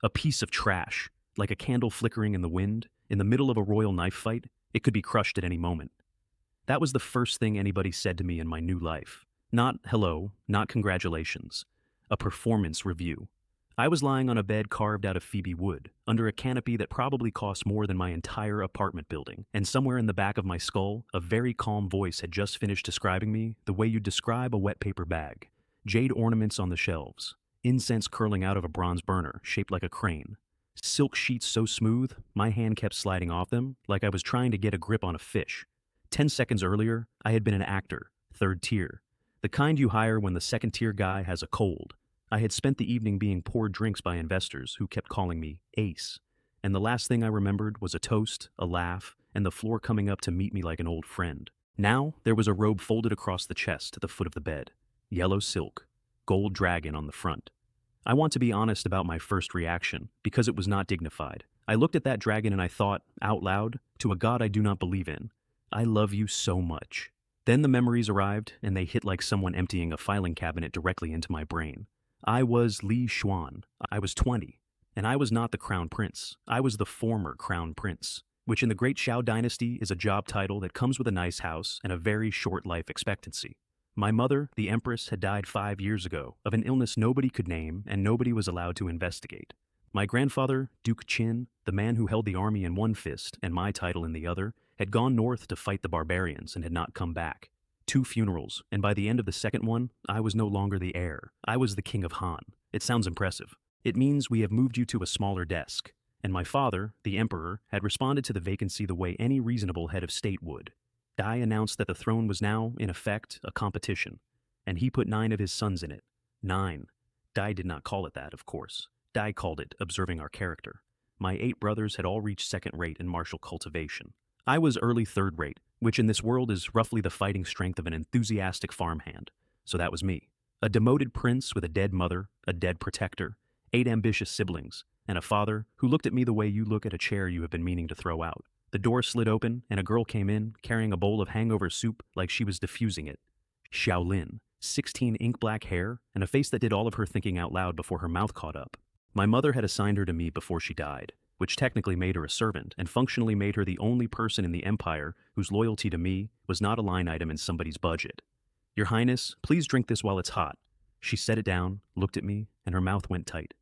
A piece of trash, like a candle flickering in the wind, in the middle of a royal knife fight. It could be crushed at any moment. That was the first thing anybody said to me in my new life. Not hello, not congratulations. A performance review. I was lying on a bed carved out of Phoebe wood, under a canopy that probably cost more than my entire apartment building, and somewhere in the back of my skull, a very calm voice had just finished describing me the way you'd describe a wet paper bag. Jade ornaments on the shelves, incense curling out of a bronze burner shaped like a crane. Silk sheets so smooth, my hand kept sliding off them like I was trying to get a grip on a fish. 10 seconds earlier, I had been an actor, third tier. The kind you hire when the second tier guy has a cold. I had spent the evening being poured drinks by investors who kept calling me Ace. And the last thing I remembered was a toast, a laugh, and the floor coming up to meet me like an old friend. Now, there was a robe folded across the chest at the foot of the bed. Yellow silk, gold dragon on the front. I want to be honest about my first reaction, because it was not dignified. I looked at that dragon and I thought, out loud, to a god I do not believe in, I love you so much. Then the memories arrived, and they hit like someone emptying a filing cabinet directly into my brain. I was Li Xuan. I was 20. And I was not the crown prince. I was the former crown prince, which in the Great Qing Dynasty is a job title that comes with a nice house and a very short life expectancy. My mother, the empress, had died 5 years ago of an illness nobody could name and nobody was allowed to investigate. My grandfather, Duke Qin, the man who held the army in one fist and my title in the other, had gone north to fight the barbarians and had not come back. 2 funerals, and by the end of the second one, I was no longer the heir. I was the king of Han. It sounds impressive. It means we have moved you to a smaller desk. And my father, the emperor, had responded to the vacancy the way any reasonable head of state would. Dai announced that the throne was now, in effect, a competition, and he put 9 of his sons in it. 9. Dai did not call it that, of course. Dai called it observing our character. My 8 brothers had all reached second rate in martial cultivation. I was early third rate, which in this world is roughly the fighting strength of an enthusiastic farmhand. So that was me. A demoted prince with a dead mother, a dead protector, 8 ambitious siblings, and a father who looked at me the way you look at a chair you have been meaning to throw out. The door slid open, and a girl came in, carrying a bowl of hangover soup like she was diffusing it. Xiaolin, 16 ink-black hair, and a face that did all of her thinking out loud before her mouth caught up. My mother had assigned her to me before she died, which technically made her a servant and functionally made her the only person in the empire whose loyalty to me was not a line item in somebody's budget. Your Highness, please drink this while it's hot. She set it down, looked at me, and her mouth went tight.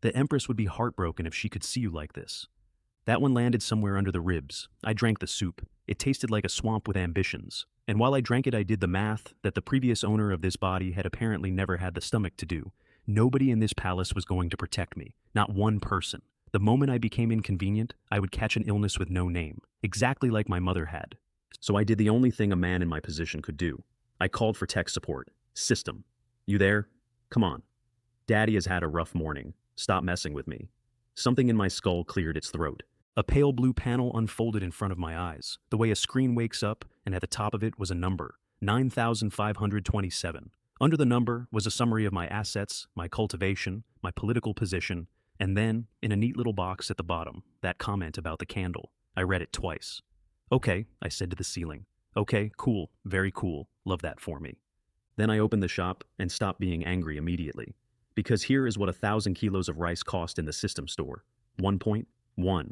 The Empress would be heartbroken if she could see you like this. That one landed somewhere under the ribs. I drank the soup. It tasted like a swamp with ambitions. And while I drank it, I did the math that the previous owner of this body had apparently never had the stomach to do. Nobody in this palace was going to protect me. Not one person. The moment I became inconvenient, I would catch an illness with no name, exactly like my mother had. So I did the only thing a man in my position could do. I called for tech support. System. You there? Come on. Daddy has had a rough morning. Stop messing with me. Something in my skull cleared its throat. A pale blue panel unfolded in front of my eyes, the way a screen wakes up, and at the top of it was a number, 9,527. Under the number was a summary of my assets, my cultivation, my political position, and then, in a neat little box at the bottom, that comment about the candle. I read it twice. Okay, I said to the ceiling. Okay, cool, very cool, love that for me. Then I opened the shop and stopped being angry immediately. Because here is what 1,000 kilos of rice cost in the system store. 1.1.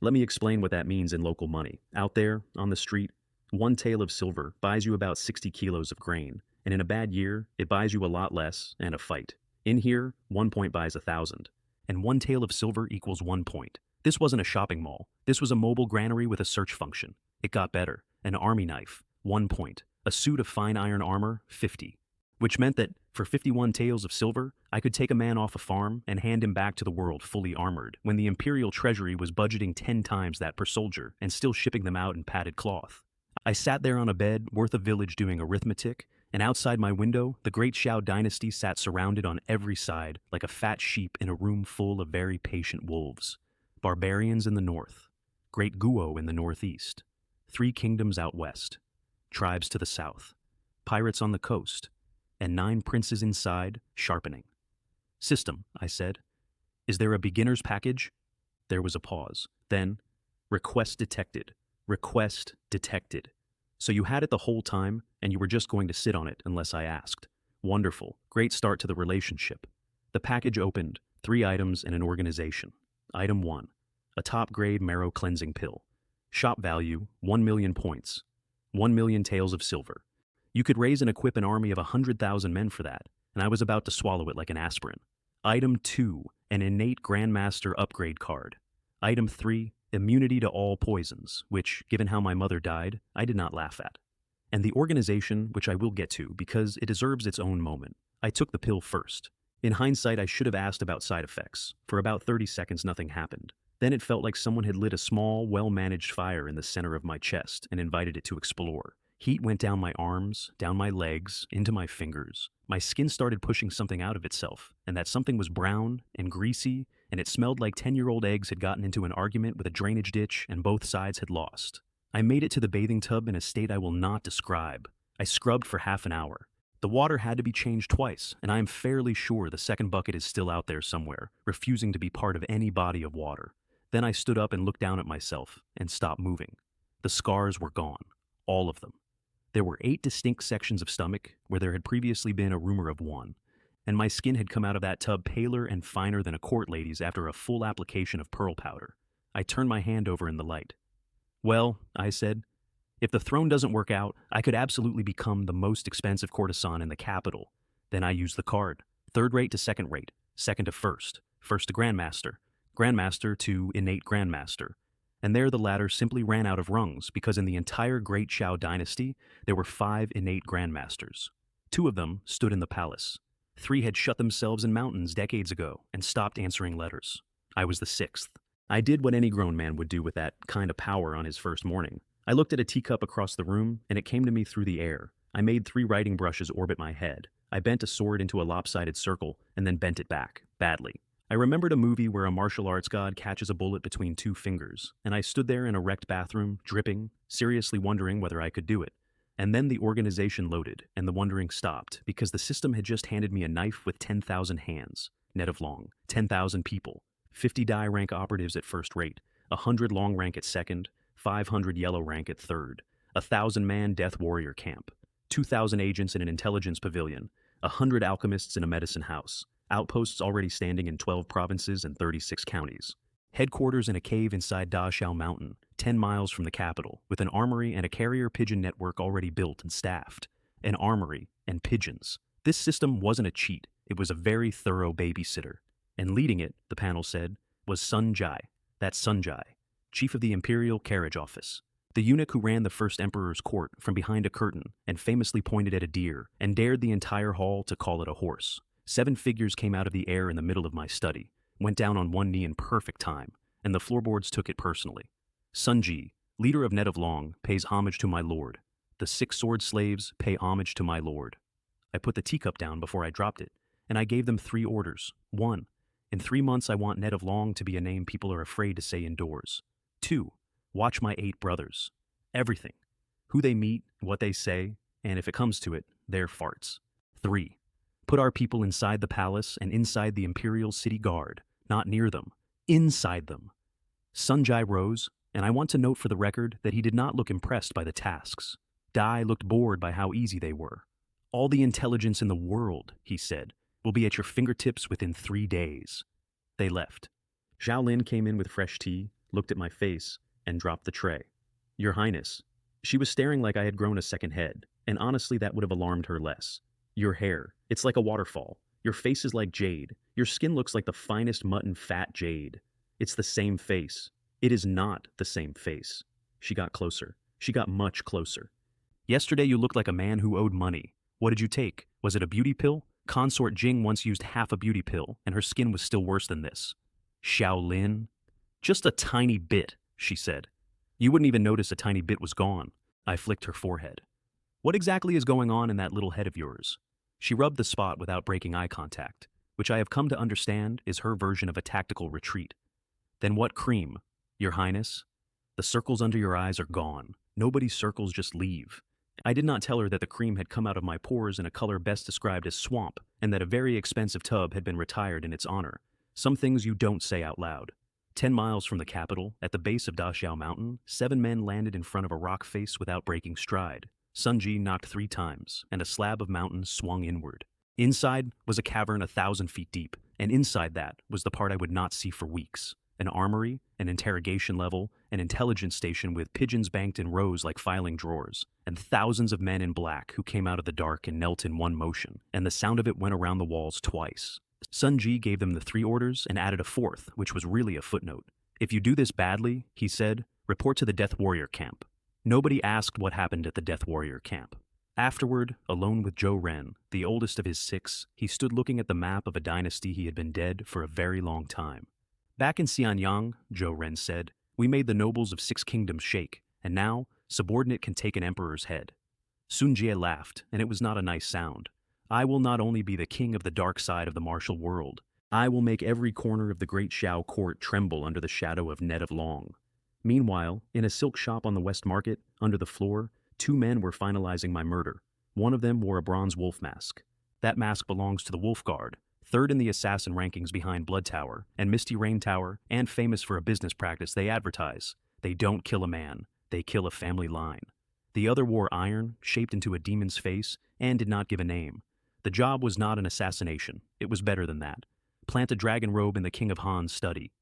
Let me explain what that means in local money. Out there, on the street, 1 tael of silver buys you about 60 kilos of grain, and in a bad year, it buys you a lot less and a fight. In here, 1 point buys 1,000. And 1 tael of silver equals 1 point. This wasn't a shopping mall. This was a mobile granary with a search function. It got better. An army knife, 1 point. A suit of fine iron armor, 50. Which meant that, for 51 taels of silver, I could take a man off a farm and hand him back to the world fully armored, when the imperial treasury was budgeting 10 times that per soldier and still shipping them out in padded cloth. I sat there on a bed worth a village doing arithmetic, and outside my window, the Great Qing Dynasty sat surrounded on every side like a fat sheep in a room full of very patient wolves. Barbarians in the north, Great Guo in the northeast, 3 kingdoms out west, tribes to the south, pirates on the coast, and 9 princes inside, sharpening. System, I said. Is there a beginner's package? There was a pause. Then, request detected. Request detected. So you had it the whole time, and you were just going to sit on it unless I asked. Wonderful. Great start to the relationship. The package opened. 3 items and an organization. Item 1. A top-grade marrow cleansing pill. Shop value, 1 million points. 1 million taels of silver. You could raise and equip an army of 100,000 men for that, and I was about to swallow it like an aspirin. Item 2. An Innate Grandmaster upgrade card. Item 3. Immunity to all poisons, which, given how my mother died, I did not laugh at. And the organization, which I will get to because it deserves its own moment. I took the pill first. In hindsight, I should have asked about side effects. For about 30 seconds, nothing happened. Then it felt like someone had lit a small, well-managed fire in the center of my chest and invited it to explore. Heat went down my arms, down my legs, into my fingers. My skin started pushing something out of itself, and that something was brown and greasy, and it smelled like 10-year-old eggs had gotten into an argument with a drainage ditch and both sides had lost. I made it to the bathing tub in a state I will not describe. I scrubbed for half an hour. The water had to be changed twice, and I am fairly sure the second bucket is still out there somewhere, refusing to be part of any body of water. Then I stood up and looked down at myself and stopped moving. The scars were gone. All of them. There were 8 distinct sections of stomach where there had previously been a rumor of 1, and my skin had come out of that tub paler and finer than a court lady's after a full application of pearl powder. I turned my hand over in the light. Well, I said, if the throne doesn't work out, I could absolutely become the most expensive courtesan in the capital. Then I used the card. 3rd rate to 2nd rate, 2nd to 1st, 1st to Grandmaster, Grandmaster to Innate Grandmaster. And there the latter simply ran out of rungs because in the entire Great Qing Dynasty, there were 5 innate Grandmasters. 2 of them stood in the palace. 3 had shut themselves in mountains decades ago and stopped answering letters. I was the 6th. I did what any grown man would do with that kind of power on his first morning. I looked at a teacup across the room, and it came to me through the air. I made 3 writing brushes orbit my head. I bent a sword into a lopsided circle, and then bent it back, badly. I remembered a movie where a martial arts god catches a bullet between 2 fingers, and I stood there in a wrecked bathroom, dripping, seriously wondering whether I could do it. And then the organization loaded, and the wondering stopped, because the system had just handed me a knife with 10,000 hands, net of long, 10,000 people, 50 die rank operatives at 1st rate, 100 long rank at 2nd, 500 yellow rank at 3rd, 1,000-man death warrior camp, 2,000 agents in an intelligence pavilion, 100 alchemists in a medicine house, outposts already standing in 12 provinces and 36 counties. Headquarters in a cave inside Dashao Mountain, 10 miles from the capital, with an armory and a carrier pigeon network already built and staffed. An armory and pigeons. This system wasn't a cheat, it was a very thorough babysitter. And leading it, the panel said, was Sun Jai. That's Sun Jai, chief of the imperial carriage office. The eunuch who ran the first emperor's court from behind a curtain and famously pointed at a deer and dared the entire hall to call it a horse. 7 figures came out of the air in the middle of my study, went down on one knee in perfect time, and the floorboards took it personally. Sunji, leader of Net of Long, pays homage to my lord. The 6 sword slaves pay homage to my lord. I put the teacup down before I dropped it, and I gave them 3 orders. 1. In 3 months I want Net of Long to be a name people are afraid to say indoors. 2. Watch my 8 brothers. Everything. Who they meet, what they say, and if it comes to it, their farts. 3. Put our people inside the palace and inside the imperial city guard, not near them, inside them. Sunjai rose, and I want to note for the record that he did not look impressed by the tasks. Dai looked bored by how easy they were. All the intelligence in the world, he said, will be at your fingertips within 3 days. They left. Zhao Yun came in with fresh tea, looked at my face, and dropped the tray. Your Highness. She was staring like I had grown a second head, and honestly that would have alarmed her less. Your hair, it's like a waterfall. Your face is like jade. Your skin looks like the finest mutton fat jade. It's the same face. It is not the same face. She got closer. She got much closer. Yesterday you looked like a man who owed money. What did you take? Was it a beauty pill? Consort Jing once used half a beauty pill, and her skin was still worse than this. Shaolin? Just a tiny bit, she said. You wouldn't even notice a tiny bit was gone. I flicked her forehead. What exactly is going on in that little head of yours? She rubbed the spot without breaking eye contact, which I have come to understand is her version of a tactical retreat. Then what cream, Your Highness? The circles under your eyes are gone. Nobody's circles just leave. I did not tell her that the cream had come out of my pores in a color best described as swamp, and that a very expensive tub had been retired in its honor. Some things you don't say out loud. 10 miles from the capital, at the base of Dashao Mountain, 7 men landed in front of a rock face without breaking stride. Sunji knocked 3 times, and a slab of mountain swung inward. Inside was a cavern 1,000 feet deep, And inside that was the part I would not see for weeks. An armory, an interrogation level, an intelligence station with pigeons banked in rows like filing drawers, and thousands of men in black who came out of the dark and knelt in one motion, and the sound of it went around the walls twice. Sun Ji gave them the 3 orders and added a 4th, which was really a footnote. If you do this badly, he said, report to the Death Warrior camp. Nobody asked what happened at the Death Warrior camp. Afterward, alone with Zhou Ren, the oldest of his 6, he stood looking at the map of a dynasty he had been dead for a very long time. Back in Xianyang, Zhou Ren said, we made the nobles of 6 kingdoms shake, and now, subordinate can take an emperor's head. Sun Jie laughed, and it was not a nice sound. I will not only be the king of the dark side of the martial world, I will make every corner of the great Xiao court tremble under the shadow of Net of Long. Meanwhile, in a silk shop on the West Market, under the floor, 2 men were finalizing my murder. One of them wore a bronze wolf mask. That mask belongs to the Wolf Guard, 3rd in the assassin rankings behind Blood Tower and Misty Rain Tower, and famous for a business practice they advertise. They don't kill a man, they kill a family line. The other wore iron, shaped into a demon's face, and did not give a name. The job was not an assassination, it was better than that. Plant a dragon robe in the King of Han's study.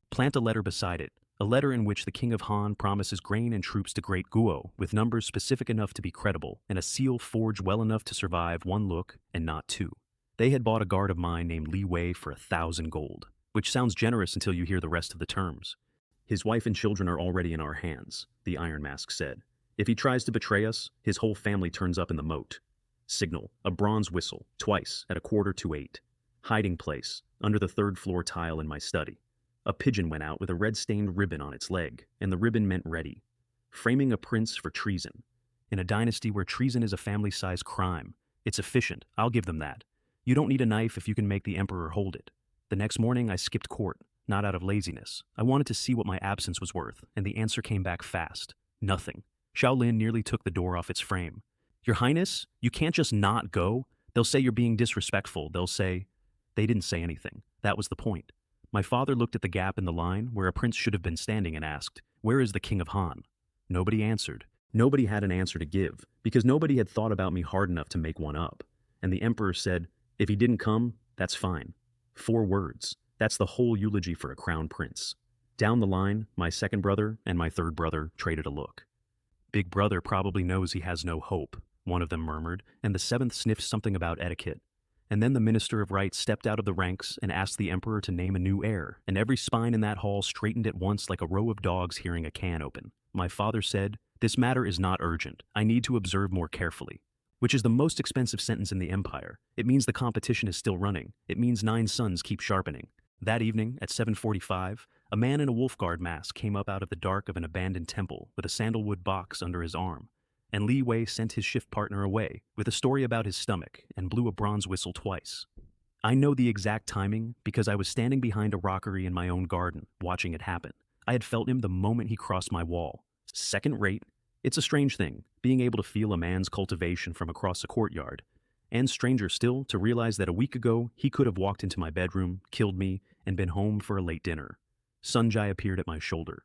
Plant a letter beside it, a letter in which the King of Han promises grain and troops to Great Guo, with numbers specific enough to be credible, and a seal forged well enough to survive 1 look and not 2. They had bought a guard of mine named Li Wei for 1,000 gold, which sounds generous until you hear the rest of the terms. His wife and children are already in our hands, the Iron Mask said. If he tries to betray us, his whole family turns up in the moat. Signal, a bronze whistle, twice at 7:45. Hiding place, under the 3rd floor tile in my study. A pigeon went out with a red-stained ribbon on its leg, and the ribbon meant ready. Framing a prince for treason. In a dynasty where treason is a family-sized crime, it's efficient, I'll give them that. You don't need a knife if you can make the emperor hold it. The next morning I skipped court, not out of laziness. I wanted to see what my absence was worth, and the answer came back fast. Nothing. Shaolin nearly took the door off its frame. Your Highness, you can't just not go. They'll say you're being disrespectful. They'll say... They didn't say anything. That was the point. My father looked at the gap in the line where a prince should have been standing and asked, where is the King of Han? Nobody answered. Nobody had an answer to give, because nobody had thought about me hard enough to make one up. And the emperor said, if he didn't come, that's fine. 4 words. That's the whole eulogy for a crown prince. Down the line, my 2nd brother and my 3rd brother traded a look. Big brother probably knows he has no hope, one of them murmured, and the 7th sniffed something about etiquette. And then the Minister of Right stepped out of the ranks and asked the emperor to name a new heir, and every spine in that hall straightened at once like a row of dogs hearing a can open. My father said, this matter is not urgent. I need to observe more carefully. Which is the most expensive sentence in the empire. It means the competition is still running. It means 9 suns keep sharpening. That evening, at 7:45, a man in a wolf guard mask came up out of the dark of an abandoned temple with a sandalwood box under his arm. And Li Wei sent his shift partner away with a story about his stomach and blew a bronze whistle twice. I know the exact timing because I was standing behind a rockery in my own garden, watching it happen. I had felt him the moment he crossed my wall. Second rate. It's a strange thing, being able to feel a man's cultivation from across a courtyard. And stranger still, to realize that a week ago, he could have walked into my bedroom, killed me, and been home for a late dinner. Sun Jai appeared at my shoulder.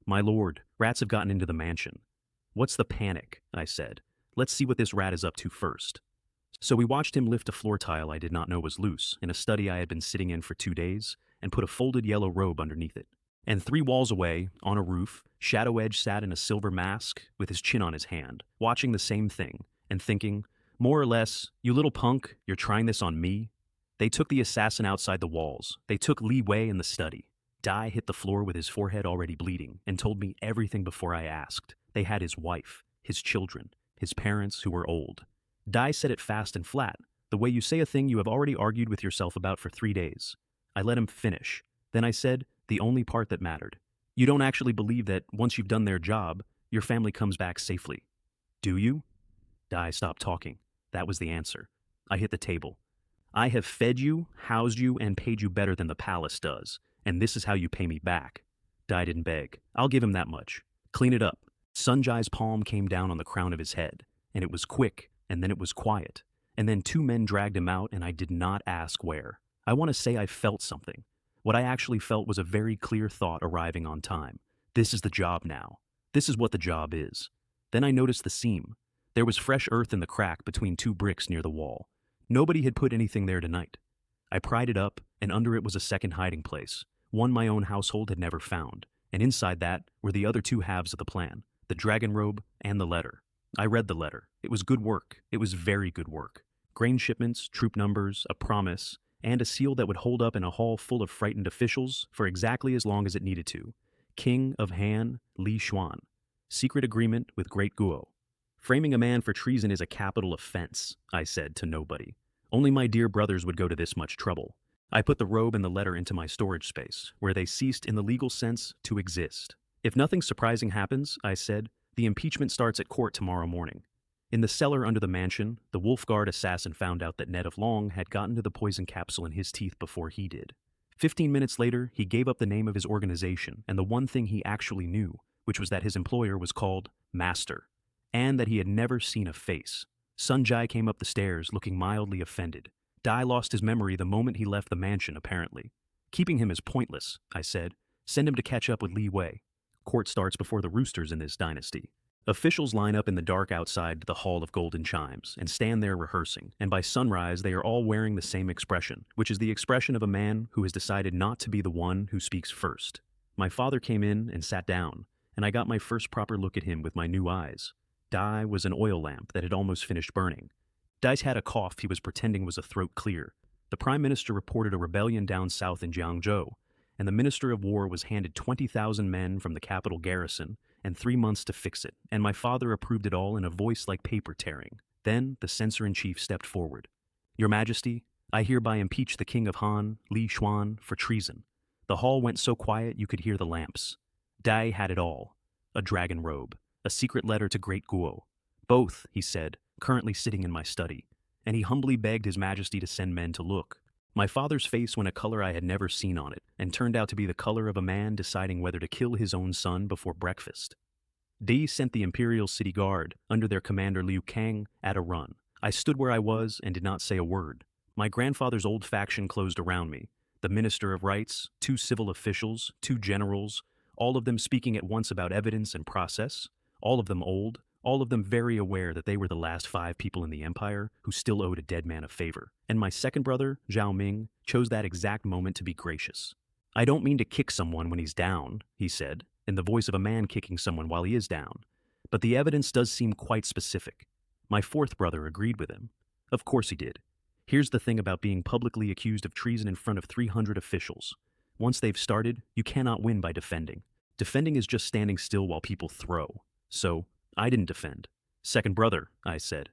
My lord, rats have gotten into the mansion. What's the panic? I said. Let's see what this rat is up to first. So we watched him lift a floor tile I did not know was loose in a study I had been sitting in for 2 days and put a folded yellow robe underneath it. And 3 walls away, on a roof, Shadow Edge sat in a silver mask with his chin on his hand, watching the same thing and thinking, more or less, you little punk, you're trying this on me? They took the assassin outside the walls. They took Li Wei in the study. Dai hit the floor with his forehead already bleeding and told me everything before I asked. They had his wife, his children, his parents who were old. Dai said it fast and flat, the way you say a thing you have already argued with yourself about for 3 days. I let him finish. Then I said, the only part that mattered. You don't actually believe that once you've done their job, your family comes back safely. Do you? Dai stopped talking. That was the answer. I hit the table. I have fed you, housed you, and paid you better than the palace does, and this is how you pay me back. Dai didn't beg. I'll give him that much. Clean it up. Sun Jai's palm came down on the crown of his head, and it was quick, and then it was quiet, and then 2 men dragged him out, and I did not ask where. I want to say I felt something. What I actually felt was a very clear thought arriving on time. This is the job now. This is what the job is. Then I noticed the seam. There was fresh earth in the crack between 2 bricks near the wall. Nobody had put anything there tonight. I pried it up, and under it was a second hiding place, one my own household had never found, and inside that were the other two halves of the plan, the dragon robe and the letter. I read the letter. It was good work. It was very good work. Grain shipments, troop numbers, a promise, and a seal that would hold up in a hall full of frightened officials for exactly as long as it needed to. King of Han, Li Xuan. Secret agreement with Great Guo. Framing a man for treason is a capital offense, I said to nobody. Only my dear brothers would go to this much trouble. I put the robe and the letter into my storage space, where they ceased in the legal sense to exist. If nothing surprising happens, I said, the impeachment starts at court tomorrow morning. In the cellar under the mansion, the Wolf Guard assassin found out that Ned of Long had gotten to the poison capsule in his teeth before he did. 15 minutes later, he gave up the name of his organization and the one thing he actually knew, which was that his employer was called Master, and that he had never seen a face. Sun Jai came up the stairs looking mildly offended. Dai lost his memory the moment he left the mansion, apparently. Keeping him is pointless, I said. Send him to catch up with Li Wei. Court starts before the roosters in this dynasty. Officials line up in the dark outside the Hall of Golden Chimes and stand there rehearsing, and by sunrise they are all wearing the same expression, which is the expression of a man who has decided not to be the one who speaks first. My father came in and sat down, and I got my first proper look at him with my new eyes. Dai was an oil lamp that had almost finished burning. Dai's had a cough he was pretending was a throat clear. The Prime Minister reported a rebellion down south in Jiangzhou, and the Minister of War was handed 20,000 men from the capital garrison and 3 months to fix it, and my father approved it all in a voice like paper tearing. Then the censor-in-chief stepped forward. Your Majesty, I hereby impeach the King of Han, Li Xuan, for treason. The hall went so quiet you could hear the lamps. Dai had it all. A dragon robe, a secret letter to Great Guo. Both, he said, currently sitting in my study, and he humbly begged His Majesty to send men to look. My father's face went a color I had never seen on it, and turned out to be the color of a man deciding whether to kill his own son before breakfast. Dai sent the Imperial City Guard, under their commander Liu Kang, at a run. I stood where I was and did not say a word. My grandfather's old faction closed around me. The Minister of Rights, 2 civil officials, 2 generals, all of them speaking at once about evidence and process, all of them old, all of them very aware that they were the last 5 people in the empire who still owed a dead man a favor. And my second brother, Zhao Ming, chose that exact moment to be gracious. I don't mean to kick someone when he's down, he said, in the voice of a man kicking someone while he is down. But the evidence does seem quite specific. My fourth brother agreed with him. Of course he did. Here's the thing about being publicly accused of treason in front of 300 officials. Once they've started, you cannot win by defending. Defending is just standing still while people throw. So, I didn't defend. Second brother, I said.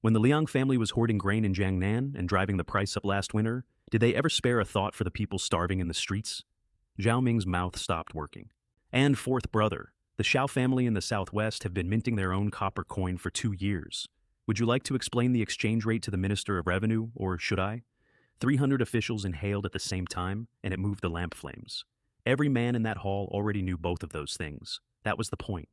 When the Liang family was hoarding grain in Jiangnan and driving the price up last winter, did they ever spare a thought for the people starving in the streets? Zhao Ming's mouth stopped working. And fourth brother, the Xiao family in the southwest have been minting their own copper coin for 2 years. Would you like to explain the exchange rate to the Minister of Revenue, or should I? 300 officials inhaled at the same time, and it moved the lamp flames. Every man in that hall already knew both of those things. That was the point.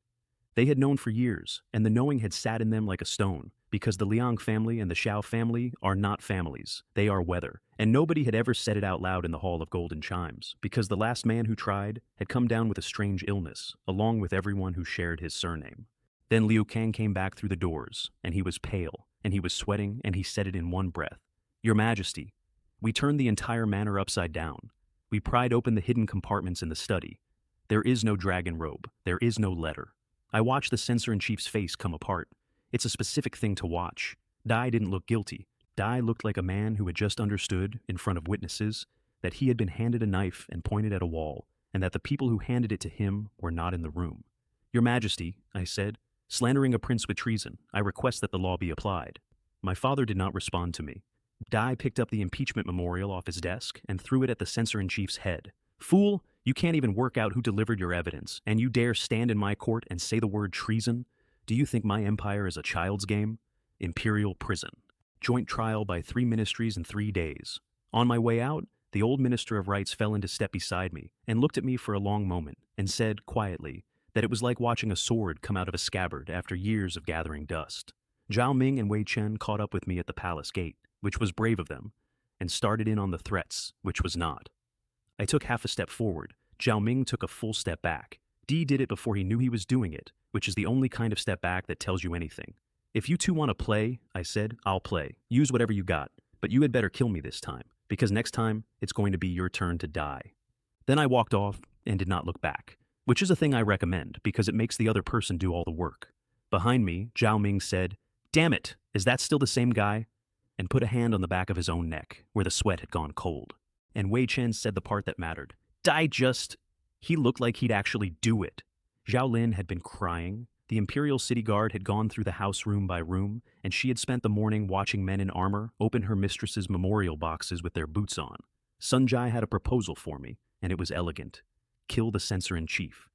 They had known for years, and the knowing had sat in them like a stone, because the Liang family and the Xiao family are not families. They are weather, and nobody had ever said it out loud in the Hall of Golden Chimes, because the last man who tried had come down with a strange illness, along with everyone who shared his surname. Then Liu Kang came back through the doors, and he was pale, and he was sweating, and he said it in one breath. Your Majesty, we turned the entire manor upside down. We pried open the hidden compartments in the study. There is no dragon robe. There is no letter. I watched the censor-in-chief's face come apart. It's a specific thing to watch. Dai didn't look guilty. Dai looked like a man who had just understood, in front of witnesses, that he had been handed a knife and pointed at a wall, and that the people who handed it to him were not in the room. Your Majesty, I said, slandering a prince with treason, I request that the law be applied. My father did not respond to me. Dai picked up the impeachment memorial off his desk and threw it at the censor-in-chief's head. Fool, you can't even work out who delivered your evidence, and you dare stand in my court and say the word treason? Do you think my empire is a child's game? Imperial prison. Joint trial by 3 ministries in 3 days. On my way out, the old Minister of Rights fell into step beside me and looked at me for a long moment and said, quietly, that it was like watching a sword come out of a scabbard after years of gathering dust. Zhao Ming and Wei Chen caught up with me at the palace gate, which was brave of them, and started in on the threats, which was not. I took half a step forward. Zhao Ming took a full step back. Dee did it before he knew he was doing it, which is the only kind of step back that tells you anything. If you two want to play, I said, I'll play. Use whatever you got, but you had better kill me this time. because next time it's going to be your turn to die." Then I walked off and did not look back, which is a thing I recommend because it makes the other person do all the work. Behind me, Zhao Ming said, "Damn it, is that still the same guy?" and put a hand on the back of his own neck, where the sweat had gone cold. And Wei Chen said the part that mattered. "Die just..." He looked like he'd actually do it. Zhao Lin had been crying. The Imperial City Guard had gone through the house room by room, and she had spent the morning watching men in armor open her mistress's memorial boxes with their boots on. Sun Jai had a proposal for me, and it was elegant. Kill the censor-in-chief.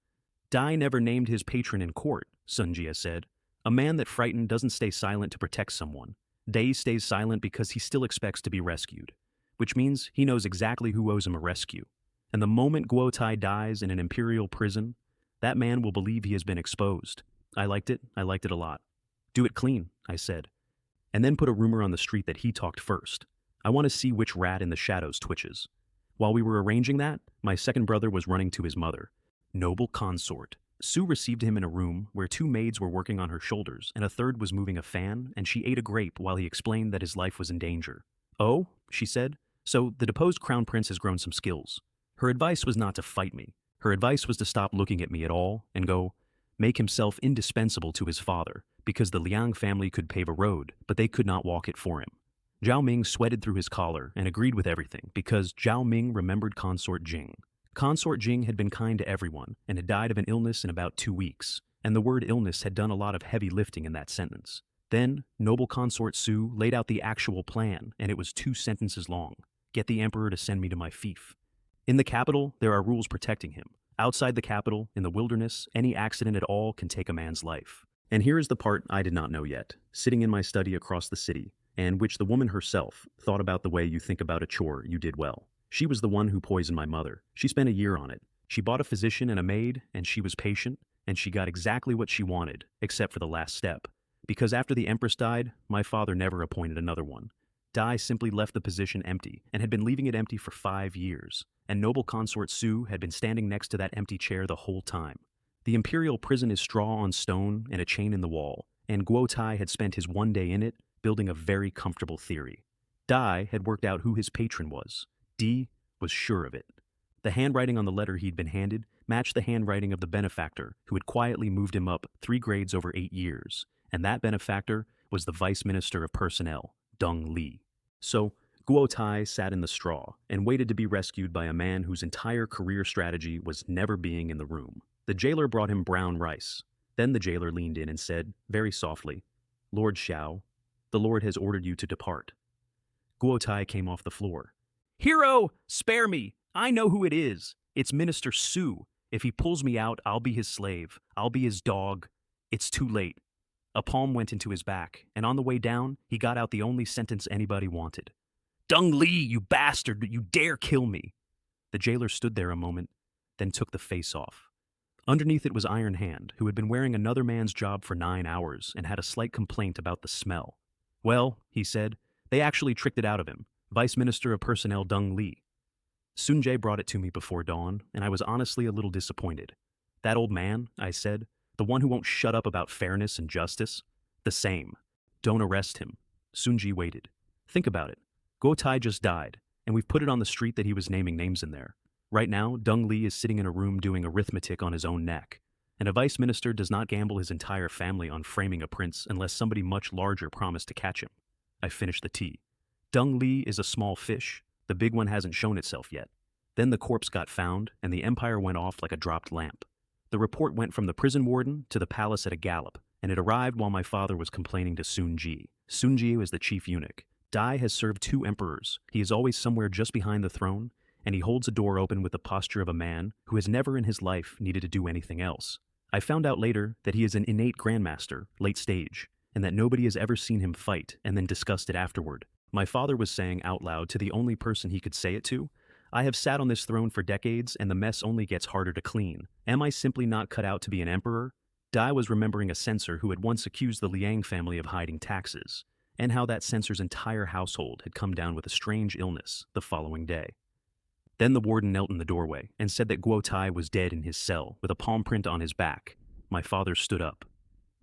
Dai never named his patron in court, Sun Jia said. A man that frightened doesn't stay silent to protect someone. Dai stays silent because he still expects to be rescued, which means he knows exactly who owes him a rescue. And the moment Guo Tai dies in an imperial prison, that man will believe he has been exposed. I liked it a lot. "Do it clean," I said. And then put a rumor on the street that he talked first. I want to see which rat in the shadows twitches. While we were arranging that, my second brother was running to his mother. Noble consort. Sue received him in a room where 2 maids were working on her shoulders and a third was moving a fan, and she ate a grape while he explained that his life was in danger. "Oh," she said, "so the deposed crown prince has grown some skills." Her advice was not to fight me. Her advice was to stop looking at me at all and go, make himself indispensable to his father, because the Liang family could pave a road, but they could not walk it for him. Zhao Ming sweated through his collar and agreed with everything because Zhao Ming remembered Consort Jing. Consort Jing had been kind to everyone and had died of an illness in about 2 weeks, and the word illness had done a lot of heavy lifting in that sentence. Then, noble Consort Su laid out the actual plan, and it was 2 sentences long. Get the emperor to send me to my fief. In the capital, there are rules protecting him. Outside the capital, in the wilderness, any accident at all can take a man's life. And here is the part I did not know yet, sitting in my study across the city, and which the woman herself thought about the way you think about a chore you did well. She was the one who poisoned my mother. She spent a year on it. She bought a physician and a maid, and she was patient, and she got exactly what she wanted, except for the last step. Because after the empress died, my father never appointed another one. Dai simply left the position empty, and had been leaving it empty for 5 years, and noble consort Su had been standing next to that empty chair the whole time. The imperial prison is straw on stone and a chain in the wall, and Guo Tai had spent his 1 day in it, building a very comfortable theory. Dai had worked out who his patron was. Di was sure of it. The handwriting on the letter he'd been handed matched the handwriting of the benefactor who had quietly moved him up 3 grades over 8 years, and that benefactor was the Vice Minister of Personnel, Deng Li. So, Guo Tai sat in the straw and waited to be rescued by a man whose entire career strategy was never being in the room. The jailer brought him brown rice. Then the jailer leaned in and said, very softly, "Lord Xiao, the Lord has ordered you to depart." Guo Tai came off the floor. "Hero, spare me! I know who it is. It's Minister Su. If he pulls me out, I'll be his slave. I'll be his dog. It's too late." A palm went into his back, and on the way down, he got out the only sentence anybody wanted. "Deng Li, you bastard! You dare kill me!" The jailer stood there a moment, then took the face off. Underneath it was Iron Hand, who had been wearing another man's job for 9 hours and had a slight complaint about the smell. "Well," he said, "they actually tricked it out of him. Vice Minister of Personnel Deng Li." Sun Jie brought it to me before dawn, and I was honestly a little disappointed. "That old man," I said, "the one who won't shut up about fairness and justice?" "The same. Don't arrest him." Sun Ji waited. "Think about it. Guo Tai just died, and we've put it on the street that he was naming names in there. Right now, Deng Li is sitting in a room doing arithmetic on his own neck, and a vice minister does not gamble his entire family on framing a prince unless somebody much larger promised to catch him." I finished the tea. "Deng Li is a small fish. The big one hasn't shown itself yet." Then the corpse got found, and the empire went off like a dropped lamp. The report went from the prison warden to the palace at a gallop, and it arrived while my father was complaining to Sun Ji. Sun Ji was the chief eunuch. Dai has served 2 emperors. He is always somewhere just behind the throne, and he holds a door open with the posture of a man who has never in his life needed to do anything else. I found out later that he is an innate grandmaster, late stage, and that nobody has ever seen him fight and then discussed it afterward. My father was saying out loud to the only person he could say it to, "I have sat on this throne for decades and the mess only gets harder to clean. Am I simply not cut out to be an emperor?" Dai was remembering a censor who had once accused the Liang family of hiding taxes, and how that censor's entire household had come down with a strange illness the following day. Then the warden knelt in the doorway and said that Guo Tai was dead in his cell with a palm print on his back. My father stood up.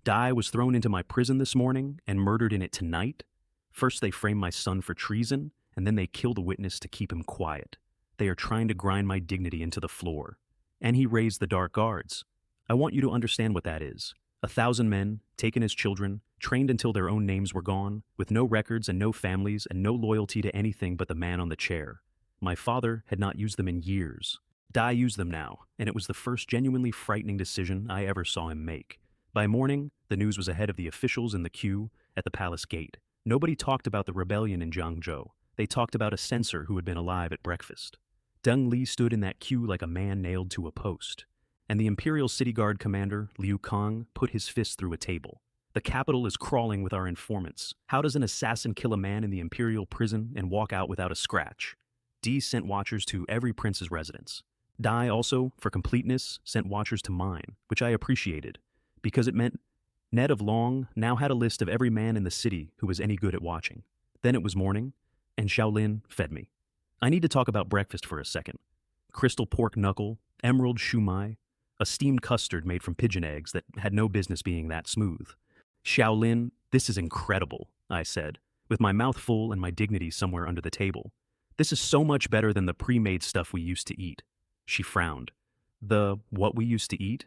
"Dai was thrown into my prison this morning and murdered in it tonight? First they framed my son for treason, and then they kill the witness to keep him quiet. They are trying to grind my dignity into the floor. And he raised the dark guards. I want you to understand what that is. 1,000 men, taken as children, trained until their own names were gone, with no records and no families and no loyalty to anything but the man on the chair. My father had not used them in years. Dai used them now, and it was the first genuinely frightening decision I ever saw him make. By morning, the news was ahead of the officials in the queue at the palace gate. Nobody talked about the rebellion in Jiangzhou. They talked about a censor who had been alive at breakfast. Deng Li stood in that queue like a man nailed to a post. And the Imperial City Guard commander, Liu Kang, put his fist through a table. The capital is crawling with our informants. How does an assassin kill a man in the Imperial prison and walk out without a scratch? Dee sent watchers to every prince's residence. Dai also, for completeness, sent watchers to mine, which I appreciated, because it meant Ned of Long now had a list of every man in the city who was any good at watching. Then it was morning, and Shaolin fed me. I need to talk about breakfast for a second. Crystal pork knuckle, emerald shumai, a steamed custard made from pigeon eggs that had no business being that smooth. Shaolin, this is incredible, I said, with my mouth full and my dignity somewhere under the table. This is so much better than the pre-made stuff we used to eat. She frowned. What we used to eat?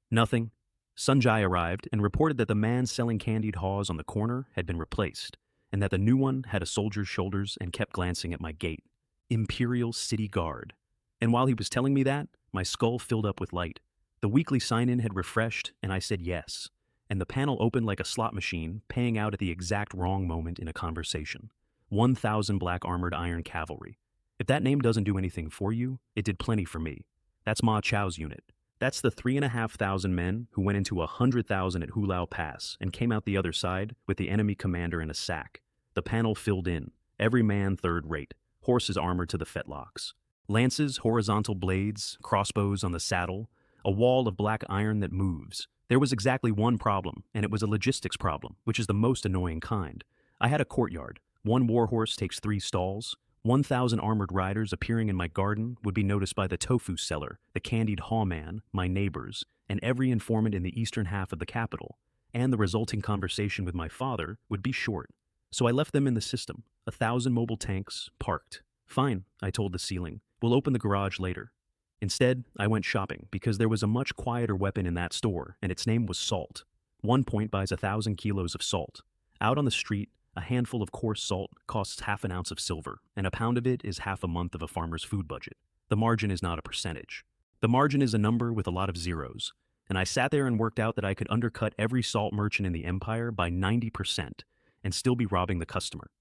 Nothing. Sunjai arrived and reported that the man selling candied haws on the corner had been replaced, and that the new one had a soldier's shoulders and kept glancing at my gate. Imperial City Guard. And while he was telling me that, my skull filled up with light. The weekly sign-in had refreshed, and I said yes. And the panel opened like a slot machine, paying out at the exact wrong moment in a conversation. 1,000 black armored iron cavalry. If that name doesn't do anything for you, it did plenty for me. That's Ma Chao's unit. That's the 3,500 men who went into 100,000 at Hulao Pass and came out the other side with the enemy commander in a sack. The panel filled in. Every man third rate. Horses armored to the fetlocks. Lances, horizontal blades, crossbows on the saddle. A wall of black iron that moves. There was exactly one problem, and it was a logistics problem, which is the most annoying kind. I had a courtyard. One warhorse takes 3 stalls. 1,000 armored riders appearing in my garden would be noticed by the tofu seller, the candied haw man, my neighbors, and every informant in the eastern half of the capital. And the resulting conversation with my father would be short. So I left them in the system. 1,000 mobile tanks, parked. Fine, I told the ceiling. We'll open the garage later. Instead, I went shopping because there was a much quieter weapon in that store, and its name was salt. 1 point buys 1,000 kilos of salt. Out on the street, a handful of coarse salt costs half an ounce of silver, and a pound of it is half a month of a farmer's food budget. The margin is not a percentage. The margin is a number with a lot of zeros, and I sat there and worked out that I could undercut every salt merchant in the empire by 90% and still be robbing the customer.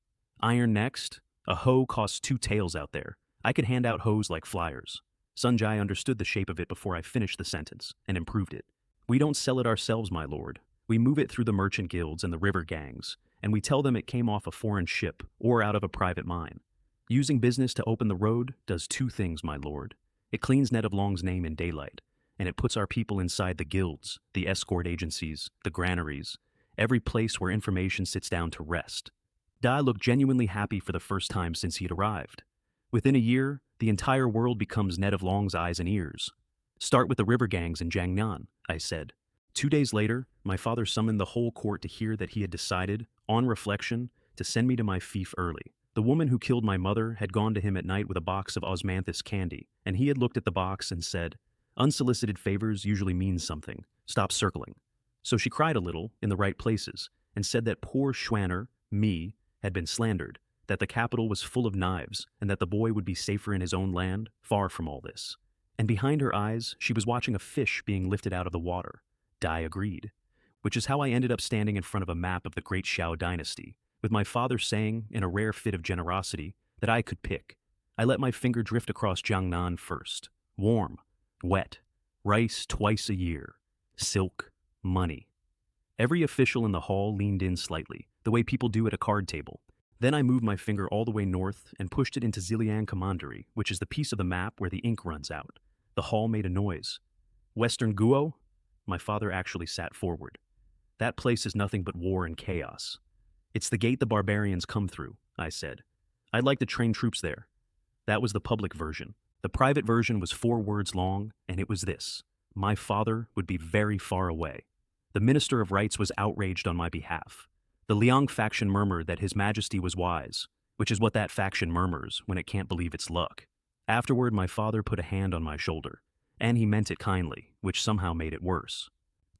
Iron next. A hoe costs 2 taels out there. I could hand out hoes like flyers. Sunjai understood the shape of it before I finished the sentence, and improved it. We don't sell it ourselves, my lord. We move it through the merchant guilds and the river gangs, and we tell them it came off a foreign ship or out of a private mine. Using business to open the road does 2 things, my lord. It cleans Ned of Long's name in daylight, and it puts our people inside the guilds, the escort agencies, the granaries, every place where information sits down to rest. Dai looked genuinely happy for the first time since he'd arrived. Within a year, the entire world becomes Ned of Long's eyes and ears. Start with the river gangs in Jiangnan, I said. 2 days later, my father summoned the whole court to hear that he had decided, on reflection, to send me to my fief early. The woman who killed my mother had gone to him at night with a box of osmanthus candy, and he had looked at the box and said, "Unsolicited favors usually mean something. Stop circling." So she cried a little in the right places and said that poor Schwanner, me, had been slandered, that the capital was full of knives, and that the boy would be safer in his own land, far from all this. And behind her eyes, she was watching a fish being lifted out of the water. Dai agreed, which is how I ended up standing in front of a map of the Great Qing Dynasty, with my father saying, in a rare fit of generosity, that I could pick. I let my finger drift across Jiangnan first. Warm, wet, rice twice a year, silk, money. Every official in the hall leaned in slightly, the way people do at a card table. Then I moved my finger all the way north and pushed it into Zilian Commandery, which is the piece of the map where the ink runs out. The hall made a noise. Western Guo? My father actually sat forward. That place is nothing but war and chaos. It's the gate the barbarians come through, I said. I'd like to train troops there. That was the public version. The private version was 4 words long, and it was this. My father would be very far away. The Minister of Rights was outraged on my behalf. The Liang faction murmured that His Majesty was wise. which is what that faction murmurs when it can't believe its luck. Afterward, my father put a hand on my shoulder, and he meant it kindly, which somehow made it worse.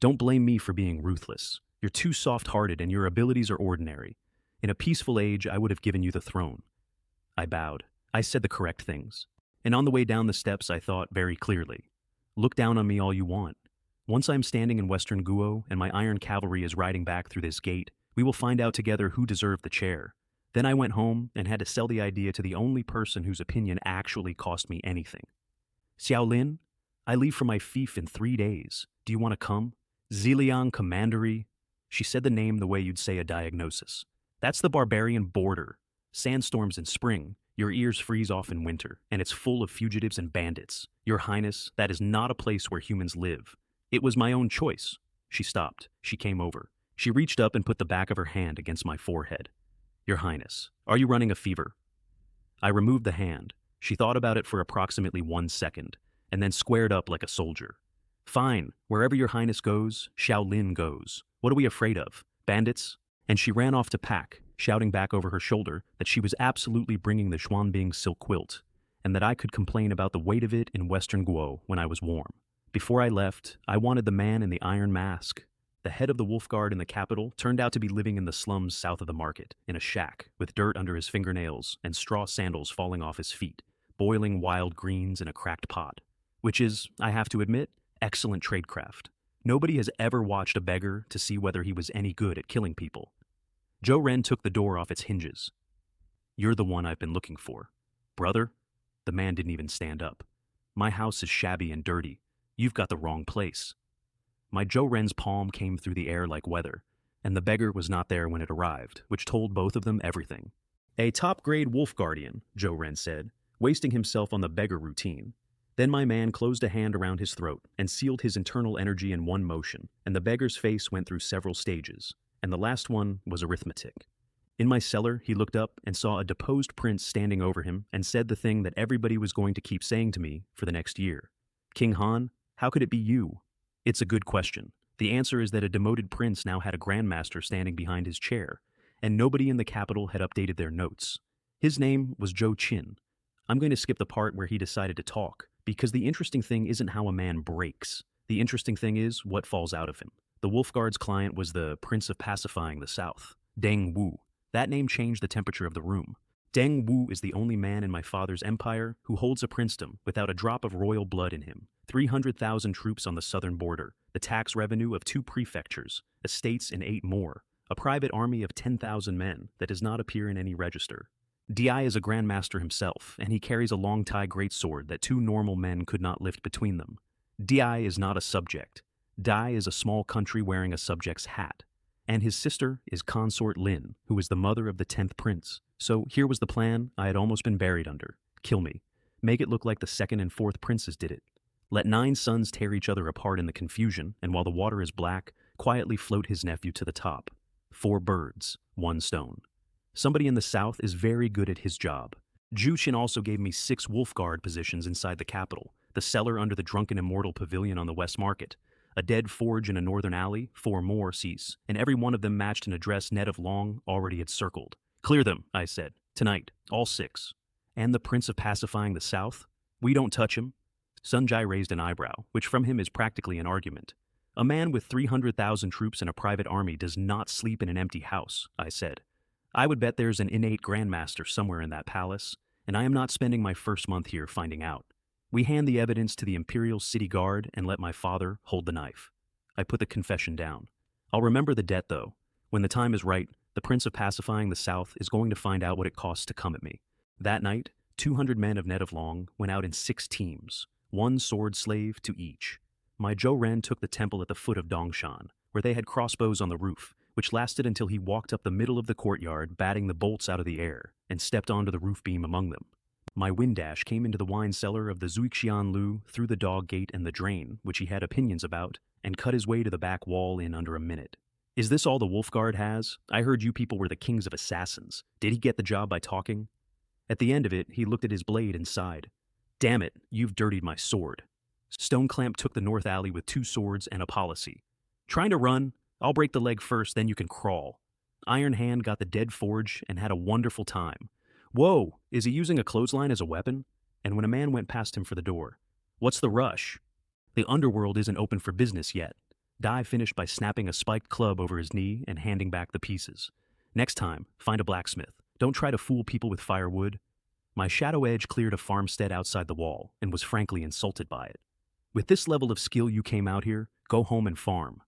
Don't blame me for being ruthless. You're too soft-hearted and your abilities are ordinary. In a peaceful age, I would have given you the throne. I bowed. I said the correct things. And on the way down the steps, I thought very clearly. Look down on me all you want. Once I'm standing in Western Guo and my iron cavalry is riding back through this gate, we will find out together who deserved the chair. Then I went home and had to sell the idea to the only person whose opinion actually cost me anything. Xiao Lin, I leave for my fief in 3 days. Do you want to come? Ziliang Commandery. She said the name the way you'd say a diagnosis. That's the barbarian border. Sandstorms in spring, your ears freeze off in winter, and it's full of fugitives and bandits. Your Highness, that is not a place where humans live. It was my own choice. She stopped. She came over. She reached up and put the back of her hand against my forehead. Your Highness, are you running a fever? I removed the hand. She thought about it for approximately 1 second, and then squared up like a soldier. Fine, wherever your Highness goes, Xiao Lin goes. What are we afraid of? Bandits? And she ran off to pack, shouting back over her shoulder that she was absolutely bringing the Xuanbing silk quilt, and that I could complain about the weight of it in Western Guo when I was warm. Before I left, I wanted the man in the iron mask. The head of the wolf guard in the capital turned out to be living in the slums south of the market, in a shack, with dirt under his fingernails and straw sandals falling off his feet, boiling wild greens in a cracked pot. Which is, I have to admit, excellent tradecraft. Nobody has ever watched a beggar to see whether he was any good at killing people. Zhou Ren took the door off its hinges. You're the one I've been looking for. Brother? The man didn't even stand up. My house is shabby and dirty. You've got the wrong place. My Zhou Ren's palm came through the air like weather, and the beggar was not there when it arrived, which told both of them everything. A top-grade wolf guardian, Zhou Ren said, wasting himself on the beggar routine. Then my man closed a hand around his throat and sealed his internal energy in one motion, and the beggar's face went through several stages, and the last one was arithmetic. In my cellar, he looked up and saw a deposed prince standing over him and said the thing that everybody was going to keep saying to me for the next year. King Han, how could it be you? It's a good question. The answer is that a demoted prince now had a grandmaster standing behind his chair, and nobody in the capital had updated their notes. His name was Zhou Qin. I'm going to skip the part where he decided to talk, because the interesting thing isn't how a man breaks. The interesting thing is what falls out of him. The Wolf Guard's client was the Prince of Pacifying the South, Deng Wu. That name changed the temperature of the room. Deng Wu is the only man in my father's empire who holds a princedom without a drop of royal blood in him. 300,000 troops on the southern border, the tax revenue of 2 prefectures, estates in 8 more, a private army of 10,000 men that does not appear in any register. Di is a grandmaster himself, and he carries a long Tai greatsword that 2 normal men could not lift between them. Di is not a subject. Dai is a small country wearing a subject's hat. And his sister is Consort Lin, who is the mother of the 10th prince. So here was the plan I had almost been buried under. Kill me. Make it look like the 2nd and 4th princes did it. Let 9 sons tear each other apart in the confusion, and while the water is black, quietly float his nephew to the top. 4 birds, 1 stone. Somebody in the south is very good at his job. Zhu Qin also gave me 6 wolf guard positions inside the capital, the cellar under the Drunken Immortal Pavilion on the West Market, a dead forge in a northern alley, 4 more cease, and every one of them matched an address Ned of Long already had circled. Clear them, I said. Tonight, all 6. And the Prince of Pacifying the South? We don't touch him. Sun Jai raised an eyebrow, which from him is practically an argument. A man with 300,000 troops and a private army does not sleep in an empty house, I said. I would bet there's an innate grandmaster somewhere in that palace, and I am not spending my first month here finding out. We hand the evidence to the Imperial City Guard and let my father hold the knife. I put the confession down. I'll remember the debt, though. When the time is right, the Prince of Pacifying the South is going to find out what it costs to come at me. That night, 200 men of Ned of Long went out in 6 teams, 1 sword slave to each. My Zhou Ren took the temple at the foot of Dongshan, where they had crossbows on the roof, which lasted until he walked up the middle of the courtyard, batting the bolts out of the air, and stepped onto the roof beam among them. My wind dash came into the wine cellar of the Zuixian Lu through the dog gate and the drain, which he had opinions about, and cut his way to the back wall in under a minute. Is this all the Wolf Guard has? I heard you people were the kings of assassins. Did he get the job by talking? At the end of it, he looked at his blade and sighed. Damn it, you've dirtied my sword. Stoneclamp took the north alley with 2 swords and a policy. Trying to run? I'll break the leg first, then you can crawl. Iron Hand got the dead forge and had a wonderful time. Whoa, is he using a clothesline as a weapon? And when a man went past him for the door, what's the rush? The underworld isn't open for business yet. Dai finished by snapping a spiked club over his knee and handing back the pieces. Next time, find a blacksmith. Don't try to fool people with firewood. My shadow edge cleared a farmstead outside the wall and was frankly insulted by it. With this level of skill you came out here, go home and farm.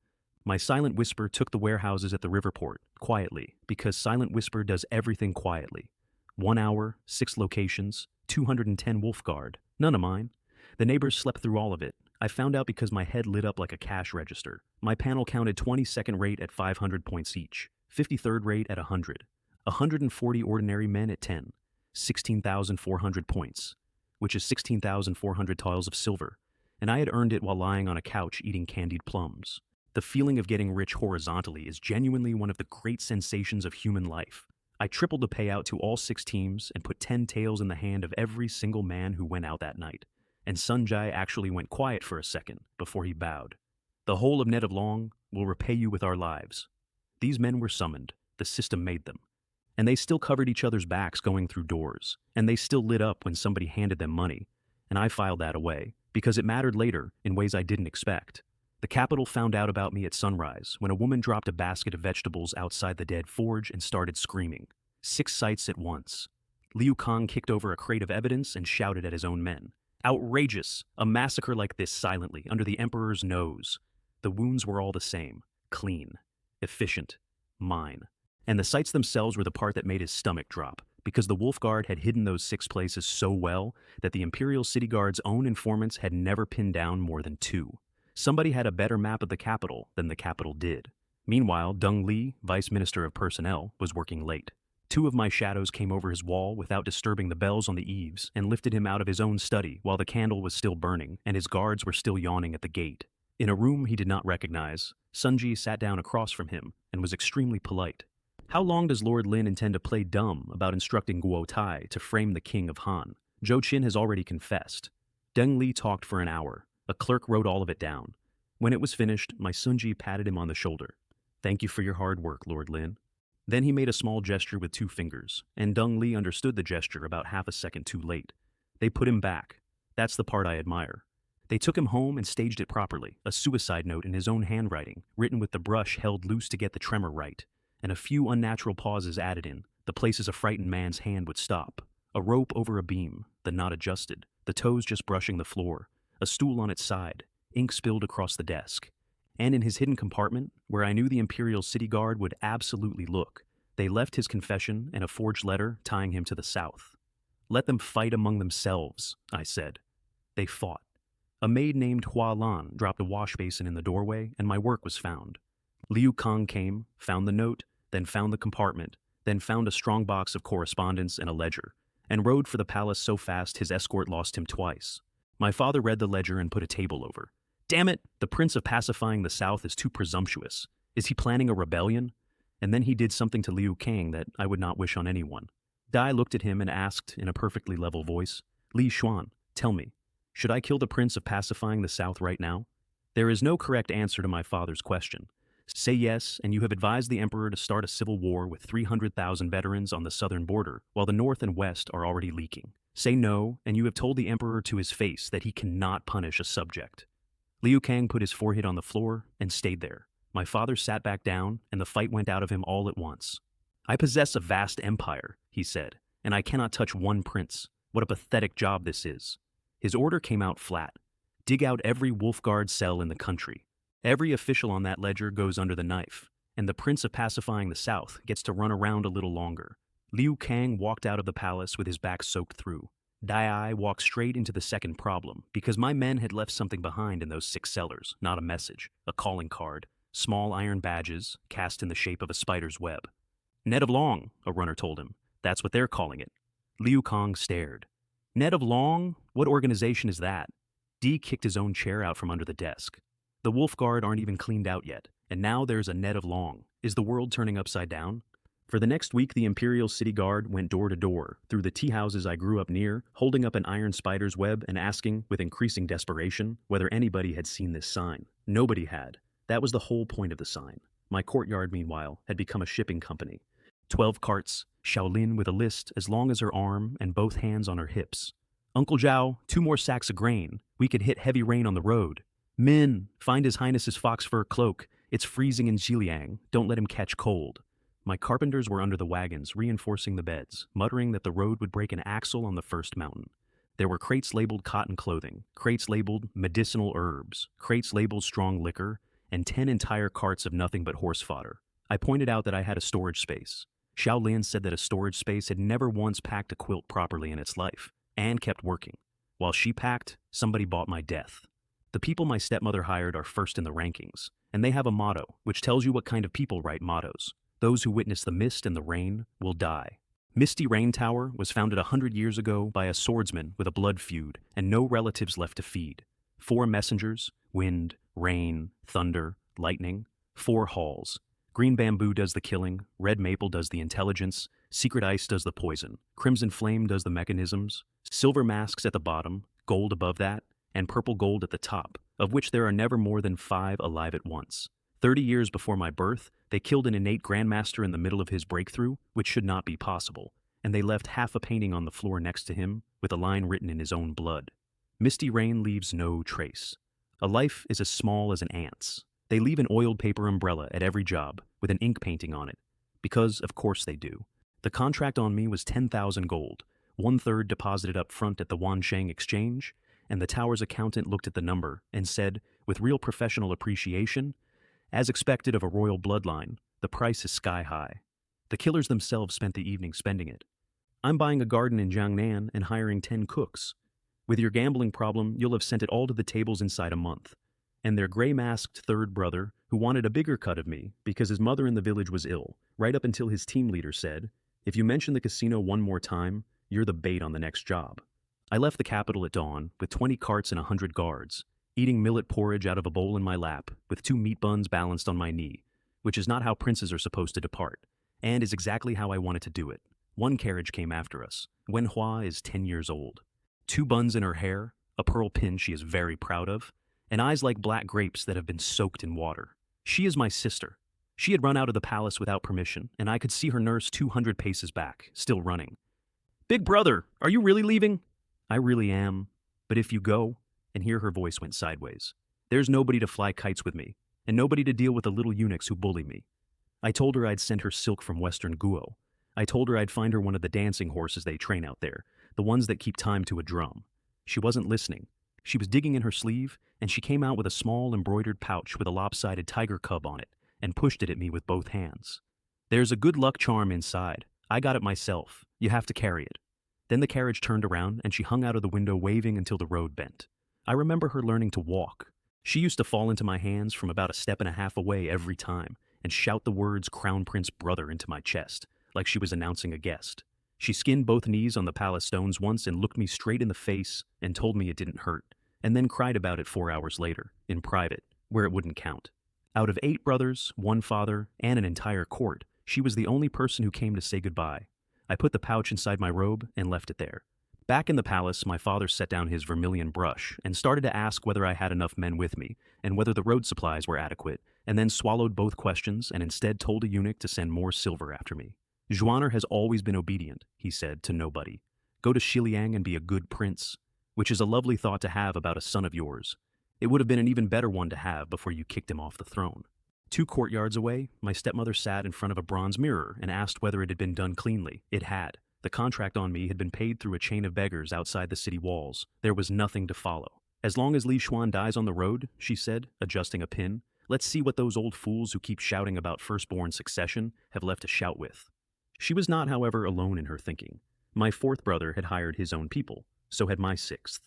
My silent whisper took the warehouses at the riverport, quietly, because silent whisper does everything quietly. 1 hour, 6 locations, 210 wolf guard, none of mine. The neighbors slept through all of it. I found out because my head lit up like a cash register. My panel counted 22nd rate at 500 points each, 53rd rate at 100, 140 ordinary men at 10, 16,400 points, which is 16,400 tiles of silver, and I had earned it while lying on a couch eating candied plums. The feeling of getting rich horizontally is genuinely one of the great sensations of human life. I tripled the payout to all 6 teams and put 10 taels in the hand of every single man who went out that night. And Sunjai actually went quiet for a second before he bowed. The whole of Net of Long will repay you with our lives. These men were summoned. The system made them. And they still covered each other's backs going through doors. And they still lit up when somebody handed them money. And I filed that away, because it mattered later in ways I didn't expect. The capital found out about me at sunrise when a woman dropped a basket of vegetables outside the dead forge and started screaming. 6 sights at once. Liu Kang kicked over a crate of evidence and shouted at his own men. Outrageous! A massacre like this silently, under the Emperor's nose. The wounds were all the same. Clean. Efficient. Mine. And the sights themselves were the part that made his stomach drop, because the Wolf Guard had hidden those 6 places so well that the Imperial City Guard's own informants had never pinned down more than 2. Somebody had a better map of the capital than the capital did. Meanwhile, Deng Li, Vice Minister of Personnel, was working late. 2 of my shadows came over his wall without disturbing the bells on the eaves and lifted him out of his own study while the candle was still burning and his guards were still yawning at the gate. In a room he did not recognize, Sunji sat down across from him and was extremely polite. How long does Lord Lin intend to play dumb about instructing Guo Tai to frame the king of Han? Zhou Qin has already confessed. Deng Li talked for an hour. A clerk wrote all of it down. When it was finished, my Sunji patted him on the shoulder. Thank you for your hard work, Lord Lin. Then he made a small gesture with 2 fingers, and Deng Li understood the gesture about half a second too late. They put him back. That's the part I admire. They took him home and staged it properly, a suicide note in his own handwriting, written with the brush held loose to get the tremor right, and a few unnatural pauses added in, the places a frightened man's hand would stop. A rope over a beam, the knot adjusted, the toes just brushing the floor, a stool on its side, ink spilled across the desk. And in his hidden compartment, where I knew the Imperial City Guard would absolutely look, they left his confession and a forged letter tying him to the south. Let them fight among themselves, I said. They fought. A maid named Hua Lan dropped a wash basin in the doorway, and my work was found. Liu Kang came, found the note, then found the compartment, then found a strong box of correspondence and a ledger, and rode for the palace so fast his escort lost him twice. My father read the ledger and put a table over. Damn it, the Prince of Pacifying the South is too presumptuous. Is he planning a rebellion? And then he did something to Liu Kang that I would not wish on anyone. Dai looked at him and asked in a perfectly level voice, Li Xuan, tell me, should I kill the Prince of Pacifying the South right now? There is no correct answer to my father's question. Say yes, and you have advised the Emperor to start a civil war with 300,000 veterans on the southern border, while the north and west are already leaking. Say no, and you have told the Emperor to his face that he cannot punish a subject. Liu Kang put his forehead on the floor and stayed there. My father sat back down, and the fight went out of him all at once. I possess a vast empire, he said, and I cannot touch one prince. What a pathetic job this is. His order came out flat. Dig out every Wolf Guard cell in the country. Every official on that ledger goes under the knife, and the Prince of Pacifying the South gets to run around a little longer. Liu Kang walked out of the palace with his back soaked through. Dai walked straight into the second problem, because my men had left something behind in those 6 cellars, not a message, a calling card, small iron badges cast in the shape of a spider's web. Net of Long, a runner told him. That's what they're calling it. Liu Kang stared. Net of Long? What organization is that? Dee kicked his own chair out from under the desk. The Wolf Guard aren't even cleaned out yet, and now there's a Net of Long. Is the world turning upside down? For the next week, the Imperial City Guard went door to door through the tea houses I grew up near, holding up an iron spider's web and asking, with increasing desperation, whether anybody had seen this sign. Nobody had. That was the whole point of the sign. My courtyard, meanwhile, had become a shipping company. 12 carts, Shaolin with a list as long as her arm and both hands on her hips. Uncle Zhao, 2 more sacks of grain. We could hit heavy rain on the road. Min, find His Highness's fox fur cloak. It's freezing in Ziliang. Don't let him catch cold. My carpenters were under the wagons, reinforcing the beds, muttering that the road would break an axle on the first mountain. There were crates labeled cotton clothing, crates labeled medicinal herbs, crates labeled strong liquor, and 10 entire carts of nothing but horse fodder. I pointed out that I had a storage space. Shaolin said that a storage space had never once packed a quilt properly in its life, and kept working. While she packed, somebody bought my death. The people my stepmother hired are first in the rankings, and they have a motto, which tells you what kind of people write mottos. Those who witness the mist and the rain will die. Misty Rain Tower was founded 100 years ago by a swordsman with a blood feud and no relatives left to feed. 4 messengers, wind, rain, thunder, lightning, 4 halls. Green bamboo does the killing, red maple does the intelligence, secret ice does the poison, crimson flame does the mechanisms, silver masks at the bottom, gold above that, and purple gold at the top, of which there are never more than 5 alive at once. 30 years before my birth, they killed an innate grandmaster in the middle of his breakthrough, which should not be possible, and they left half a painting on the floor next to him with a line written in his own blood. Misty rain leaves no trace. A life is as small as an ant's. They leave an oiled paper umbrella at every job with an ink painting on it, because of course they do. The contract on me was 10,000 gold, 1/3 deposited up front at the Wansheng exchange, and the tower's accountant looked at the number and said, with real professional appreciation, as expected of a royal bloodline, the price is sky high. The killers themselves spent the evening spending it. I'm buying a garden in Jiangnan and hiring 10 cooks. With your gambling problem, you'll have sent it all to the tables inside a month. And their gray-masked third brother, who wanted a bigger cut of me because his mother in the village was ill, right up until his team leader said, if you mention the casino one more time, you're the bait on the next job. I left the capital at dawn with 20 carts and 100 guards, eating millet porridge out of a bowl in my lap with 2 meat buns balanced on my knee, which is not how princes are supposed to depart, and is exactly how I wanted to do it. 1 carriage came after us. Wenhua is 10 years old. 2 buns in her hair, a pearl pin she is very proud of, and eyes like black grapes that have been soaked in water. She is my sister. She had run out of the palace without permission, and I could see her nurse 200 paces back, still running. Big brother, are you really leaving? I really am, but if you go, and here her voice went sideways, there's nobody to fly kites with me, and nobody to deal with the little eunuchs who bully me. I told her I'd send her silk from Western Guo. I told her I'd find her one of the dancing horses they train out there, the ones that keep time to a drum. She wasn't listening. She was digging in her sleeve, and she came out with a small embroidered pouch with a lopsided tiger cub on it, and pushed it at me with both hands. There's a good luck charm inside. I got it myself. You have to carry it. Then the carriage turned around, and she hung out of the window waving until the road bent. I remember her learning to walk. She used to fall into my hands from about 1.5 steps away every time, and shout the words Crown Prince Brother into my chest, like she was announcing a guest. She skinned both knees on the palace stones once and looked me straight in the face and told me it didn't hurt, and then cried about it 4 hours later, in private, where it wouldn't count. Out of 8 brothers, 1 father, and an entire court, she was the only person who came to say goodbye. I put the pouch inside my robe and left it there. Back in the palace, my father set down his vermilion brush and started to ask whether I had enough men with me and whether the road supplies were adequate, and then swallowed both questions and instead told a eunuch to send more silver after me. Zhuaner has always been obedient, he said, to nobody. Go to Xiliang and be a good prince, which is a lovely thought to have about a son of yours. It would have been an even better one to have before you kicked him off the throne. 2 courtyards away, my stepmother sat in front of a bronze mirror and asked whether it had been done cleanly. It had. The contract on me had been paid through a chain of beggars outside the city walls. There was nothing to follow. As long as Li Xuan dies on the road, she said, adjusting a pin, let's see what those old fools who keep shouting about firstborn succession have left to shout with. She was not, however, alone in her thinking. My 4th brother had hired his own people. So had my 6th.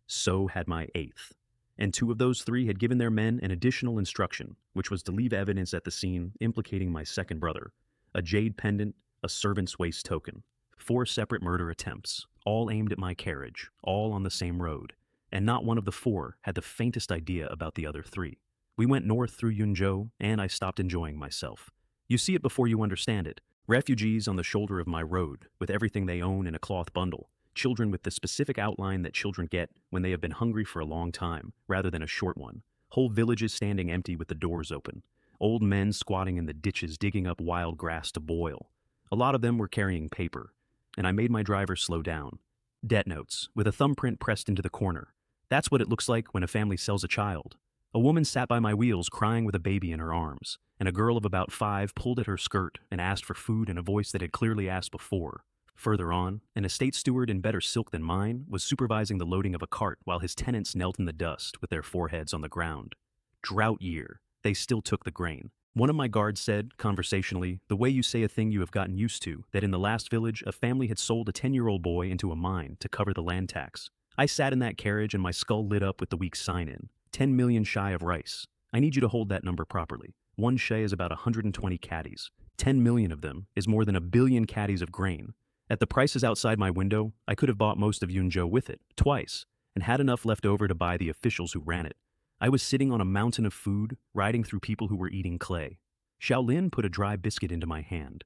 So had my 8th. And 2 of those 3 had given their men an additional instruction, which was to leave evidence at the scene implicating my 2nd brother, a jade pendant, a servant's waist token. 4 separate murder attempts, all aimed at my carriage, all on the same road, and not one of the 4 had the faintest idea about the other 3. We went north through Yunzhou, and I stopped enjoying myself. You see it before you understand it. Refugees on the shoulder of my road, with everything they own in a cloth bundle. Children with the specific outline that children get when they have been hungry for a long time, rather than a short one. Whole villages standing empty with the doors open. Old men squatting in the ditches digging up wild grass to boil. A lot of them were carrying paper, and I made my driver slow down. Debt notes, with a thumbprint pressed into the corner. That's what it looks like when a family sells a child. A woman sat by my wheels crying with a baby in her arms, and a girl of about 5 pulled at her skirt and asked for food in a voice that had clearly asked before. Further on, an estate steward in better silk than mine was supervising the loading of a cart while his tenants knelt in the dust with their foreheads on the ground. Drought year. They still took the grain. One of my guards said, conversationally, the way you say a thing you have gotten used to, that in the last village a family had sold a 10-year-old boy into a mine to cover the land tax. I sat in that carriage and my skull lit up with the week's sign-in. 10 million shy of rice. I need you to hold that number properly. One shay is about 120 caddies. 10 million of them is more than a billion caddies of grain. At the prices outside my window, I could have bought most of Yunzhou with it, twice, and had enough left over to buy the officials who ran it. I was sitting on a mountain of food, riding through people who were eating clay. Xiaolin put a dry biscuit into my hand.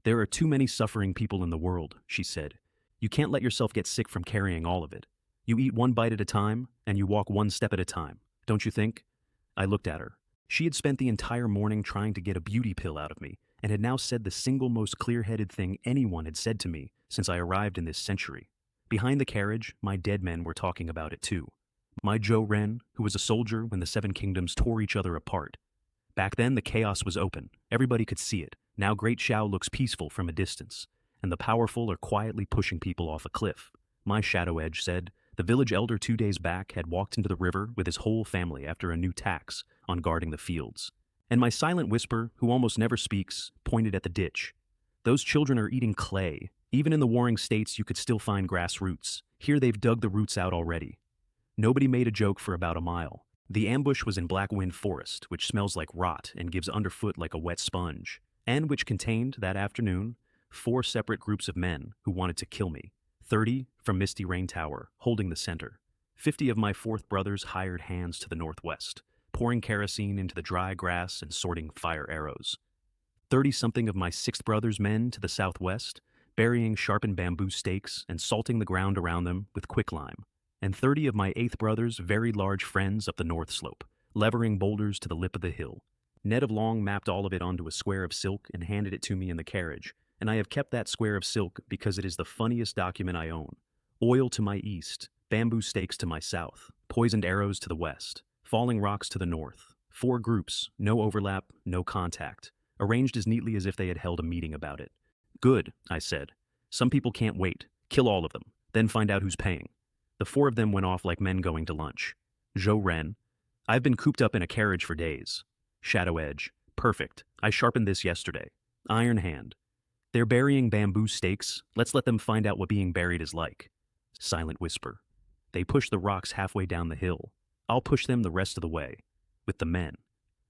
There are too many suffering people in the world, she said. You can't let yourself get sick from carrying all of it. You eat one bite at a time, and you walk one step at a time, don't you think? I looked at her. She had spent the entire morning trying to get a beauty pill out of me, and had now said the single most clear-headed thing anyone had said to me since I arrived in this century. Behind the carriage, my dead men were talking about it too. My Zhou Ren, who was a soldier when the 7 kingdoms tore each other apart. Back then, the chaos was open. Everybody could see it. Now Great Xiao looks peaceful from a distance, and the powerful are quietly pushing people off a cliff. My Shadow Edge said, the village elder 2 days back had walked into the river with his whole family after a new tax on guarding the fields. And my Silent Whisper, who almost never speaks, pointed at the ditch. Those children are eating clay. Even in the warring states, you could still find grass roots. Here they've dug the roots out already. Nobody made a joke for about a mile. The ambush was in Blackwind Forest, which smells like rot and gives underfoot like a wet sponge, and which contained, that afternoon, 4 separate groups of men who wanted to kill me. 30 from Misty Rain Tower, holding the center. 50 of my 4th brother's hired hands to the northwest, pouring kerosene into the dry grass and sorting fire arrows. 30-something of my 6th brother's men to the southwest, burying sharpened bamboo stakes and salting the ground around them with quicklime. And 30 of my 8th brother's very large friends up the north slope, levering boulders to the lip of the hill. Ned of Long mapped all of it onto a square of silk and handed it to me in the carriage, and I have kept that square of silk because it is the funniest document I own. Oil to my east, bamboo stakes to my south, poisoned arrows to the west, falling rocks to the north. 4 groups, no overlap, no contact, arranged as neatly as if they had held a meeting about it. Good, I said. Some people can't wait. Kill all of them, then find out who's paying. The 4 of them went off like men going to lunch. Zhou Ren, I've been cooped up in a carriage for days. Shadow Edge, perfect. I sharpened this yesterday. Iron Hand, they're burying bamboo stakes. Let's let them find out what being buried is like. Silent Whisper, they push the rocks halfway down the hill. I'll push them the rest of the way. With the men.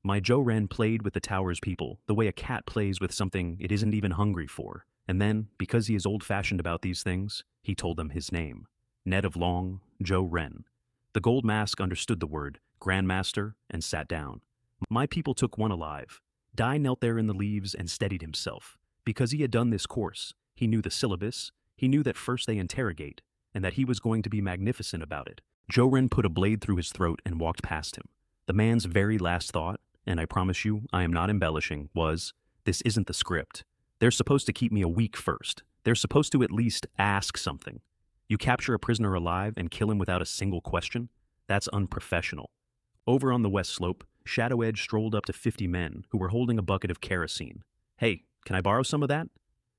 My Zhou Ren played with the tower's people the way a cat plays with something it isn't even hungry for. And then, because he is old-fashioned about these things, he told them his name. Ned of Long, Zhou Ren. The gold mask understood the word, Grandmaster, and sat down. My people took one alive. Dai knelt there in the leaves and steadied himself. Because he had done this course, he knew the syllabus, he knew that first they interrogate, and that he was going to be magnificent about it. Zhou Ren put a blade through his throat and walked past him. The man's very last thought, and I promise you, I am not embellishing, was, this isn't the script. They're supposed to keep me a week first. They're supposed to at least ask something. You capture a prisoner alive and kill him without a single question? That's unprofessional. Over on the west slope, Shadow Edge strolled up to 50 men who were holding a bucket of kerosene. Hey, can I borrow some of that?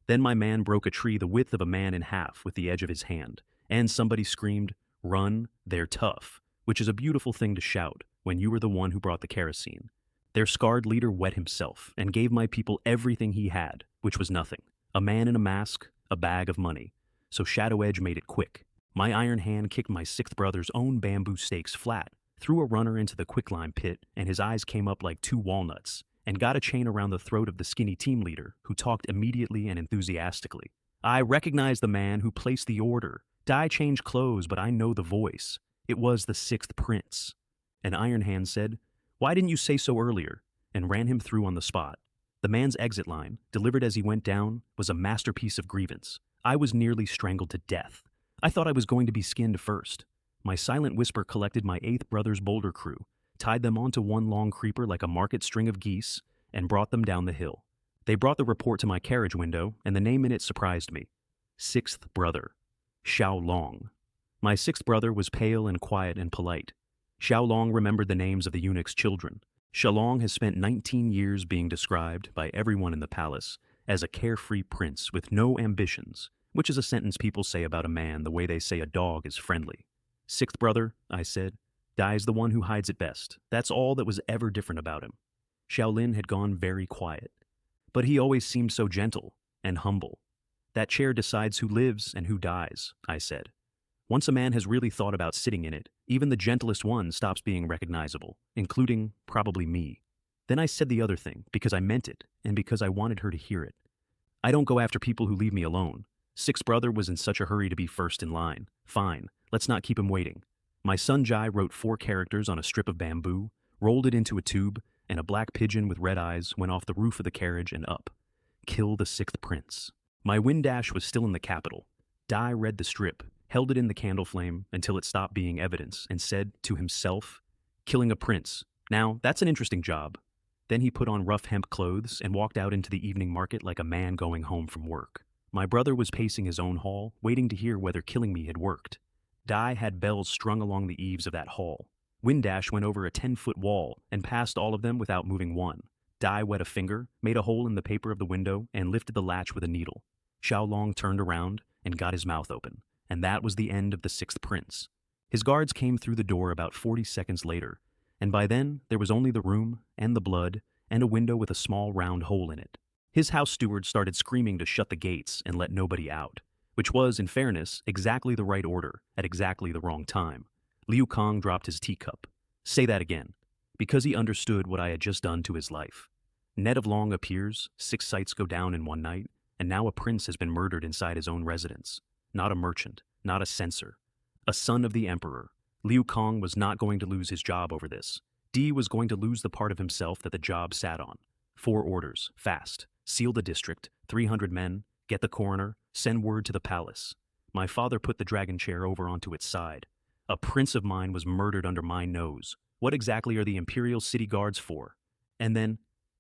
Then my man broke a tree the width of a man in half with the edge of his hand, and somebody screamed, "Run, they're tough," which is a beautiful thing to shout when you were the one who brought the kerosene. Their scarred leader wet himself and gave my people everything he had, which was nothing. A man in a mask, a bag of money. So Shadow Edge made it quick. My iron hand kicked my 6th brother's own bamboo stakes flat, threw a runner into the quicklime pit, and his eyes came up like 2 walnuts, and got a chain around the throat of the skinny team leader, who talked immediately and enthusiastically. I recognize the man who placed the order. Dai changed clothes, but I know the voice. It was the 6th prince. An Iron Hand said, "Why didn't you say so earlier?" and ran him through on the spot. The man's exit line, delivered as he went down, was a masterpiece of grievance. I was nearly strangled to death. I thought I was going to be skinned first. My Silent Whisper collected my 8th brother's boulder crew, tied them onto one long creeper like a market string of geese, and brought them down the hill. They brought the report to my carriage window, and the name in it surprised me. Sixth brother. Xiao Long. My sixth brother was pale and quiet and polite. Xiao Long remembered the names of the eunuch's children. Xiao Long has spent 19 years being described by everyone in the palace as a carefree prince with no ambitions, which is a sentence people say about a man the way they say a dog is friendly. Sixth brother, I said, dies the one who hides it best. That's all that was ever different about him. Shaolin had gone very quiet. But he always seemed so gentle and humble. That chair decides who lives and who dies, I said. Once a man has really thought about sitting in it, even the gentlest one stops being recognizable, including probably me. Then I said the other thing, because I meant it, and because I wanted her to hear it. I don't go after people who leave me alone. Sixth brother was in such a hurry to be first in line. Fine, let's not keep him waiting. My son Jai wrote 4 characters on a strip of bamboo, rolled it into a tube, and a black pigeon with red eyes went off the roof of the carriage and up. Kill the 6th prince. My wind dash was still in the capital. Dai read the strip, held it in the candle flame until it stopped being evidence, and said to himself, killing a prince. Now, that's an interesting job. Then he put on rough hemp clothes and walked out into the evening market like a man going home from work. My brother was pacing his own hall, waiting to hear whether killing me had worked. Dai had bells strung along the eaves of that hall. Windash went over a 10-foot wall and passed all of them without moving one. Dai wet a finger, made a hole in the paper of the window, and lifted the latch with a needle. Xiao Long turned around and got his mouth open, and that was the end of the 6th prince. His guards came through the door about 40 seconds later, and by then there was only the room and the blood and a window with a small round hole in it. His house steward started screaming to shut the gates and let nobody out, which was, in fairness, exactly the right order at exactly the wrong time. Liu Kang dropped his teacup. Say that again. Because he understood what I had just done to his life. Ned of Long appears, 6 sights go down in one night, and now a prince has been murdered inside his own residence. Not a merchant, not a censor. A son of the emperor. Liu Kang was not going to lose his job over this. Di was going to lose the part of himself that the job sat on. 4 orders, fast. Seal the district, 300 men, get the coroner, send word to the palace. My father put the dragon chair over onto its side. A prince of mine was murdered under my nose. What exactly are the imperial city guards for? And then,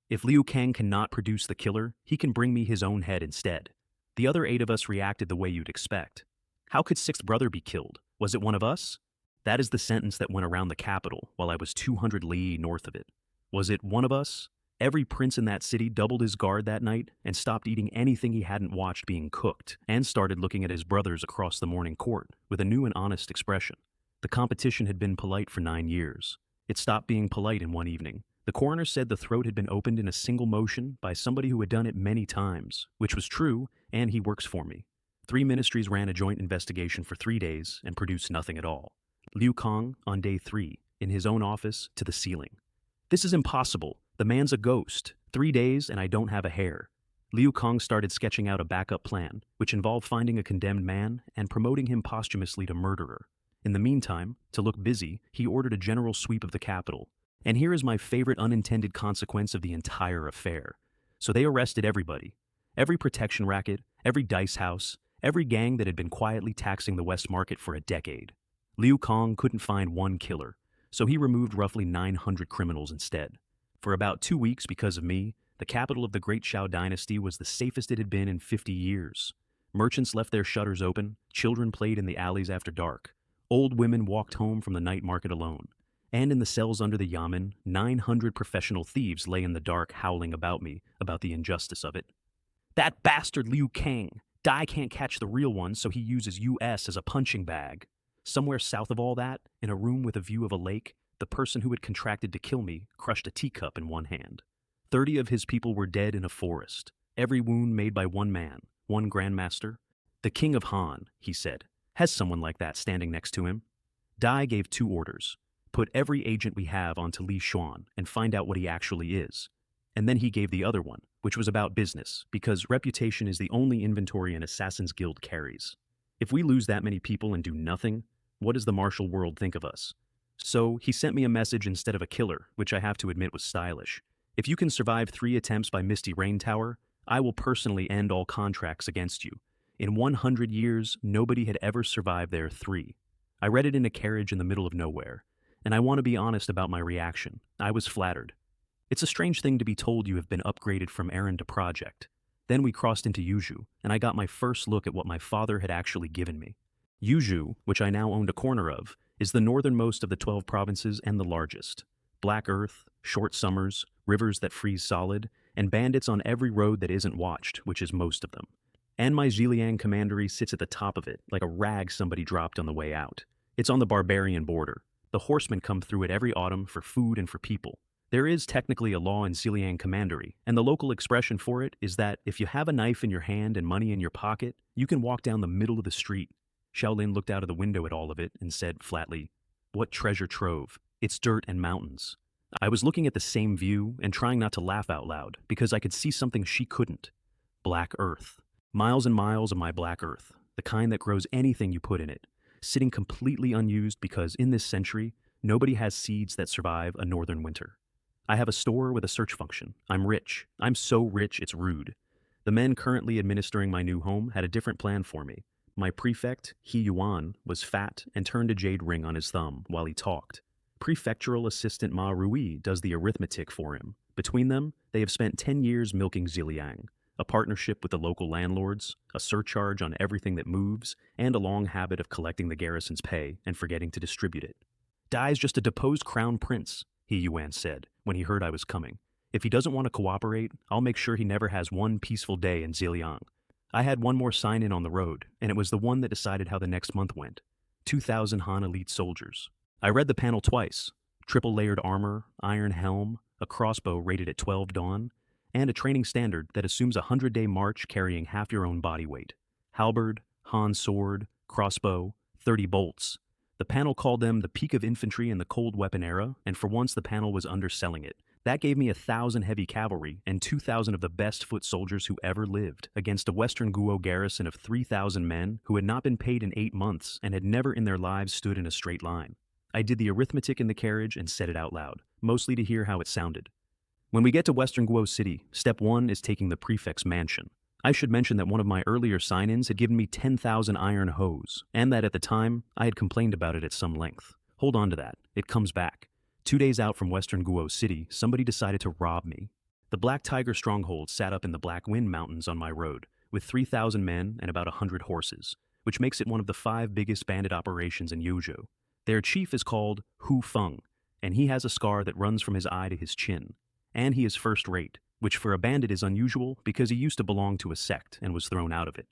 if Liu Kang cannot produce the killer, he can bring me his own head instead. The other 8 of us reacted the way you'd expect. How could 6th brother be killed? Was it one of us? That is the sentence that went around the capital while I was 200 li north of it. Was it one of us? Every prince in that city doubled his guard that night and stopped eating anything he hadn't watched being cooked and started looking at his brothers across the morning court with a new and honest expression. The competition had been polite for 9 years. It stopped being polite in one evening. The coroner said the throat had been opened in a single motion by somebody who had done it many times, which was true, and he works for me. 3 ministries ran a joint investigation for 3 days and produced nothing at all. Liu Kang, on day 3, in his own office, to the ceiling. This is impossible. The man's a ghost. 3 days and I don't have a hair. Liu Kang started sketching out a backup plan, which involved finding a condemned man and promoting him posthumously to murderer. In the meantime, to look busy, he ordered a general sweep of the capital. And here is my favorite unintended consequence of the entire affair. So they arrested everybody. Every protection racket, every dice house, every gang that had been quietly taxing the West Market for a decade. Liu Kang couldn't find one killer, so he removed roughly 900 criminals instead. For about 2 weeks, because of me, the capital of the Great Qing Dynasty was the safest it had been in 50 years. Merchants left their shutters open, children played in the alleys after dark, old women walked home from the night market alone. And in the cells under the yamen, 900 professional thieves lay in the dark howling about me about the injustice of it. That bastard Liu Kang! Dai can't catch the real one, so he uses US as a punching bag. Somewhere south of all that, in a room with a view of a lake, the person who had contracted to kill me crushed a teacup in one hand. 30 of his people were dead in a forest, every wound made by one man, one grandmaster. The king of Han, he said, has someone like that standing next to him. Dai gave 2 orders. Put every agent we have onto Li Xuan and find out what he actually is. And then he gave the other one, which was about business, because reputation is the only inventory an assassin's guild carries. If we lose that many people and do nothing, what does the martial world think of us? So he sent me a message instead of a killer, which I have to admit was stylish. If you can survive 3 attempts by Misty Rain Tower, I will personally end all contracts against you. In 100 years, nobody had ever survived there 3. I read it in a carriage in the middle of nowhere. And I want to be honest about my reaction. I was flattered. It's a strange thing to be told you have been upgraded from errand to project. Then we crossed into Yuzhou, and I got my first look at what my father had actually given me. Yuzhou, which I now owned a corner of, is the northernmost of the 12 provinces and the largest. Black earth, short summers, rivers that freeze solid, and bandits on every road that isn't watched, which is most of them. And my Ziliang commandery sits at the top of it, like a rag somebody dropped on the way out. It's on the barbarian border. The horsemen come through it every autumn for food and for people. There is technically a law in Ziliang commandery, and the local expression for it is that if you have a knife in your hand and money in your pocket, you can walk down the middle of the street. Shaolin looked out of the window at all of it and said flatly, "What treasure trove? It's dirt and mountains." I was looking at the same view and trying not to laugh out loud, because I could see something she couldn't. Black earth. Miles and miles of my black earth, the kind that grows anything you put in it, sitting completely unused because in this century, nobody has seeds that survive a northern winter. I have a store with a search function. I'm rich. I'm so rich it's rude. The men currently administering my new home had a different plan for me. My prefect, He Yuan, was fat and turned a jade ring on his thumb while he talked. Prefectural assistant Ma Rui does the arithmetic for him. Between them, they have spent 10 years milking Ziliang, a partnership with the local landlords, a surcharge on everything that moves, and a long habit of collecting the garrison's pay and forgetting to distribute it. Dai's just a deposed crown prince, He Yuan said when he heard I was coming. If he doesn't want to cooperate, I'll make sure he never has one peaceful day in Ziliang. I had one more sign-in on the road, and it was the one that decided how the next month went. 2,000 Han elite soldiers. I read the panel twice. Triple-layered armor, iron helm, a crossbow rated at 12 Dawn, and a training standard that assumes a 100-day march carrying half your own body weight. Halberd, Han sword, crossbow, 30 bolts. The panel called them the peak of infantry in the cold weapon era, and for once the panel was underselling it. That gave me 1,000 heavy cavalry and 2,000 of the best foot soldiers who ever lived against a Western Guo garrison of 3,000 men who had not been paid in 8 months and had never in their lives stood in a straight line. I did the arithmetic in the carriage and said it out loud, mostly to hear how it sounded. When we get to Western Guo City, step 1 is taking the prefect's mansion. I should mention that one of my earlier sign-ins had given me 10,000 iron hose, and that at the time, I had complained about it at some length. Hold on to that, it comes back. 2 days out from Western Guo City, somebody decided to rob me. The Black Tiger stronghold sat up in the Black Wind Mountains on my road, with 3,000 men and about 100 horses, which makes it one of the 5 biggest bandit operations in Yuzhou. Their chief is called Hu Feng, and he has a scar that runs from his eye to his chin. And he is first rate, which for a bandit is unusual because he used to belong to a sect and was thrown out of it.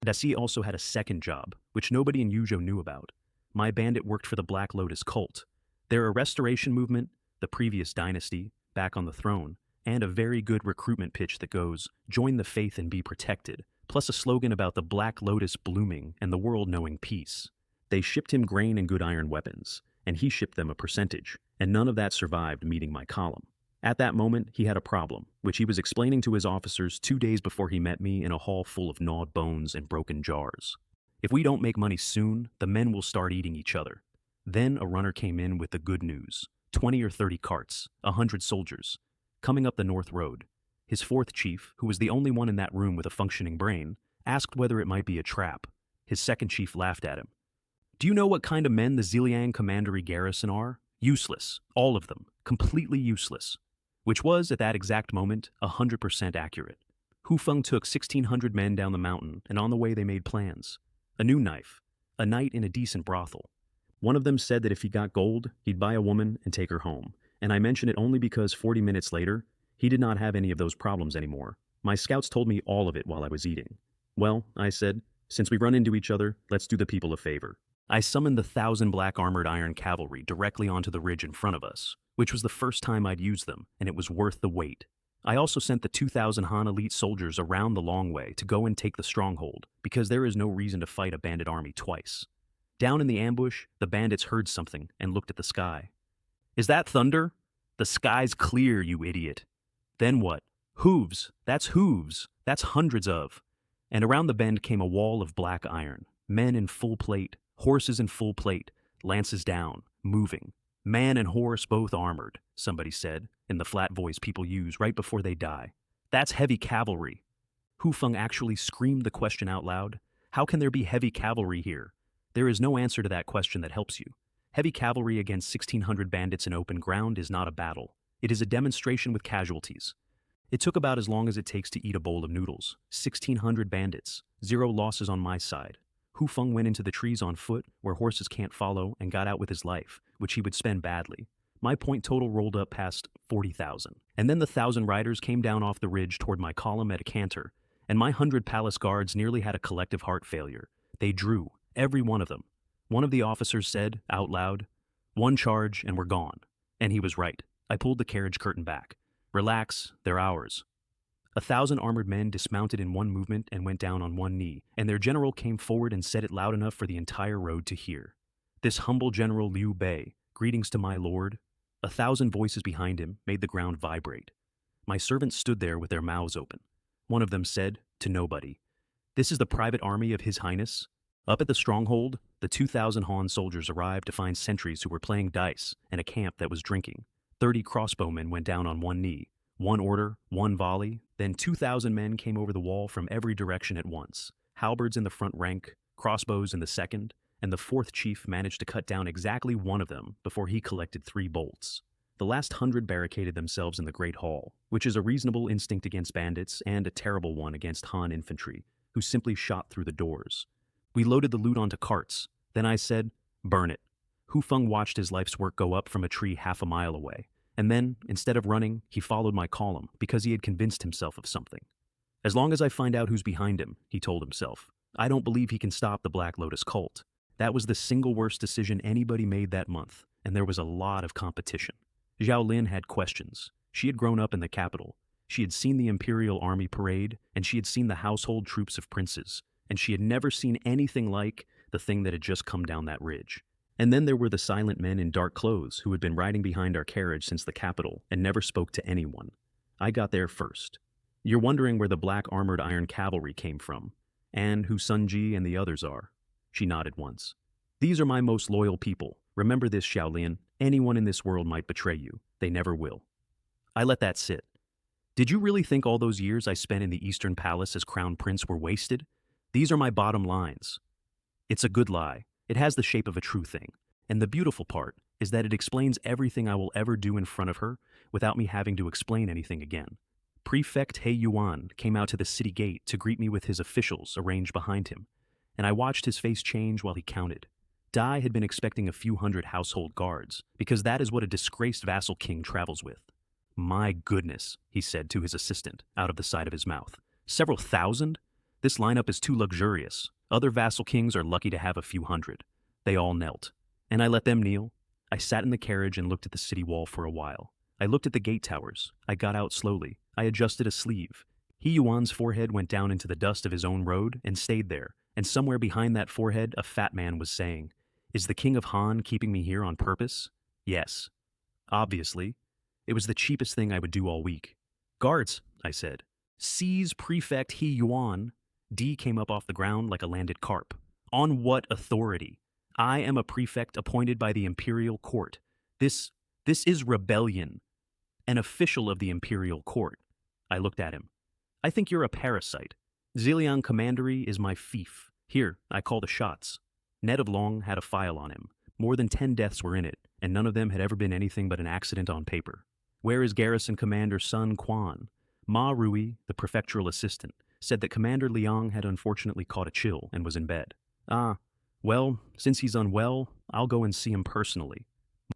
Dasi also had a second job, which nobody in Yuzhou knew about. My bandit worked for the Black Lotus cult. They're a restoration movement, the previous dynasty, back on the throne, and a very good recruitment pitch that goes, "Join the faith and be protected," plus a slogan about the Black Lotus blooming and the world knowing peace. They shipped him grain and good iron weapons, and he shipped them a percentage, and none of that survived meeting my column. At that moment, he had a problem, which he was explaining to his officers 2 days before he met me in a hall full of gnawed bones and broken jars. If we don't make money soon, the men will start eating each other. Then a runner came in with the good news. 20 or 30 carts, 100 soldiers, coming up the North Road. His fourth chief, who was the only one in that room with a functioning brain, asked whether it might be a trap. His second chief laughed at him. "Do you know what kind of men the Ziliang commandery garrison are? Useless. All of them. Completely useless." Which was, at that exact moment, 100% accurate. Hu Feng took 1,600 men down the mountain, and on the way they made plans. A new knife. A night in a decent brothel. One of them said that if he got gold, he'd buy a woman and take her home. And I mention it only because 40 minutes later, he did not have any of those problems anymore. My scouts told me all of it while I was eating. "Well," I said, "since we run into each other, let's do the people a favor." I summoned the 1,000 black armored iron cavalry directly onto the ridge in front of us, which was the first time I'd used them, and it was worth the wait. I also sent the 2,000 Han elite soldiers around the long way to go and take the stronghold, because there is no reason to fight a bandit army twice. Down in the ambush, the bandits heard something and looked at the sky. "Is that thunder?" "The sky's clear, you idiot." "Then what?" "Hooves. That's hooves. That's hundreds of." And around the bend came a wall of black iron, men in full plate, horses in full plate, lances down, moving. "Man and horse both armored," somebody said, in the flat voice people use right before they die. "That's heavy cavalry." Hu Feng actually screamed the question out loud. "How can there be heavy cavalry here?" There is no answer to that question that helps you. Heavy cavalry against 1,600 bandits in open ground is not a battle. It is a demonstration with casualties. It took about as long as it takes to eat a bowl of noodles. 1,600 bandits, 0 losses on my side. Hu Feng went into the trees on foot, where horses can't follow, and got out with his life, which he would spend badly. My point total rolled up past 40,000. And then the 1,000 riders came down off the ridge toward my column at a canter, and my 100 palace guards nearly had a collective heart failure. They drew, every one of them. One of the officers said, out loud, "One charge and we're gone." And he was right. I pulled the carriage curtain back. "Relax, they're ours." 1,000 armored men dismounted in one movement and went down on one knee, and their general came forward and said it loud enough for the entire road to hear. This humble general Liu Bei, "Greetings to my lord." 1,000 voices behind him made the ground vibrate. My servants stood there with their mouths open. One of them said, to nobody, "This is the private army of His Highness." Up at the stronghold, the 2,000 Han soldiers arrived to find sentries who were playing dice and a camp that was drinking. 30 crossbowmen went down on one knee. One order, one volley, then 2,000 men came over the wall from every direction at once. Halberds in the front rank, crossbows in the second, and the 4th chief managed to cut down exactly one of them before he collected 3 bolts. The last 100 barricaded themselves in the Great Hall, which is a reasonable instinct against bandits and a terrible one against Han infantry, who simply shot through the doors. We loaded the loot onto carts. Then I said, "Burn it." Hu Feng watched his life's work go up from a tree half a mile away. And then, instead of running, he followed my column because he had convinced himself of something. "As long as I find out who's behind him," he told himself, "I don't believe he can stop the Black Lotus cult." That was the single worst decision anybody made that month, and there was a lot of competition. Zhao Lin had questions. She had grown up in the capital. She had seen the imperial army parade, and she had seen the household troops of princes, and she had never seen anything like the thing that had just come down that ridge. And then there were the silent men in dark clothes who had been riding behind our carriage since the capital and never spoke to anyone. I got there first. "You're wondering where the black armored iron cavalry came from, and who Sun Ji and the others are." She nodded once. "These are my most loyal people. Remember this, Xiaolin. Anyone in this world might betray you. They never will." I let that sit. Did you really think all those years I spent in the Eastern Palace as Crown Prince were wasted? These are my bottom lines. It's a good lie. It has the shape of a true thing. And the beautiful part is that it explains everything I will ever do in front of her without me having to explain anything again. Prefect He Yuan came out to the city gate to greet me with his officials arranged behind him, and I watched his face change while he counted. Dai had been expecting a few hundred household guards, because that is what a disgraced vassal king travels with. "My goodness," he said to his assistant, out of the side of his mouth. "Several thousand? This lineup is too luxurious. Other vassal kings are lucky to have a few hundred." They all knelt, and I let them kneel. I sat in the carriage and looked at the city wall for a while. I looked at the gate towers. I got out slowly. I adjusted a sleeve. He Yuan's forehead went down into the dust of his own road and stayed there, and somewhere behind that forehead a fat man was saying, "Is the king of Han keeping me here on purpose?" Yes. Obviously. It was the cheapest thing I would do all week. "Guards," I said. "Seize Prefect He Yuan." D came up off the ground like a landed carp. "On what authority? I am a prefect appointed by the imperial court. This is rebellion. An official of the imperial court." I looked at him. "I think you're a parasite. Ziliang Commandery is my fief. Here, I call the shots." Ned of Long had a file on him. More than 10 deaths were in it, and none of them had ever been anything but an accident on paper. "Where is Garrison Commander Sun Quan?" Ma Rui, the prefectural assistant, said that Commander Liang had unfortunately caught a chill and was in bed. "Ah, well, since he's unwell, I'll go and see him personally."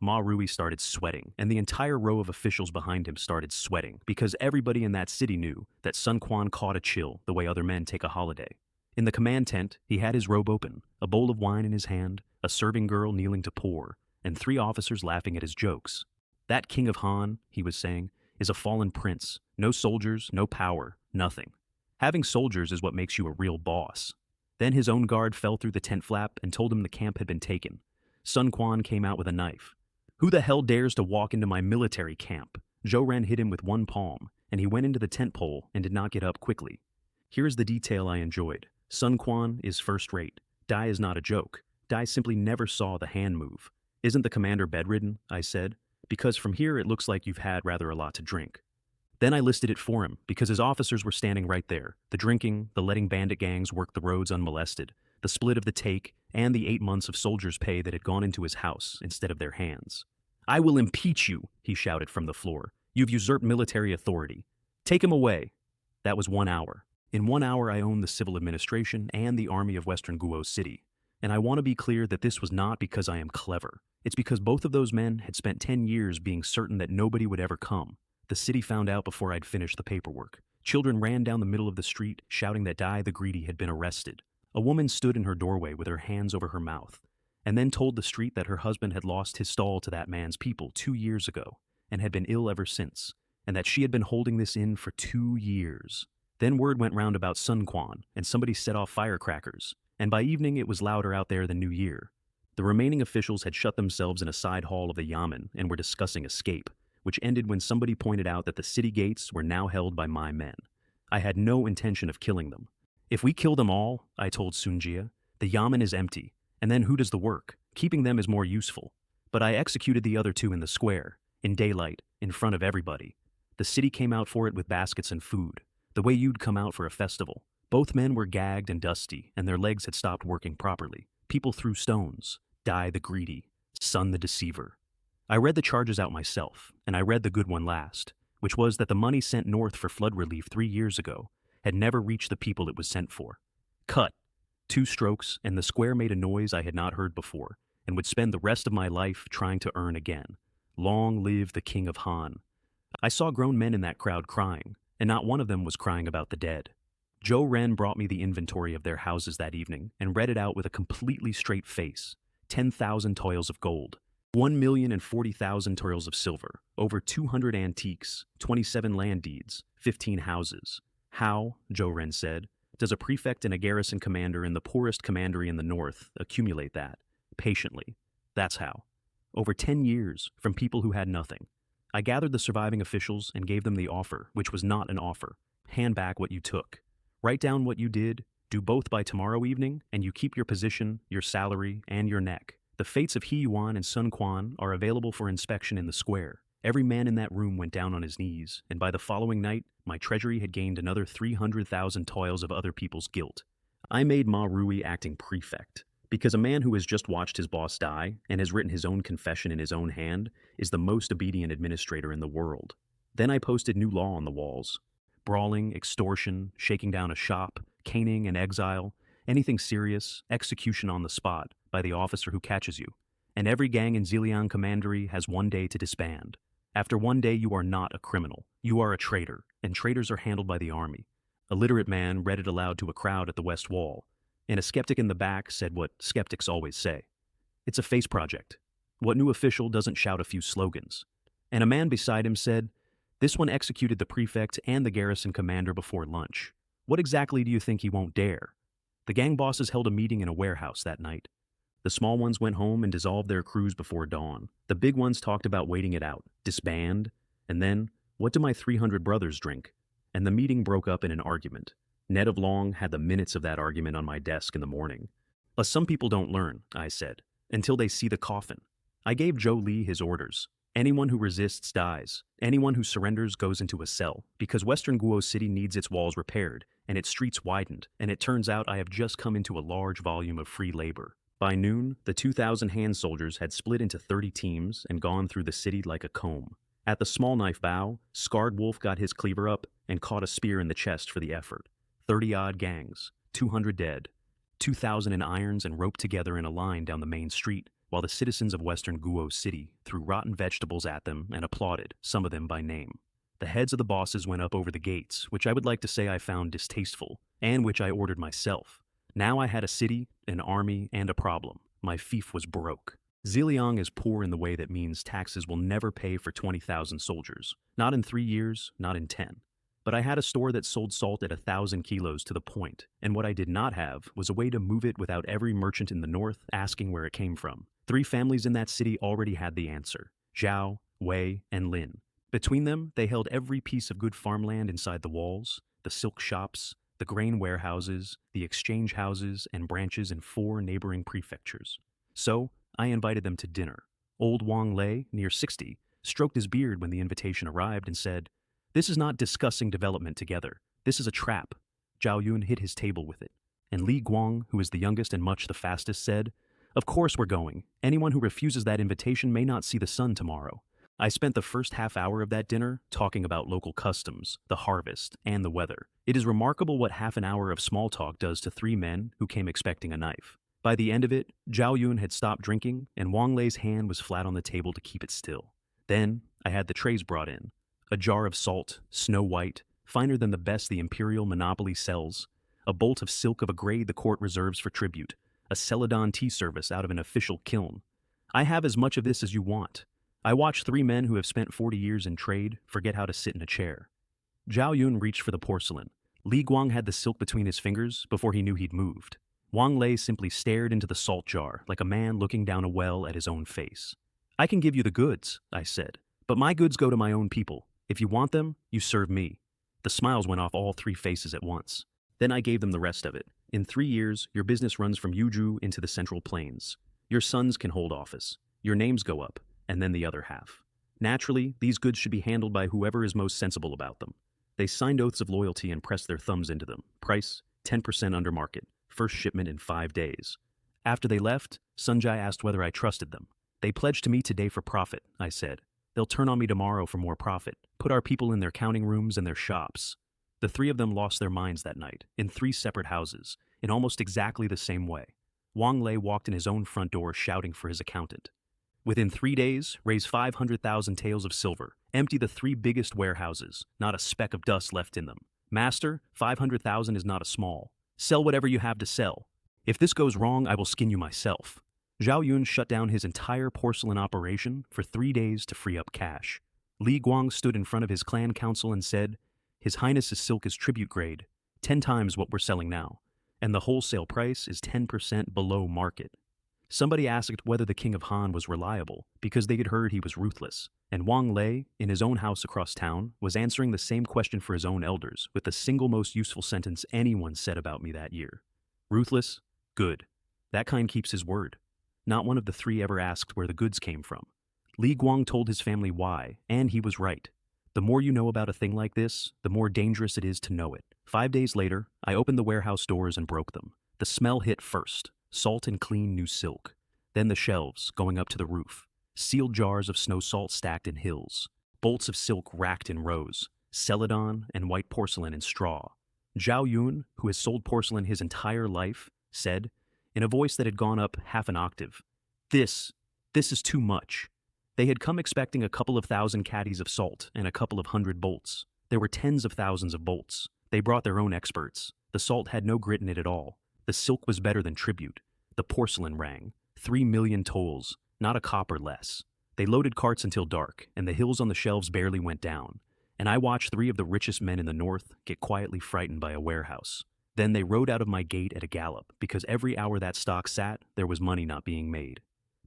Ma Rui started sweating, and the entire row of officials behind him started sweating, because everybody in that city knew that Sun Quan caught a chill the way other men take a holiday. In the command tent, he had his robe open, a bowl of wine in his hand, a serving girl kneeling to pour, and 3 officers laughing at his jokes. "That king of Han," he was saying, "is a fallen prince. No soldiers, no power, nothing. Having soldiers is what makes you a real boss." Then his own guard fell through the tent flap and told him the camp had been taken. Sun Quan came out with a knife. "Who the hell dares to walk into my military camp?" Zhou Ren hit him with one palm, and he went into the tent pole and did not get up quickly. Here is the detail I enjoyed. Sun Quan is first rate. Dai is not a joke. Dai simply never saw the hand move. "Isn't the commander bedridden?" I said. "Because from here it looks like you've had rather a lot to drink." Then I listed it for him, because his officers were standing right there. The drinking, the letting bandit gangs work the roads unmolested, the split of the take, and the 8 months of soldiers' pay that had gone into his house instead of their hands. "I will impeach you," he shouted from the floor. You've usurped military authority. Take him away. That was 1 hour. In 1 hour, I owned the civil administration and the army of Western Guo City. And I want to be clear that this was not because I am clever. It's because both of those men had spent 10 years being certain that nobody would ever come. The city found out before I'd finished the paperwork. Children ran down the middle of the street, shouting that Dai the Greedy had been arrested. A woman stood in her doorway with her hands over her mouth, and then told the street that her husband had lost his stall to that man's people 2 years ago, and had been ill ever since, and that she had been holding this in for 2 years. Then word went round about Sun Quan, and somebody set off firecrackers, and by evening it was louder out there than New Year. The remaining officials had shut themselves in a side hall of the Yamen and were discussing escape, which ended when somebody pointed out that the city gates were now held by my men. I had no intention of killing them. If we kill them all, I told Sunjia, the Yamen is empty, and then who does the work? Keeping them is more useful. But I executed the other two in the square, in daylight, in front of everybody. The city came out for it with baskets and food, the way you'd come out for a festival. Both men were gagged and dusty, and their legs had stopped working properly. People threw stones. Dai the Greedy, Sun the Deceiver. I read the charges out myself, and I read the good one last, which was that the money sent north for flood relief 3 years ago had never reached the people it was sent for. Cut. 2 strokes, and the square made a noise I had not heard before, and would spend the rest of my life trying to earn again. Long live the King of Han. I saw grown men in that crowd crying, and not one of them was crying about the dead. Zhou Ren brought me the inventory of their houses that evening and read it out with a completely straight face. 10,000 toils of gold, 1,040,000 toils of silver, over 200 antiques, 27 land deeds, 15 houses. How, Zhou Ren said, does a prefect and a garrison commander in the poorest commandery in the north accumulate that? Patiently. That's how. Over 10 years, from people who had nothing. I gathered the surviving officials and gave them the offer, which was not an offer. Hand back what you took. Write down what you did. Do both by tomorrow evening, and you keep your position, your salary, and your neck. The fates of He Yuan and Sun Quan are available for inspection in the square. Every man in that room went down on his knees, and by the following night, my treasury had gained another 300,000 toils of other people's guilt. I made Ma Rui acting prefect, because a man who has just watched his boss die and has written his own confession in his own hand is the most obedient administrator in the world. Then I posted new law on the walls. Brawling, extortion, shaking down a shop, caning and exile, anything serious, execution on the spot by the officer who catches you. And every gang in Ziliang Commandery has 1 day to disband. After 1 day, you are not a criminal. You are a traitor, and traitors are handled by the army. A literate man read it aloud to a crowd at the West Wall, and a skeptic in the back said what skeptics always say. It's a face project. What new official doesn't shout a few slogans? And a man beside him said, this one executed the prefect and the garrison commander before lunch. What exactly do you think he won't dare? The gang bosses held a meeting in a warehouse that night. The small ones went home and dissolved their crews before dawn. The big ones talked about waiting it out, disband, and then, what do my 300 brothers drink? And the meeting broke up in an argument. Ned of Long had the minutes of that argument on my desk in the morning. Some people don't learn, I said, until they see the coffin. I gave Zhou Li his orders. Anyone who resists dies. Anyone who surrenders goes into a cell, because Western Guo City needs its walls repaired, and its streets widened, and it turns out I have just come into a large volume of free labor. By noon, the 2,000 hand soldiers had split into 30 teams and gone through the city like a comb. At the small knife bow, Scarred Wolf got his cleaver up and caught a spear in the chest for the effort. 30-odd gangs, 200 dead, 2,000 in irons and roped together in a line down the main street, while the citizens of Western Guo City threw rotten vegetables at them and applauded, some of them by name. The heads of the bosses went up over the gates, which I would like to say I found distasteful, and which I ordered myself. Now I had a city, an army, and a problem. My fief was broke. Ziliang is poor in the way that means taxes will never pay for 20,000 soldiers. Not in 3 years, not in 10. But I had a store that sold salt at 1,000 kilos to the point, and what I did not have was a way to move it without every merchant in the north asking where it came from. 3 families in that city already had the answer: Zhao, Wei, and Lin. Between them, they held every piece of good farmland inside the walls, the silk shops, the grain warehouses, the exchange houses, and branches in 4 neighboring prefectures. So, I invited them to dinner. Old Wang Lei, near 60, stroked his beard when the invitation arrived and said, "This is not discussing development together. This is a trap." Zhao Yun hit his table with it. And Li Guang, who is the youngest and much the fastest, said, "Of course we're going. Anyone who refuses that invitation may not see the sun tomorrow." I spent the first half hour of that dinner talking about local customs, the harvest, and the weather. It is remarkable what half an hour of small talk does to three men who came expecting a knife. By the end of it, Zhao Yun had stopped drinking, and Wang Lei's hand was flat on the table to keep it still. Then, I had the trays brought in. A jar of salt, snow white, finer than the best the imperial monopoly sells, a bolt of silk of a grade the court reserves for tribute, a celadon tea service out of an official kiln. I have as much of this as you want. I watch three men who have spent 40 years in trade forget how to sit in a chair. Zhao Yun reached for the porcelain. Li Guang had the silk between his fingers before he knew he'd moved. Wang Lei simply stared into the salt jar like a man looking down a well at his own face. I can give you the goods, I said, but my goods go to my own people. If you want them, you serve me. The smiles went off all three faces at once. Then I gave them the rest of it. In 3 years, your business runs from Yuzhou into the Central Plains. Your sons can hold office. Your names go up, and then the other half. Naturally, these goods should be handled by whoever is most sensible about them. They signed oaths of loyalty and pressed their thumbs into them. Price, 10% under market. First shipment in 5 days. After they left, Sunjai asked whether I trusted them. They pledged to me today for profit, I said. They'll turn on me tomorrow for more profit, put our people in their counting rooms and their shops. The three of them lost their minds that night, in 3 separate houses, in almost exactly the same way. Wang Lei walked in his own front door shouting for his accountant. Within 3 days, raise 500,000 taels of silver, empty the 3 biggest warehouses, not a speck of dust left in them. Master, 500,000 is not a small. Sell whatever you have to sell. If this goes wrong, I will skin you myself. Zhao Yun shut down his entire porcelain operation for 3 days to free up cash. Li Guang stood in front of his clan council and said, His Highness's silk is tribute grade, 10 times what we're selling now, and the wholesale price is 10% below market. Somebody asked whether the King of Han was reliable, because they had heard he was ruthless, and Wang Lei, in his own house across town, was answering the same question for his own elders with the single most useful sentence anyone said about me that year. Ruthless? Good. That kind keeps his word. Not one of the 3 ever asked where the goods came from. Li Guang told his family why, and he was right. The more you know about a thing like this, the more dangerous it is to know it. 5 days later, I opened the warehouse doors and broke them. The smell hit first, salt and clean new silk. Then the shelves, going up to the roof. Sealed jars of snow salt stacked in hills. Bolts of silk racked in rows. Celadon and white porcelain in straw. Zhao Yun, who has sold porcelain his entire life, said, in a voice that had gone up half an octave, This is too much. They had come expecting a couple of thousand caddies of salt and a couple of 100 bolts. There were tens of thousands of bolts. They brought their own experts. The salt had no grit in it at all. The silk was better than tribute. The porcelain rang. 3 million tolls, not a copper less. They loaded carts until dark, and the hills on the shelves barely went down. And I watched 3 of the richest men in the north get quietly frightened by a warehouse. Then they rode out of my gate at a gallop, because every hour that stock sat, there was money not being made.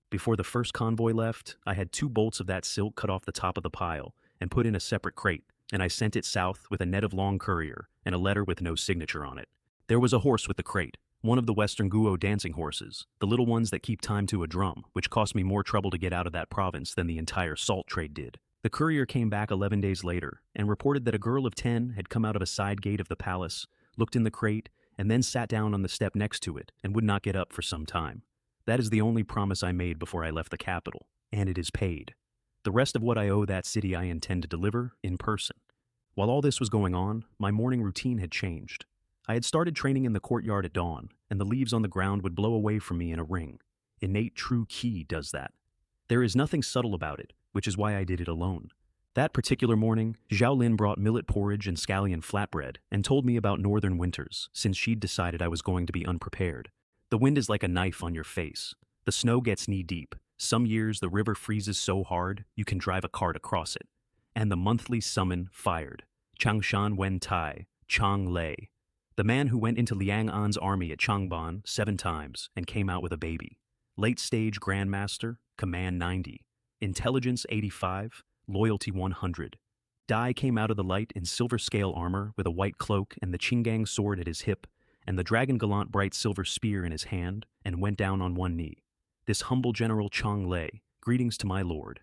Before the first convoy left, I had 2 bolts of that silk cut off the top of the pile and put in a separate crate, and I sent it south with a net of long courier and a letter with no signature on it. There was a horse with the crate, one of the Western Guo dancing horses, the little ones that keep time to a drum, which cost me more trouble to get out of that province than the entire salt trade did. The courier came back 11 days later and reported that a girl of 10 had come out of a side gate of the palace, looked in the crate, and then sat down on the step next to it and would not get up for some time. That is the only promise I made before I left the capital, and it is paid. The rest of what I owe that city I intend to deliver in person. While all this was going on, my morning routine had changed. I had started training in the courtyard at dawn, and the leaves on the ground would blow away from me in a ring. Innate true Qi does that. There is nothing subtle about it, which is why I did it alone. That particular morning, Zhao Lin brought millet porridge and scallion flatbread and told me about northern winters, since she'd decided I was going to be unprepared. The wind is like a knife on your face. The snow gets knee-deep. Some years the river freezes so hard you can drive a cart across it. And the monthly summon fired. Changshan Wen Tai, Chang Lei. The man who went into Liang An's army at Changban 7 times and came out with a baby. Late-stage Grandmaster, Command 90. Intelligence 85, Loyalty 100. Dai came out of the light in silver scale armor with a white cloak and the Qinggang sword at his hip, and the dragon gallant bright silver spear in his hand, and went down on one knee. This humble General Chang Lei, greetings to my lord.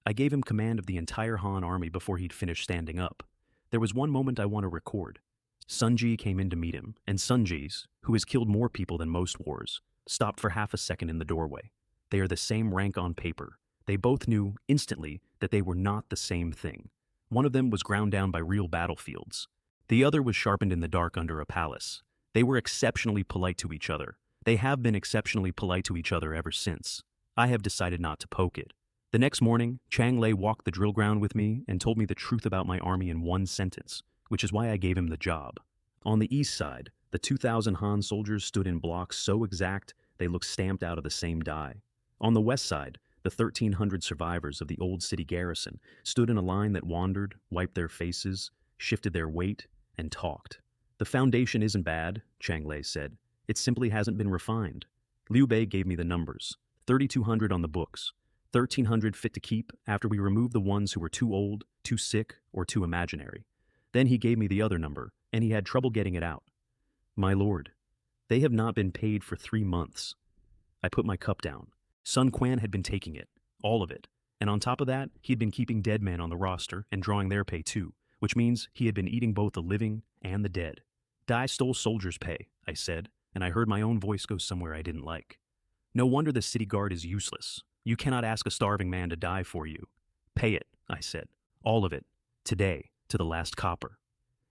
I gave him command of the entire Han army before he'd finished standing up. There was one moment I want to record. Sun Ji came in to meet him, and Sun Ji's, who has killed more people than most wars, stopped for half a second in the doorway. They are the same rank on paper, They both knew instantly that they were not the same thing. One of them was ground down by real battlefields. The other was sharpened in the dark under a palace. They were exceptionally polite to each other. They have been exceptionally polite to each other ever since. I have decided not to poke it. The next morning, Chang Lei walked the drill ground with me and told me the truth about my army in one sentence, which is why I gave him the job. On the east side, the 2,000 Han soldiers stood in blocks so exact they looked stamped out of the same die. On the west side, the 1,300 survivors of the old city garrison stood in a line that wandered, wiped their faces, shifted their weight, and talked. The foundation isn't bad, Chang Lei said. It simply hasn't been refined. Liu Bei gave me the numbers. 3,200 on the books. 1,300 fit to keep after we removed the ones who were too old, too sick, or too imaginary. Then he gave me the other number, and he had trouble getting it out. My lord, they have not been paid for 3 months. I put my cup down. Sun Quan had been taking it, all of it, and on top of that, he had been keeping dead men on the roster and drawing their pay too, which means he had been eating both the living and the dead. Dai stole soldiers' pay, I said, and I heard my own voice go somewhere I didn't like. No wonder the city guard is useless. You cannot ask a starving man to die for you. Pay it, I said, all of it, today, to the last copper.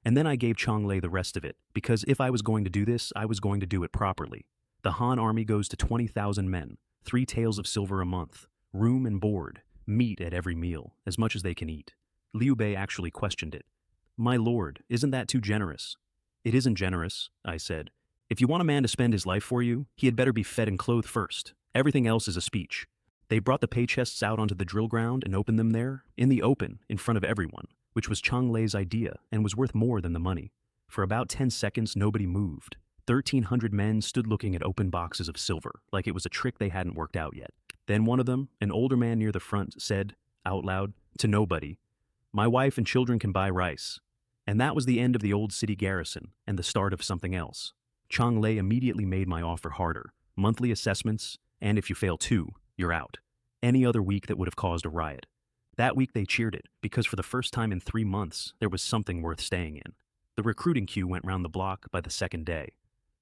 And then I gave Chang Lei the rest of it, because if I was going to do this, I was going to do it properly. The Han army goes to 20,000 men, 3 taels of silver a month, room and board, meat at every meal, as much as they can eat. Liu Bei actually questioned it. My lord, isn't that too generous? It isn't generous, I said. If you want a man to spend his life for you, he had better be fed and clothed first. Everything else is a speech. They brought the pay chests out onto the drill ground and opened them there, in the open, in front of everyone, which was Chang Lei's idea and was worth more than the money. For about 10 seconds, nobody moved. 1,300 men stood looking at open boxes of silver, like it was a trick they hadn't worked out yet. Then one of them, an older man near the front, said, out loud, to nobody, "My wife and children can buy rice." And that was the end of the old city garrison and the start of something else. Chang Lei immediately made my offer harder. Monthly assessments, and if you fail 2, you're out. Any other week that would have caused a riot. That week they cheered it, because for the first time in 3 months, there was something worth staying in. The recruiting queue went round the block by the second day.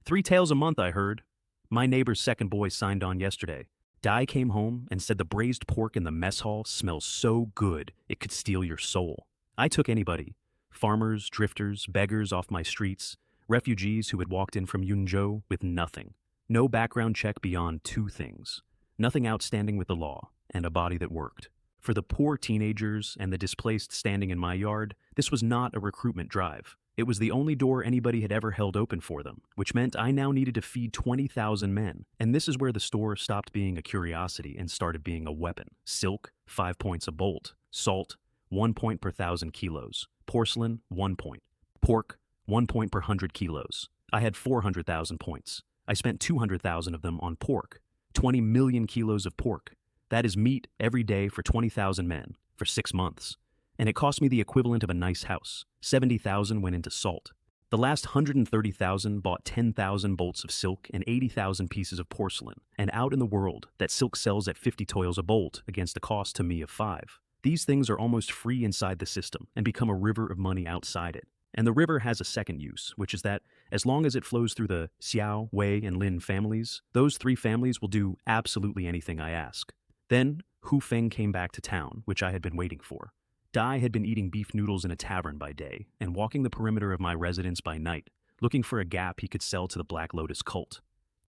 3 taels a month, I heard. My neighbor's second boy signed on yesterday. Dai came home and said the braised pork in the mess hall smells so good it could steal your soul. I took anybody. Farmers, drifters, beggars off my streets, refugees who had walked in from Yunzhou with nothing. No background check beyond 2 things. Nothing outstanding with the law, and a body that worked. For the poor teenagers and the displaced standing in my yard, this was not a recruitment drive. It was the only door anybody had ever held open for them, which meant I now needed to feed 20,000 men. And this is where the store stopped being a curiosity and started being a weapon. Silk, 5 points a bolt. Salt, 1 point per 1,000 kilos. Porcelain, 1 point. Pork, 1 point per 100 kilos. I had 400,000 points. I spent 200,000 of them on pork. 20 million kilos of pork. That is meat every day for 20,000 men, for 6 months. And it cost me the equivalent of a nice house. 70,000 went into salt. The last 130,000 bought 10,000 bolts of silk and 80,000 pieces of porcelain. And out in the world, that silk sells at 50 toils a bolt against a cost to me of 5. These things are almost free inside the system and become a river of money outside it. And the river has a second use, which is that as long as it flows through the Xiao, Wei, and Lin families, those 3 families will do absolutely anything I ask. Then, Hu Feng came back to town, which I had been waiting for. Dai had been eating beef noodles in a tavern by day and walking the perimeter of my residence by night, looking for a gap he could sell to the Black Lotus cult.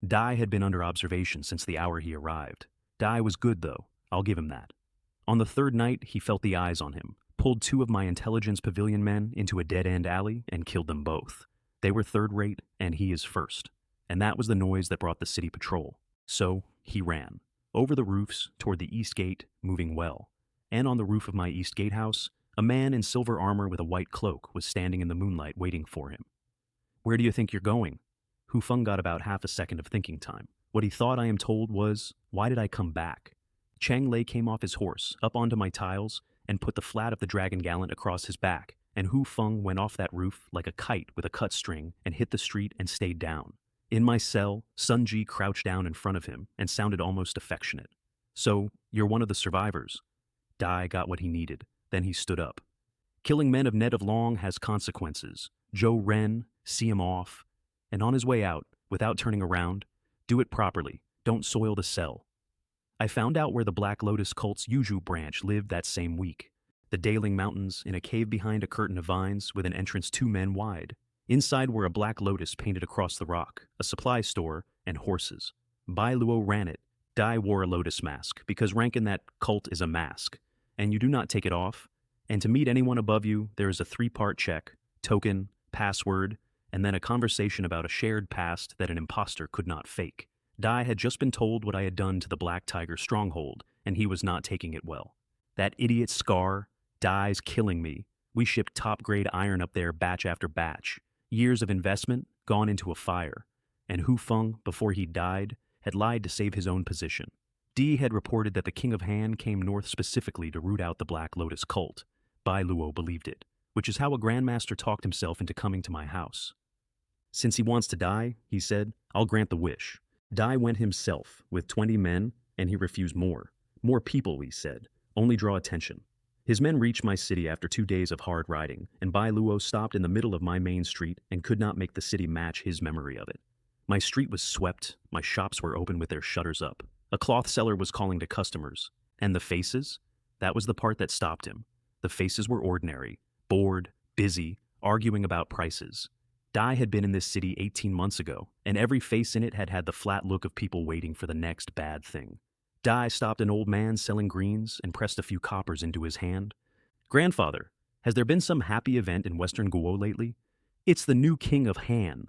Dai had been under observation since the hour he arrived. Dai was good, though. I'll give him that. On the 3rd night, he felt the eyes on him, pulled 2 of my intelligence pavilion men into a dead-end alley and killed them both. They were 3rd-rate, and he is 1st. And that was the noise that brought the city patrol. So, he ran. Over the roofs, toward the east gate, moving well. And on the roof of my east gatehouse, a man in silver armor with a white cloak was standing in the moonlight waiting for him. Where do you think you're going? Hu Feng got about half a second of thinking time. What he thought, I am told, was, why did I come back? Chang Lei came off his horse, up onto my tiles, and put the flat of the dragon gallant across his back, and Hu Feng went off that roof like a kite with a cut string and hit the street and stayed down. In my cell, Sun Ji crouched down in front of him and sounded almost affectionate. So, you're one of the survivors. Dai got what he needed. Then he stood up. Killing men of Ned of Long has consequences. Zhou Ren, see him off. And on his way out, without turning around, do it properly. Don't soil the cell. I found out where the Black Lotus cult's Yuju branch lived that same week. The Daling Mountains, in a cave behind a curtain of vines with an entrance 2 men wide. Inside were a black lotus painted across the rock, a supply store, and horses. Bai Luo ran it. Dai wore a lotus mask, because rank in that cult is a mask, and you do not take it off. And to meet anyone above you, there is a 3-part check, token, password, and then a conversation about a shared past that an imposter could not fake. Dai had just been told what I had done to the Black Tiger stronghold, and he was not taking it well. That idiot Scar, Dai's killing me. We shipped top-grade iron up there batch after batch. Years of investment gone into a fire. And Hu Feng, before he died, had lied to save his own position. Di had reported that the King of Han came north specifically to root out the Black Lotus cult. Bai Luo believed it, which is how a Grandmaster talked himself into coming to my house. Since he wants to die, he said, I'll grant the wish. Dai went himself, with 20 men, and he refused more. More people, he said. Only draw attention. His men reached my city after 2 days of hard riding, and Bai Luo stopped in the middle of my main street and could not make the city match his memory of it. My street was swept, my shops were open with their shutters up. A cloth seller was calling to customers. And the faces? That was the part that stopped him. The faces were ordinary, bored, busy, arguing about prices. Dai had been in this city 18 months ago, and every face in it had had the flat look of people waiting for the next bad thing. Dai stopped an old man selling greens and pressed a few coppers into his hand. Grandfather, has there been some happy event in Western Guo lately? It's the new King of Han.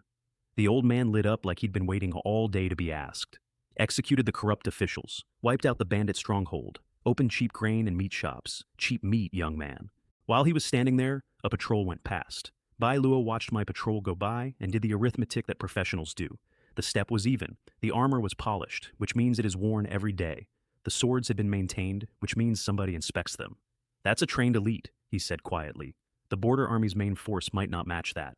The old man lit up like he'd been waiting all day to be asked. Executed the corrupt officials, wiped out the bandit stronghold, opened cheap grain and meat shops. Cheap meat, young man. While he was standing there, a patrol went past. Bai Luo watched my patrol go by and did the arithmetic that professionals do. The step was even. The armor was polished, which means it is worn every day. The swords had been maintained, which means somebody inspects them. That's a trained elite, he said quietly. The border army's main force might not match that.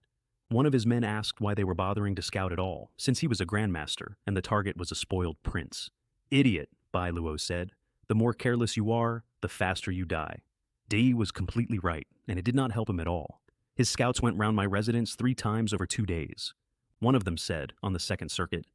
One of his men asked why they were bothering to scout at all, since he was a Grandmaster, and the target was a spoiled prince. Idiot, Bai Luo said. The more careless you are, the faster you die. Di was completely right, and it did not help him at all. His scouts went round my residence 3 times over 2 days. One of them said, on the second circuit,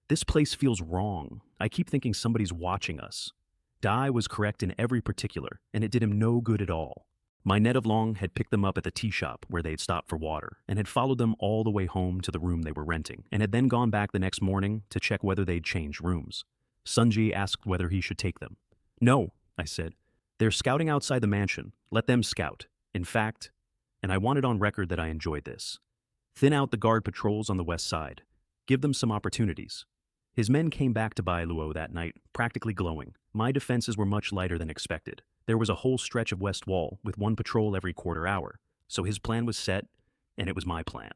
this place feels wrong. I keep thinking somebody's watching us. Dai was correct in every particular, and it did him no good at all. My net of Long had picked them up at the tea shop where they'd stopped for water, and had followed them all the way home to the room they were renting, and had then gone back the next morning to check whether they'd changed rooms. Sunji asked whether he should take them. No, I said. They're scouting outside the mansion. Let them scout. In fact, and I wanted on record that I enjoyed this. Thin out the guard patrols on the west side. Give them some opportunities. His men came back to Bai Luo that night, practically glowing. My defenses were much lighter than expected. There was a whole stretch of west wall, with 1 patrol every quarter hour. So his plan was set, and it was my plan.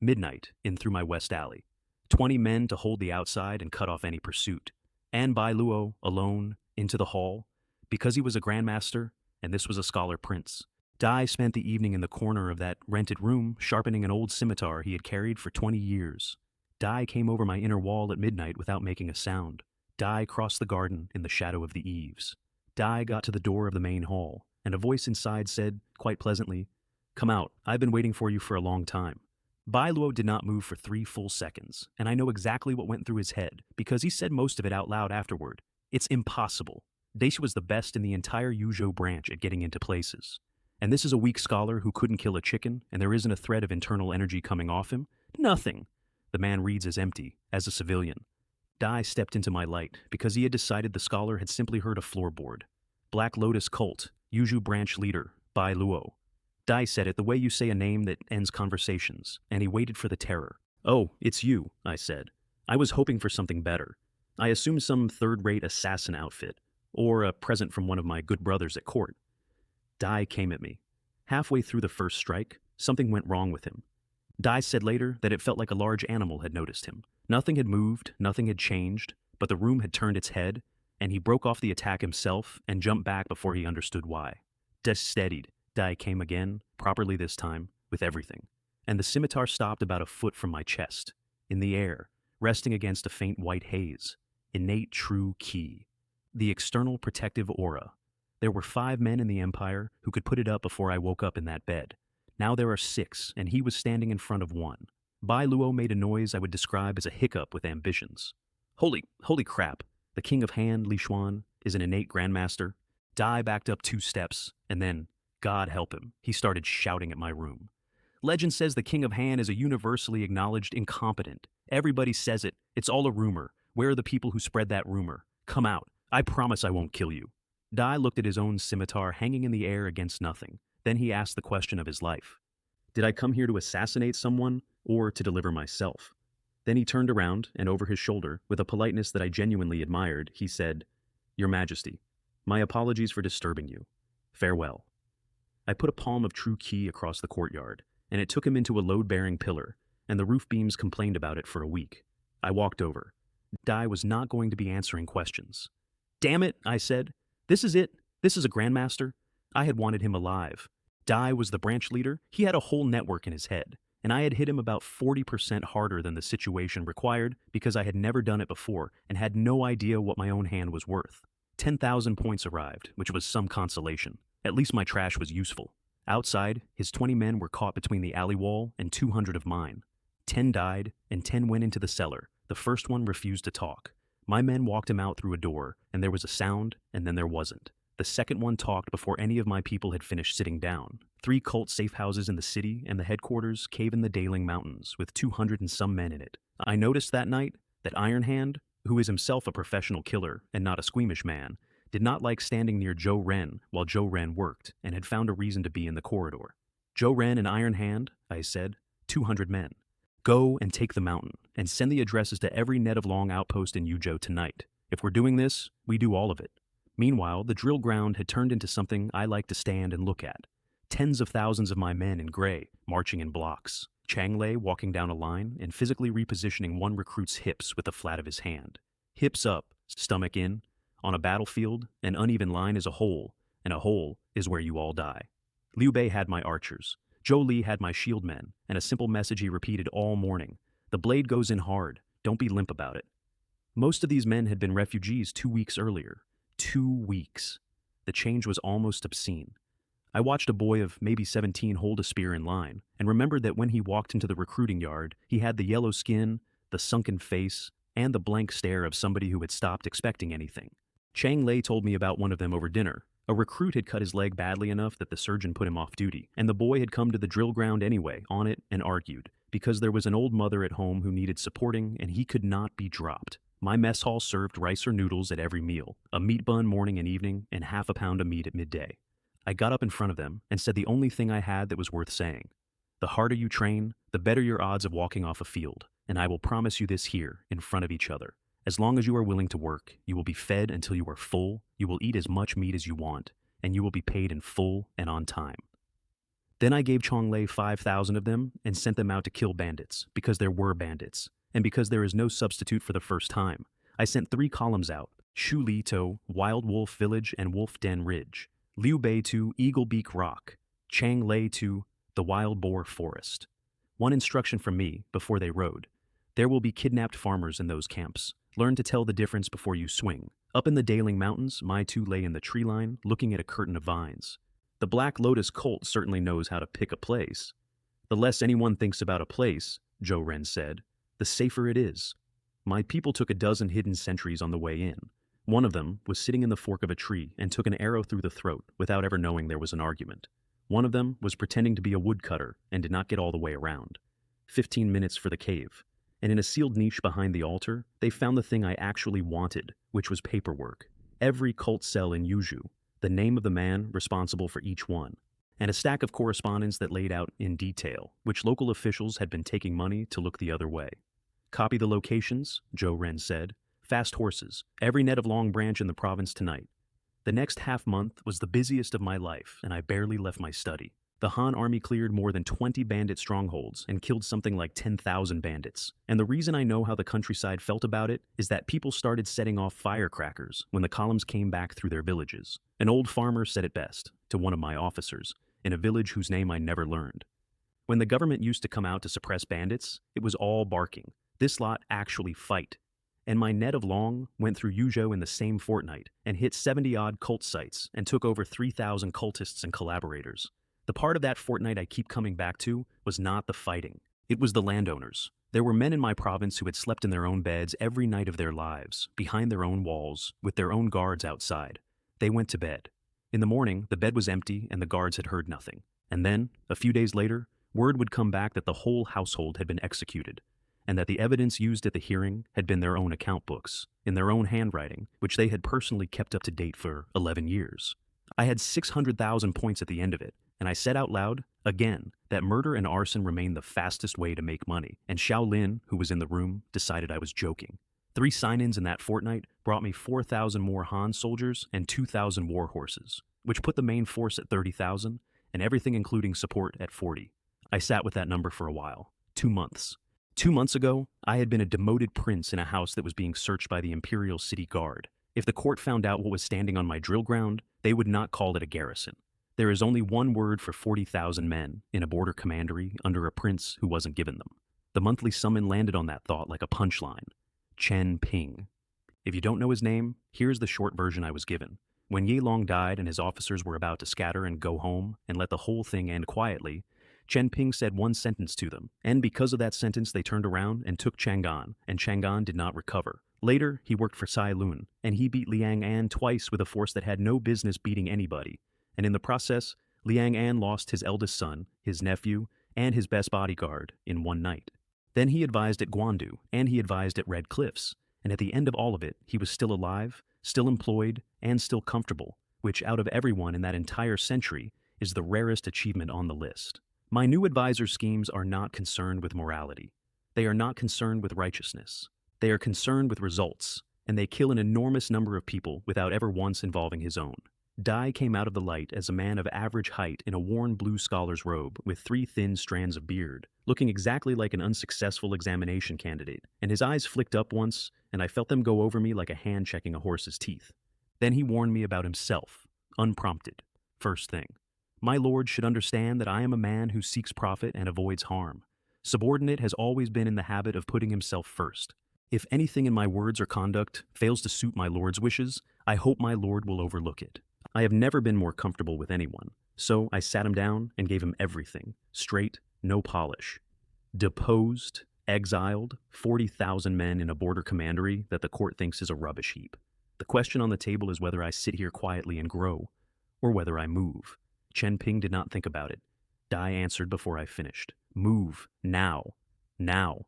Midnight, in through my west alley. 20 men to hold the outside and cut off any pursuit. And Bai Luo, alone, into the hall. Because he was a Grandmaster, and this was a scholar prince. Dai spent the evening in the corner of that rented room, sharpening an old scimitar he had carried for 20 years. Dai came over my inner wall at midnight without making a sound. Dai crossed the garden in the shadow of the eaves. Dai got to the door of the main hall, and a voice inside said, quite pleasantly, Come out, I've been waiting for you for a long time. Bai Luo did not move for 3 full seconds, and I know exactly what went through his head, because he said most of it out loud afterward. It's impossible. Daisha was the best in the entire Yuzhou branch at getting into places. And this is a weak scholar who couldn't kill a chicken, and there isn't a thread of internal energy coming off him? Nothing. The man reads as empty, as a civilian. Dai stepped into my light, because he had decided the scholar had simply heard a floorboard. Black Lotus Cult, Yuzhou branch leader, Bai Luo. Dai said it the way you say a name that ends conversations, and he waited for the terror. Oh, it's you, I said. I was hoping for something better. I assumed some third-rate assassin outfit, or a present from one of my good brothers at court. Dai came at me. Halfway through the first strike, something went wrong with him. Dai said later that it felt like a large animal had noticed him. Nothing had moved, nothing had changed, but the room had turned its head, and he broke off the attack himself and jumped back before he understood why. Steadied, Dai came again, properly this time, with everything. And the scimitar stopped about a foot from my chest, in the air, resting against a faint white haze. Innate true Qi. The external protective aura. There were 5 men in the Empire who could put it up before I woke up in that bed. Now there are 6, and he was standing in front of one. Bai Luo made a noise I would describe as a hiccup with ambitions. Holy crap. The king of Han, Li Xuan, is an innate grandmaster. Dai backed up 2 steps, and then, God help him, he started shouting at my room. Legend says the king of Han is a universally acknowledged incompetent. Everybody says it. It's all a rumor. Where are the people who spread that rumor? Come out. I promise I won't kill you. Dai looked at his own scimitar hanging in the air against nothing. Then he asked the question of his life. Did I come here to assassinate someone, or to deliver myself? Then he turned around, and over his shoulder, with a politeness that I genuinely admired, he said, Your Majesty, my apologies for disturbing you. Farewell. I put a palm of true qi across the courtyard, and it took him into a load-bearing pillar, and the roof beams complained about it for a week. I walked over. Dai was not going to be answering questions. Damn it, I said. This is it. This is a grandmaster. I had wanted him alive. Dai was the branch leader. He had a whole network in his head, and I had hit him about 40% harder than the situation required because I had never done it before and had no idea what my own hand was worth. 10,000 points arrived, which was some consolation. At least my trash was useful. Outside, his 20 men were caught between the alley wall and 200 of mine. 10 died, and 10 went into the cellar. The first one refused to talk. My men walked him out through a door, and there was a sound, and then there wasn't. The second one talked before any of my people had finished sitting down. 3 cult safe houses in the city and the headquarters cave in the Daling Mountains, with 200 and some men in it. I noticed that night that Iron Hand, who is himself a professional killer and not a squeamish man, did not like standing near Zhou Ren while Zhou Ren worked and had found a reason to be in the corridor. Zhou Ren and Iron Hand, I said, 200 men. Go and take the mountain, and send the addresses to every net of long outpost in Yuzhou tonight. If we're doing this, we do all of it. Meanwhile, the drill ground had turned into something I like to stand and look at. Tens of thousands of my men in gray, marching in blocks. Chang Lei walking down a line and physically repositioning one recruit's hips with the flat of his hand. Hips up, stomach in. On a battlefield, an uneven line is a hole, and a hole is where you all die. Liu Bei had my archers. Zhou Li had my shield men, and a simple message he repeated all morning. The blade goes in hard. Don't be limp about it. Most of these men had been refugees 2 weeks earlier. 2 weeks. The change was almost obscene. I watched a boy of maybe 17 hold a spear in line, and remembered that when he walked into the recruiting yard, he had the yellow skin, the sunken face, and the blank stare of somebody who had stopped expecting anything. Chang Lei told me about one of them over dinner. A recruit had cut his leg badly enough that the surgeon put him off duty, and the boy had come to the drill ground anyway, on it, and argued, because there was an old mother at home who needed supporting, and he could not be dropped. My mess hall served rice or noodles at every meal, a meat bun morning and evening, and half a pound of meat at midday. I got up in front of them and said the only thing I had that was worth saying. The harder you train, the better your odds of walking off a field, and I will promise you this here, in front of each other. As long as you are willing to work, you will be fed until you are full, you will eat as much meat as you want, and you will be paid in full and on time. Then I gave Chang Lei 5,000 of them and sent them out to kill bandits, because there were bandits, and because there is no substitute for the first time. I sent 3 columns out, Shu Li to Wild Wolf Village and Wolf Den Ridge, Liu Bei to Eagle Beak Rock, Chang Lei to the Wild Boar Forest. One instruction from me before they rode. There will be kidnapped farmers in those camps. Learn to tell the difference before you swing. Up in the Daling Mountains, my 2 lay in the tree line, looking at a curtain of vines. The Black Lotus cult certainly knows how to pick a place. The less anyone thinks about a place, Zhou Ren said, the safer it is. My people took a dozen hidden sentries on the way in. One of them was sitting in the fork of a tree and took an arrow through the throat without ever knowing there was an argument. One of them was pretending to be a woodcutter and did not get all the way around. 15 minutes for the cave. And in a sealed niche behind the altar, they found the thing I actually wanted, which was paperwork. Every cult cell in Yuzhou, the name of the man responsible for each one, and a stack of correspondence that laid out in detail which local officials had been taking money to look the other way. Copy the locations, Zhou Ren said. Fast horses, every net of Long Branch in the province tonight. The next half-month was the busiest of my life, and I barely left my study. The Han army cleared more than 20 bandit strongholds and killed something like 10,000 bandits. And the reason I know how the countryside felt about it is that people started setting off firecrackers when the columns came back through their villages. An old farmer said it best, to one of my officers, in a village whose name I never learned. When the government used to come out to suppress bandits, it was all barking. This lot actually fight. And my net of Long went through Yuzhou in the same fortnight and hit 70-odd cult sites and took over 3,000 cultists and collaborators. The part of that fortnight I keep coming back to was not the fighting. It was the landowners. There were men in my province who had slept in their own beds every night of their lives, behind their own walls, with their own guards outside. They went to bed. In the morning, the bed was empty and the guards had heard nothing. And then, a few days later, word would come back that the whole household had been executed, and that the evidence used at the hearing had been their own account books, in their own handwriting, which they had personally kept up to date for 11 years. I had 600,000 points at the end of it, and I said out loud, again, that murder and arson remained the fastest way to make money, and Xiao Lin, who was in the room, decided I was joking. 3 sign-ins in that fortnight brought me 4,000 more Han soldiers and 2,000 war horses, which put the main force at 30,000, and everything including support at 40. I sat with that number for a while. 2 months. 2 months ago, I had been a demoted prince in a house that was being searched by the Imperial City Guard. If the court found out what was standing on my drill ground, they would not call it a garrison. There is only one word for 40,000 men in a border commandery under a prince who wasn't given them. The monthly summon landed on that thought like a punchline. Chen Ping. If you don't know his name, here's the short version I was given. When Ye Long died and his officers were about to scatter and go home and let the whole thing end quietly, Chen Ping said one sentence to them, and because of that sentence they turned around and took Chang'an, and Chang'an did not recover. Later, he worked for Cai Lun, and he beat Liang An twice with a force that had no business beating anybody. And in the process, Liang An lost his eldest son, his nephew, and his best bodyguard in one night. Then he advised at Guandu, and he advised at Red Cliffs, and at the end of all of it, he was still alive, still employed, and still comfortable, which out of everyone in that entire century is the rarest achievement on the list. My new advisor's schemes are not concerned with morality. They are not concerned with righteousness. They are concerned with results, and they kill an enormous number of people without ever once involving his own. Dai came out of the light as a man of average height in a worn blue scholar's robe with 3 thin strands of beard, looking exactly like an unsuccessful examination candidate, and his eyes flicked up once, and I felt them go over me like a hand checking a horse's teeth. Then he warned me about himself, unprompted. First thing. My lord should understand that I am a man who seeks profit and avoids harm. Subordinate has always been in the habit of putting himself first. If anything in my words or conduct fails to suit my lord's wishes, I hope my lord will overlook it. I have never been more comfortable with anyone, so I sat him down and gave him everything, straight, no polish. Deposed, exiled, 40,000 men in a border commandery that the court thinks is a rubbish heap. The question on the table is whether I sit here quietly and grow, or whether I move. Chen Ping did not think about it. Dai answered before I finished. Move, now, now.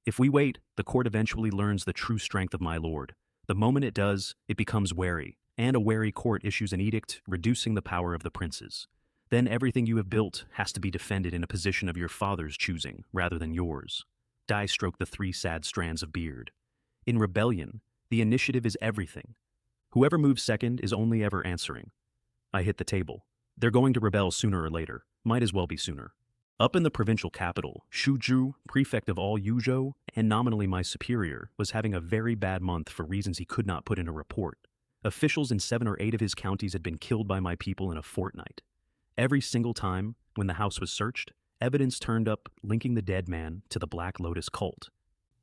If we wait, the court eventually learns the true strength of my lord. The moment it does, it becomes wary, and a wary court issues an edict reducing the power of the princes. Then everything you have built has to be defended in a position of your father's choosing, rather than yours. Dai stroked the 3 sad strands of beard. In rebellion, the initiative is everything. Whoever moves second is only ever answering. I hit the table. They're going to rebel sooner or later. Might as well be sooner. Up in the provincial capital, Xu Zhu, prefect of all Yuzhou, and nominally my superior, was having a very bad month for reasons he could not put in a report. Officials in 7 or 8 of his counties had been killed by my people in a fortnight. Every single time, when the house was searched, evidence turned up linking the dead man to the Black Lotus cult.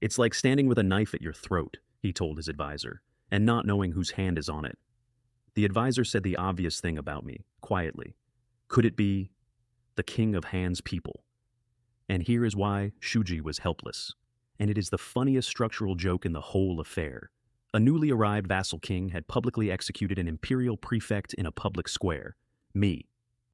It's like standing with a knife at your throat, he told his advisor, and not knowing whose hand is on it. The advisor said the obvious thing about me, quietly. Could it be the king of Han's people? And here is why Shuji was helpless. And it is the funniest structural joke in the whole affair. A newly arrived vassal king had publicly executed an imperial prefect in a public square. Me.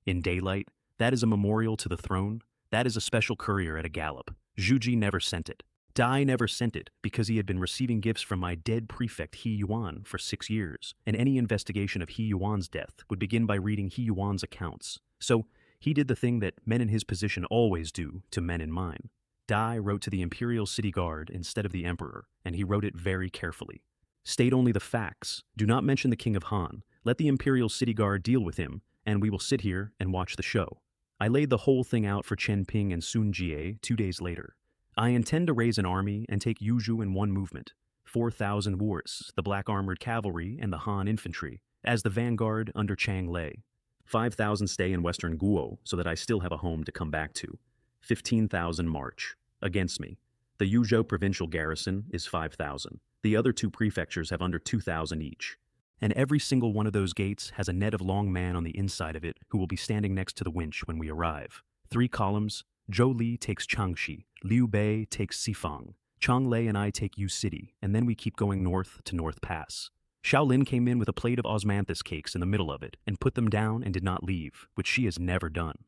In daylight, that is a memorial to the throne. That is a special courier at a gallop. Zhuji never sent it. Dai never sent it because he had been receiving gifts from my dead prefect He Yuan for 6 years, and any investigation of He Yuan's death would begin by reading He Yuan's accounts. So he did the thing that men in his position always do to men in mine. Dai wrote to the Imperial City Guard instead of the Emperor, and he wrote it very carefully. State only the facts. Do not mention the King of Han. Let the Imperial City Guard deal with him, and we will sit here and watch the show. I laid the whole thing out for Chen Ping and Sun Jie 2 days later. I intend to raise an army and take Yuzhou in one movement. 4,000 Wars, the black armored cavalry and the Han infantry, as the vanguard under Chang Lei. 5,000 stay in western Guo so that I still have a home to come back to. 15,000 march. Against me. The Yuzhou provincial garrison is 5,000. The other 2 prefectures have under 2,000 each. And every single one of those gates has a net of long man on the inside of it who will be standing next to the winch when we arrive. 3 columns, Zhou Li takes Changxi, Liu Bei takes Sifang, Chang Lei and I take Yu City, and then we keep going north to North Pass. Shaolin came in with a plate of osmanthus cakes in the middle of it and put them down and did not leave, which she has never done.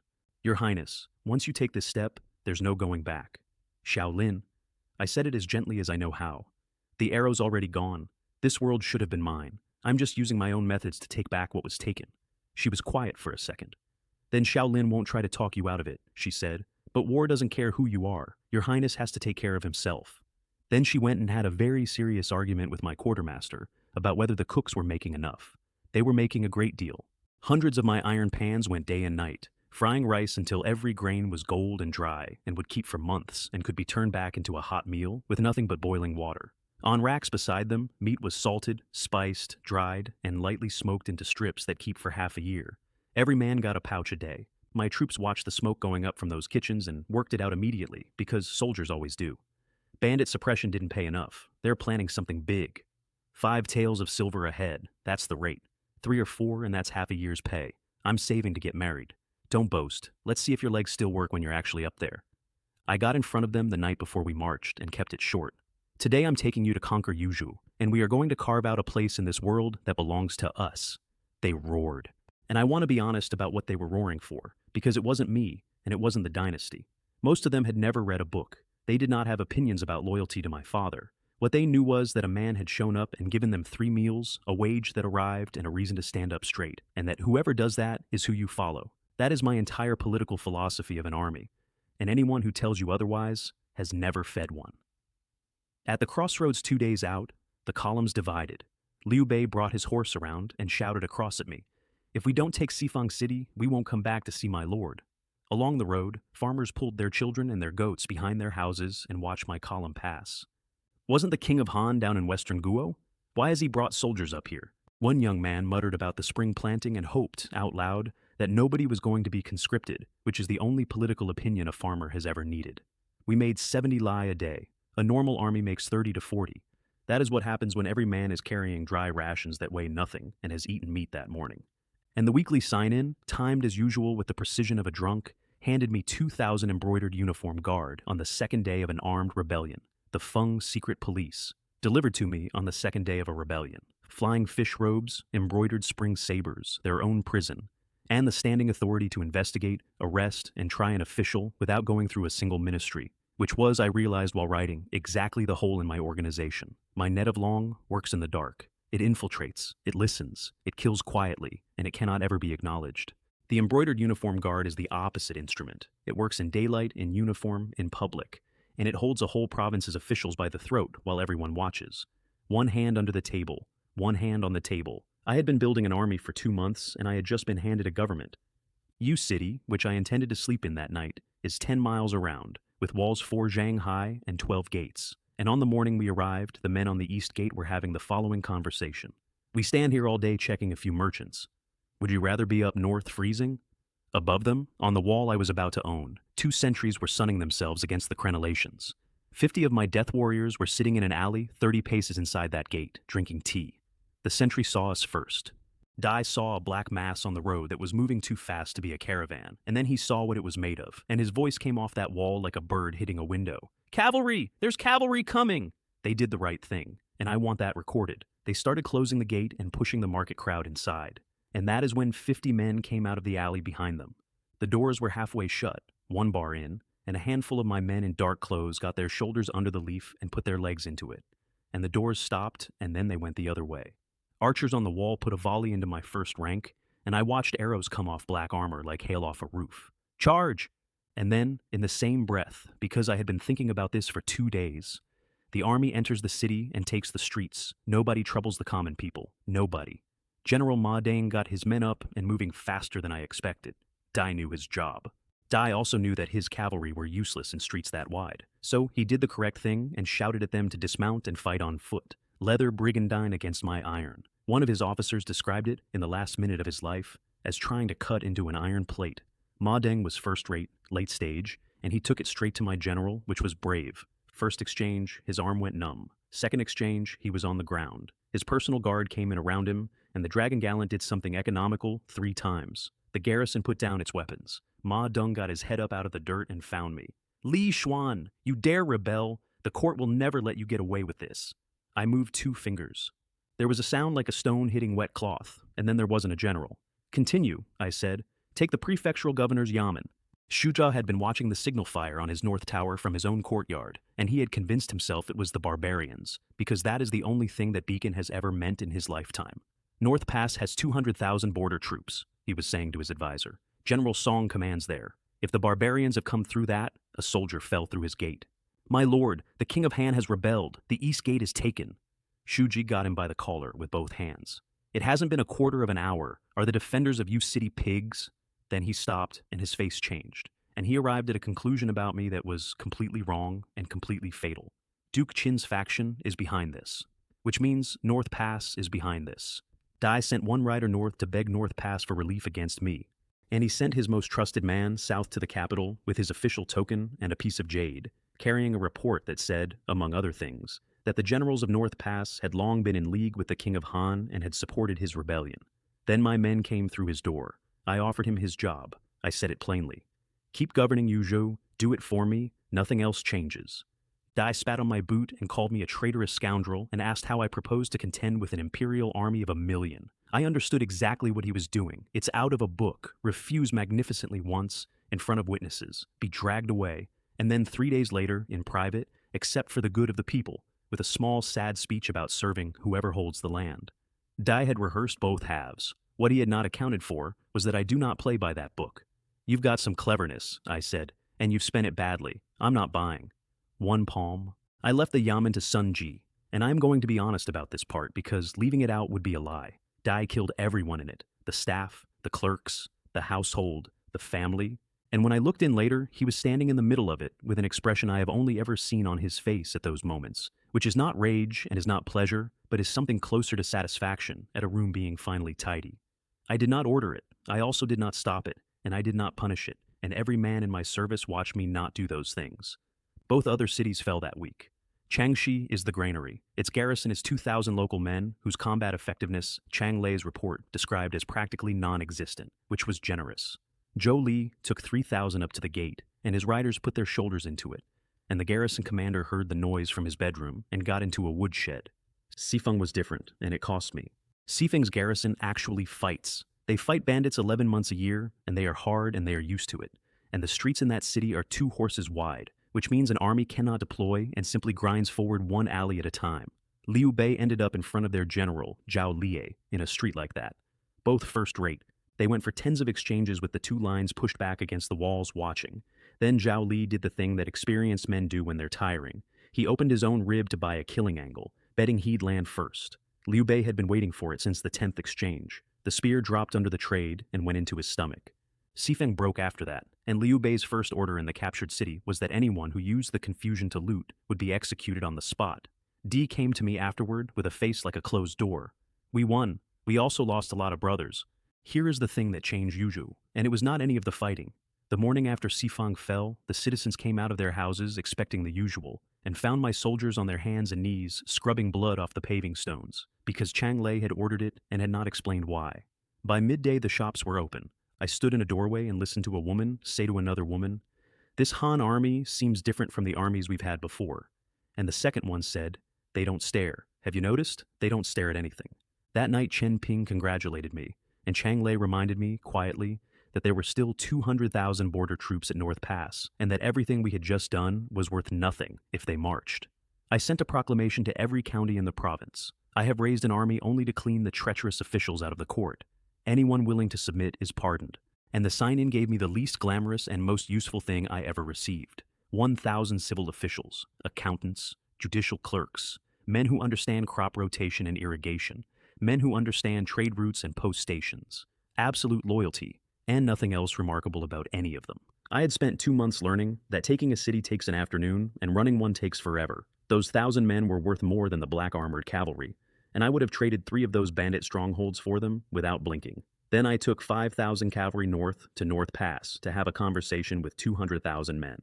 Your Highness, once you take this step, there's no going back. Shaolin, I said it as gently as I know how. The arrow's already gone. This world should have been mine. I'm just using my own methods to take back what was taken. She was quiet for a second. Then Shaolin won't try to talk you out of it, she said. But war doesn't care who you are. Your Highness has to take care of himself. Then she went and had a very serious argument with my quartermaster about whether the cooks were making enough. They were making a great deal. Hundreds of my iron pans went day and night, frying rice until every grain was gold and dry and would keep for months and could be turned back into a hot meal with nothing but boiling water. On racks beside them, meat was salted, spiced, dried, and lightly smoked into strips that keep for half a year. Every man got a pouch a day. My troops watched the smoke going up from those kitchens and worked it out immediately, because soldiers always do. Bandit suppression didn't pay enough. They're planning something big. 5 taels of silver a head, that's the rate. 3 or 4 and that's half a year's pay. I'm saving to get married. Don't boast. Let's see if your legs still work when you're actually up there. I got in front of them the night before we marched and kept it short. Today I'm taking you to conquer Yuzhou, and we are going to carve out a place in this world that belongs to us. They roared. And I want to be honest about what they were roaring for, because it wasn't me, and it wasn't the dynasty. Most of them had never read a book. They did not have opinions about loyalty to my father. What they knew was that a man had shown up and given them 3 meals, a wage that arrived, and a reason to stand up straight, and that whoever does that is who you follow. That is my entire political philosophy of an army, and anyone who tells you otherwise has never fed one. At the crossroads 2 days out, the columns divided. Liu Bei brought his horse around and shouted across at me, "If we don't take Sifang City, we won't come back to see my lord." Along the road, farmers pulled their children and their goats behind their houses and watched my column pass. Wasn't the king of Han down in western Guo? Why has he brought soldiers up here? One young man muttered about the spring planting and hoped, out loud, that nobody was going to be conscripted, which is the only political opinion a farmer has ever needed. We made 70 Lai a day. A normal army makes 30 to 40. That is what happens when every man is carrying dry rations that weigh nothing and has eaten meat that morning. And the weekly sign-in, timed as usual with the precision of a drunk, handed me 2,000 embroidered uniform guard on the second day of an armed rebellion, the Feng Secret Police, delivered to me on the second day of a rebellion. Flying fish robes, embroidered spring sabers, their own prison, and the standing authority to investigate, arrest, and try an official without going through a single ministry, which was, I realized while writing, exactly the hole in my organization. My net of long works in the dark. It infiltrates, it listens, it kills quietly, and it cannot ever be acknowledged. The embroidered uniform guard is the opposite instrument. It works in daylight, in uniform, in public, and it holds a whole province's officials by the throat while everyone watches. One hand under the table, one hand on the table. I had been building an army for 2 months, and I had just been handed a government. Yu City, which I intended to sleep in that night, is 10 miles around, with walls 4 zhang high and 12 gates. And on the morning we arrived, the men on the east gate were having the following conversation. "We stand here all day checking a few merchants. Would you rather be up north freezing?" Above them, on the wall I was about to own, 2 sentries were sunning themselves against the crenellations. 50 of my death warriors were sitting in an alley 30 paces inside that gate, drinking tea. The sentry saw us first. Dai saw a black mass on the road that was moving too fast to be a caravan, and then he saw what it was made of, and his voice came off that wall like a bird hitting a window. "Cavalry! There's cavalry coming!" They did the right thing, and I want that recorded. They started closing the gate and pushing the market crowd inside, and that is when 50 men came out of the alley behind them. The doors were halfway shut, 1 bar in, and a handful of my men in dark clothes got their shoulders under the leaf and put their legs into it, and the doors stopped, and then they went the other way. Archers on the wall put a volley into my first rank, and I watched arrows come off black armor like hail off a roof. "Charge!" And then, in the same breath, because I had been thinking about this for 2 days, the army enters the city and takes the streets. Nobody troubles the common people. Nobody. General Ma Deng got his men up and moving faster than I expected. Dai knew his job. Dai also knew that his cavalry were useless in streets that wide. So he did the correct thing and shouted at them to dismount and fight on foot. Leather brigandine against my iron. One of his officers described it, in the last minute of his life, as trying to cut into an iron plate. Ma Deng was first-rate, late stage, and he took it straight to my general, which was brave. First exchange, his arm went numb. Second exchange, he was on the ground. His personal guard came in around him, and the Dragon Gallant did something economical 3 times. The garrison put down its weapons. Ma Deng got his head up out of the dirt and found me. Li Xuan, you dare rebel? The court will never let you get away with this. I moved 2 fingers. There was a sound like a stone hitting wet cloth, and then there wasn't a general. Continue, I said. Take the prefectural governor's yamen. Shuja had been watching the signal fire on his north tower from his own courtyard, and he had convinced himself it was the barbarians, because that is the only thing that Beacon has ever meant in his lifetime. North Pass has 200,000 border troops, he was saying to his advisor. General Song commands there. If the barbarians have come through that, a soldier fell through his gate. My lord, the king of Han has rebelled. The east gate is taken. Shuji got him by the collar with both hands. It hasn't been a quarter of an hour. Are the defenders of you city pigs? Then he stopped and his face changed, and he arrived at a conclusion about me that was completely wrong and completely fatal. Duke Qin's faction is behind this, which means North Pass is behind this. Dai sent one rider north to beg North Pass for relief against me, and he sent his most trusted man south to the capital with his official token and a piece of jade, carrying a report that said, among other things, that the generals of North Pass had long been in league with the king of Han and had supported his rebellion. Then my men came through his door. I offered him his job. I said it plainly. Keep governing Yuzhou, do it for me, nothing else changes. Dai spat on my boot and called me a traitorous scoundrel and asked how I proposed to contend with an imperial army of 1 million. I understood exactly what he was doing. It's out of a book. Refuse magnificently once, in front of witnesses, be dragged away, and then 3 days later, in private, accept for the good of the people, with a small sad speech about serving whoever holds the land. Dai had rehearsed both halves. What he had not accounted for was that I do not play by that book. You've got some cleverness, I said, and you've spent it badly. I'm not buying. 1 palm. I left the yamen to Sun Ji, and I'm going to be honest about this part because leaving it out would be a lie. Dai killed everyone in it, the staff, the clerks, the household, the family, and when I looked in later, he was standing in the middle of it with an expression I have only ever seen on his face at those moments, which is not rage and is not pleasure, but is something closer to satisfaction at a room being finally tidy. I did not order it, I also did not stop it, and I did not punish it, and every man in my service watched me not do those things. Both other cities fell that week. Changxi is the granary. Its garrison is 2,000 local men, whose combat effectiveness Chang Lei's report described as practically non-existent, which was generous. Zhou Li took 3,000 up to the gate, and his riders put their shoulders into it, and the garrison commander heard the noise from his bedroom and got into a woodshed. Sifeng was different, and it cost me. Sifeng's garrison actually fights. They fight bandits 11 months a year, and they are hard and they are used to it. And the streets in that city are 2 horses wide, which means an army cannot deploy and simply grinds forward 1 alley at a time. Liu Bei ended up in front of their general, Zhao Liye, in a street like that. Both first-rate. They went for tens of exchanges with the 2 lines pushed back against the walls watching. Then Zhao Li did the thing that experienced men do when they're tiring. He opened his own rib to buy a killing angle, betting he'd land first. Liu Bei had been waiting for it since the 10th exchange. The spear dropped under the trade and went into his stomach. Sifeng broke after that, and Liu Bei's first order in the captured city was that anyone who used the confusion to loot would be executed on the spot. Di came to me afterward with a face like a closed door. We won. We also lost a lot of brothers. Here is the thing that changed Yuzhou, and it was not any of the fighting. The morning after Sifeng fell, the citizens came out of their houses expecting the usual, and found my soldiers on their hands and knees scrubbing blood off the paving stones, because Chang Lei had ordered it and had not explained why. By midday the shops were open. I stood in a doorway and listened to a woman say to another woman, "This Han army seems different from the armies we've had before." And the second one said, "They don't stare. Have you noticed? They don't stare at anything." That night Chen Ping congratulated me, and Chang Lei reminded me, quietly, that there were still 200,000 border troops at North Pass, and that everything we had just done was worth nothing if they marched. I sent a proclamation to every county in the province. I have raised an army only to clean the treacherous officials out of the court. Anyone willing to submit is pardoned. And the sign-in gave me the least glamorous and most useful thing I ever received. 1,000 civil officials, accountants, judicial clerks, men who understand crop rotation and irrigation, men who understand trade routes and post stations. Absolute loyalty, and nothing else remarkable about any of them. I had spent 2 months learning that taking a city takes an afternoon and running one takes forever. Those 1,000 men were worth more than the black armored cavalry, and I would have traded 3 of those bandit strongholds for them without blinking. Then I took 5,000 cavalry north to North Pass to have a conversation with 200,000 men.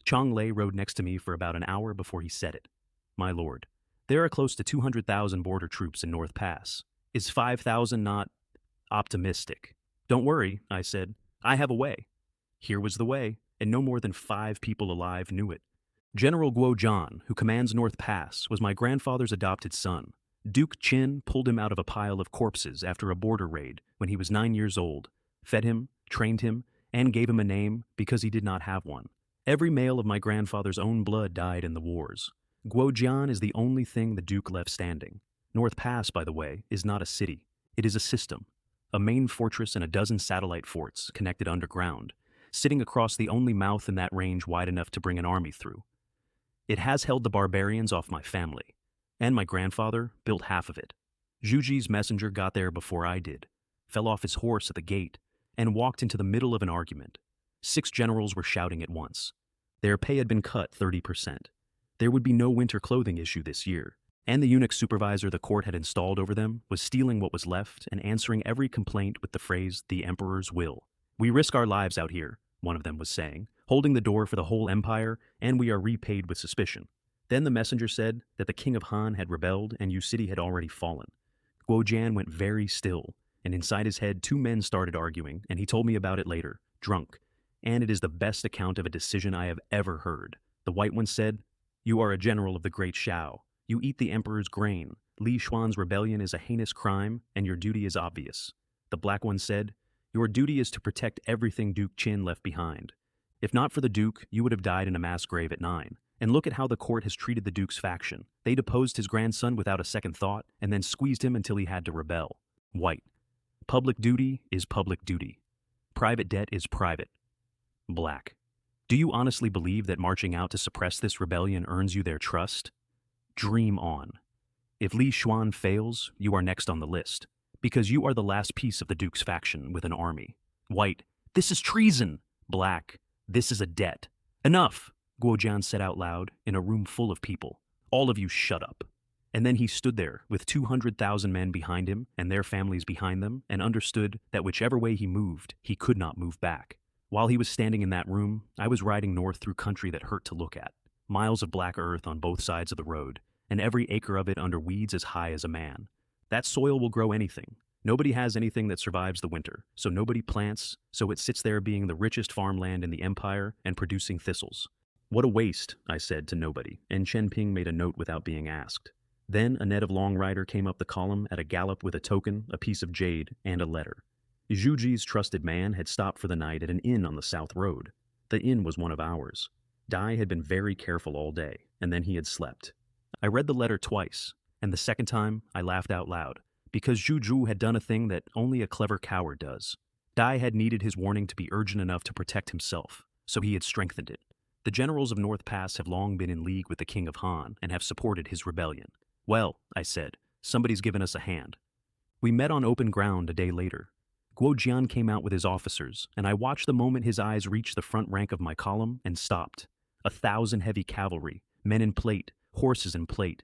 Chang Lei rode next to me for about an hour before he said it. "My lord, there are close to 200,000 border troops in North Pass. Is 5,000 not optimistic?" "Don't worry," I said. "I have a way." Here was the way, and no more than 5 people alive knew it. General Guo Jian, who commands North Pass, was my grandfather's adopted son. Duke Qin pulled him out of a pile of corpses after a border raid when he was 9 years old, fed him, trained him, and gave him a name because he did not have one. Every male of my grandfather's own blood died in the wars. Guo Jian is the only thing the Duke left standing. North Pass, by the way, is not a city. It is a system. A main fortress and a dozen satellite forts connected underground, sitting across the only mouth in that range wide enough to bring an army through. It has held the barbarians off my family, and my grandfather built half of it. Zhuji's messenger got there before I did, fell off his horse at the gate, and walked into the middle of an argument. 6 generals were shouting at once. Their pay had been cut 30%. There would be no winter clothing issue this year, and the eunuch supervisor the court had installed over them was stealing what was left and answering every complaint with the phrase, "the emperor's will." "We risk our lives out here," one of them was saying, "holding the door for the whole empire, and we are repaid with suspicion." Then the messenger said that the king of Han had rebelled and Yu City had already fallen. Guo Jian went very still, and inside his head 2 men started arguing, and he told me about it later, drunk. And it is the best account of a decision I have ever heard. The white one said, "You are a general of the Great Shao. You eat the emperor's grain. Li Xuan's rebellion is a heinous crime, and your duty is obvious." The black one said, "Your duty is to protect everything Duke Qin left behind. If not for the Duke, you would have died in a mass grave at 9. And look at how the court has treated the Duke's faction. They deposed his grandson without a second thought, and then squeezed him until he had to rebel." White. Public duty is public duty. Private debt is private. Black. Do you honestly believe that marching out to suppress this rebellion earns you their trust? Dream on. If Li Xuan fails, you are next on the list, because you are the last piece of the Duke's faction with an army. White. This is treason. Black. This is a debt. Enough, Guo Jian said out loud in a room full of people. All of you shut up. And then he stood there with 200,000 men behind him and their families behind them and understood that whichever way he moved, he could not move back. While he was standing in that room, I was riding north through country that hurt to look at. Miles of black earth on both sides of the road, and every acre of it under weeds as high as a man. That soil will grow anything. Nobody has anything that survives the winter, so nobody plants, so it sits there being the richest farmland in the empire and producing thistles. What a waste, I said to nobody, and Chen Ping made a note without being asked. Then a net of Long Rider came up the column at a gallop with a token, a piece of jade, and a letter. Zhuji's trusted man had stopped for the night at an inn on the south road. The inn was one of ours. Dai had been very careful all day, and then he had slept. I read the letter twice, and the second time I laughed out loud, because Zhu had done a thing that only a clever coward does. Dai had needed his warning to be urgent enough to protect himself, so he had strengthened it. The generals of North Pass have long been in league with the King of Han and have supported his rebellion. Well, I said, somebody's given us a hand. We met on open ground a day later. Guo Jian came out with his officers, and I watched the moment his eyes reached the front rank of my column and stopped. 1,000 heavy cavalry, men in plate, horses in plate.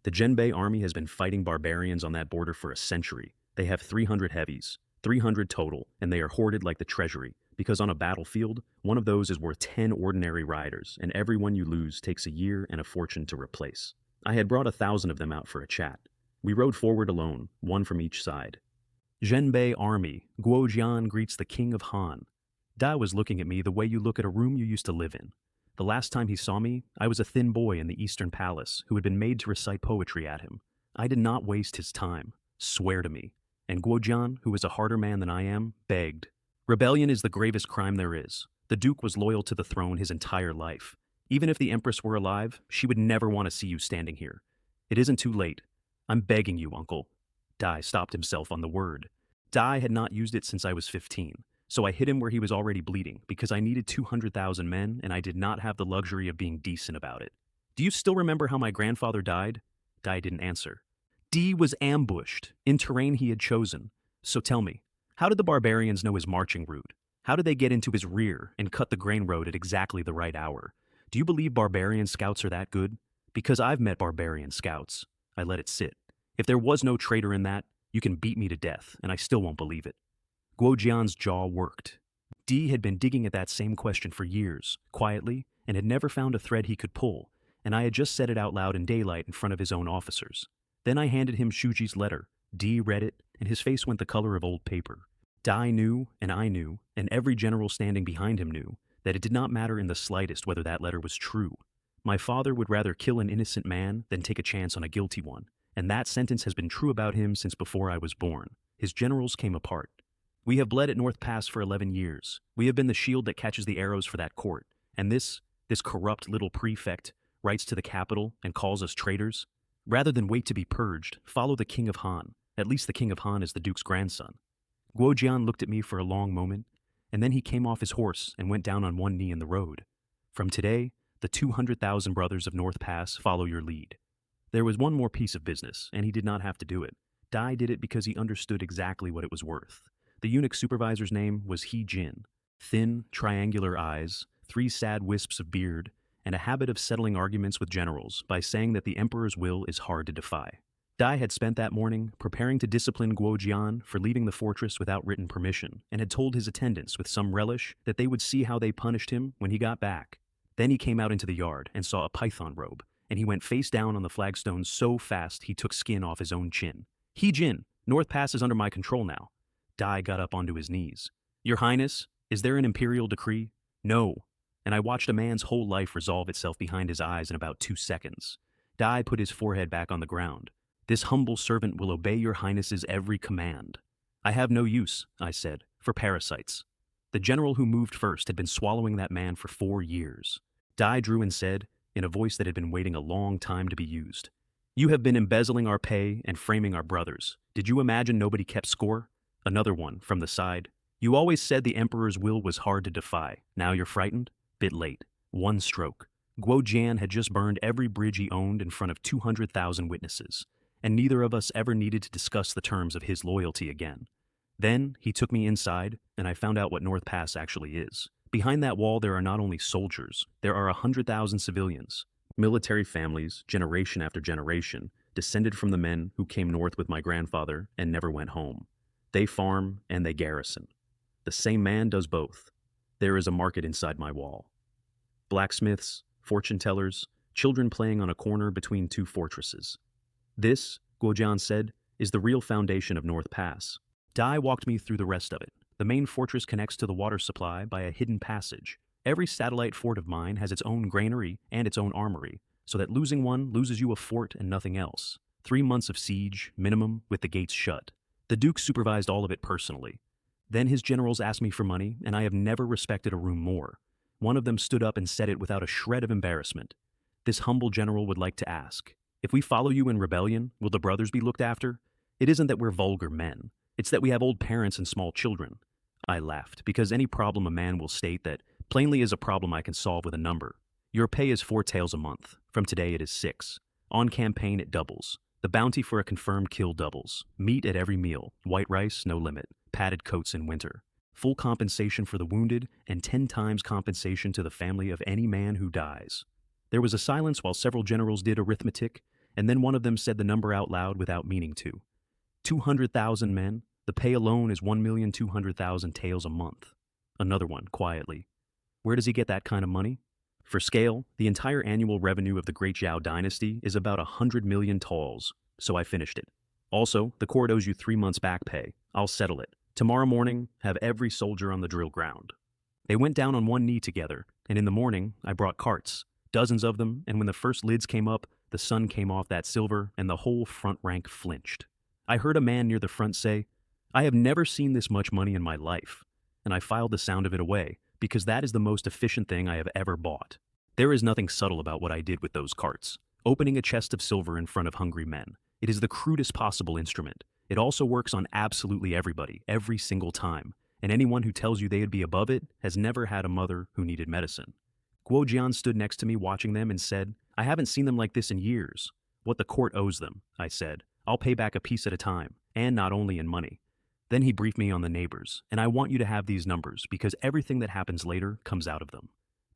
The Zhenbei army has been fighting barbarians on that border for a century. They have 300 heavies, 300 total, and they are hoarded like the treasury, because on a battlefield, one of those is worth 10 ordinary riders, and every one you lose takes a year and a fortune to replace. I had brought 1,000 of them out for a chat. We rode forward alone, one from each side. Zhenbei army, Guo Jian greets the King of Han. Dai was looking at me the way you look at a room you used to live in. The last time he saw me, I was a thin boy in the Eastern Palace who had been made to recite poetry at him. I did not waste his time. Swear to me. And Guo Jian, who is a harder man than I am, begged. Rebellion is the gravest crime there is. The Duke was loyal to the throne his entire life. Even if the Empress were alive, she would never want to see you standing here. It isn't too late. I'm begging you, uncle. Dai stopped himself on the word. Dai had not used it since I was 15, so I hit him where he was already bleeding because I needed 200,000 men and I did not have the luxury of being decent about it. Do you still remember how my grandfather died? Dai didn't answer. Dai was ambushed in terrain he had chosen. So tell me, how did the barbarians know his marching route? How did they get into his rear and cut the grain road at exactly the right hour? Do you believe barbarian scouts are that good? Because I've met barbarian scouts. I let it sit. If there was no traitor in that, you can beat me to death, and I still won't believe it. Guo Jian's jaw worked. Dai had been digging at that same question for years, quietly, and had never found a thread he could pull, and I had just said it out loud in daylight in front of his own officers. Then I handed him Shuji's letter. Dai read it, and his face went the color of old paper. Dai knew, and I knew, and every general standing behind him knew, that it did not matter in the slightest whether that letter was true. My father would rather kill an innocent man than take a chance on a guilty one, and that sentence has been true about him since before I was born. His generals came apart. We have bled at North Pass for 11 years. We have been the shield that catches the arrows for that court, and this corrupt little prefect writes to the capital and calls us traitors. Rather than wait to be purged, follow the King of Han. At least the King of Han is the Duke's grandson. Guojian looked at me for a long moment, and then he came off his horse and went down on one knee in the road. From today, the 200,000 brothers of North Pass follow your lead. There was one more piece of business, and he did not have to do it. Dai did it because he understood exactly what it was worth. The eunuch supervisor's name was He Jin. Thin, triangular eyes, 3 sad wisps of beard, and a habit of settling arguments with generals by saying that the emperor's will is hard to defy. Dai had spent that morning preparing to discipline Guojian for leaving the fortress without written permission, and had told his attendants with some relish that they would see how they punished him when he got back. Then he came out into the yard and saw a python robe, and he went face down on the flagstones so fast he took skin off his own chin. He Jin, North Pass is under my control now. Dai got up onto his knees. Your Highness, is there an imperial decree? No. And I watched a man's whole life resolve itself behind his eyes in about 2 seconds. Dai put his forehead back on the ground. This humble servant will obey your Highness's every command. I have no use, I said, for parasites. The general who moved first had been swallowing that man for 4 years. Dai drew and said, in a voice that had been waiting a long time to be used, You have been embezzling our pay and framing our brothers. Did you imagine nobody kept score? Another one, from the side. You always said the emperor's will was hard to defy. Now you're frightened? Bit late. 1 stroke. Guojian had just burned every bridge he owned in front of 200,000 witnesses, and neither of us ever needed to discuss the terms of his loyalty again. Then he took me inside, and I found out what North Pass actually is. Behind that wall there are not only soldiers, there are 100,000 civilians. Military families, generation after generation, descended from the men who came north with my grandfather and never went home. They farm and they garrison. The same man does both. There is a market inside my wall. Blacksmiths, fortune tellers, children playing on a corner between 2 fortresses. This, Guojian said, is the real foundation of North Pass. Dai walked me through the rest of it. The main fortress connects to the water supply by a hidden passage. Every satellite fort of mine has its own granary and its own armory, so that losing one loses you a fort and nothing else. 3 months of siege, minimum, with the gates shut. The Duke supervised all of it personally. Then his generals asked me for money, and I have never respected a room more. One of them stood up and said it without a shred of embarrassment. This humble general would like to ask, if we follow you in rebellion, will the brothers be looked after? It isn't that we're vulgar men. It's that we have old parents and small children. I laughed, because any problem a man will state that plainly is a problem I can solve with a number. Your pay is 4 taels a month. From today it is 6. On campaign it doubles. The bounty for a confirmed kill doubles. Meat at every meal. White rice, no limit. Padded coats in winter. Full compensation for the wounded, and 10 times compensation to the family of any man who dies. There was a silence while several generals did arithmetic, and then one of them said the number out loud without meaning to. 200,000 men. The pay alone is 1,200,000 taels a month. Another one, quietly. Where does he get that kind of money? For scale, the entire annual revenue of the Great Qing Dynasty is about 100 million taels, so I finished it. Also, the court owes you 3 months back pay. I'll settle it. Tomorrow morning, have every soldier on the drill ground. They went down on one knee together, and in the morning, I brought carts, dozens of them, and when the first lids came up, the sun came off that silver, and the whole front rank flinched. I heard a man near the front say, I have never seen this much money in my life, and I filed the sound of it away, because that is the most efficient thing I have ever bought. There is nothing subtle about what I did with those carts. Opening a chest of silver in front of hungry men. It is the crudest possible instrument. It also works on absolutely everybody, every single time, and anyone who tells you they would be above it has never had a mother who needed medicine. Guojian stood next to me watching them and said, I haven't seen them like this in years. What the court owes them, I said. I'll pay back a piece at a time, and not only in money. Then he briefed me on the neighbors, and I want you to have these numbers because everything that happens later comes out of them.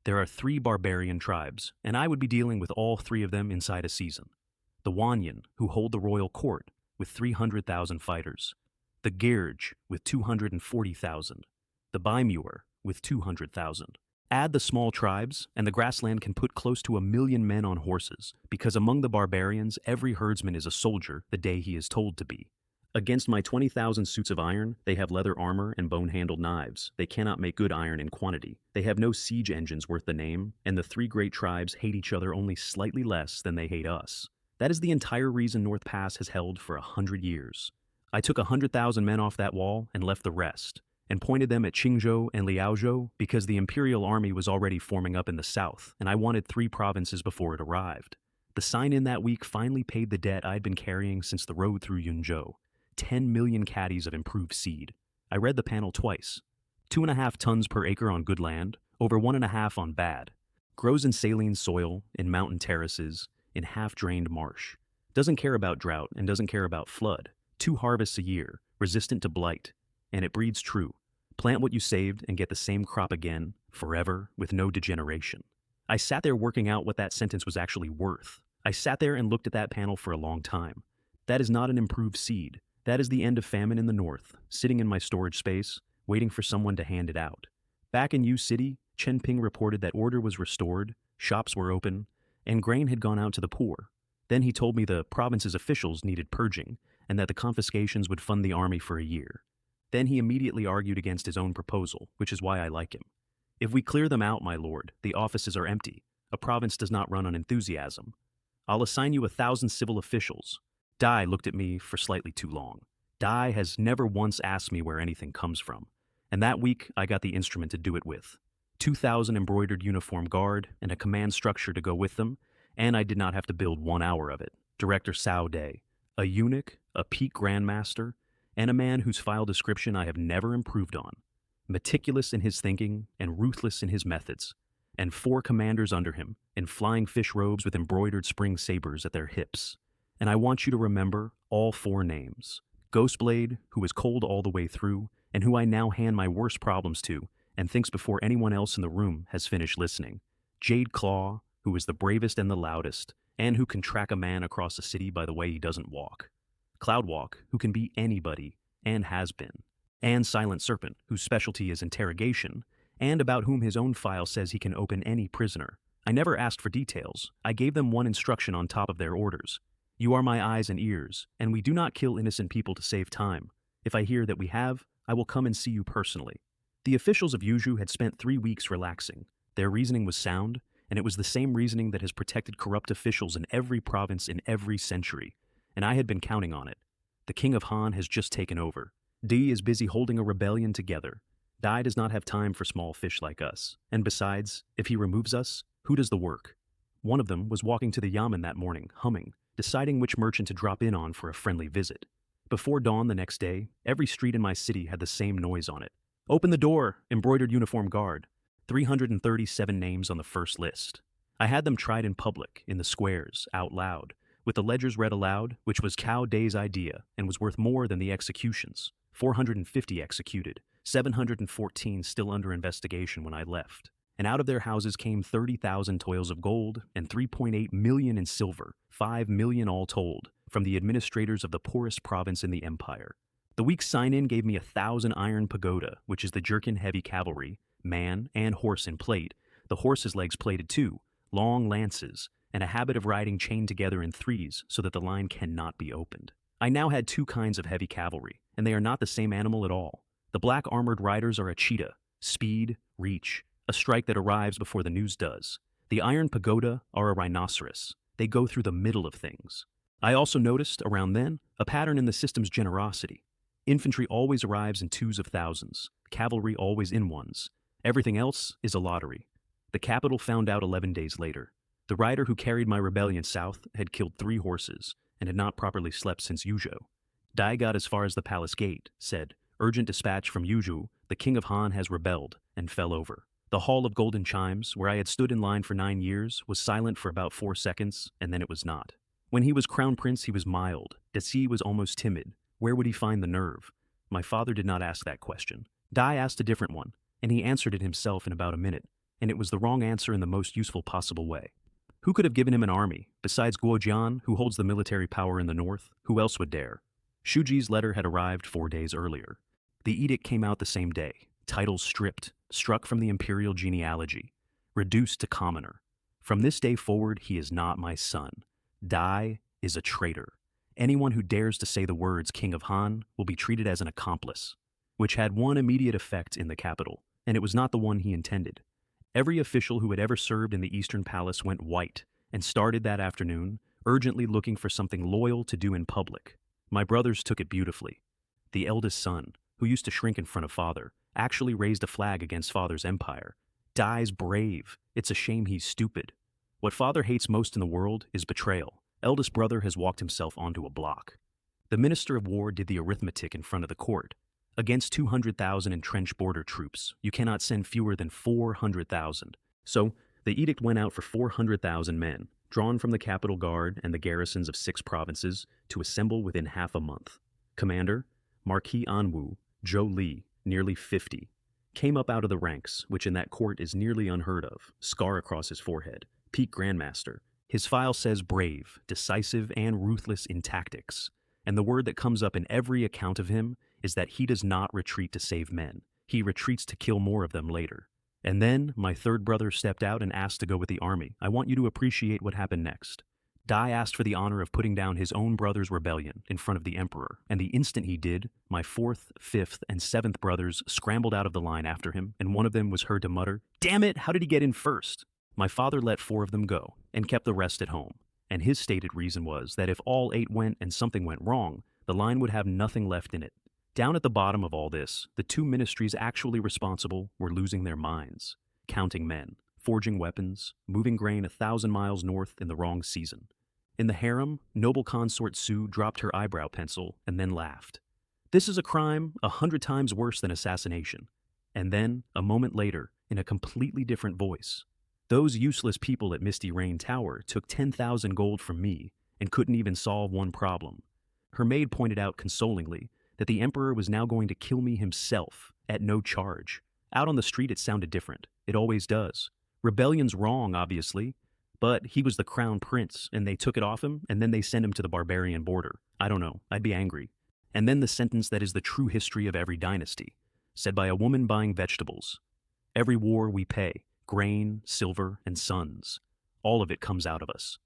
There are 3 barbarian tribes, and I would be dealing with all 3 of them inside a season. The Wanyan, who hold the royal court, with 300,000 fighters. The Girj, with 240,000. The Baimur, with 200,000. Add the small tribes, and the grassland can put close to 1 million men on horses, because among the barbarians, every herdsman is a soldier the day he is told to be. Against my 20,000 suits of iron, they have leather armor and bone-handled knives. They cannot make good iron in quantity. They have no siege engines worth the name, and the three great tribes hate each other only slightly less than they hate us. That is the entire reason North Pass has held for 100 years. I took 100,000 men off that wall and left the rest, and pointed them at Qingzhou and Liaozhou because the imperial army was already forming up in the south, and I wanted 3 provinces before it arrived. The sign-in that week finally paid the debt I'd been carrying since the road through Yunzhou. 10 million caddies of improved seed. I read the panel twice. 2.5 tons per acre on good land, over 1.5 on bad. Grows in saline soil, in mountain terraces, in half-drained marsh. Doesn't care about drought and doesn't care about flood. 2 harvests a year, resistant to blight. And it breeds true. Plant what you saved and get the same crop again, forever, with no degeneration. I sat there working out what that sentence was actually worth. I sat there and looked at that panel for a long time. That is not an improved seed. That is the end of famine in the north, sitting in my storage space, waiting for someone to hand it out. Back in U City, Chenping reported that order was restored, shops were open, and grain had gone out to the poor. Then he told me the province's officials needed purging, and that the confiscations would fund the army for a year. Then he immediately argued against his own proposal, which is why I like him. If we clear them out, my lord, the offices are empty. A province does not run on enthusiasm. I'll assign you 1,000 civil officials. Dai looked at me for slightly too long. Dai has never once asked me where anything comes from, and that week I got the instrument to do it with. 2,000 embroidered uniform guard and a command structure to go with them, and I did not have to build 1 hour of it. Director Cao Day, a eunuch, a peak grandmaster, and a man whose file description I have never improved on. Meticulous in his thinking and ruthless in his methods, and 4 commanders under him in flying fish robes with embroidered spring sabers at their hips. And I want you to remember all 4 names. Ghostblade, who is cold all the way through, and who I now hand my worst problems to, and thinks before anyone else in the room has finished listening. Jade Claw, who is the bravest and the loudest, and who can track a man across a city by the way he doesn't walk. Cloudwalk, who can be anybody, and has been. And Silent Serpent, whose specialty is interrogation, and about whom his own file says he can open any prisoner. I never asked for details. I gave them one instruction on top of their orders. You are my eyes and ears, and we do not kill innocent people to save time. If I hear that we have, I will come and see you personally. The officials of Yuzhou had spent 3 weeks relaxing. Their reasoning was sound, and it was the same reasoning that has protected corrupt officials in every province in every century, and I had been counting on it. The King of Han has just taken over. Di is busy holding a rebellion together. Dai does not have time for small fish like us, and besides, if he removes us, who does the work? One of them was walking to the yamen that morning, humming, deciding which merchant to drop in on for a friendly visit. Before dawn the next day, every street in my city had the same noise on it. Open the door, embroidered uniform guard. 337 names on the first list. I had them tried in public, in the squares, out loud, with the ledgers read aloud, which was Cao Day's idea and was worth more than the executions. 450 executed, 714 still under investigation when I left. And out of their houses came 30,000 toils of gold and 3.8 million in silver, 5 million all told, from the administrators of the poorest province in the empire. The week's sign-in gave me 1,000 iron pagoda, which is the jerkin heavy cavalry, man and horse in plate, the horse's legs plated too, long lances, and a habit of riding chained together in 3s so that the line cannot be opened. I now had 2 kinds of heavy cavalry, and they are not the same animal at all. The black armored riders are a cheetah, speed, reach, a strike that arrives before the news does. The iron pagoda are a rhinoceros. They go through the middle of things. I also noticed, around then, a pattern in the system's generosity. Infantry always arrives in 2s of thousands, cavalry always in 1s. Everything else is a lottery. The capital found out 11 days later. The rider who carried my rebellion south had killed 3 horses and had not properly slept since Yuzhou. Dai got as far as the palace gate, said, "Urgent dispatch from Yuzhou, the King of Han has rebelled," and fell over. The Hall of Golden Chimes, where I had stood in line for 9 years, was silent for about 4 seconds, and then it was not. When he was crown prince, he was mild. Deci was almost timid. Where would he find the nerve? My father did not ask that question. Dai asked a different one, and he answered it himself in about a minute, and it was the wrong answer in the most useful possible way. Who could have given him an army? Besides Guojian, who holds the military power in the north, who else would dare? Shuji's letter had arrived 4 days earlier. The edict came out the same day. Titles stripped, struck from the imperial genealogy, reduced to commoner. From this day forward, he is not my son. Dai is a traitor. Anyone who dares to say the words King of Han will be treated as an accomplice, which had one immediate effect in the capital, and it was not the one he intended. Every official who had ever served in the Eastern Palace went white and started that afternoon urgently looking for something loyal to do in public. My brothers took it beautifully. The eldest son, who used to shrink in front of father, actually raised a flag against father's empire. Dies brave. It's a shame he's stupid. What father hates most in the world is betrayal. Eldest brother has walked himself onto a block. The Minister of War did the arithmetic in front of the court. Against 200,000 entrenched border troops, you cannot send fewer than 400,000. So, the edict went out for 400,000 men, drawn from the capital guard and the garrisons of 6 provinces, to assemble within half a month. Commander, Marquis Anwu, Zhou Li, nearly 50, came up out of the ranks, which in that court is nearly unheard of, scar across his forehead, peak Grandmaster. His file says brave, decisive, and ruthless in tactics. And the word that comes up in every account of him is that he does not retreat to save men. He retreats to kill more of them later. And then, my third brother stepped out and asked to go with the army. I want you to appreciate what happened next. Dai asked for the honor of putting down his own brother's rebellion in front of the emperor, and the instant he did, my 4th, 5th, and 7th brothers scrambled out of the line after him, and one of them was heard to mutter, "Damn it, how did he get in first?" My father let 4 of them go, and kept the rest at home, and his stated reason was that if all 8 went and something went wrong, the line would have nothing left in it. Down at the bottom of all this, the 2 ministries actually responsible were losing their minds, counting men, forging weapons, moving grain 1,000 miles north in the wrong season. In the harem, noble consort Su dropped her eyebrow pencil and then laughed. This is a crime 100 times worse than assassination. And then, a moment later, in a completely different voice, those useless people at Misty Rain Tower took 10,000 gold from me and couldn't even solve one problem. Her maid pointed out consolingly that the emperor was now going to kill me himself at no charge. Out on the street it sounded different. It always does. Rebellion's wrong, obviously, but he was the crown prince, and they took it off him, and then they sent him to the barbarian border. I don't know, I'd be angry. And then the sentence that is the true history of every dynasty, said by a woman buying vegetables. Every war we pay, grain, silver, and sons. All of it comes out of us.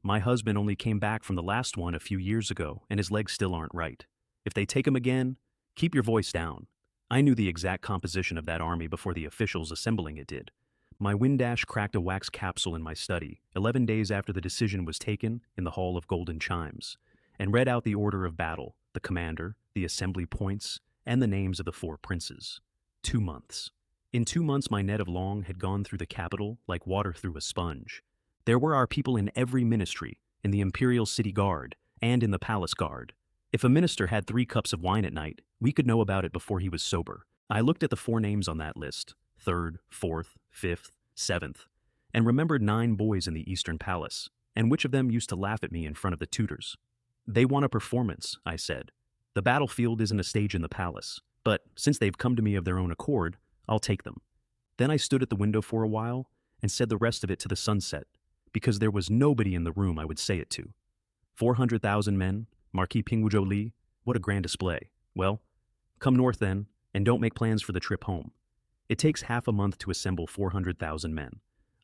My husband only came back from the last one a few years ago, and his legs still aren't right. If they take him again, keep your voice down. I knew the exact composition of that army before the officials assembling it did. My Windash cracked a wax capsule in my study, 11 days after the decision was taken in the Hall of Golden Chimes, and read out the order of battle, the commander, the assembly points, and the names of the 4 princes. 2 months. In 2 months my net of long had gone through the capital like water through a sponge. There were our people in every ministry, in the Imperial City Guard, and in the Palace Guard. If a minister had 3 cups of wine at night, we could know about it before he was sober. I looked at the 4 names on that list, 3rd, 4th, 5th, 7th, and remembered 9 boys in the Eastern Palace, and which of them used to laugh at me in front of the tutors. They want a performance, I said. The battlefield isn't a stage in the palace, but since they've come to me of their own accord, I'll take them. Then I stood at the window for a while and said the rest of it to the sunset, because there was nobody in the room I would say it to. 400,000 men, Marquis Pingwu Li, what a grand display. Well, come north then, and don't make plans for the trip home. It takes half a month to assemble 400,000 men.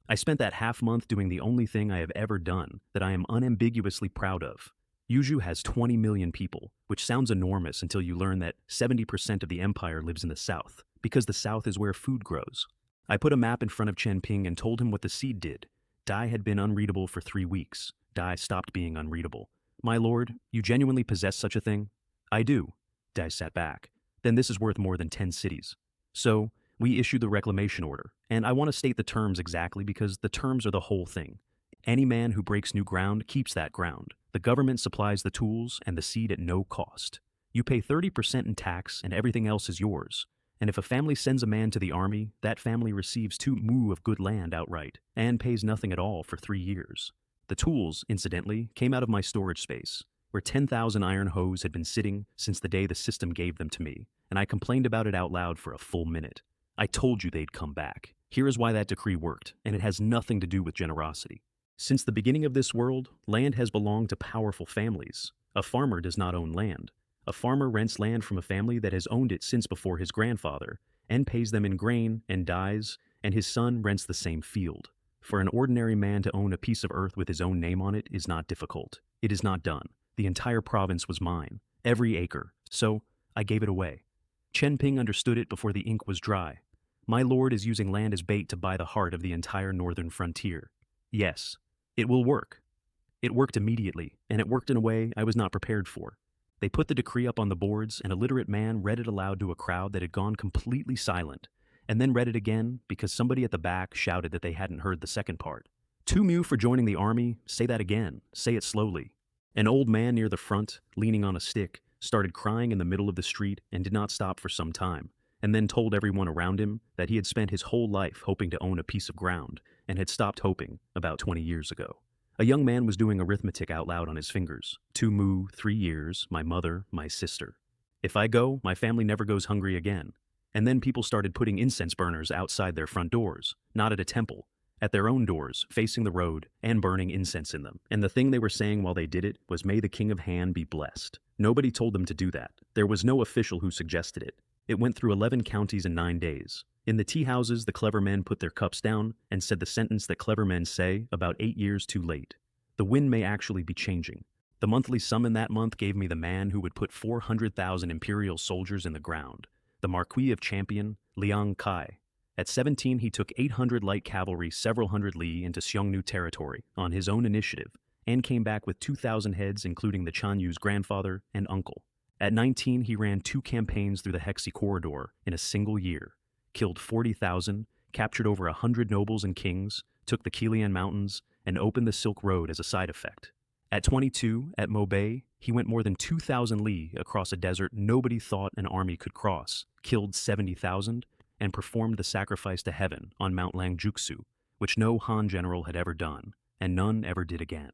I spent that half month doing the only thing I have ever done that I am unambiguously proud of. Yuju has 20 million people, which sounds enormous until you learn that 70% of the empire lives in the south, because the south is where food grows. I put a map in front of Chen Ping and told him what the seed did. Dai had been unreadable for 3 weeks. Dai stopped being unreadable. My lord, you genuinely possess such a thing? I do. Dai sat back. Then this is worth more than 10 cities. So, we issued the reclamation order, and I want to state the terms exactly because the terms are the whole thing. Any man who breaks new ground keeps that ground. The government supplies the tools and the seed at no cost. You pay 30% in tax and everything else is yours. And if a family sends a man to the army, that family receives 2 mu of good land outright and pays nothing at all for 3 years. The tools, incidentally, came out of my storage space, where 10,000 iron hoes had been sitting since the day the system gave them to me, and I complained about it out loud for a full minute. I told you they'd come back. Here is why that decree worked, and it has nothing to do with generosity. Since the beginning of this world, land has belonged to powerful families. A farmer does not own land. A farmer rents land from a family that has owned it since before his grandfather, and pays them in grain and dies, and his son rents the same field. For an ordinary man to own a piece of earth with his own name on it is not difficult. It is not done. The entire province was mine, every acre, so I gave it away. Chen Ping understood it before the ink was dry. My lord is using land as bait to buy the heart of the entire northern frontier. Yes, it will work. It worked immediately, and it worked in a way I was not prepared for. They put the decree up on the boards, and a literate man read it aloud to a crowd that had gone completely silent, and then read it again because somebody at the back shouted that they hadn't heard the second part. 2 mu for joining the army, say that again, say it slowly. An old man near the front, leaning on a stick, started crying in the middle of the street and did not stop for some time, and then told everyone around him that he had spent his whole life hoping to own a piece of ground and had stopped hoping about 20 years ago. A young man was doing arithmetic out loud on his fingers. 2 mu, 3 years, my mother, my sister. If I go, my family never goes hungry again. And then people started putting incense burners outside their front doors, not at a temple, at their own doors, facing the road, and burning incense in them. And the thing they were saying while they did it was, "May the King of Han be blessed." Nobody told them to do that. There was no official who suggested it. It went through 11 counties in 9 days. In the tea houses, the clever men put their cups down and said the sentence that clever men say about 8 years too late. The wind may actually be changing. The monthly summon that month gave me the man who would put 400,000 imperial soldiers in the ground, the Marquis of Champion, Liang Kai. At 17, he took 800 light cavalry several hundred li into Xiongnu territory on his own initiative and came back with 2,000 heads including the Chanyu's grandfather and uncle. At 19, he ran 2 campaigns through the Hexi corridor in a single year, killed 40,000, captured over 100 nobles and kings, took the Qilian Mountains, and opened the Silk Road as a side effect. At 22, at Mobei, he went more than 2,000 li across a desert nobody thought an army could cross, killed 70,000, and performed the sacrifice to heaven on Mount Langjutsu, which no Han general had ever done, and none ever did again.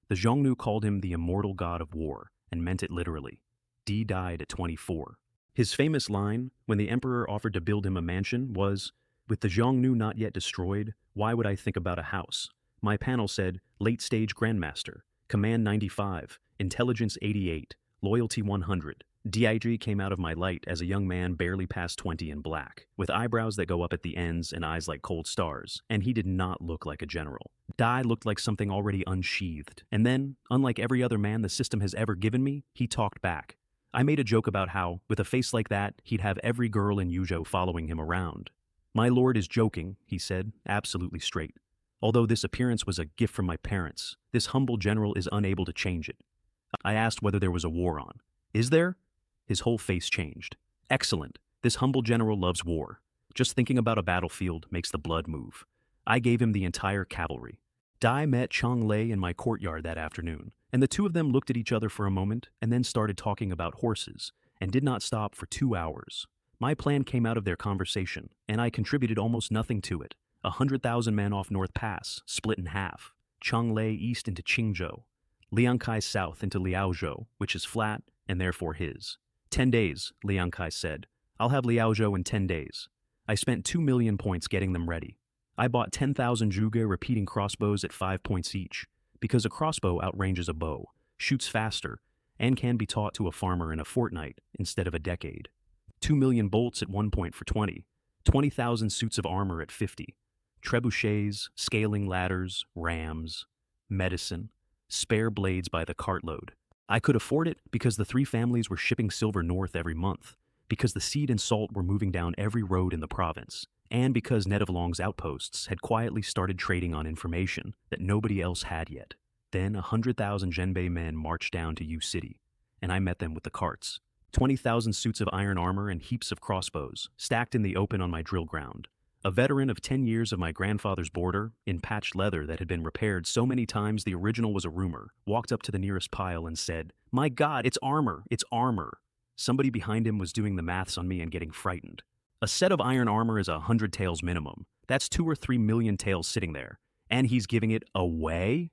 The Xiongnu called him the immortal god of war, and meant it literally. Di died at 24. His famous line, when the emperor offered to build him a mansion, was, "With the Xiongnu not yet destroyed, why would I think about a house?" My panel said, "Late-stage Grandmaster, Command 95, Intelligence 88, Loyalty 100. DIG came out of my light as a young man barely past 20 in black, with eyebrows that go up at the ends and eyes like cold stars, and he did not look like a general. Dai looked like something already unsheathed. And then, unlike every other man the system has ever given me, he talked back. I made a joke about how, with a face like that, he'd have every girl in Yuzhou following him around. My lord is joking, he said, absolutely straight. Although this appearance was a gift from my parents, this humble general is unable to change it. I asked whether there was a war on. Is there? His whole face changed. Excellent. This humble general loves war. Just thinking about a battlefield makes the blood move. I gave him the entire cavalry. Dai met Chang Lei in my courtyard that afternoon, and the two of them looked at each other for a moment and then started talking about horses, and did not stop for 2 hours. My plan came out of their conversation, and I contributed almost nothing to it. 100,000 men off North Pass, split in half. Chang Lei east into Qingzhou. Liang Kai south into Liaozhou, which is flat and therefore his. 10 days, Liang Kai said. I'll have Liaozhou in 10 days. I spent 2 million points getting them ready. I bought 10,000 zhuge repeating crossbows at 5 points each, because a crossbow outranges a bow, shoots faster, and can be taught to a farmer in a fortnight instead of a decade. 2 million bolts at 1 point for 20, 20,000 suits of armor at 50, trebuchets, scaling ladders, rams, medicine, spare blades by the cartload. I could afford it because the 3 families were shipping silver north every month, because the seed and salt were moving down every road in the province, and because Nedavlong's outposts had quietly started trading on information that nobody else had yet. Then 100,000 Zhenbei men marched down to Yu City, and I met them with the carts. 20,000 suits of iron armor and heaps of crossbows, stacked in the open on my drill ground. A veteran of 10 years of my grandfather's border, in patched leather that had been repaired so many times the original was a rumor, walked up to the nearest pile and said, "My God, it's armor, it's armor." Somebody behind him was doing the maths on me and getting frightened. A set of iron armor is 100 taels minimum. That's 2 or 3 million taels sitting there. And he's giving it away?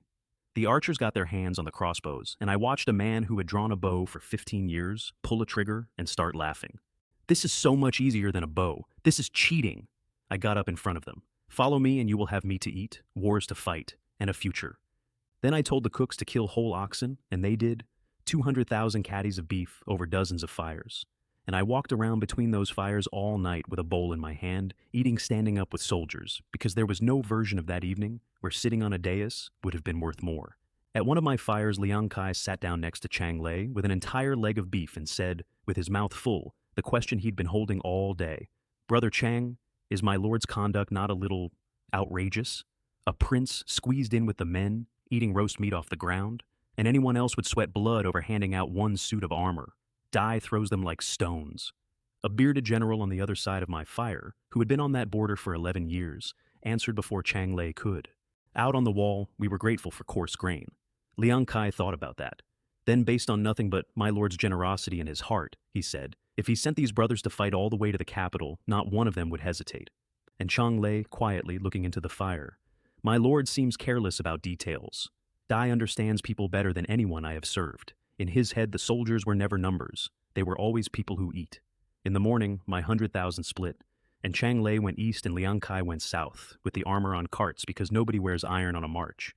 The archers got their hands on the crossbows, and I watched a man who had drawn a bow for 15 years pull a trigger and start laughing. This is so much easier than a bow. This is cheating. I got up in front of them. Follow me and you will have meat to eat, wars to fight, and a future. Then I told the cooks to kill whole oxen, and they did. 200,000 caddies of beef over dozens of fires. And I walked around between those fires all night with a bowl in my hand, eating standing up with soldiers, because there was no version of that evening where sitting on a dais would have been worth more. At one of my fires, Liang Kai sat down next to Chang Lei with an entire leg of beef and said, with his mouth full, the question he'd been holding all day. Brother Chang, is my lord's conduct not a little outrageous? A prince squeezed in with the men, eating roast meat off the ground, and anyone else would sweat blood over handing out one suit of armor. Dai throws them like stones. A bearded general on the other side of my fire, who had been on that border for 11 years, answered before Chang Lei could. Out on the wall, we were grateful for coarse grain. Liang Kai thought about that. Then, based on nothing but my lord's generosity in his heart, he said, if he sent these brothers to fight all the way to the capital, not one of them would hesitate. And Chang Lei, quietly looking into the fire, my lord seems careless about details. Dai understands people better than anyone I have served. In his head, the soldiers were never numbers. They were always people who eat. In the morning, my 100,000 split, and Chang Lei went east and Liang Kai went south, with the armor on carts because nobody wears iron on a march.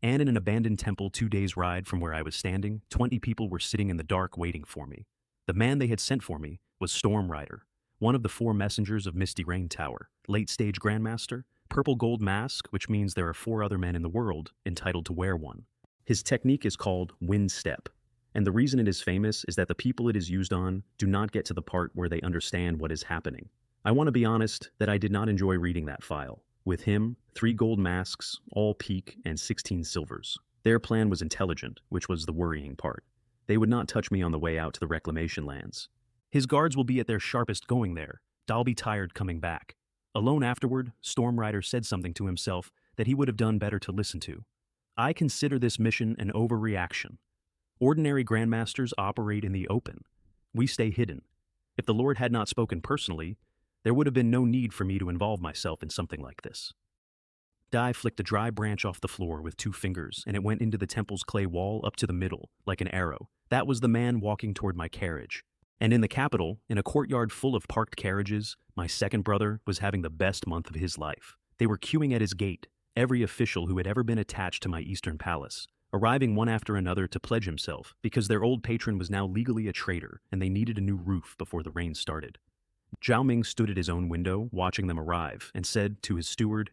And in an abandoned temple 2 days' ride from where I was standing, 20 people were sitting in the dark waiting for me. The man they had sent for me was Storm Rider, one of the 4 messengers of Misty Rain Tower, late-stage Grandmaster, purple gold mask, which means there are 4 other men in the world entitled to wear one. His technique is called Wind Step, and the reason it is famous is that the people it is used on do not get to the part where they understand what is happening. I want to be honest that I did not enjoy reading that file. With him, 3 gold masks, all peak, and 16 silvers. Their plan was intelligent, which was the worrying part. They would not touch me on the way out to the reclamation lands. His guards will be at their sharpest going there. I'll be tired coming back. Alone afterward, Storm Rider said something to himself that he would have done better to listen to. I consider this mission an overreaction. Ordinary Grandmasters operate in the open. We stay hidden. If the Lord had not spoken personally, there would have been no need for me to involve myself in something like this. Dai flicked a dry branch off the floor with 2 fingers, and it went into the temple's clay wall up to the middle, like an arrow. That was the man walking toward my carriage. And in the capital, in a courtyard full of parked carriages, my second brother was having the best month of his life. They were queuing at his gate, every official who had ever been attached to my eastern palace, arriving one after another to pledge himself, because their old patron was now legally a traitor, and they needed a new roof before the rain started. Zhao Ming stood at his own window, watching them arrive, and said to his steward,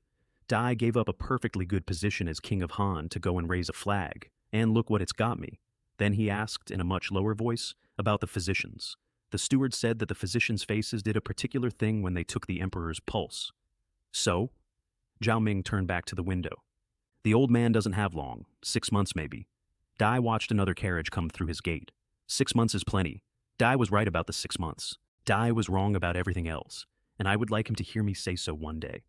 Dai gave up a perfectly good position as King of Han to go and raise a flag, and look what it's got me. Then he asked, in a much lower voice, about the physicians. The steward said that the physicians' faces did a particular thing when they took the emperor's pulse. So? Zhao Ming turned back to the window. The old man doesn't have long, 6 months maybe. Dai watched another carriage come through his gate. 6 months is plenty. Dai was right about the 6 months. Dai was wrong about everything else, and I would like him to hear me say so one day.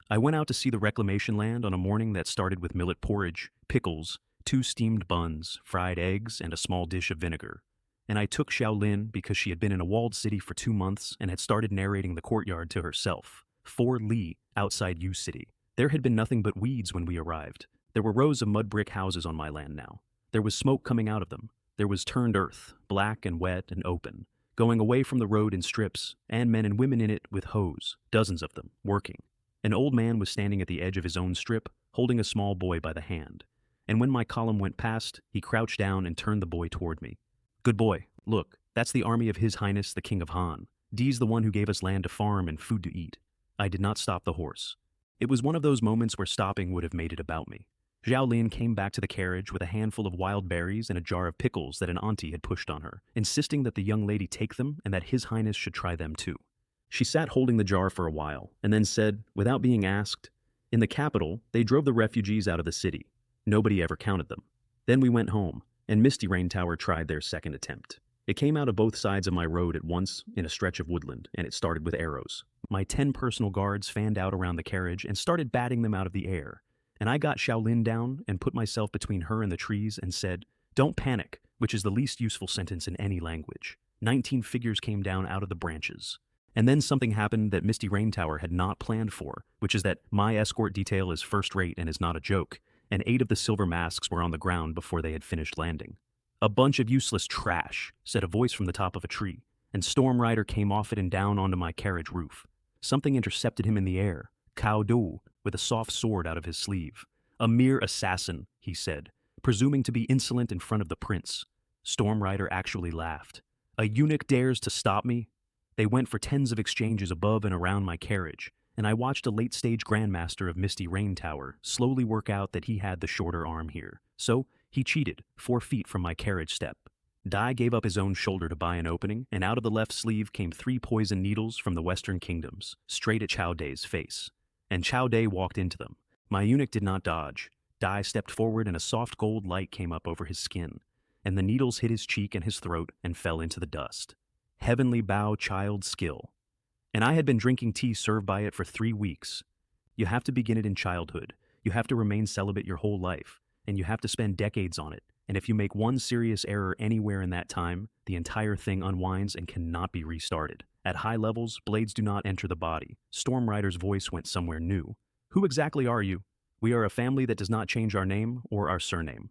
I went out to see the reclamation land on a morning that started with millet porridge, pickles, 2 steamed buns, fried eggs, and a small dish of vinegar. And I took Xiaolin because she had been in a walled city for 2 months and had started narrating the courtyard to herself. 4 li outside Yu City. There had been nothing but weeds when we arrived. There were rows of mud brick houses on my land now. There was smoke coming out of them. There was turned earth, black and wet and open, going away from the road in strips, and men and women in it with hoes, dozens of them, working. An old man was standing at the edge of his own strip, holding a small boy by the hand. And when my column went past, he crouched down and turned the boy toward me. Good boy, look, that's the army of His Highness the King of Han. D's the one who gave us land to farm and food to eat. I did not stop the horse. It was one of those moments where stopping would have made it about me. Zhao Lin came back to the carriage with a handful of wild berries and a jar of pickles that an auntie had pushed on her, insisting that the young lady take them and that His Highness should try them too. She sat holding the jar for a while, and then said, without being asked, in the capital, they drove the refugees out of the city. Nobody ever counted them. Then we went home, and Misty Rain Tower tried their second attempt. It came out of both sides of my road at once in a stretch of woodland, and it started with arrows. My 10 personal guards fanned out around the carriage and started batting them out of the air. And I got Xiaolin down and put myself between her and the trees and said, don't panic, which is the least useful sentence in any language. 19 figures came down out of the branches. And then something happened that Misty Rain Tower had not planned for, which is that my escort detail is first rate and is not a joke, and 8 of the silver masks were on the ground before they had finished landing. A bunch of useless trash, said a voice from the top of a tree, and Storm Rider came off it and down onto my carriage roof. Something intercepted him in the air, Cao Du, with a soft sword out of his sleeve. A mere assassin, he said, presuming to be insolent in front of the prince. Storm Rider actually laughed. A eunuch dares to stop me? They went for tens of exchanges above and around my carriage, and I watched a late-stage Grandmaster of Misty Rain Tower slowly work out that he had the shorter arm here. So He cheated, 4 feet from my carriage step. Dai gave up his own shoulder to buy an opening, and out of the left sleeve came 3 poison needles from the western kingdoms, straight at Chao Dai's face. And Chao Dai walked into them. My eunuch did not dodge. Dai stepped forward and a soft gold light came up over his skin, and the needles hit his cheek and his throat and fell into the dust. Heavenly bow child skill. And I had been drinking tea served by it for 3 weeks. You have to begin it in childhood. You have to remain celibate your whole life, and you have to spend decades on it. And if you make one serious error anywhere in that time, the entire thing unwinds and cannot be restarted. At high levels, blades do not enter the body. Storm Rider's voice went somewhere new. Who exactly are you? We are a family that does not change our name or our surname.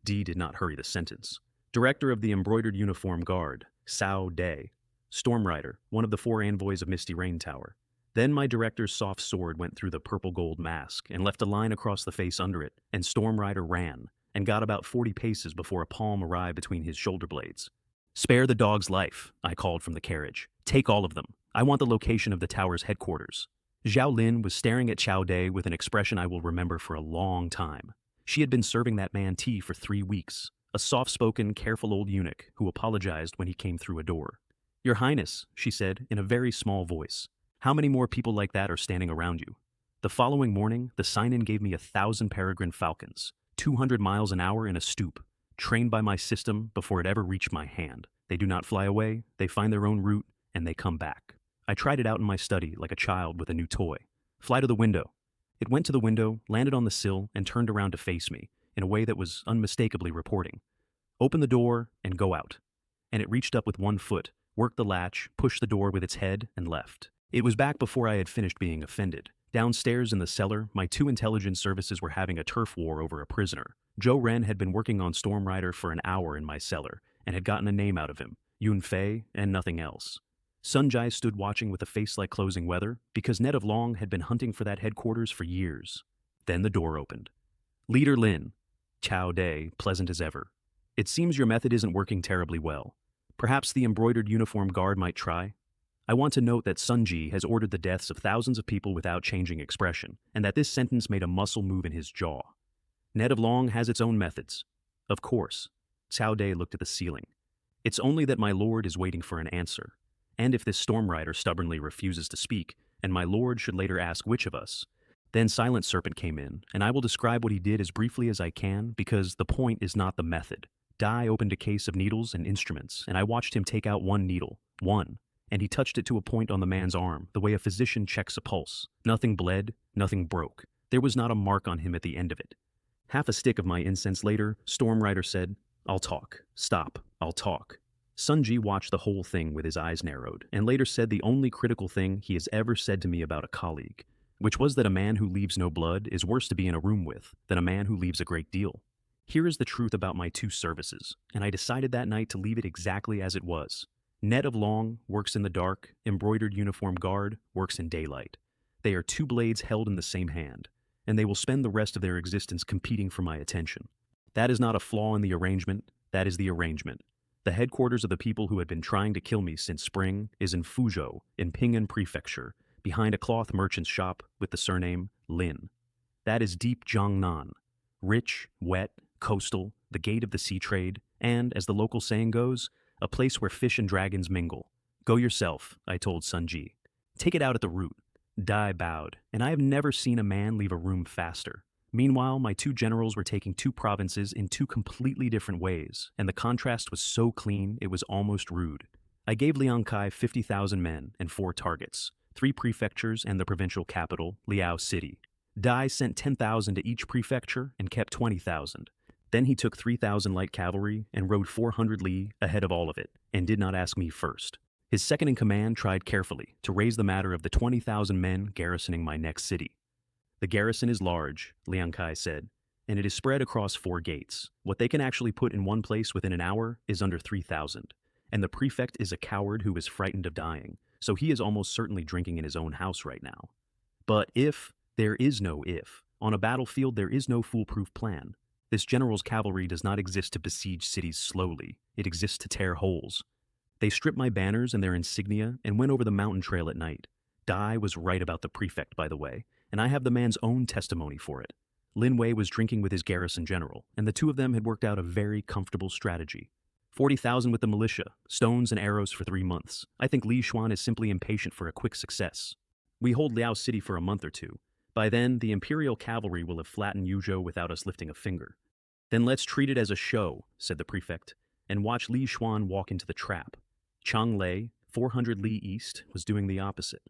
Dee did not hurry the sentence. Director of the Embroidered Uniform Guard, Cao Dai. Storm Rider, one of the 4 envoys of Misty Rain Tower. Then my director's soft sword went through the purple gold mask and left a line across the face under it, and Storm Rider ran, and got about 40 paces before a palm arrived between his shoulder blades. Spare the dog's life, I called from the carriage. Take all of them. I want the location of the tower's headquarters. Zhao Lin was staring at Chao Dai with an expression I will remember for a long time. She had been serving that man tea for 3 weeks, a soft-spoken, careful old eunuch who apologized when he came through a door. Your Highness, she said in a very small voice, how many more people like that are standing around you? The following morning, the sign-in gave me 1,000 peregrine falcons, 200 miles an hour in a stoop, trained by my system before it ever reached my hand. They do not fly away, they find their own route, and they come back. I tried it out in my study like a child with a new toy. Fly to the window. It went to the window, landed on the sill, and turned around to face me, in a way that was unmistakably reporting. Open the door and go out. And it reached up with 1 foot, worked the latch, pushed the door with its head, and left. It was back before I had finished being offended. Downstairs in the cellar, my 2 intelligence services were having a turf war over a prisoner. Zhou Ren had been working on Storm Rider for an hour in my cellar, and had gotten a name out of him, Yun Fei, and nothing else. Sun Jai stood watching with a face like closing weather, because Ned of Long had been hunting for that headquarters for years. Then the door opened. Leader Lin. Chao Dai, pleasant as ever. It seems your method isn't working terribly well. Perhaps the Embroidered Uniform Guard might try? I want to note that Sun Ji has ordered the deaths of thousands of people without changing expression, and that this sentence made a muscle move in his jaw. Ned of Long has its own methods. Of course. Cao Dai looked at the ceiling. It's only that my lord is waiting for an answer. And if this Storm Rider stubbornly refuses to speak, and my lord should later ask which of us, then Silent Serpent came in, and I will describe what he did as briefly as I can, because the point is not the method. Dai opened a case of needles and instruments, and I watched him take out 1 needle. 1. And he touched it to a point on the man's arm, the way a physician checks a pulse. Nothing bled, nothing broke. There was not a mark on him at the end of it. Half a stick of my incense later, Storm Rider said, I'll talk. Stop. I'll talk. Sun Ji watched the whole thing with his eyes narrowed, and later said the only critical thing he has ever said to me about a colleague, which was that a man who leaves no blood is worse to be in a room with than a man who leaves a great deal. Here is the truth about my 2 services, and I decided that night to leave it exactly as it was. Ned of Long works in the dark, Embroidered Uniform Guard works in daylight. They are 2 blades held in the same hand, and they will spend the rest of their existence competing for my attention. That is not a flaw in the arrangement, that is the arrangement. The headquarters of the people who had been trying to kill me since spring is in Fuzhou, in Ping'an Prefecture, behind a cloth merchant's shop with the surname Lin. That is deep Jiangnan. Rich, wet, coastal, the gate of the sea trade, and, as the local saying goes, a place where fish and dragons mingle. Go yourself, I told Sun Ji. Take it out at the root. Dai bowed, and I have never seen a man leave a room faster. Meanwhile, my 2 generals were taking 2 provinces in 2 completely different ways, and the contrast was so clean it was almost rude. I gave Liang Kai 50,000 men and 4 targets, 3 prefectures and the provincial capital, Liao City. Dai sent 10,000 to each prefecture and kept 20,000. Then he took 3,000 light cavalry and rode 400 li ahead of all of it, and did not ask me first. His second-in-command tried carefully to raise the matter of the 20,000 men garrisoning my next city. The garrison is large, Liang Kai said, and it is spread across 4 gates. What they can actually put in one place within an hour is under 3,000, and the prefect is a coward who is frightened of dying, so he is almost certainly drinking in his own house right now. But if, there is no if. On a battlefield there is no foolproof plan. This general's cavalry does not exist to besiege cities slowly, it exists to tear holes. They stripped my banners and their insignia and went over the mountain trail at night. Dai was right about the prefect, by the way, and I have the man's own testimony for it. Lin Wei was drinking with his garrison general, and the two of them had worked out a very comfortable strategy. 40,000 with the militia, stones and arrows for 3 months. I think Li Xuan is simply impatient for a quick success. We hold Liao City for a month or two. By then, the imperial cavalry will have flattened Yuzhou without us lifting a finger. Then let's treat it as a show, said the prefect, and watch Li Xuan walk into the trap. Changlei, 400 li east, was doing the opposite.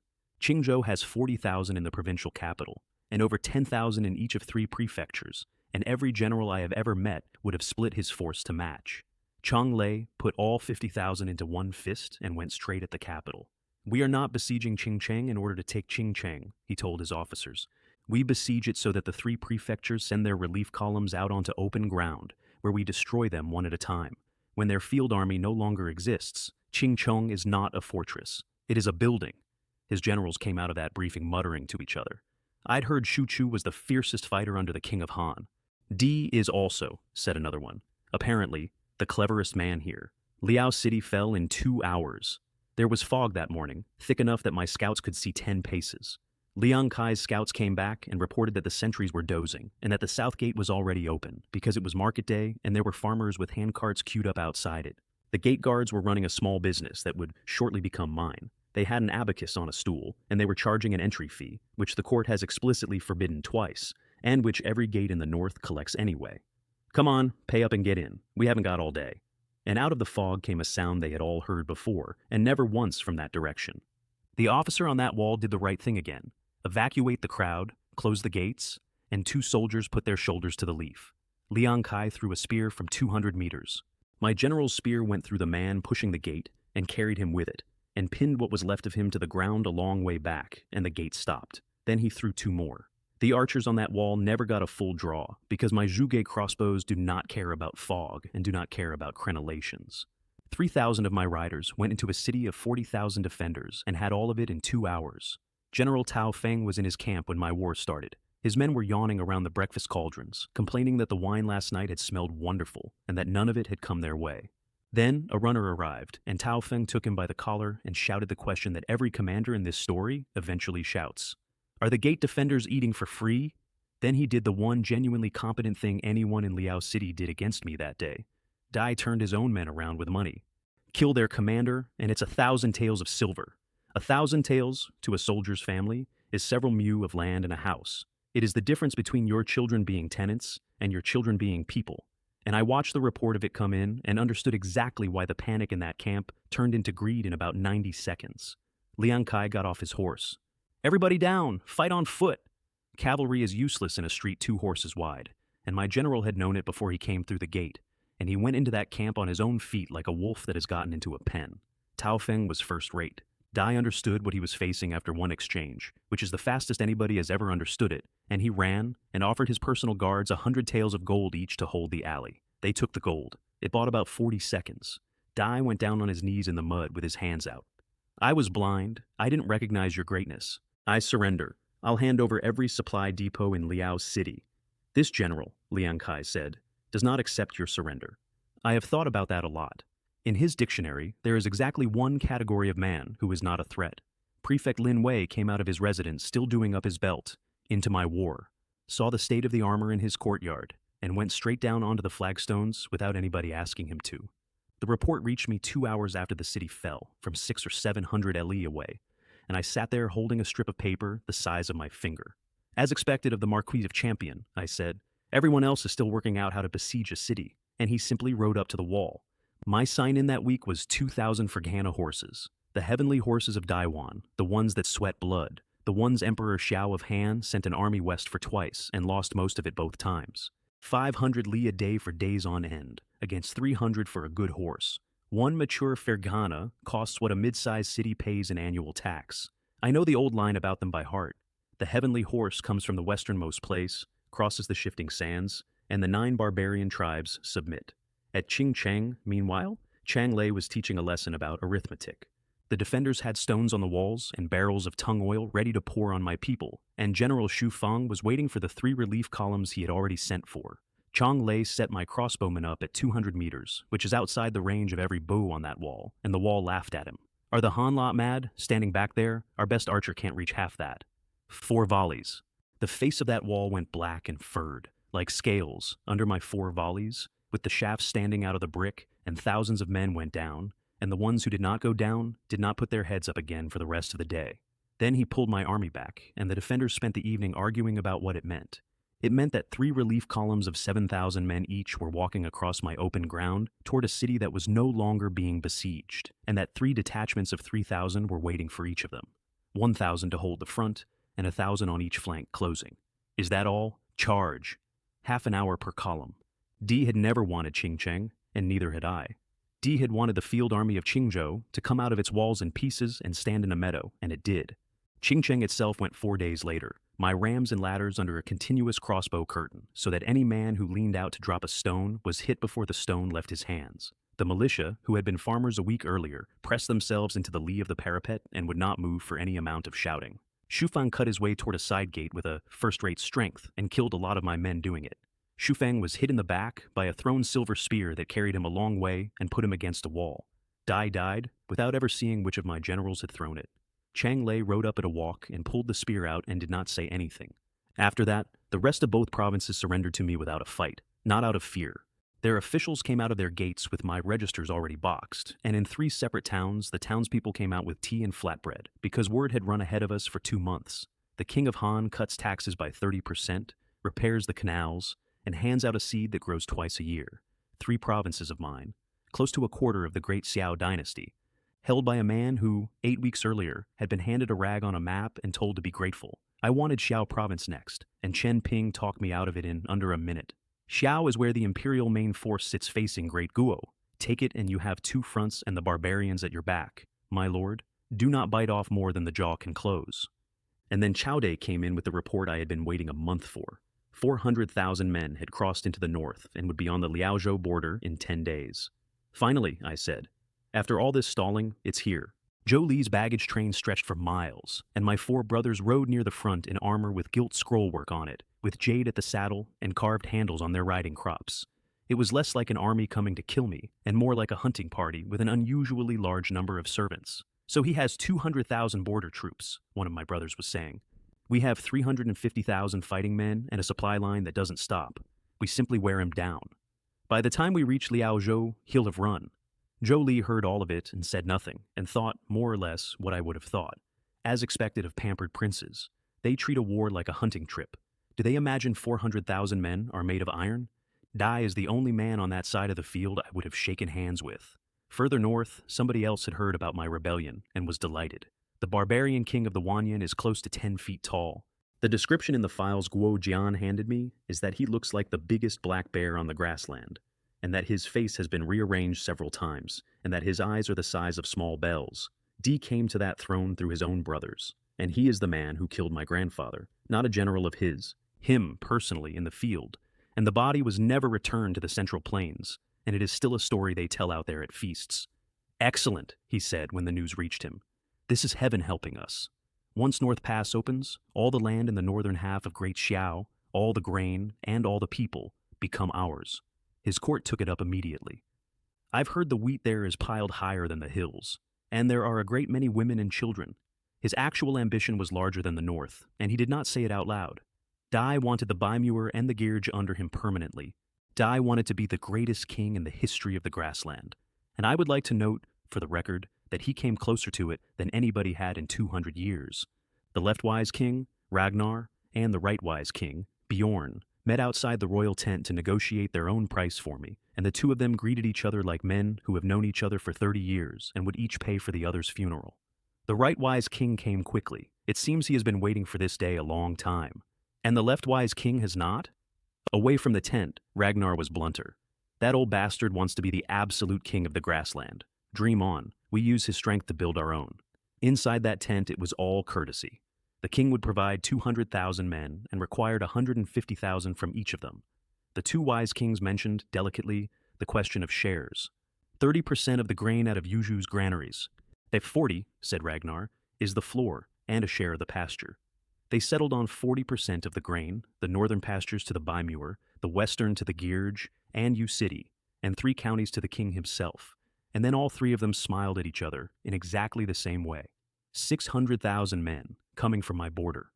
Qingzhou has 40,000 in the provincial capital, and over 10,000 in each of 3 prefectures, and every general I have ever met would have split his force to match. Changlei put all 50,000 into one fist and went straight at the capital. We are not besieging Qingcheng in order to take Qingcheng, he told his officers. We besiege it so that the 3 prefectures send their relief columns out onto open ground, where we destroy them one at a time. When their field army no longer exists, Qingcheng is not a fortress. It is a building. His generals came out of that briefing muttering to each other. I'd heard Shu Chu was the fiercest fighter under the King of Han. D is also, said another one. Apparently, the cleverest man here. Liao City fell in 2 hours. There was fog that morning, thick enough that my scouts could see 10 paces. Liang Kai's scouts came back and reported that the sentries were dozing, and that the south gate was already open, because it was market day and there were farmers with handcarts queued up outside it. The gate guards were running a small business that would shortly become mine. They had an abacus on a stool, and they were charging an entry fee, which the court has explicitly forbidden twice, and which every gate in the north collects anyway. Come on, pay up and get in. We haven't got all day. And out of the fog came a sound they had all heard before, and never once from that direction. The officer on that wall did the right thing again. Evacuate the crowd, close the gates, and 2 soldiers put their shoulders to the leaf. Liang Kai threw a spear from 200 meters. My general's spear went through the man pushing the gate and carried him with it, and pinned what was left of him to the ground a long way back, and the gate stopped. Then he threw 2 more. The archers on that wall never got a full draw, because my Zhuge crossbows do not care about fog and do not care about crenellations. 3,000 of my riders went into a city of 40,000 defenders and had all of it in 2 hours. General Tao Feng was in his camp when my war started. His men were yawning around the breakfast cauldrons, complaining that the wine last night had smelled wonderful and that none of it had come their way. Then a runner arrived, and Tao Feng took him by the collar and shouted the question that every commander in this story eventually shouts. Are the gate defenders eating for free? Then he did the one genuinely competent thing anyone in Liao City did against me that day. Dai turned his own men around with money. Kill their commander, and it's 1,000 taels of silver. 1,000 taels, to a soldier's family, is several mu of land and a house. It is the difference between your children being tenants and your children being people. And I watched the report of it come in and understood exactly why the panic in that camp turned into greed in about 90 seconds. Liang Kai got off his horse. Everybody down! Fight on foot! Cavalry is useless in a street 2 horses wide, and my general had known it before he came through the gate, and he went into that camp on his own feet like a wolf that has gotten into a pen. Tao Feng was first rate. Dai understood what he was facing after one exchange, which is the fastest anybody has ever understood it, and he ran and offered his personal guards 100 taels of gold each to hold the alley. They took the gold. It bought about 40 seconds. Dai went down on his knees in the mud with his hands out. I was blind. I didn't recognize your greatness. I surrender. I'll hand over every supply depot in Liao City. This general, Liang Kai said, does not accept your surrender. I have thought about that a lot. In his dictionary, there is exactly one category of man who is not a threat. Prefect Lin Wei came out of his residence still doing up his belt, into my war, saw the state of the armor in his courtyard, and went straight down onto the flagstones without anybody asking him to. The report reached me 2 hours after the city fell, from 600 or 700 li away, and I sat there holding a strip of paper the size of my finger. As expected of the Marquis of Champion, I said, everyone else is still working out how to besiege a city, and he simply rode up to the wall. My sign-in that week was 2,000 Ferghana horses, the heavenly horses of Daiwan, the ones that sweat blood, the ones Emperor Xiao of Han sent an army west for twice and lost most of it both times. 500 li a day for days on end, against 300 for a good horse. One mature Ferghana costs what a mid-sized city pays in annual tax. I know the old line about them by heart. The heavenly horse comes from the westernmost place, crosses the shifting sands, and the 9 barbarian tribes submit. At Qingcheng, meanwhile, Changlei was teaching a lesson about arithmetic. The defenders had stones on the walls and barrels of tung oil ready to pour on my people, and General Xu Feng was waiting for the 3 relief columns he had already sent for. Changlei set my crossbowmen up at 200 meters, which is outside the range of every bow on that wall, and the wall laughed at him. Are the Han lot mad? Standing back there? Our best archer can't reach half that. 4 volleys. The face of that wall went black and furred, like scales, under my 4 volleys, with the shafts standing out of the brick, and thousands of men went down, and the ones who did not go down did not put their heads up again for the rest of the day. Then he pulled my army back, and the defenders spent the evening arguing about what it meant. It meant that 3 relief columns of 7,000 men each were walking across my open ground toward a city that was no longer being besieged, and that 3 detachments of 3,000 were waiting for each of them. 1,000 to hold the front, and 1,000 on each flank closing. Is that all? Charge! Half an hour per column. D had never wanted Qingcheng, and neither had I. D had wanted the field army of Qingzhou to come out of its walls in pieces and stand in a meadow, and it did. Qingcheng itself went 4 days later, my rams and ladders under a continuous crossbow curtain, so that any man who leaned out to drop a stone was hit before the stone left his hands. The militia, who had been farmers a week earlier, pressed themselves into the lee of the parapet and would not move for any amount of shouting. Shufang cut his way toward a side gate with a first-rate strength and killed a lot of my men doing it. Shufang was hit in the back by a thrown silver spear that carried him a long way and put him against a wall. Dai died without ever seeing which of my generals had thrown it. Chang Lei rode up at a walk and pulled the spear out and did not say anything. After that, the rest of both provinces surrendered to me without a fight, not out of fear. Their officials came out of their gates with my registers already boxed, and in 3 separate towns, the townspeople came out with tea and flatbread, because word had run ahead of us for 2 months. The King of Han cuts taxes by 30%, repairs the canals, and hands out a seed that grows twice a year. 3 provinces of mine, close to a quarter of the Great Qing Dynasty, held by a man who, 8 weeks earlier, had been handed a rag on a map and told to be grateful. I wanted Xiao province next, and Chen Ping talked me out of it in under a minute. Xiao is where the imperial main force sits facing Great Guo. Take it and you have 2 fronts and the barbarians at your back. My lord, do not bite off more than the jaw can close. And then Chowday came in with the report I had been waiting a month for. 400,000 men had crossed into the north and would be on the Liaozhou border in 10 days. Finally, I said, after all this stalling, it's here. Zhou Li's baggage train stretched for miles, and my 4 brothers rode near the front in armor with gilt scrollwork on it, with jade at the saddle and carved handles on their riding crops. It was less like an army coming to kill me, and more like a hunting party with an unusually large number of servants. So he has 200,000 border troops, one of my brothers was saying. We have 350,000 fighting men and a supply line that doesn't stop. We simply wear him down. By the time we reach Liaozhou, he'll have run. Zhou Li heard all of it and said nothing, and thought, more or less, what I would have thought. As expected of pampered princes, they treat a war like a hunting trip. Do they imagine 400,000 men are made of iron? Dai is the only man on that side of the field I would have shaken hands with. Further north, somebody else had heard about my rebellion and was delighted. The barbarian king of the Wanyan is close to 10 feet tall. The description in the files Guo Jian handed me is that he looks like the biggest black bear on the grassland, and that his face has been rearranged several times, and that his eyes are the size of small bells. Di came to that throne through his own brothers, and he is the man who killed my grandfather, not a general of his, him personally in the field, and the body was never returned to the Central Plains, and it is still a story they tell out there at feasts. Excellent, he said when the news reached him. This is heaven helping us. Once North Pass opens, all the land in the northern half of Great Xiao, all the grain, and all the people become ours. His court took it up immediately. I've heard the wheat there is piled higher than the hills, and there are a great many women and children. His actual ambition was larger than the north, and he did not say it out loud. Dai wanted the Baimuer and the Girge under him permanently. Dai wanted to be the greatest king in the history of the grassland, and I would like to note, for the record, that he came closer to it than anybody had in 200 years. The leftwise king, Ragnar, and the rightwise king, Bjorn, met outside the royal tent to negotiate their own price for me, and the 2 of them greeted each other like men who have known each other for 30 years and would each pay for the other's funeral. The rightwise king came quickly. It seems he has been waiting for this day a long time. And the leftwise king has not? Away from the tent, Ragnar was blunter. That old bastard wants to be the absolute king of the grassland. Dream on. We use his strength to build our own. Inside that tent, it was all courtesy. The king would provide 200,000 men and required 150,000 from each of them. The 2 wise kings mentioned, delicately, the question of shares. 30% of the grain out of Yuju's granaries. That 40, said Ragnar, is the floor and a share of the pasture. They settled on 40% of the grain, the northern pastures to the Baimuer, the western to the Girge, and Yu City, and 3 counties to the king himself. And then all 3 of them smiled at each other in exactly the same way. 600,000 men coming from my border.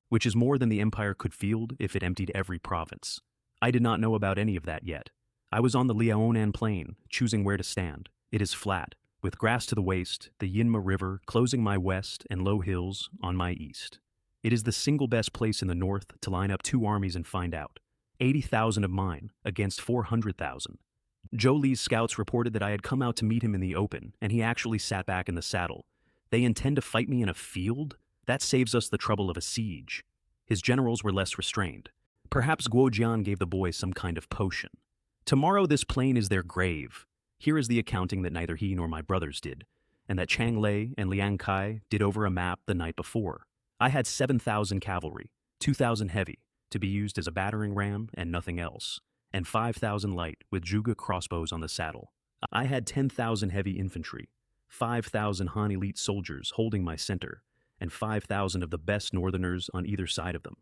which is more than the empire could field if it emptied every province. I did not know about any of that yet. I was on the Liaonan Plain, choosing where to stand. It is flat, with grass to the waist, the Yinma River closing my west and low hills on my east. It is the single best place in the north to line up two armies and find out. 80,000 of mine against 400,000. Zhou Li's scouts reported that I had come out to meet him in the open, and he actually sat back in the saddle. They intend to fight me in a field? That saves us the trouble of a siege. His generals were less restrained. Perhaps Guojian gave the boy some kind of potion. Tomorrow this plain is their grave. Here is the accounting that neither he nor my brothers did, and that Chang Lei and Liang Kai did over a map the night before. I had 7,000 cavalry, 2,000 heavy, to be used as a battering ram and nothing else, and 5,000 light with Juga crossbows on the saddle. I had 10,000 heavy infantry, 5,000 Han elite soldiers holding my center, and 5,000 of the best northerners on either side of them.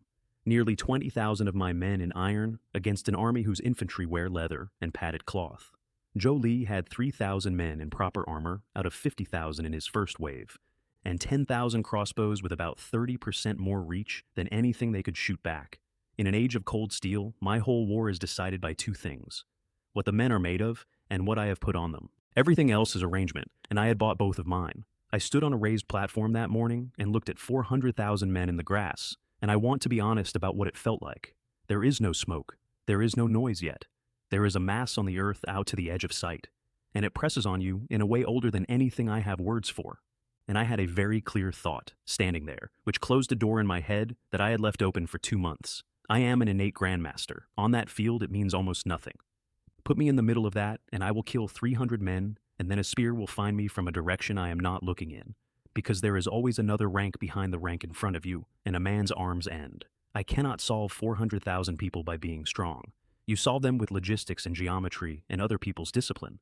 Nearly 20,000 of my men in iron against an army whose infantry wear leather and padded cloth. Zhou Li had 3,000 men in proper armor out of 50,000 in his first wave, and 10,000 crossbows with about 30% more reach than anything they could shoot back. In an age of cold steel, my whole war is decided by two things: what the men are made of and what I have put on them. Everything else is arrangement, and I had bought both of mine. I stood on a raised platform that morning and looked at 400,000 men in the grass, and I want to be honest about what it felt like. There is no smoke. There is no noise yet. There is a mass on the earth out to the edge of sight, and it presses on you in a way older than anything I have words for. And I had a very clear thought, standing there, which closed a door in my head that I had left open for 2 months. I am an innate grandmaster. On that field, it means almost nothing. Put me in the middle of that, and I will kill 300 men, and then a spear will find me from a direction I am not looking in, because there is always another rank behind the rank in front of you, and a man's arms end. I cannot solve 400,000 people by being strong. You solve them with logistics and geometry and other people's discipline.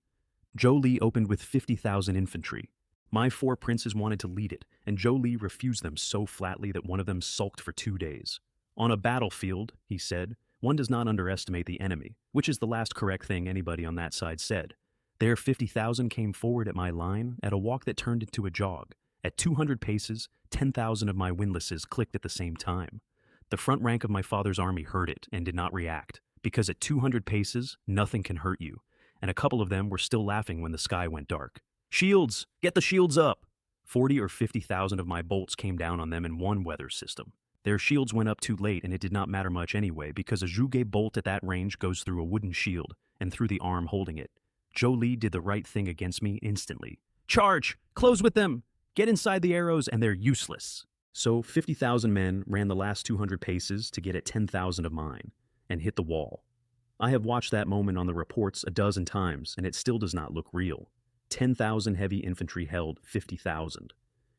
Zhou Li opened with 50,000 infantry. My 4 princes wanted to lead it, and Zhou Li refused them so flatly that one of them sulked for 2 days. On a battlefield, he said, one does not underestimate the enemy, which is the last correct thing anybody on that side said. Their 50,000 came forward at my line at a walk that turned into a jog. At 200 paces, 10,000 of my windlasses clicked at the same time. The front rank of my father's army heard it and did not react, because at 200 paces, nothing can hurt you, and a couple of them were still laughing when the sky went dark. Shields! Get the shields up! 40 or 50,000 of my bolts came down on them in one weather system. Their shields went up too late, and it did not matter much anyway, because a Zhuge bolt at that range goes through a wooden shield and through the arm holding it. Zhou Li did the right thing against me instantly. Charge! Close with them! Get inside the arrows, and they're useless. So 50,000 men ran the last 200 paces to get at 10,000 of mine, and hit the wall. I have watched that moment on the reports a dozen times, and it still does not look real. 10,000 heavy infantry held 50,000.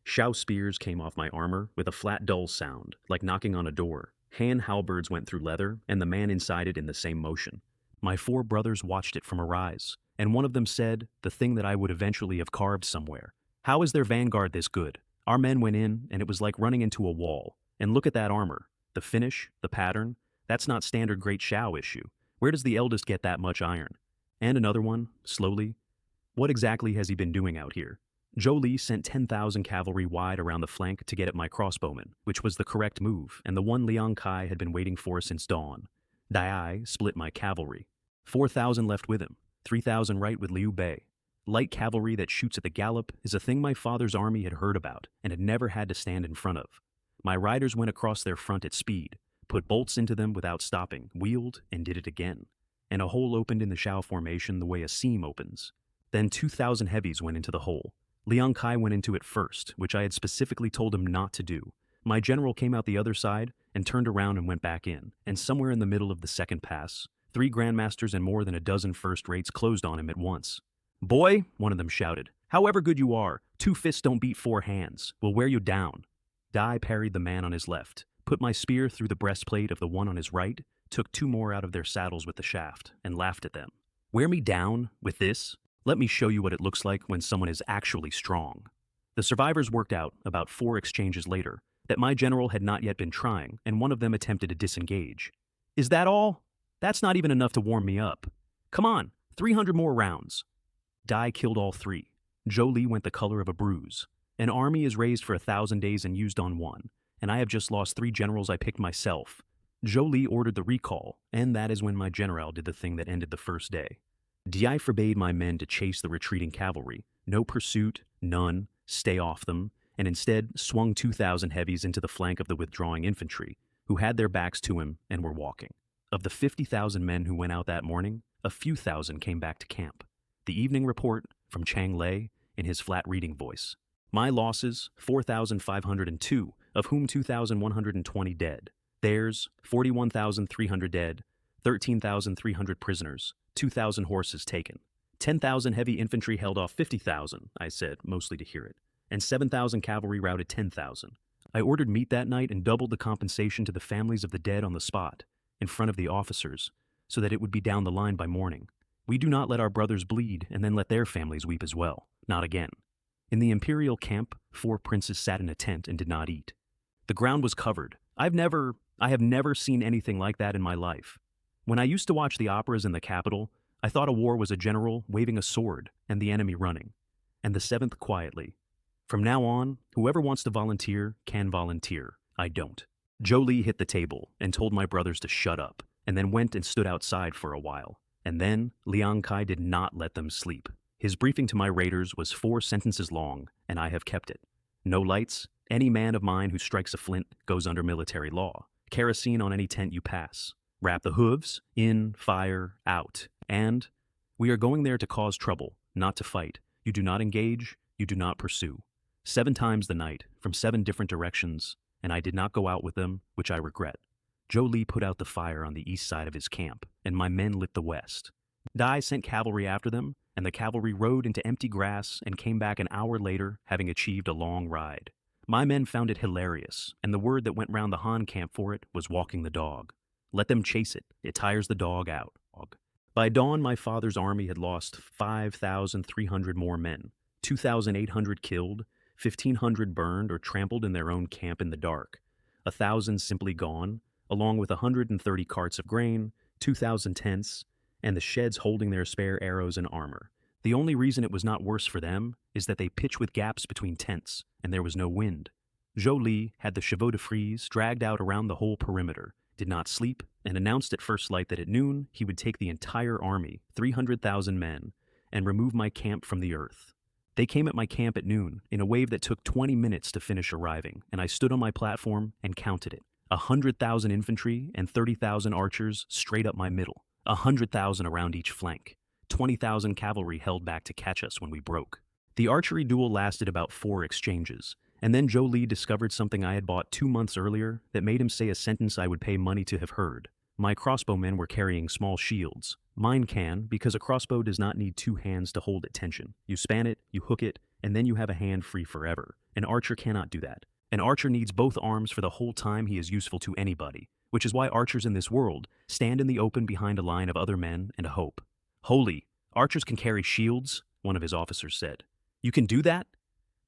Shao spears came off my armor with a flat dull sound, like knocking on a door. Han halberds went through leather, and the man inside it in the same motion. My 4 brothers watched it from a rise, and one of them said, the thing that I would eventually have carved somewhere: how is their vanguard this good? Our men went in, and it was like running into a wall. And look at that armor. The finish, the pattern, that's not standard Great Shao issue. Where does the eldest get that much iron? And another one, slowly. What exactly has he been doing out here? Zhou Li sent 10,000 cavalry wide around the flank to get at my crossbowmen, which was the correct move, and the one Liang Kai had been waiting for since dawn. Dai split my cavalry. 4,000 left with him, 3,000 right with Liu Bei. Light cavalry that shoots at the gallop is a thing my father's army had heard about and had never had to stand in front of. My riders went across their front at speed, put bolts into them without stopping, wheeled, and did it again. And a hole opened in the Shao formation the way a seam opens. Then 2,000 heavies went into the hole. Liang Kai went into it first, which I had specifically told him not to do. My general came out the other side and turned around and went back in, and somewhere in the middle of the second pass, 3 grandmasters and more than a dozen first rates closed on him at once. Boy, one of them shouted, however good you are, 2 fists don't beat 4 hands. We'll wear you down. Dai parried the man on his left, put my spear through the breastplate of the one on his right, took 2 more out of their saddles with the shaft, and laughed at them. Wear me down with this? Let me show you what it looks like when someone is actually strong. The survivors worked out, about 4 exchanges later, that my general had not yet been trying, and one of them attempted to disengage. Is that all? That's not even enough to warm me up. Come on, 300 more rounds. Dai killed all 3. Zhou Li went the color of a bruise. An army is raised for 1,000 days and used on one, and I have just lost 3 generals I picked myself. Zhou Li ordered the recall, and that is when my general did the thing that ended the first day. Di forbade my men to chase the retreating cavalry. No pursuit, none, stay off them, and instead swung 2,000 heavies into the flank of the withdrawing infantry, who had their backs to him and were walking. Of the 50,000 men who went out that morning, a few thousand came back to camp. The evening report from Chang Lei in his flat reading voice. My losses, 4,502, of whom 2,120 dead. Theirs, 41,300 dead, 13,300 prisoners, 2,000 horses taken. 10,000 heavy infantry held off 50,000, I said, mostly to hear it, and 7,000 cavalry routed 10,000. I ordered meat that night and doubled the compensation to the families of the dead on the spot, in front of the officers, so that it would be down the line by morning. We do not let our brothers bleed and then let their families weep as well. Not again. In the imperial camp, 4 princes sat in a tent and did not eat. The ground was covered. I have never seen anything like that in my life. When I used to watch the operas in the capital, I thought a war was a general waving a sword and the enemy running. And the 7th quietly. From now on, whoever wants to volunteer can volunteer. I don't. Zhou Li hit the table and told my brothers to shut up, and then went and stood outside for a while. And then, Liang Kai did not let them sleep. His briefing to my raiders was 4 sentences long, and I have kept it. No lights. Any man of mine who strikes a flint goes under military law. Kerosene on any tent you pass. Wrap the hooves. In, fire, out. And we are going there to cause trouble, not to fight. You do not engage. You do not pursue. 7 times the night, from 7 different directions, and I did not go out with them, which I regret. Zhou Li put out the fire on the east side of his camp, and my men lit the west. Dai sent cavalry after them, and the cavalry rode into empty grass and came back an hour later, having achieved a long ride. My men found it hilarious, and the word that went round the Han camp for it was walking the dog. Let them chase it. It tires the dog out. By dawn, my father's army had lost 5,300 more men, 2,800 killed, 1,500 burned or trampled in their own camp in the dark, 1,000 simply gone, along with 130 carts of grain, 2,000 tents, and the sheds holding their spare arrows and armor. The only reason it was not worse for them is that they pitch with gaps between tents, and there was no wind. Zhou Li had the chevaux de frise dragged out around the whole perimeter, did not sleep, and announced at first light that at noon he would take the entire army, 300,000 men, and remove my camp from the earth. They came at my camp at noon, in a wave that took 20 minutes to finish arriving, and I stood on my platform and counted it. 100,000 infantry and 30,000 archers straight up my middle, 100,000 around each flank. 20,000 cavalry held back to catch us when we broke. The archery duel lasted about 4 exchanges, and then Zhou Li discovered something I had bought 2 months earlier that made him say a sentence I would pay money to have heard. My crossbowmen were carrying small shields. Mine can, because a crossbow does not need 2 hands to hold at tension. You span it, you hook it, and then you have a hand free forever. An archer cannot do that. An archer needs both arms for the whole time he is useful to anybody, which is why archers in this world stand in the open behind a line of other men and a hope. Holy, archers can carry shields, one of his officers said. You can do that?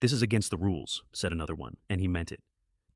This is against the rules, said another one, and he meant it.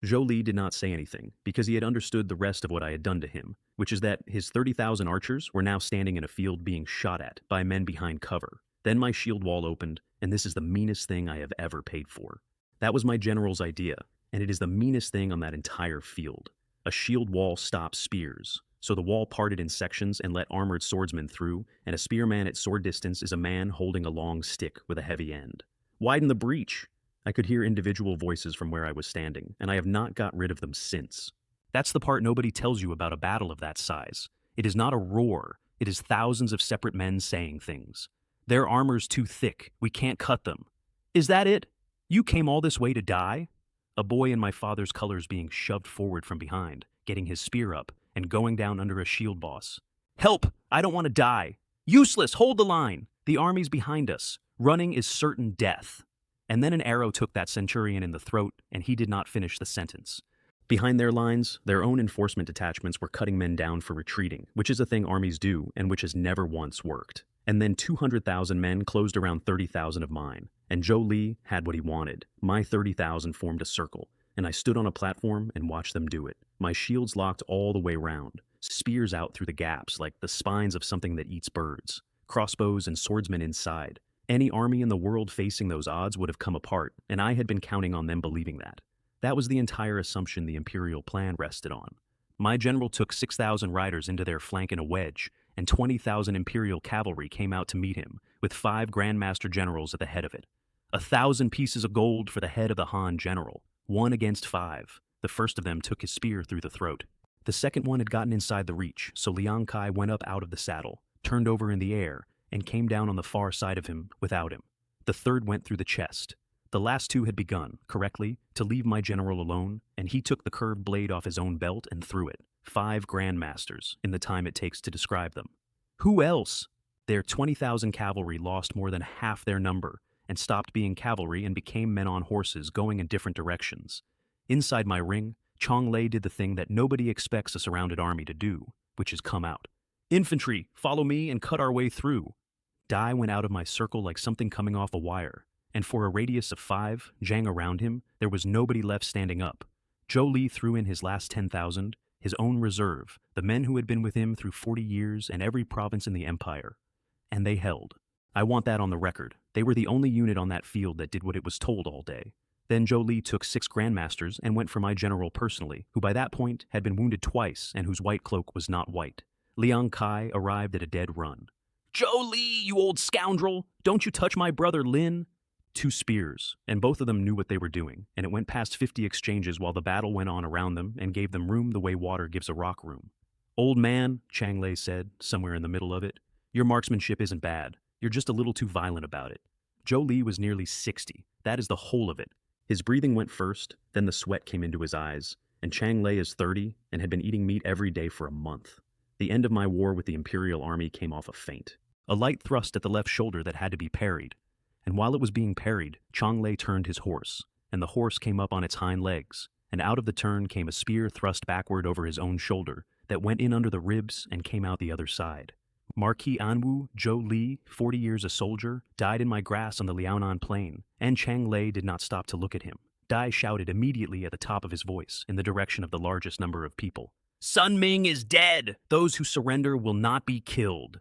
Zhou Li did not say anything, because he had understood the rest of what I had done to him, which is that his 30,000 archers were now standing in a field being shot at by men behind cover. Then my shield wall opened, and this is the meanest thing I have ever paid for. That was my general's idea, and it is the meanest thing on that entire field. A shield wall stops spears, so the wall parted in sections and let armored swordsmen through, and a spearman at sword distance is a man holding a long stick with a heavy end. Widen the breach! I could hear individual voices from where I was standing, and I have not got rid of them since. That's the part nobody tells you about a battle of that size. It is not a roar, it is thousands of separate men saying things. Their armor's too thick, we can't cut them. Is that it? You came all this way to die? A boy in my father's colors being shoved forward from behind, getting his spear up, and going down under a shield boss. Help! I don't want to die! Useless! Hold the line! The army's behind us. Running is certain death. And then an arrow took that centurion in the throat, and he did not finish the sentence. Behind their lines, their own enforcement detachments were cutting men down for retreating, which is a thing armies do and which has never once worked. And then 200,000 men closed around 30,000 of mine, and Zhou Li had what he wanted. My 30,000 formed a circle, and I stood on a platform and watched them do it. My shields locked all the way round, spears out through the gaps like the spines of something that eats birds, crossbows and swordsmen inside. Any army in the world facing those odds would have come apart, and I had been counting on them believing that. That was the entire assumption the imperial plan rested on. My general took 6,000 riders into their flank in a wedge, and 20,000 imperial cavalry came out to meet him, with 5 grandmaster generals at the head of it. 1,000 pieces of gold for the head of the Han general, 1 against 5. The first of them took his spear through the throat. The second one had gotten inside the reach, so Liang Kai went up out of the saddle, turned over in the air, and came down on the far side of him without him. The third went through the chest. The last 2 had begun, correctly, to leave my general alone, and he took the curved blade off his own belt and threw it. 5 grandmasters, in the time it takes to describe them. Who else? Their 20,000 cavalry lost more than half their number, and stopped being cavalry and became men on horses going in different directions. Inside my ring, Chong Lei did the thing that nobody expects a surrounded army to do, which is come out. Infantry, follow me and cut our way through. Dai went out of my circle like something coming off a wire, and for a radius of 5, Zhang around him, there was nobody left standing up. Zhou Li threw in his last 10,000, his own reserve, the men who had been with him through 40 years and every province in the empire. And they held. I want that on the record. They were the only unit on that field that did what it was told all day. Then Zhou Li took 6 grandmasters and went for my general personally, who by that point had been wounded twice and whose white cloak was not white. Liang Kai arrived at a dead run. Zhou Li, you old scoundrel! Don't you touch my brother Lin! 2 spears, and both of them knew what they were doing, and it went past 50 exchanges while the battle went on around them and gave them room the way water gives a rock room. Old man, Chang Lei said, somewhere in the middle of it, your marksmanship isn't bad. You're just a little too violent about it. Zhou Li was nearly 60. That is the whole of it. His breathing went first, then the sweat came into his eyes, and Chang Lei is 30 and had been eating meat every day for a month. The end of my war with the imperial army came off a feint. A light thrust at the left shoulder that had to be parried. And while it was being parried, Chang Lei turned his horse, and the horse came up on its hind legs, and out of the turn came a spear thrust backward over his own shoulder that went in under the ribs and came out the other side. Marquis Anwu, Zhou Li, 40 years a soldier, died in my grass on the Liaonan Plain, and Chang Lei did not stop to look at him. Dai shouted immediately at the top of his voice in the direction of the largest number of people. Sun Ming is dead! Those who surrender will not be killed.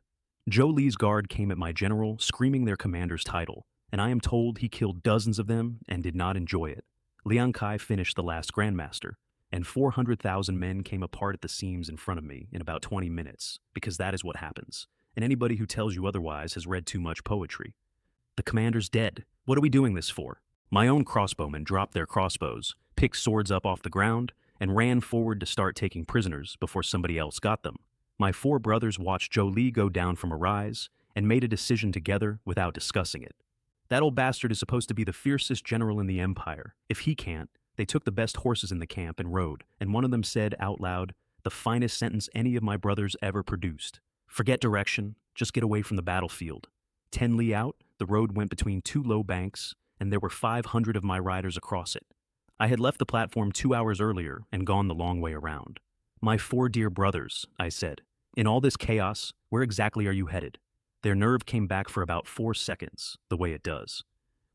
Zhou Li's guard came at my general, screaming their commander's title, and I am told he killed dozens of them and did not enjoy it. Liang Kai finished the last grandmaster, and 400,000 men came apart at the seams in front of me in about 20 minutes, because that is what happens, and anybody who tells you otherwise has read too much poetry. The commander's dead. What are we doing this for? My own crossbowmen dropped their crossbows, picked swords up off the ground, and ran forward to start taking prisoners before somebody else got them. My 4 brothers watched Zhou Li go down from a rise and made a decision together without discussing it. That old bastard is supposed to be the fiercest general in the empire. If he can't, they took the best horses in the camp and rode, and one of them said out loud, the finest sentence any of my brothers ever produced. Forget direction, just get away from the battlefield. 10 li out, the road went between 2 low banks, and there were 500 of my riders across it. I had left the platform 2 hours earlier and gone the long way around. My 4 dear brothers, I said, in all this chaos, where exactly are you headed? Their nerve came back for about 4 seconds, the way it does.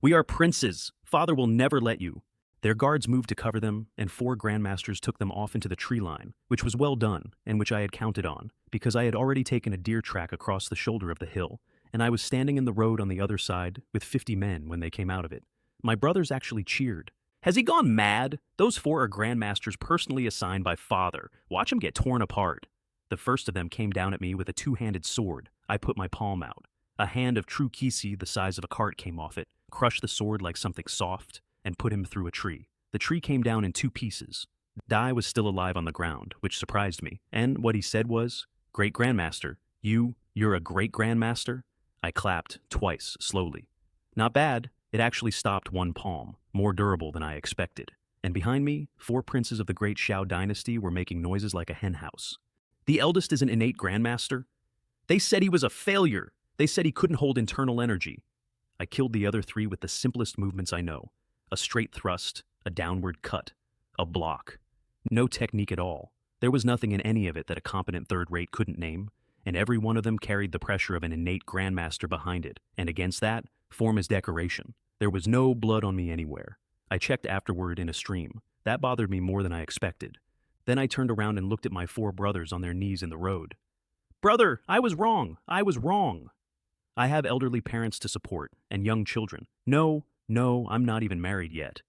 We are princes. Father will never let you. Their guards moved to cover them, and 4 grandmasters took them off into the tree line, which was well done, and which I had counted on, because I had already taken a deer track across the shoulder of the hill, and I was standing in the road on the other side with 50 men when they came out of it. My brothers actually cheered. Has he gone mad? Those 4 are grandmasters personally assigned by Father. Watch him get torn apart. The first of them came down at me with a 2-handed sword. I put my palm out. A hand of true kisi the size of a cart came off it, crushed the sword like something soft, and put him through a tree. The tree came down in 2 pieces. Dai was still alive on the ground, which surprised me, and what he said was, Great Grandmaster, you're a Great Grandmaster? I clapped, twice, slowly. Not bad. It actually stopped 1 palm, more durable than I expected. And behind me, 4 princes of the Great Qing Dynasty were making noises like a henhouse. The eldest is an innate grandmaster. They said he was a failure. They said he couldn't hold internal energy. I killed the other 3 with the simplest movements I know. A straight thrust, a downward cut, a block. No technique at all. There was nothing in any of it that a competent third-rate couldn't name, and every one of them carried the pressure of an innate grandmaster behind it, and against that, form as decoration. There was no blood on me anywhere. I checked afterward in a stream. That bothered me more than I expected. Then I turned around and looked at my 4 brothers on their knees in the road. Brother, I was wrong. I was wrong. I have elderly parents to support, and young children. No, I'm not even married yet.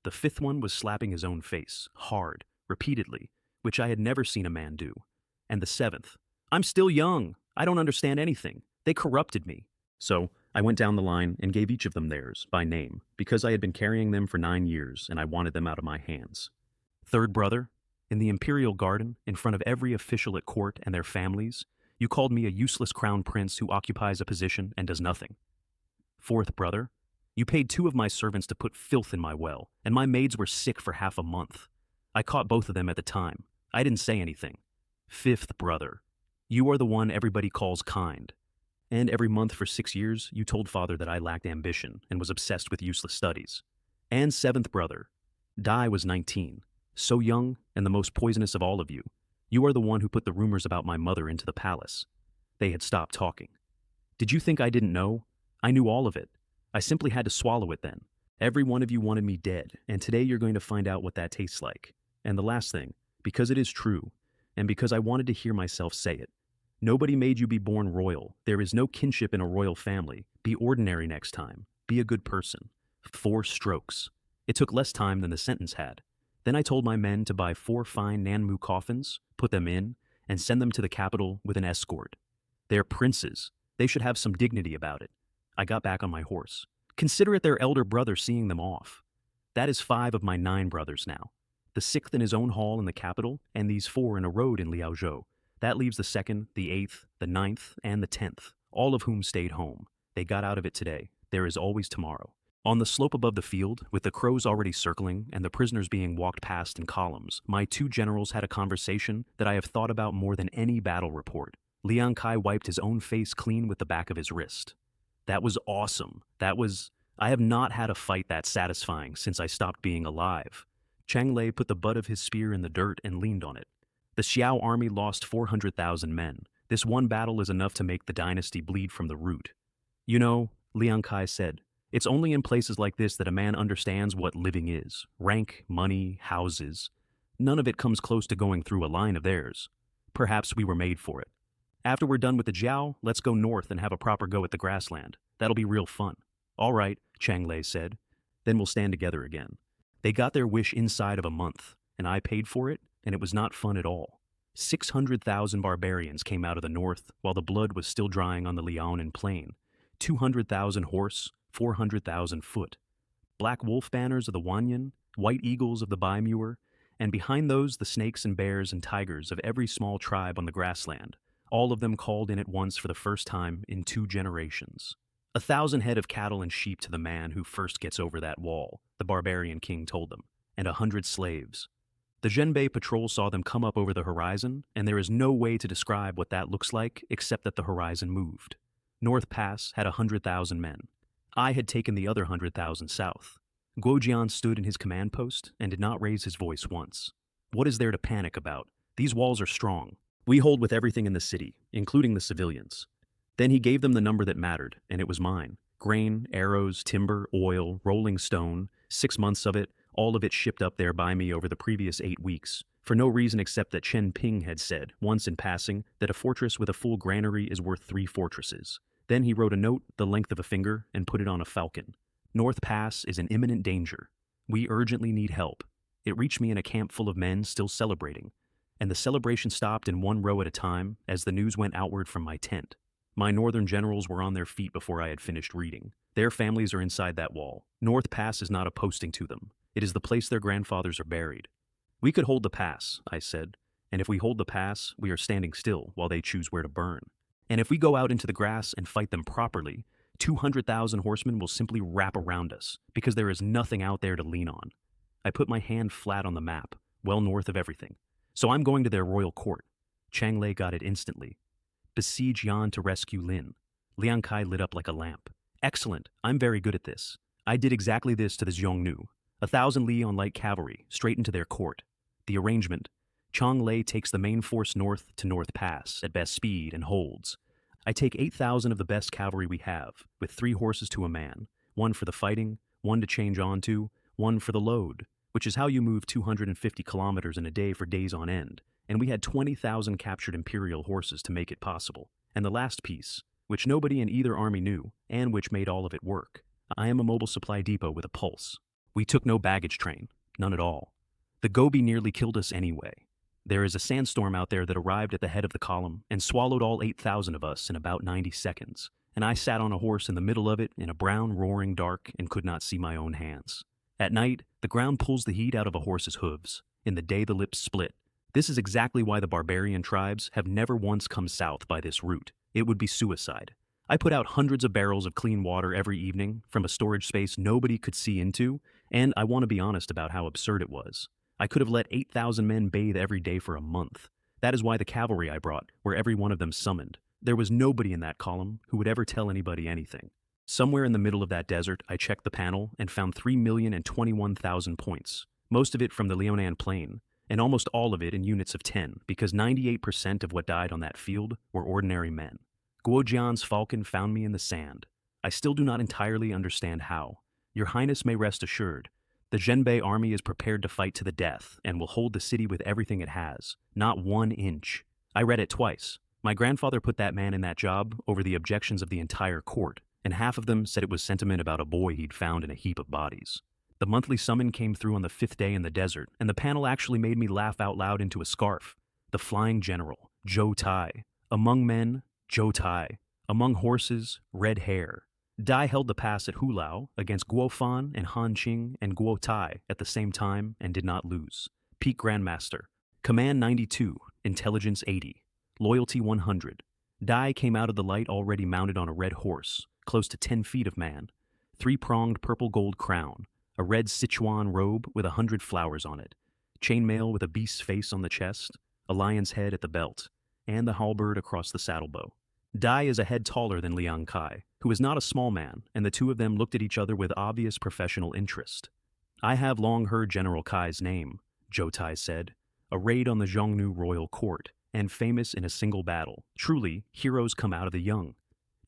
The fifth one was slapping his own face, hard, repeatedly, which I had never seen a man do. And the seventh, I'm still young. I don't understand anything. They corrupted me. So I went down the line and gave each of them theirs, by name, because I had been carrying them for 9 years and I wanted them out of my hands. Third brother, in the imperial garden, in front of every official at court and their families, you called me a useless crown prince who occupies a position and does nothing. Fourth brother, you paid 2 of my servants to put filth in my well, and my maids were sick for half a month. I caught both of them at the time. I didn't say anything. Fifth brother, you are the one everybody calls kind. And every month for 6 years, you told father that I lacked ambition and was obsessed with useless studies. And seventh brother, Dai was 19, so young and the most poisonous of all of you. You are the one who put the rumors about my mother into the palace. They had stopped talking. Did you think I didn't know? I knew all of it. I simply had to swallow it then. Every one of you wanted me dead, and today you're going to find out what that tastes like. And the last thing, because it is true, and because I wanted to hear myself say it. Nobody made you be born royal. There is no kinship in a royal family. Be ordinary next time. Be a good person. 4 strokes. It took less time than the sentence had. Then I told my men to buy 4 fine Nanmu coffins, put them in, and send them to the capital with an escort. They're princes. They should have some dignity about it. I got back on my horse. Consider it their elder brother seeing them off. That is 5 of my 9 brothers now. The 6th in his own hall in the capital, and these 4 in a road in Liaozhou. That leaves the 2nd, the 8th, the 9th, and the 10th, all of whom stayed home. They got out of it today. There is always tomorrow. On the slope above the field, with the crows already circling and the prisoners being walked past in columns, my 2 generals had a conversation that I have thought about more than any battle report. Liang Kai wiped his own face clean with the back of his wrist. That was awesome. I have not had a fight that satisfying since I stopped being alive. Chang Lei put the butt of his spear in the dirt and leaned on it. The Xiao army lost 400,000 men. This one battle is enough to make the dynasty bleed from the root. You know, Liang Kai said, it's only in places like this that a man understands what living is. Rank, money, houses. None of it comes close to going through a line of theirs. Perhaps we were made for it. After we're done with the Jiao, let's go north and have a proper go at the grassland. That'll be real fun. All right, Chang Lei said. Then we'll stand together again. They got their wish inside of a month, and I paid for it, and it was not fun at all. 600,000 barbarians came out of the north while the blood was still drying on the Liaonan Plain. 200,000 horse, 400,000 foot. Black wolf banners of the Wanyan, white eagles of the Baimur, and behind those the snakes and bears and tigers of every small tribe on the grassland. All of them called in at once for the first time in 2 generations. 1,000 head of cattle and sheep to the man who first gets over that wall, the barbarian king told them, and 100 slaves. The Zhenbei patrol saw them come up over the horizon, and there is no way to describe what that looks like except that the horizon moved. North Pass had 100,000 men. I had taken the other 100,000 south. Guojian stood in his command post and did not raise his voice once. What is there to panic about? These walls are strong. We hold with everything in the city, including the civilians. Then he gave them the number that mattered, and it was mine. Grain, arrows, timber, oil, rolling stone, 6 months of it, all of it shipped up there by me over the previous 8 weeks, for no reason except that Chen Ping had said, once in passing, that a fortress with a full granary is worth 3 fortresses. Then he wrote a note the length of a finger and put it on a falcon. North Pass is in imminent danger. We urgently need help. It reached me in a camp full of men still celebrating, and the celebration stopped in 1 row at a time as the news went outward from my tent. My northern generals were on their feet before I had finished reading. Their families are inside that wall. North Pass is not a posting to them. It is the place their grandfathers are buried. We could hold the pass, I said, and if we hold the pass, we are standing still while they choose where to burn. And if we go out into the grass and fight them properly, 200,000 horsemen will simply wrap around us, because there is nothing out there to lean on. I put my hand flat on the map, well north of everything. So I'm going to their royal court. Chang Lei got it instantly. Besiege Yan to rescue Lin. Liang Kai lit up like a lamp. Excellent, I'm very good at this. I did exactly this to the Xiongnu. 1,000 li on light cavalry, straight into their court. The arrangement. Chang Lei takes the main force north to North Pass at best speed and holds. I take 8,000 of the best cavalry we have, with 3 horses to a man, 1 for the fighting, 1 to change onto, 1 for the load, which is how you move 250 kilometers in a day for days on end, and we had 20,000 captured imperial horses to make it possible. And the last piece, which nobody in either army knew, and which made all of it work. I am a mobile supply depot with a pulse. We took no baggage train, none at all. The Gobi nearly killed us anyway. There is a sandstorm out there that arrived at the head of the column and swallowed all 8,000 of us in about 90 seconds, and I sat on a horse in the middle of it in a brown, roaring dark and could not see my own hands. At night, the ground pulls the heat out of a horse's hooves. In the day, the lips split. This is exactly why the barbarian tribes have never once come south by this route. It would be suicide. I put out hundreds of barrels of clean water every evening from a storage space nobody could see into, and I want to be honest about how absurd it was. I could have let 8,000 men bathe every day for a month. That is why the cavalry I brought were every one of them summoned. There was nobody in that column who would ever tell anybody anything. Somewhere in the middle of that desert, I checked the panel and found 3,021,000 points, most of it from the Liaonan Plain, and almost all of it in units of 10, because 98% of what died on that field were ordinary men. Guojian's falcon found me in the sand. I still do not entirely understand how. Your Highness may rest assured. The Zhenbei army is prepared to fight to the death and will hold the city with everything it has, not 1 inch. I read it twice. My grandfather put that man in that job over the objections of the entire court, and half of them said it was sentiment about a boy he'd found in a heap of bodies. The monthly summon came through on the 5th day in the desert, and the panel actually made me laugh out loud into a scarf. The flying general, Zhou Tai. Among men, Zhou Tai. Among horses, red hair. Dai held the pass at Hulao against Guo Fan and Han Qing and Guo Tai at the same time and did not lose. Peak Grandmaster. Command 92, Intelligence 80, Loyalty 100. Dai came out of the light already mounted on a red horse, close to 10 feet of man. 3-pronged purple gold crown, a red Sichuan robe with 100 flowers on it, chainmail with a beast's face on the chest, a lion's head at the belt, and the halberd across the saddlebow. Dai is a head taller than Liang Kai, who is not a small man, and the two of them looked at each other with obvious professional interest. I have long heard General Kai's name, Zhou Tai said, a raid on the Xiongnu royal court, and famous in a single battle. Truly, heroes come out of the young.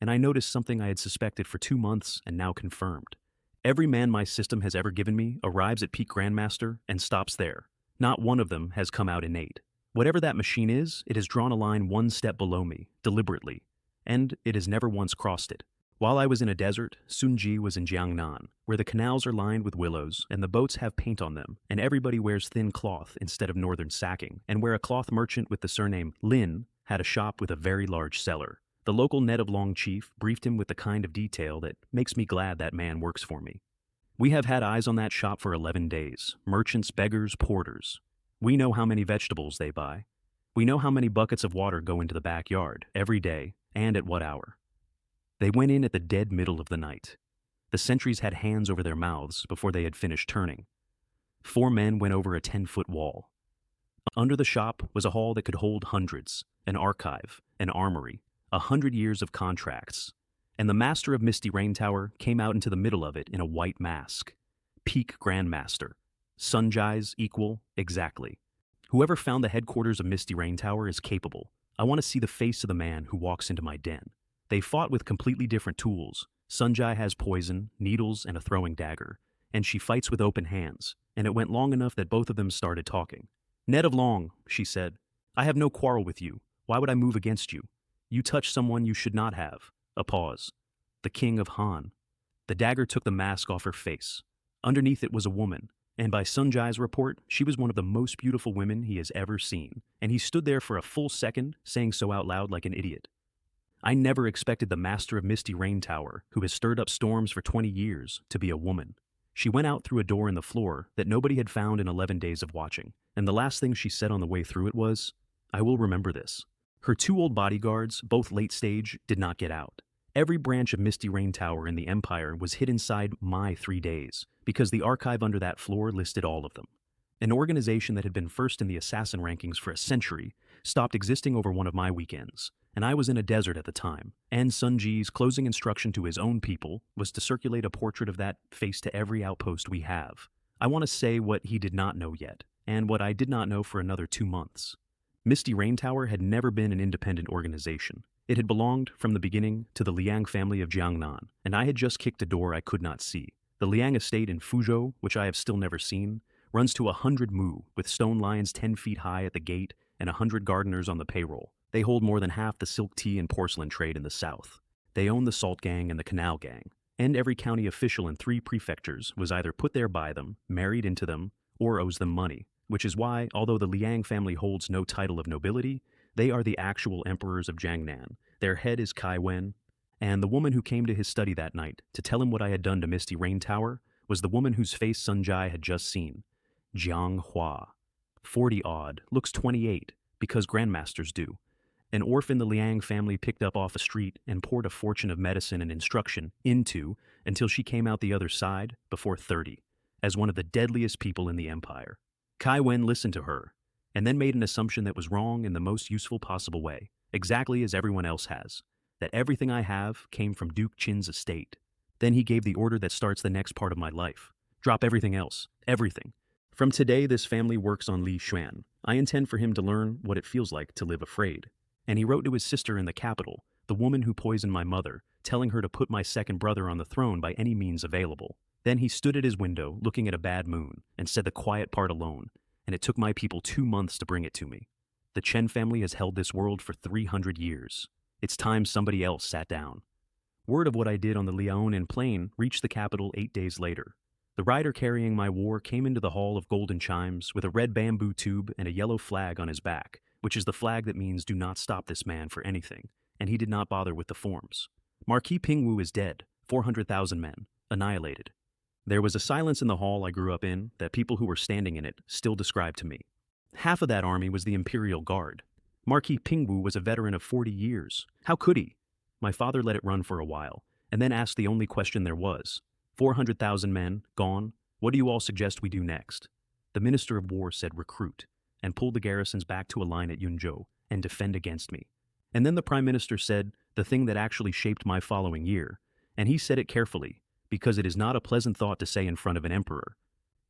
And I noticed something I had suspected for 2 months and now confirmed. Every man my system has ever given me arrives at Peak Grandmaster and stops there. Not one of them has come out innate. Whatever that machine is, it has drawn a line 1 step below me, deliberately, and it has never once crossed it. While I was in a desert, Sun Ji was in Jiangnan, where the canals are lined with willows and the boats have paint on them, and everybody wears thin cloth instead of northern sacking, and where a cloth merchant with the surname Lin had a shop with a very large cellar. The local Net of Long chief briefed him with the kind of detail that makes me glad that man works for me. We have had eyes on that shop for 11 days, merchants, beggars, porters. We know how many vegetables they buy. We know how many buckets of water go into the backyard, every day, and at what hour. They went in at the dead middle of the night. The sentries had hands over their mouths before they had finished turning. 4 men went over a 10-foot wall. Under the shop was a hall that could hold hundreds, an archive, an armory, 100 years of contracts, and the master of Misty Rain Tower came out into the middle of it in a white mask. Peak Grandmaster. Sunjai's equal, exactly. Whoever found the headquarters of Misty Rain Tower is capable. I want to see the face of the man who walks into my den. They fought with completely different tools. Sunjai has poison, needles, and a throwing dagger, and she fights with open hands, and it went long enough that both of them started talking. Ned of Long, she said, I have no quarrel with you. Why would I move against you? You touch someone you should not have. A pause. The king of Han. The dagger took the mask off her face. Underneath it was a woman, and by Sunjai's report, she was one of the most beautiful women he has ever seen, and he stood there for a full second, saying so out loud like an idiot. I never expected the master of Misty Rain Tower, who has stirred up storms for 20 years, to be a woman. She went out through a door in the floor that nobody had found in 11 days of watching, and the last thing she said on the way through it was, I will remember this. Her 2 old bodyguards, both late stage, did not get out. Every branch of Misty Rain Tower in the Empire was hid inside my 3 days, because the archive under that floor listed all of them. An organization that had been first in the assassin rankings for a century stopped existing over one of my weekends, and I was in a desert at the time, and Sun Ji's closing instruction to his own people was to circulate a portrait of that face to every outpost we have. I want to say what he did not know yet, and what I did not know for another 2 months. Misty Rain Tower had never been an independent organization. It had belonged, from the beginning, to the Liang family of Jiangnan, and I had just kicked a door I could not see. The Liang estate in Fuzhou, which I have still never seen, runs to 100 mu, with stone lions 10 feet high at the gate and 100 gardeners on the payroll. They hold more than half the silk tea and porcelain trade in the south. They own the Salt Gang and the Canal Gang, and every county official in 3 prefectures was either put there by them, married into them, or owes them money, which is why, although the Liang family holds no title of nobility, they are the actual emperors of Jiangnan. Their head is Kai Wen, and the woman who came to his study that night to tell him what I had done to Misty Rain Tower was the woman whose face Sun Jai had just seen, Jiang Hua. 40-odd, looks 28, because grandmasters do. An orphan the Liang family picked up off a street and poured a fortune of medicine and instruction into until she came out the other side before 30, as one of the deadliest people in the empire. Kai Wen listened to her, and then made an assumption that was wrong in the most useful possible way, exactly as everyone else has, that everything I have came from Duke Qin's estate. Then he gave the order that starts the next part of my life. Drop everything else. Everything. From today, this family works on Li Xuan. I intend for him to learn what it feels like to live afraid. And he wrote to his sister in the capital, the woman who poisoned my mother, telling her to put my second brother on the throne by any means available. Then he stood at his window, looking at a bad moon, and said the quiet part alone, and it took my people 2 months to bring it to me. The Chen family has held this world for 300 years. It's time somebody else sat down. Word of what I did on the Liaonan Plain reached the capital 8 days later. The rider carrying my war came into the hall of golden chimes with a red bamboo tube and a yellow flag on his back, which is the flag that means do not stop this man for anything, and he did not bother with the forms. Marquis Pingwu is dead, 400,000 men, annihilated. There was a silence in the hall I grew up in that people who were standing in it still described to me. Half of that army was the Imperial Guard. Marquis Pingwu was a veteran of 40 years. How could he? My father let it run for a while, and then asked the only question there was. 400,000 men, gone, what do you all suggest we do next? The Minister of War said recruit, and pulled the garrisons back to a line at Yunzhou and defend against me. And then the Prime Minister said the thing that actually shaped my following year, and he said it carefully, because it is not a pleasant thought to say in front of an emperor.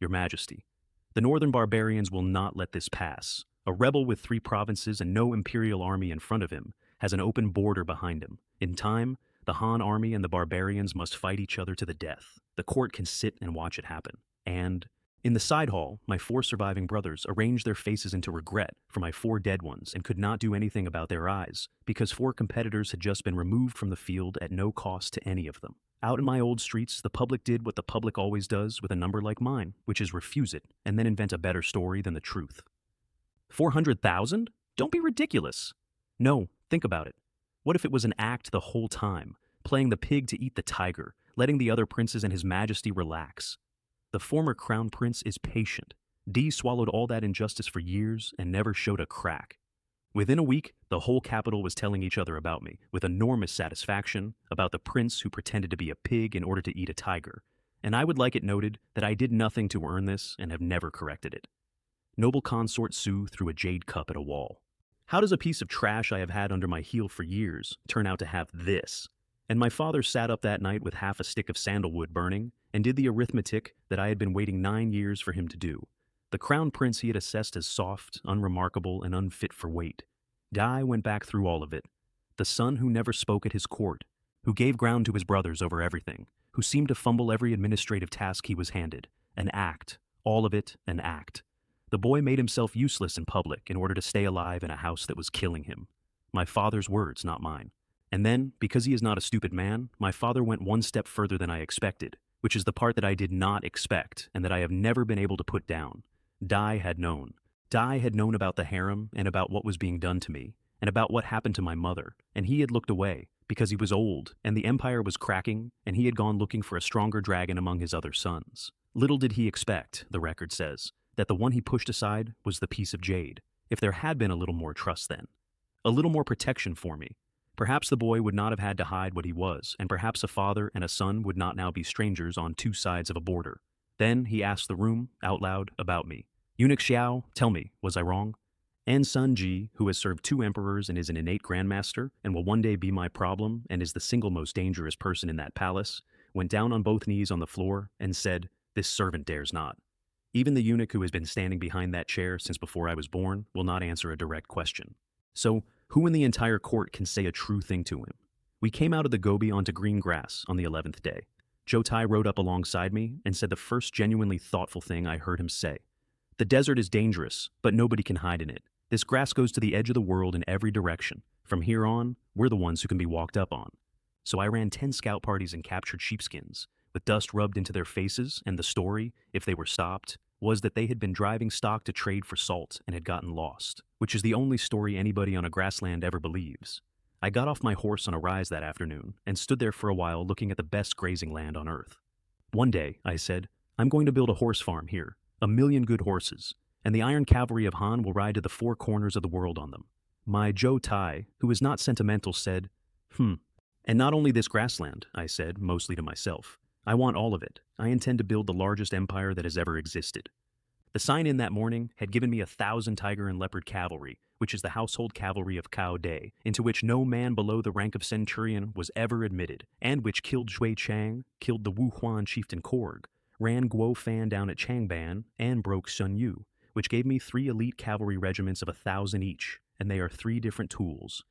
Your Majesty, the northern barbarians will not let this pass. A rebel with 3 provinces and no imperial army in front of him has an open border behind him. In time, the Han army and the barbarians must fight each other to the death. The court can sit and watch it happen. And in the side hall, my 4 surviving brothers arranged their faces into regret for my 4 dead ones and could not do anything about their eyes because 4 competitors had just been removed from the field at no cost to any of them. Out in my old streets, the public did what the public always does with a number like mine, which is refuse it and then invent a better story than the truth. 400,000? Don't be ridiculous. No, think about it. What if it was an act the whole time, playing the pig to eat the tiger, letting the other princes and his majesty relax? The former crown prince is patient. D swallowed all that injustice for years and never showed a crack. Within a week, the whole capital was telling each other about me, with enormous satisfaction, about the prince who pretended to be a pig in order to eat a tiger. And I would like it noted that I did nothing to earn this and have never corrected it. Noble consort Su threw a jade cup at a wall. How does a piece of trash I have had under my heel for years turn out to have this? And my father sat up that night with half a stick of sandalwood burning and did the arithmetic that I had been waiting 9 years for him to do. The crown prince he had assessed as soft, unremarkable, and unfit for weight. Dai went back through all of it. The son who never spoke at his court, who gave ground to his brothers over everything, who seemed to fumble every administrative task he was handed. An act. All of it, an act. The boy made himself useless in public in order to stay alive in a house that was killing him. My father's words, not mine. And then, because he is not a stupid man, my father went 1 step further than I expected, which is the part that I did not expect and that I have never been able to put down. Dai had known. Dai had known about the harem and about what was being done to me, and about what happened to my mother, and he had looked away because he was old and the empire was cracking and he had gone looking for a stronger dragon among his other sons. Little did he expect, the record says, that the one he pushed aside was the piece of jade. If there had been a little more trust then, a little more protection for me, perhaps the boy would not have had to hide what he was, and perhaps a father and a son would not now be strangers on 2 sides of a border. Then he asked the room, out loud, about me. Eunuch Xiao, tell me, was I wrong? And Sun Ji, who has served 2 emperors and is an innate grandmaster, and will one day be my problem, and is the single most dangerous person in that palace, went down on both knees on the floor and said, "This servant dares not." Even the eunuch who has been standing behind that chair since before I was born will not answer a direct question. So, who in the entire court can say a true thing to him? We came out of the Gobi onto green grass on the 11th day. Zhou Tai rode up alongside me and said the first genuinely thoughtful thing I heard him say. The desert is dangerous, but nobody can hide in it. This grass goes to the edge of the world in every direction. From here on, we're the ones who can be walked up on. So I ran 10 scout parties and captured sheepskins, with dust rubbed into their faces, and the story, if they were stopped, was that they had been driving stock to trade for salt and had gotten lost, which is the only story anybody on a grassland ever believes. I got off my horse on a rise that afternoon and stood there for a while looking at the best grazing land on earth. One day, I said, I'm going to build a horse farm here, 1,000,000 good horses, and the Iron Cavalry of Han will ride to the four corners of the world on them. My Zhou Tai, who is not sentimental, said, And not only this grassland, I said, mostly to myself. I want all of it. I intend to build the largest empire that has ever existed. The sign-in that morning had given me 1,000 tiger and leopard cavalry, which is the household cavalry of Cao Dai, into which no man below the rank of centurion was ever admitted, and which killed Shui Chang, killed the Wu Huan chieftain Korg, ran Guo Fan down at Changban, and broke Sun Yu, which gave me 3 elite cavalry regiments of 1,000 each, and they are 3 different tools.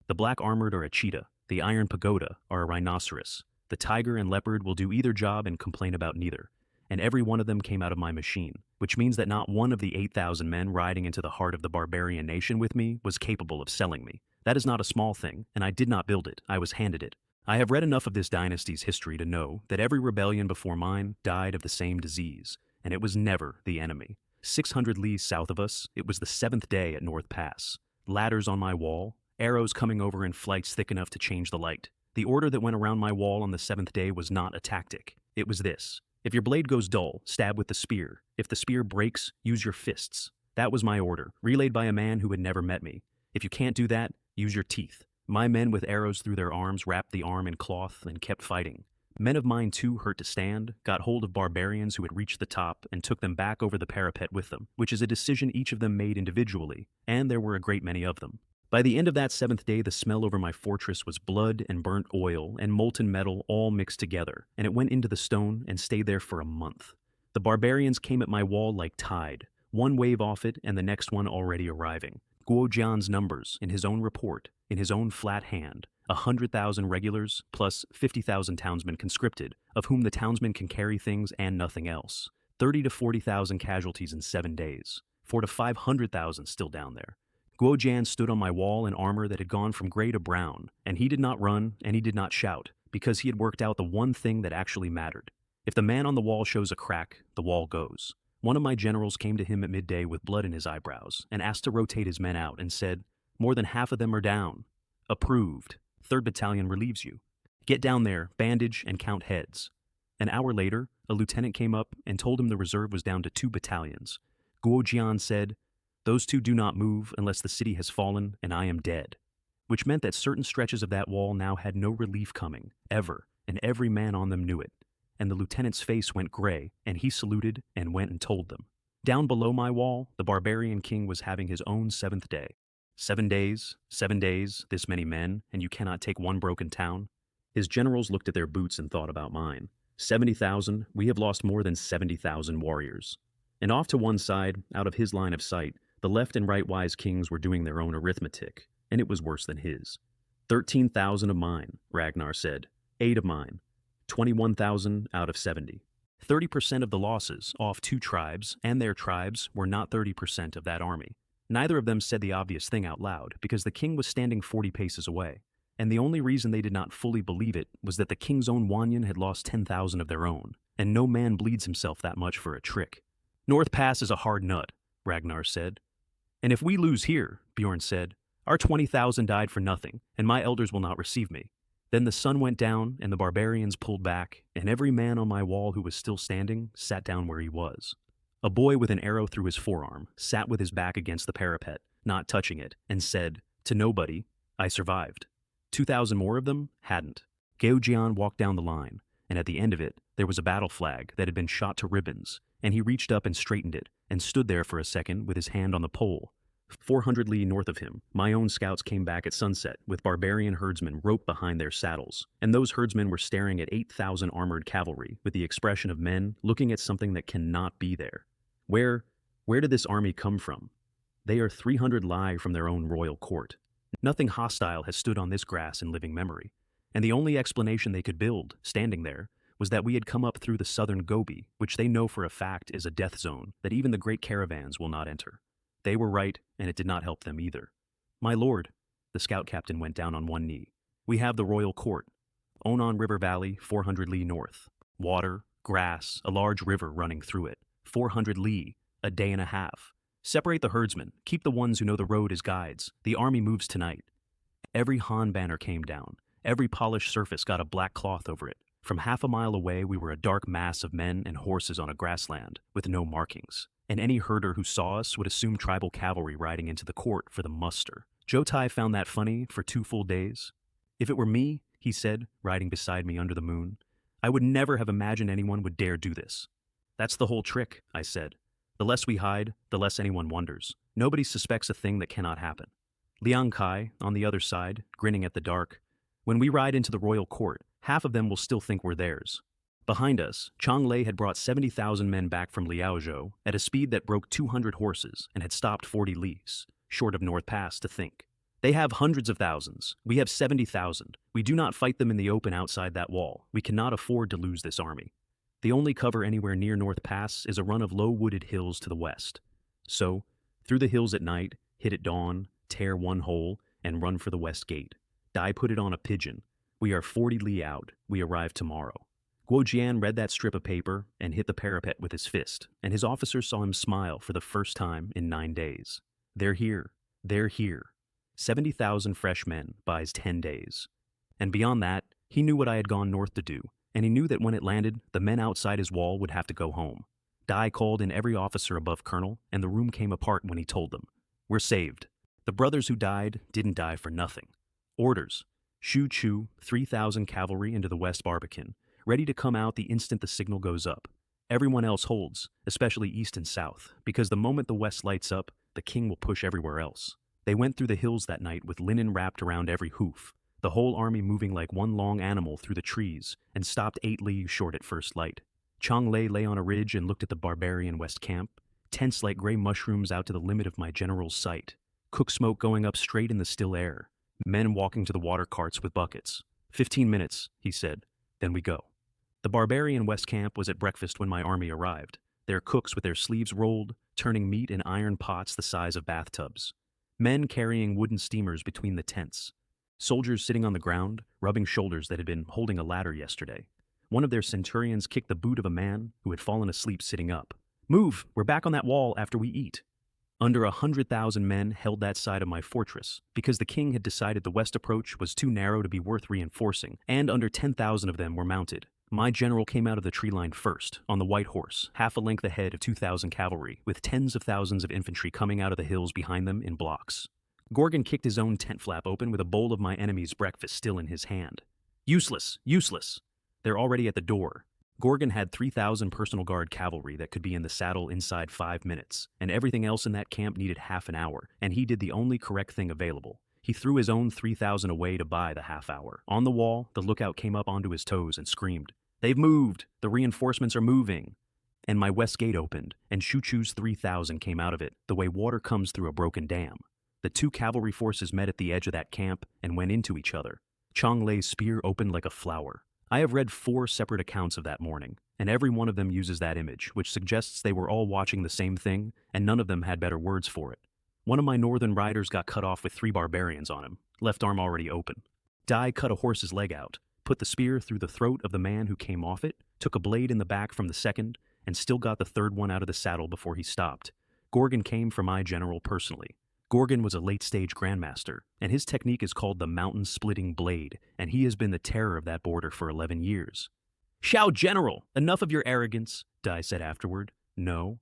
The black armored are a cheetah, the iron pagoda are a rhinoceros. The tiger and leopard will do either job and complain about neither. And every one of them came out of my machine, which means that not one of the 8,000 men riding into the heart of the barbarian nation with me was capable of selling me. That is not a small thing, and I did not build it, I was handed it. I have read enough of this dynasty's history to know that every rebellion before mine died of the same disease, and it was never the enemy. 600 leagues south of us, it was the 7th day at North Pass. Ladders on my wall, arrows coming over in flights thick enough to change the light. The order that went around my wall on the 7th day was not a tactic. It was this. If your blade goes dull, stab with the spear. If the spear breaks, use your fists. That was my order, relayed by a man who had never met me. If you can't do that, use your teeth. My men with arrows through their arms wrapped the arm in cloth and kept fighting. Men of mine too hurt to stand, got hold of barbarians who had reached the top and took them back over the parapet with them, which is a decision each of them made individually, and there were a great many of them. By the end of that 7th day, the smell over my fortress was blood and burnt oil and molten metal all mixed together, and it went into the stone and stayed there for a month. The barbarians came at my wall like tide, one wave off it and the next one already arriving. Guo Jian's numbers, in his own report, in his own flat hand, 100,000 regulars plus 50,000 townsmen conscripted, of whom the townsmen can carry things and nothing else. 30 to 40,000 casualties in 7 days. 4 to 500,000 still down there. Guo Jian stood on my wall in armor that had gone from gray to brown, and he did not run and he did not shout, because he had worked out the one thing that actually mattered. If the man on the wall shows a crack, the wall goes. One of my generals came to him at midday with blood in his eyebrows and asked to rotate his men out and said, "More than half of them are down." Approved. 3rd Battalion relieves you. Get down there, bandage, and count heads. An hour later, a lieutenant came up and told him the reserve was down to 2 battalions. Guo Jian said, "Those 2 do not move unless the city has fallen and I am dead," which meant that certain stretches of that wall now had no relief coming, ever, and every man on them knew it. And the lieutenant's face went gray, and he saluted and went and told them. Down below my wall, the barbarian king was having his own 7th day. 7 days, 7 days, this many men, and you cannot take one broken town? His generals looked at their boots and thought about mine. 70,000, we have lost more than 70,000 warriors. And off to one side, out of his line of sight, the left and right wise kings were doing their own arithmetic, and it was worse than his. 13,000 of mine, Ragnar said. 8 of mine. 21,000 out of 70. 30% of the losses off 2 tribes and their tribes were not 30% of that army. Neither of them said the obvious thing out loud, because the king was standing 40 paces away. And the only reason they did not fully believe it was that the king's own Wanyan had lost 10,000 of their own, and no man bleeds himself that much for a trick. North Pass is a hard nut, Ragnar said. And if we lose here, Bjorn said, our 20,000 died for nothing, and my elders will not receive me. Then the sun went down, and the barbarians pulled back, and every man on my wall who was still standing sat down where he was. A boy with an arrow through his forearm sat with his back against the parapet, not touching it, and said, to nobody, I survived. 2,000 more of them hadn't. Gao Jian walked down the line, and at the end of it, there was a battle flag that had been shot to ribbons, and he reached up and straightened it, and stood there for a second with his hand on the pole. 400 li north of him, my own scouts came back at sunset with barbarian herdsmen roped behind their saddles, and those herdsmen were staring at 8,000 armored cavalry with the expression of men looking at something that cannot be there. Where did this army come from? They are 300 li from their own royal court. Nothing hostile has stood on this grass in living memory, and the only explanation they could build, standing there, was that we had come up through the southern Gobi, which they know for a fact is a death zone that even the great caravans will not enter. They were right, and it did not help them either. My lord, the scout captain went down on one knee. We have the royal court. Onan River Valley, 400 li north. Water, grass, a large river running through it. 400 li, a day and a half. Separate the herdsmen, keep the ones who know the road as guides. The army moves tonight. Every Han banner came down. Every polished surface got a black cloth over it. From half a mile away, we were a dark mass of men and horses on a grassland, with no markings. And any herder who saw us would assume tribal cavalry riding into the court for the muster. Zhou Tai found that funny for 2 full days. If it were me, he said, riding beside me under the moon, I would never have imagined anyone would dare do this. That's the whole trick, I said. The less we hide, the less anyone wonders. Nobody suspects a thing that cannot happen. Liang Kai, on the other side, grinning at the dark. When we ride into the royal court, half of them will still think we're theirs. Behind us, Chang Lei had brought 70,000 men back from Liaozhou at a speed that broke 200 horses and had stopped 40 leagues, short of North Pass, to think. They have hundreds of thousands. We have 70,000. We do not fight them in the open outside that wall. We cannot afford to lose this army. The only cover anywhere near North Pass is a run of low-wooded hills to the west. So, through the hills at night, hit at dawn, tear one hole, and run for the west gate. Dai put it on a pigeon. We are 40 li out. We arrive tomorrow. Guo Jian read that strip of paper and hit the parapet with his fist, and his officers saw him smile for the first time in 9 days. They're here. They're here. 70,000 fresh men buys 10 days. And beyond that, he knew what I had gone north to do, and he knew that when it landed, the men outside his wall would have to go home. Dai called in every officer above colonel, and the room came apart when he told them. We're saved. The brothers who died didn't die for nothing. Orders. Shu Chu, 3,000 cavalry into the West Barbican, ready to come out the instant the signal goes up. Everyone else holds, especially east and south, because the moment the west lights up, the king will push everywhere else. They went through the hills that night with linen wrapped around every hoof, the whole army moving like one long animal through the trees, and stopped 8 li short at first light. Chang Lei lay on a ridge and looked at the barbarian west camp, tents like gray mushrooms out to the limit of my general's sight, cook smoke going up straight in the still air, men walking to the water carts with buckets. 15 minutes, he said, then we go. The barbarian west camp was at breakfast when my army arrived, their cooks with their sleeves rolled, turning meat in iron pots the size of bathtubs. Men carrying wooden steamers between the tents. Soldiers sitting on the ground, rubbing shoulders that had been holding a ladder yesterday. One of their centurions kicked the boot of a man who had fallen asleep sitting up. Move, we're back on that wall after we eat. Under 100,000 men held that side of my fortress, because the king had decided the west approach was too narrow to be worth reinforcing, and under 10,000 of them were mounted. My general came out of the tree line first, on the white horse, half a length ahead of 2,000 cavalry, with tens of thousands of infantry coming out of the hills behind them in blocks. Gorgon kicked his own tent flap open with a bowl of my enemy's breakfast still in his hand. Useless, useless. They're already at the door. Gorgon had 3,000 personal guard cavalry that could be in the saddle inside 5 minutes, and everything else in that camp needed half an hour, and he did the only correct thing available. He threw his own 3,000 away to buy the half hour. On the wall, the lookout came up onto his toes and screamed, "They've moved! The reinforcements are moving!" And my west gate opened, and Shu Chu's 3,000 came out of it, the way water comes through a broken dam. The 2 cavalry forces met at the edge of that camp and went into each other. Chang Lei's spear opened like a flower. I have read 4 separate accounts of that morning, and every one of them uses that image, which suggests they were all watching the same thing, and none of them had better words for it. One of my northern riders got cut off with 3 barbarians on him, left arm already open. Dai cut a horse's leg out, put the spear through the throat of the man who came off it, took a blade in the back from the second, and still got the third one out of the saddle before he stopped. Gorgon came for my general personally. Gorgon was a late-stage grandmaster, and his technique is called the mountain-splitting blade, and he has been the terror of that border for 11 years. "Xiao General, enough of your arrogance," Dai said afterward. No.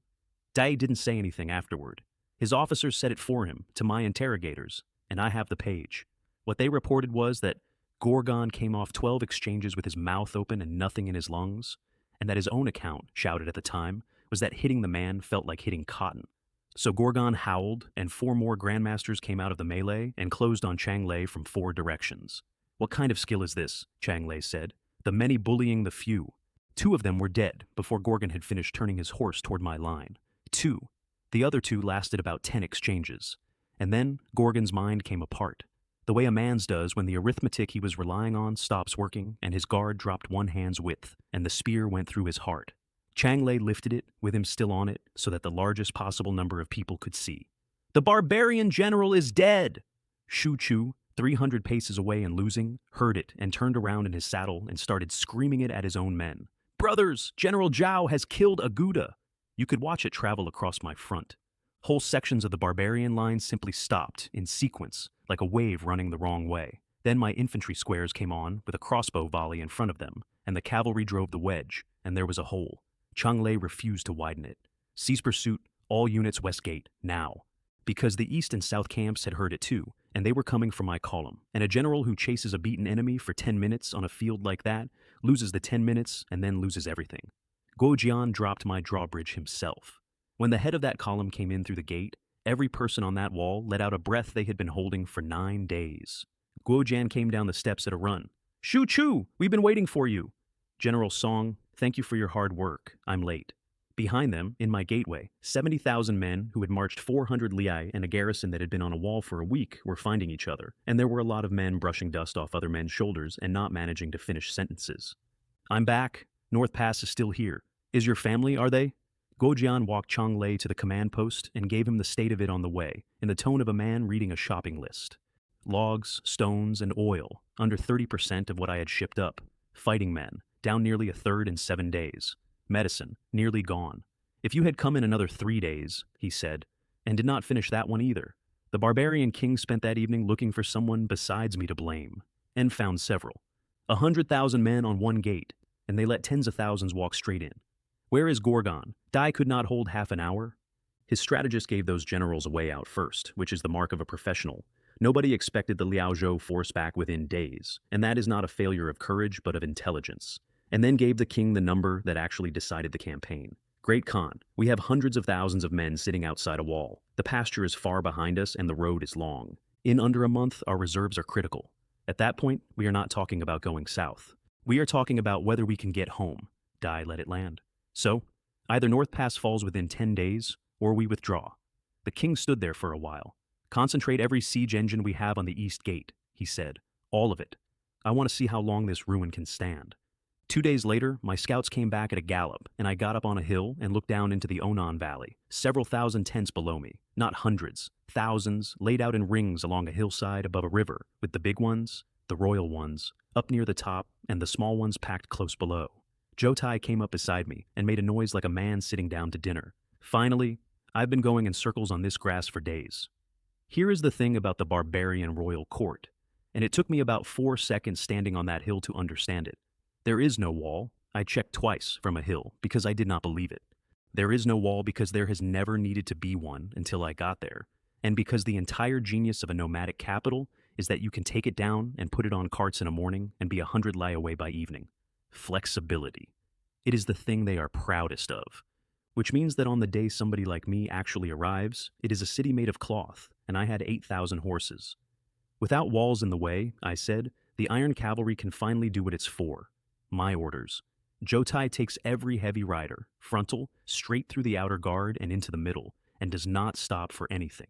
Dai didn't say anything afterward. His officers said it for him, to my interrogators, and I have the page. What they reported was that Gorgon came off 12 exchanges with his mouth open and nothing in his lungs, and that his own account, shouted at the time, was that hitting the man felt like hitting cotton. So Gorgon howled, and 4 more grandmasters came out of the melee and closed on Chang Lei from 4 directions. "What kind of skill is this?" Chang Lei said. "The many bullying the few." 2 of them were dead before Gorgon had finished turning his horse toward my line. 2. The other 2 lasted about 10 exchanges. And then Gorgon's mind came apart, the way a man's does when the arithmetic he was relying on stops working and his guard dropped 1 hand's width, and the spear went through his heart. Chang Lei lifted it, with him still on it, so that the largest possible number of people could see. "The barbarian general is dead!" Shu Chu, 300 paces away and losing, heard it and turned around in his saddle and started screaming it at his own men. "Brothers, General Zhao has killed a Gouda!" You could watch it travel across my front. Whole sections of the barbarian line simply stopped, in sequence, like a wave running the wrong way. Then my infantry squares came on, with a crossbow volley in front of them, and the cavalry drove the wedge, and there was a hole. Chang Lei refused to widen it. "Cease pursuit, all units west gate, now." Because the east and south camps had heard it too, and they were coming for my column. And a general who chases a beaten enemy for 10 minutes on a field like that loses the 10 minutes and then loses everything. Guo Jian dropped my drawbridge himself. When the head of that column came in through the gate, every person on that wall let out a breath they had been holding for 9 days. Guo Jian came down the steps at a run. "Shu Chu, we've been waiting for you." "General Song, thank you for your hard work. I'm late." Behind them, in my gateway, 70,000 men who had marched 400 li and a garrison that had been on a wall for a week were finding each other, and there were a lot of men brushing dust off other men's shoulders and not managing to finish sentences. "I'm back. North Pass is still here. Is your family, are they?" Guojian walked Chang Lei to the command post and gave him the state of it on the way, in the tone of a man reading a shopping list. Logs, stones, and oil, under 30% of what I had shipped up. Fighting men, down nearly a third in 7 days. Medicine, nearly gone. "If you had come in another 3 days," he said, and did not finish that one either. The barbarian king spent that evening looking for someone besides me to blame, and found several. 100,000 men on one gate, and they let tens of thousands walk straight in. "Where is Gorgon? Dai could not hold half an hour." His strategist gave those generals a way out first, which is the mark of a professional. Nobody expected the Liaozhou force back within days, and that is not a failure of courage but of intelligence. And then gave the king the number that actually decided the campaign. "Great Khan, we have hundreds of thousands of men sitting outside a wall. The pasture is far behind us and the road is long. In under a month, our reserves are critical. At that point, we are not talking about going south. We are talking about whether we can get home. Dai let it land. So, either North Pass falls within 10 days, or we withdraw." The king stood there for a while. "Concentrate every siege engine we have on the east gate," he said. "All of it. I want to see how long this ruin can stand." 2 days later, my scouts came back at a gallop, and I got up on a hill and looked down into the Onan Valley. Several thousand tents below me, not hundreds, thousands, laid out in rings along a hillside above a river, with the big ones, the royal ones, up near the top, and the small ones packed close below. Zhou Tai came up beside me and made a noise like a man sitting down to dinner. "Finally, I've been going in circles on this grass for days. Here is the thing about the barbarian royal court, and it took me about 4 seconds standing on that hill to understand it. There is no wall. I checked twice from a hill because I did not believe it. There is no wall because there has never needed to be one until I got there, and because the entire genius of a nomadic capital is that you can take it down and put it on carts in a morning and be 100 li away by evening. Flexibility. It is the thing they are proudest of. Which means that on the day somebody like me actually arrives, it is a city made of cloth, and I had 8,000 horses. Without walls in the way, I said, the iron cavalry can finally do what it's for. My orders. Zhou Tai takes every heavy rider, frontal, straight through the outer guard and into the middle, and does not stop for anything.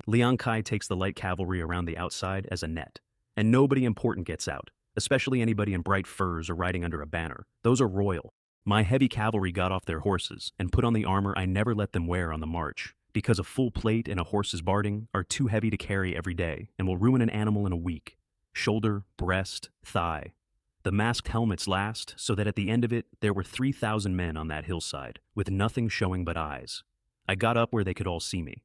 Liang Kai takes the light cavalry around the outside as a net, and nobody important gets out, especially anybody in bright furs or riding under a banner. Those are royal. My heavy cavalry got off their horses and put on the armor I never let them wear on the march, because a full plate and a horse's barding are too heavy to carry every day and will ruin an animal in a week. Shoulder, breast, thigh. The masked helmets last, so that at the end of it, there were 3,000 men on that hillside, with nothing showing but eyes. I got up where they could all see me.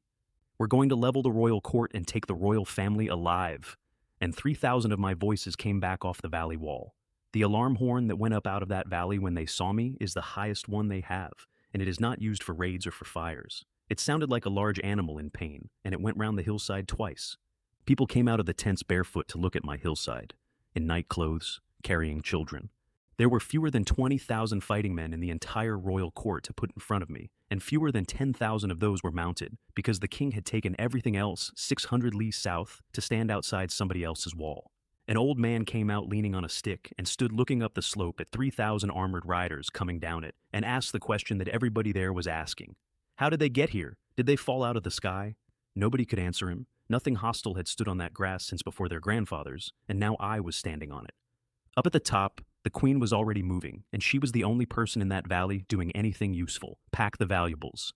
"We're going to level the royal court and take the royal family alive." And 3,000 of my voices came back off the valley wall. The alarm horn that went up out of that valley when they saw me is the highest one they have, and it is not used for raids or for fires. It sounded like a large animal in pain, and it went round the hillside twice. People came out of the tents barefoot to look at my hillside, in night clothes, carrying children. There were fewer than 20,000 fighting men in the entire royal court to put in front of me, and fewer than 10,000 of those were mounted, because the king had taken everything else 600 li south to stand outside somebody else's wall. An old man came out leaning on a stick and stood looking up the slope at 3,000 armored riders coming down it, and asked the question that everybody there was asking. How did they get here? Did they fall out of the sky? Nobody could answer him. Nothing hostile had stood on that grass since before their grandfathers, and now I was standing on it. Up at the top, the queen was already moving, and she was the only person in that valley doing anything useful. Pack the valuables.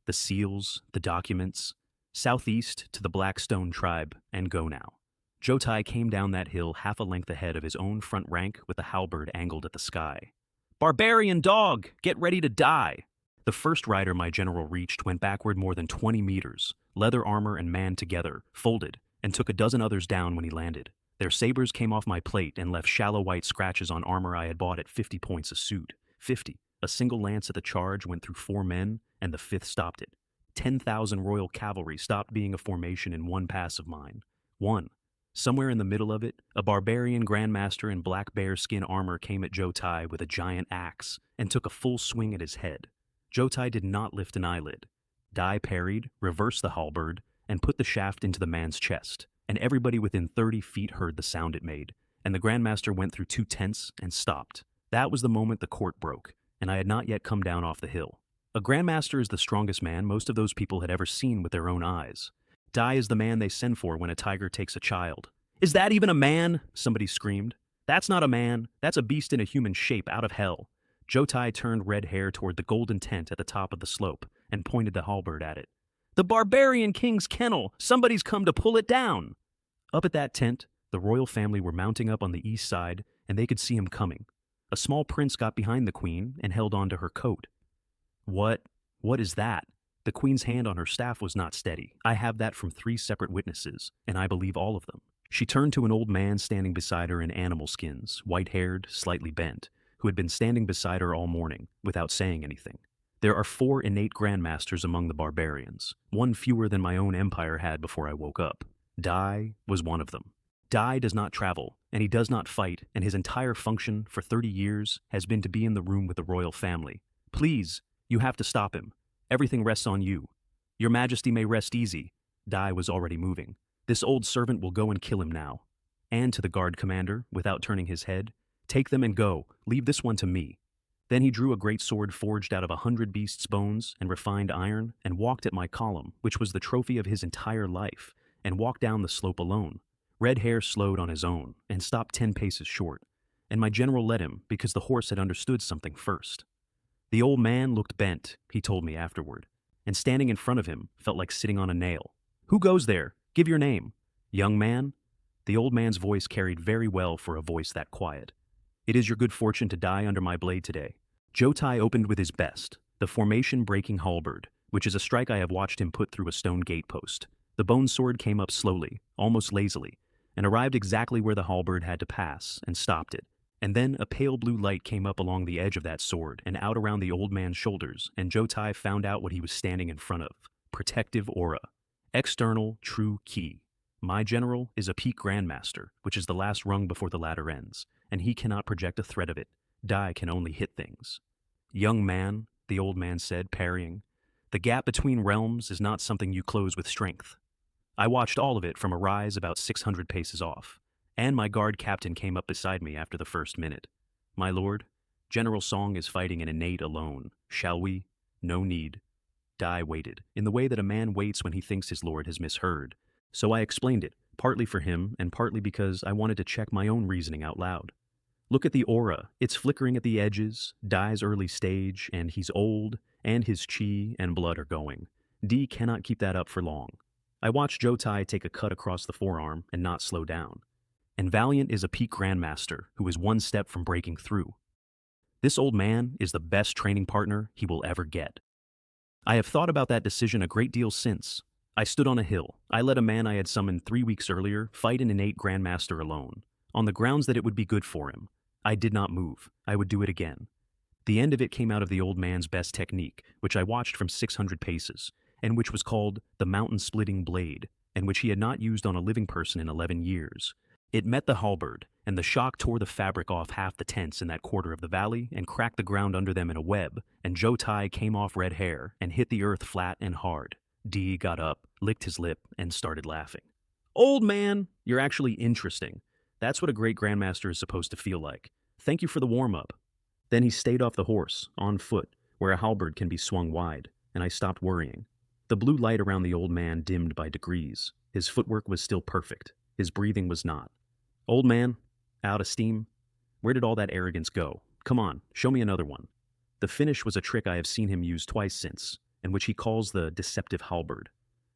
The seals, the documents. Southeast to the Blackstone tribe, and go now. Jotai came down that hill half a length ahead of his own front rank with the halberd angled at the sky. "Barbarian dog! Get ready to die!" The first rider my general reached went backward more than 20 meters, leather armor and man together, folded, and took a dozen others down when he landed. Their sabers came off my plate and left shallow white scratches on armor I had bought at 50 points a suit. 50. A single lance at the charge went through 4 men, and the 5th stopped it. 10,000 Royal Cavalry stopped being a formation in one pass of mine. 1. Somewhere in the middle of it, a barbarian grandmaster in black bear skin armor came at Jotai with a giant axe and took a full swing at his head. Jotai did not lift an eyelid. Dai parried, reversed the halberd, and put the shaft into the man's chest, and everybody within 30 feet heard the sound it made, and the grandmaster went through 2 tents and stopped. That was the moment the court broke, and I had not yet come down off the hill. A grandmaster is the strongest man most of those people had ever seen with their own eyes. Dai is the man they send for when a tiger takes a child. "Is that even a man?" somebody screamed. "That's not a man. That's a beast in a human shape out of hell." Jotai turned red hair toward the golden tent at the top of the slope and pointed the halberd at it. "The barbarian king's kennel! Somebody's come to pull it down!" Up at that tent, the royal family were mounting up on the east side, and they could see him coming. A small prince got behind the queen and held on to her coat. What is that?" The queen's hand on her staff was not steady. I have that from 3 separate witnesses, and I believe all of them. She turned to an old man standing beside her in animal skins, white-haired, slightly bent, who had been standing beside her all morning, without saying anything. There are 4 innate grandmasters among the barbarians, 1 fewer than my own empire had before I woke up. Dai was one of them. Dai does not travel, and he does not fight, and his entire function for 30 years has been to be in the room with the royal family. "Please, you have to stop him. Everything rests on you. Your Majesty may rest easy." Dai was already moving. "This old servant will go and kill him now." And to the guard commander, without turning his head, "Take them and go. Leave this one to me." Then he drew a great sword forged out of 100 beasts' bones and refined iron and walked at my column, which was the trophy of his entire life, and walked down the slope alone. Red Hair slowed on his own and stopped 10 paces short, and my general led him because the horse had understood something first. The old man looked bent, he told me afterward, and standing in front of him felt like sitting on a nail. "Who goes there? Give your name." "Young man?" The old man's voice carried very well for a voice that quiet. "It is your good fortune to die under my blade today." Jotai opened with his best, the formation-breaking halberd, which is a strike I have watched him put through a stone gatepost. The bone sword came up slowly, almost lazily, and arrived exactly where the halberd had to pass, and stopped it. And then a pale blue light came up along the edge of that sword and out around the old man's shoulders, and Jotai found out what he was standing in front of. Protective aura. External true key. My general is a peak grandmaster, which is the last rung before the ladder ends, and he cannot project a threat of it. Dai can only hit things. "Young man," the old man said, parrying, "the gap between realms is not something you close with strength." I watched all of it from a rise about 600 paces off, and my guard captain came up beside me after the first minute. "My lord, General Song is fighting an innate alone. Shall we?" "No need." Dai waited, in the way that a man waits when he thinks his lord has misheard. So I explained it, partly for him and partly because I wanted to check my own reasoning out loud. "Look at the aura. It's flickering at the edges, Dai's early stage, and he's old, and his chi and blood are going. D cannot keep that up for long." I watched Jotai take a cut across the forearm and not slow down. And Valiant is a peak grandmaster who is 1 step from breaking through. This old man is the best training partner he will ever get. I have thought about that decision a great deal since. I stood on a hill. I let a man I had summoned 3 weeks earlier fight an innate grandmaster alone, on the grounds that it would be good for him. I did not move. I would do it again. The end of it came out of the old man's best technique, which I watched from 600 paces, and which was called the mountain-splitting blade, and which he had not used on a living person in 11 years. It met the halberd, and the shock tore the fabric off half the tents in that quarter of the valley and cracked the ground under them in a web, and Jotai came off Red Hair and hit the earth flat and hard. D got up, licked his lip, and started laughing. "Old man, you're actually interesting. That's what a great grandmaster is supposed to feel like. Thank you for the warm-up." Then he stayed off the horse, on foot, where a halberd can be swung wide, and I stopped worrying. The blue light around the old man dimmed by degrees. His footwork was still perfect. His breathing was not. "Old man, out of steam? Where did all that arrogance go? Come on, show me another one." The finish was a trick I have seen him use twice since, and which he calls the deceptive halberd.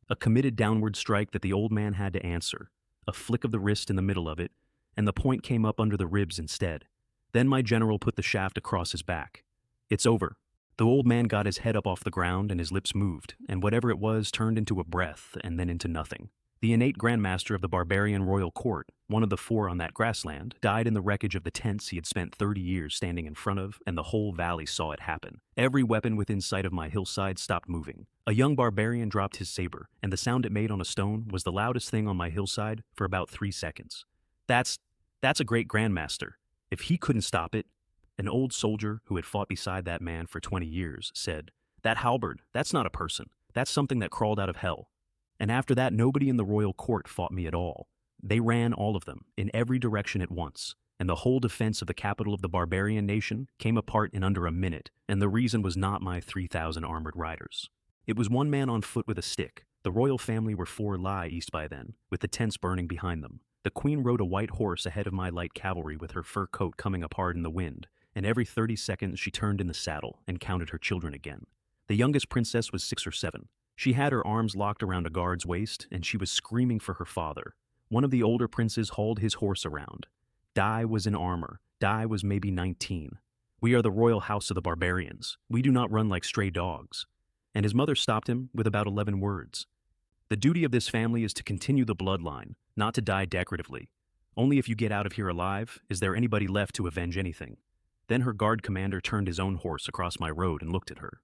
A committed downward strike that the old man had to answer. a flick of the wrist in the middle of it, and the point came up under the ribs instead. Then my general put the shaft across his back. It's over. The old man got his head up off the ground and his lips moved, and whatever it was turned into a breath and then into nothing. The innate Grandmaster of the barbarian royal court, one of the 4 on that grassland, died in the wreckage of the tents he had spent 30 years standing in front of, and the whole valley saw it happen. Every weapon within sight of my hillside stopped moving. A young barbarian dropped his saber, and the sound it made on a stone was the loudest thing on my hillside for about 3 seconds. That's a great Grandmaster. If he couldn't stop it, an old soldier who had fought beside that man for 20 years said, "That halberd, that's not a person. That's something that crawled out of hell." And after that, nobody in the royal court fought me at all. They ran, all of them, in every direction at once, and the whole defense of the capital of the barbarian nation came apart in under a minute, and the reason was not my 3,000 armored riders. It was one man on foot with a stick. The royal family were 4 lie east by then, with the tents burning behind them. The queen rode a white horse ahead of my light cavalry with her fur coat coming apart in the wind, and every 30 seconds she turned in the saddle and counted her children again. The youngest princess was 6 or 7. She had her arms locked around a guard's waist, and she was screaming for her father. One of the older princes hauled his horse around. Dai was in armor. Dai was maybe 19. "We are the royal house of the barbarians. We do not run like stray dogs." And his mother stopped him with about 11 words. "The duty of this family is to continue the bloodline, not to die decoratively. Only if you get out of here alive is there anybody left to avenge anything." Then her guard commander turned his own horse across my road and looked at her.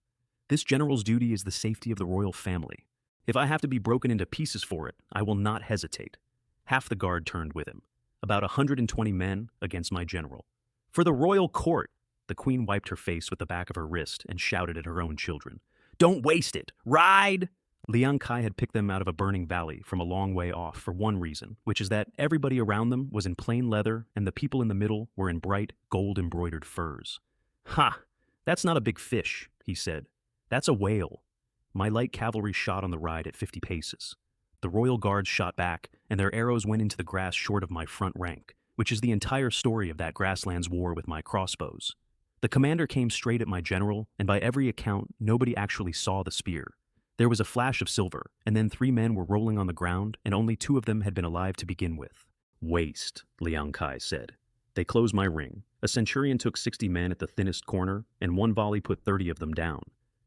"This general's duty is the safety of the royal family. If I have to be broken into pieces for it, I will not hesitate." Half the guard turned with him, about 120 men against my general. "For the royal court!" The queen wiped her face with the back of her wrist and shouted at her own children. "Don't waste it! Ride!" Liang Kai had picked them out of a burning valley from a long way off for one reason, which is that everybody around them was in plain leather and the people in the middle were in bright, gold-embroidered furs. "Ha! That's not a big fish," he said. "That's a whale." My light cavalry shot on the ride at 50 paces. The royal guards shot back, and their arrows went into the grass short of my front rank, which is the entire story of that grasslands war with my crossbows. The commander came straight at my general, and by every account, nobody actually saw the spear. There was a flash of silver, and then 3 men were rolling on the ground, and only 2 of them had been alive to begin with. "Waste," Liang Kai said. They closed my ring. A centurion took 60 men at the thinnest corner, and one volley put 30 of them down.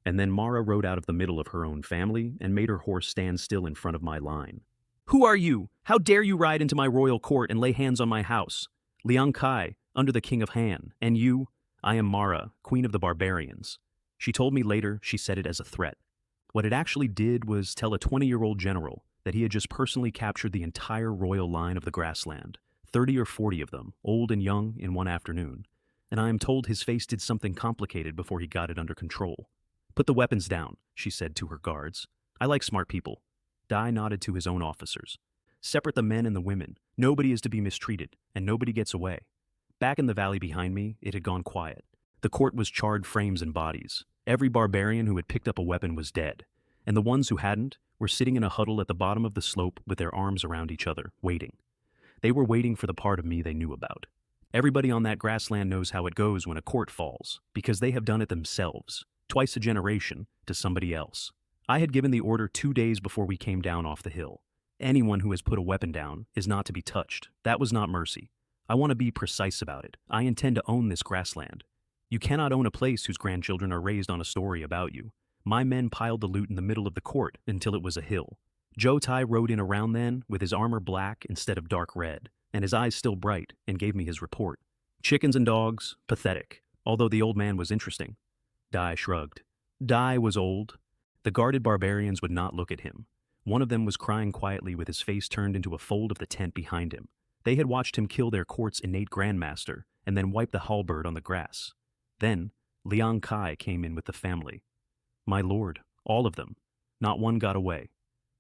And then Mara rode out of the middle of her own family and made her horse stand still in front of my line. "Who are you? How dare you ride into my royal court and lay hands on my house?" "Liang Kai, under the king of Han. And you?" "I am Mara, queen of the barbarians." She told me later she said it as a threat. What it actually did was tell a 20-year-old general that he had just personally captured the entire royal line of the grassland, 30 or 40 of them, old and young, in one afternoon. And I am told his face did something complicated before he got it under control. "Put the weapons down," she said to her guards. "I like smart people." Dai nodded to his own officers. "Separate the men and the women. Nobody is to be mistreated, and nobody gets away." Back in the valley behind me, it had gone quiet. The court was charred frames and bodies. Every barbarian who had picked up a weapon was dead, and the ones who hadn't were sitting in a huddle at the bottom of the slope with their arms around each other, waiting. They were waiting for the part of me they knew about. Everybody on that grassland knows how it goes when a court falls, because they have done it themselves, twice a generation, to somebody else. I had given the order 2 days before we came down off the hill. Anyone who has put a weapon down is not to be touched. That was not mercy. I want to be precise about it. I intend to own this grassland. You cannot own a place whose grandchildren are raised on a story about you. My men piled the loot in the middle of the court until it was a hill. Zhou Tai rode in around then with his armor black instead of dark red, and his eyes still bright, and gave me his report. Chickens and dogs, pathetic, although the old man was interesting. Dai shrugged. Dai was old. The guarded barbarians would not look at him. One of them was crying quietly with his face turned into a fold of the tent behind him. They had watched him kill their court's innate grandmaster, and then wipe the halberd on the grass. Then, Liang Kai came in with the family. "My lord, all of them. Not one got away."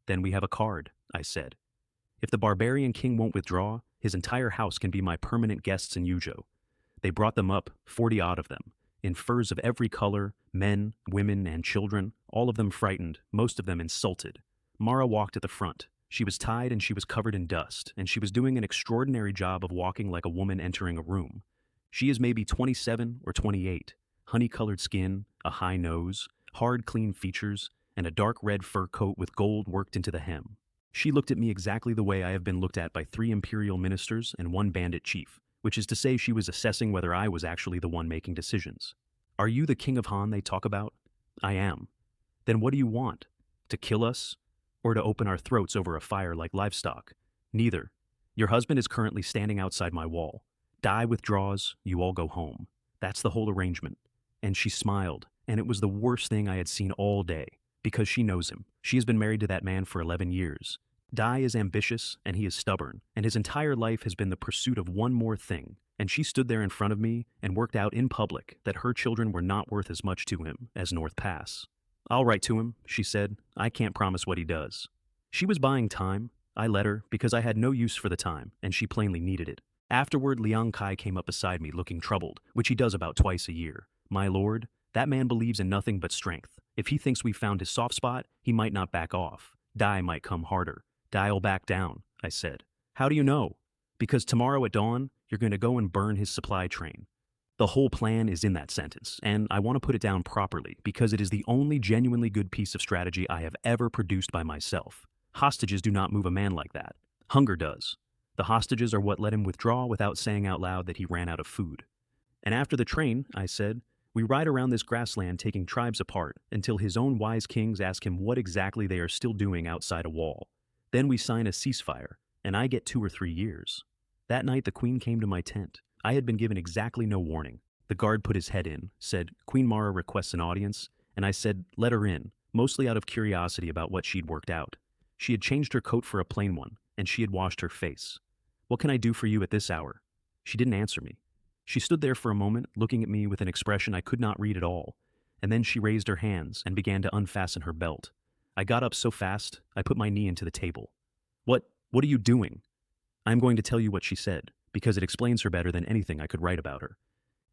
"Then we have a card," I said. "If the barbarian king won't withdraw, his entire house can be my permanent guests in Yuzhou." They brought them up, 40-odd of them, in furs of every color, men, women, and children, all of them frightened, most of them insulted. Mara walked at the front. She was tied and she was covered in dust, and she was doing an extraordinary job of walking like a woman entering a room. She is maybe 27 or 28, honey-colored skin, a high nose, hard, clean features, and a dark red fur coat with gold worked into the hem. She looked at me exactly the way I have been looked at by 3 imperial ministers and 1 bandit chief, which is to say she was assessing whether I was actually the one making decisions. Are you the King of Han they talk about? I am. Then what do you want? To kill us? Or to open our throats over a fire like livestock? Neither. Your husband is currently standing outside my wall. Dai withdraws, you all go home. That's the whole arrangement. And she smiled, and it was the worst thing I had seen all day, because she knows him. She has been married to that man for 11 years. Dai is ambitious, and he is stubborn, and his entire life has been the pursuit of one more thing, and she stood there in front of me and worked out in public that her children were not worth as much to him as North Pass. I'll write to him, she said. I can't promise what he does. She was buying time. I let her because I had no use for the time, and she plainly needed it. Afterward, Liang Kai came up beside me looking troubled, which he does about twice a year. My lord, that man believes in nothing but strength. If he thinks we've found his soft spot, he might not back off. Dai might come harder. Dai'll back down, I said. How do you know? Because tomorrow at dawn, you're going to go and burn his supply train. The whole plan is in that sentence, and I want to put it down properly because it is the only genuinely good piece of strategy I have ever produced by myself. Hostages do not move a man like that. Hunger does. The hostages are what let him withdraw without saying out loud that he ran out of food. And after the train, I said, we ride around this grassland taking tribes apart until his own wise kings ask him what exactly they are still doing outside a wall. Then we sign a ceasefire, and I get 2 or 3 years. That night the queen came to my tent. I had been given exactly no warning. The guard put his head in, said, Queen Mara requests an audience, and I said, let her in, mostly out of curiosity about what she'd worked out. She had changed her coat for a plain one, and she had washed her face. What can I do for you at this hour? She didn't answer me. She stood there for a moment, looking at me with an expression I could not read at all, and then she raised her hands and began to unfasten her belt. I got up so fast, I put my knee into the table. What are you doing? I'm going to tell you what she said, because it explains her better than anything I could write about her.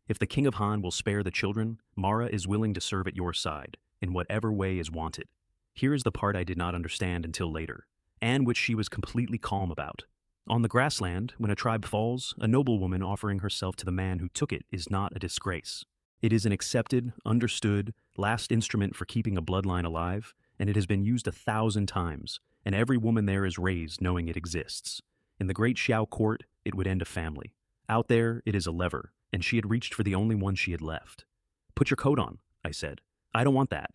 If the King of Han will spare the children, Mara is willing to serve at your side, in whatever way is wanted. Here is the part I did not understand until later, and which she was completely calm about. On the grassland, when a tribe falls, a noblewoman offering herself to the man who took it is not a disgrace. It is an accepted, understood, last instrument for keeping a bloodline alive, and it has been used 1,000 times, and every woman there is raised knowing it exists. In the great Xiao court, it would end a family. Out there, it is a lever, and she had reached for the only one she had left. Put your coat on, I said. I don't want that.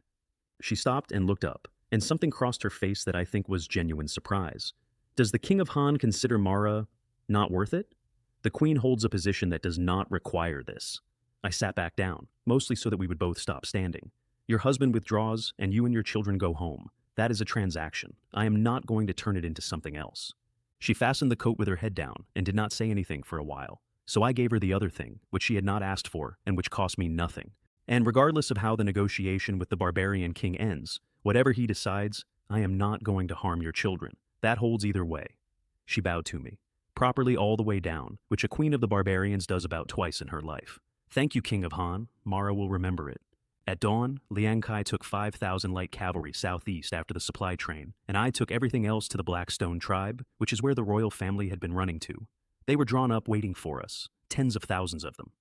She stopped and looked up, and something crossed her face that I think was genuine surprise. Does the King of Han consider Mara not worth it? The Queen holds a position that does not require this. I sat back down, mostly so that we would both stop standing. Your husband withdraws, and you and your children go home. That is a transaction. I am not going to turn it into something else. She fastened the coat with her head down and did not say anything for a while. So I gave her the other thing, which she had not asked for and which cost me nothing. And regardless of how the negotiation with the barbarian king ends, whatever he decides, I am not going to harm your children. That holds either way. She bowed to me, properly all the way down, which a queen of the barbarians does about twice in her life. Thank you, King of Han. Mara will remember it. At dawn, Liang Kai took 5,000 light cavalry southeast after the supply train, and I took everything else to the Blackstone tribe, which is where the royal family had been running to. They were drawn up waiting for us, tens of thousands of them.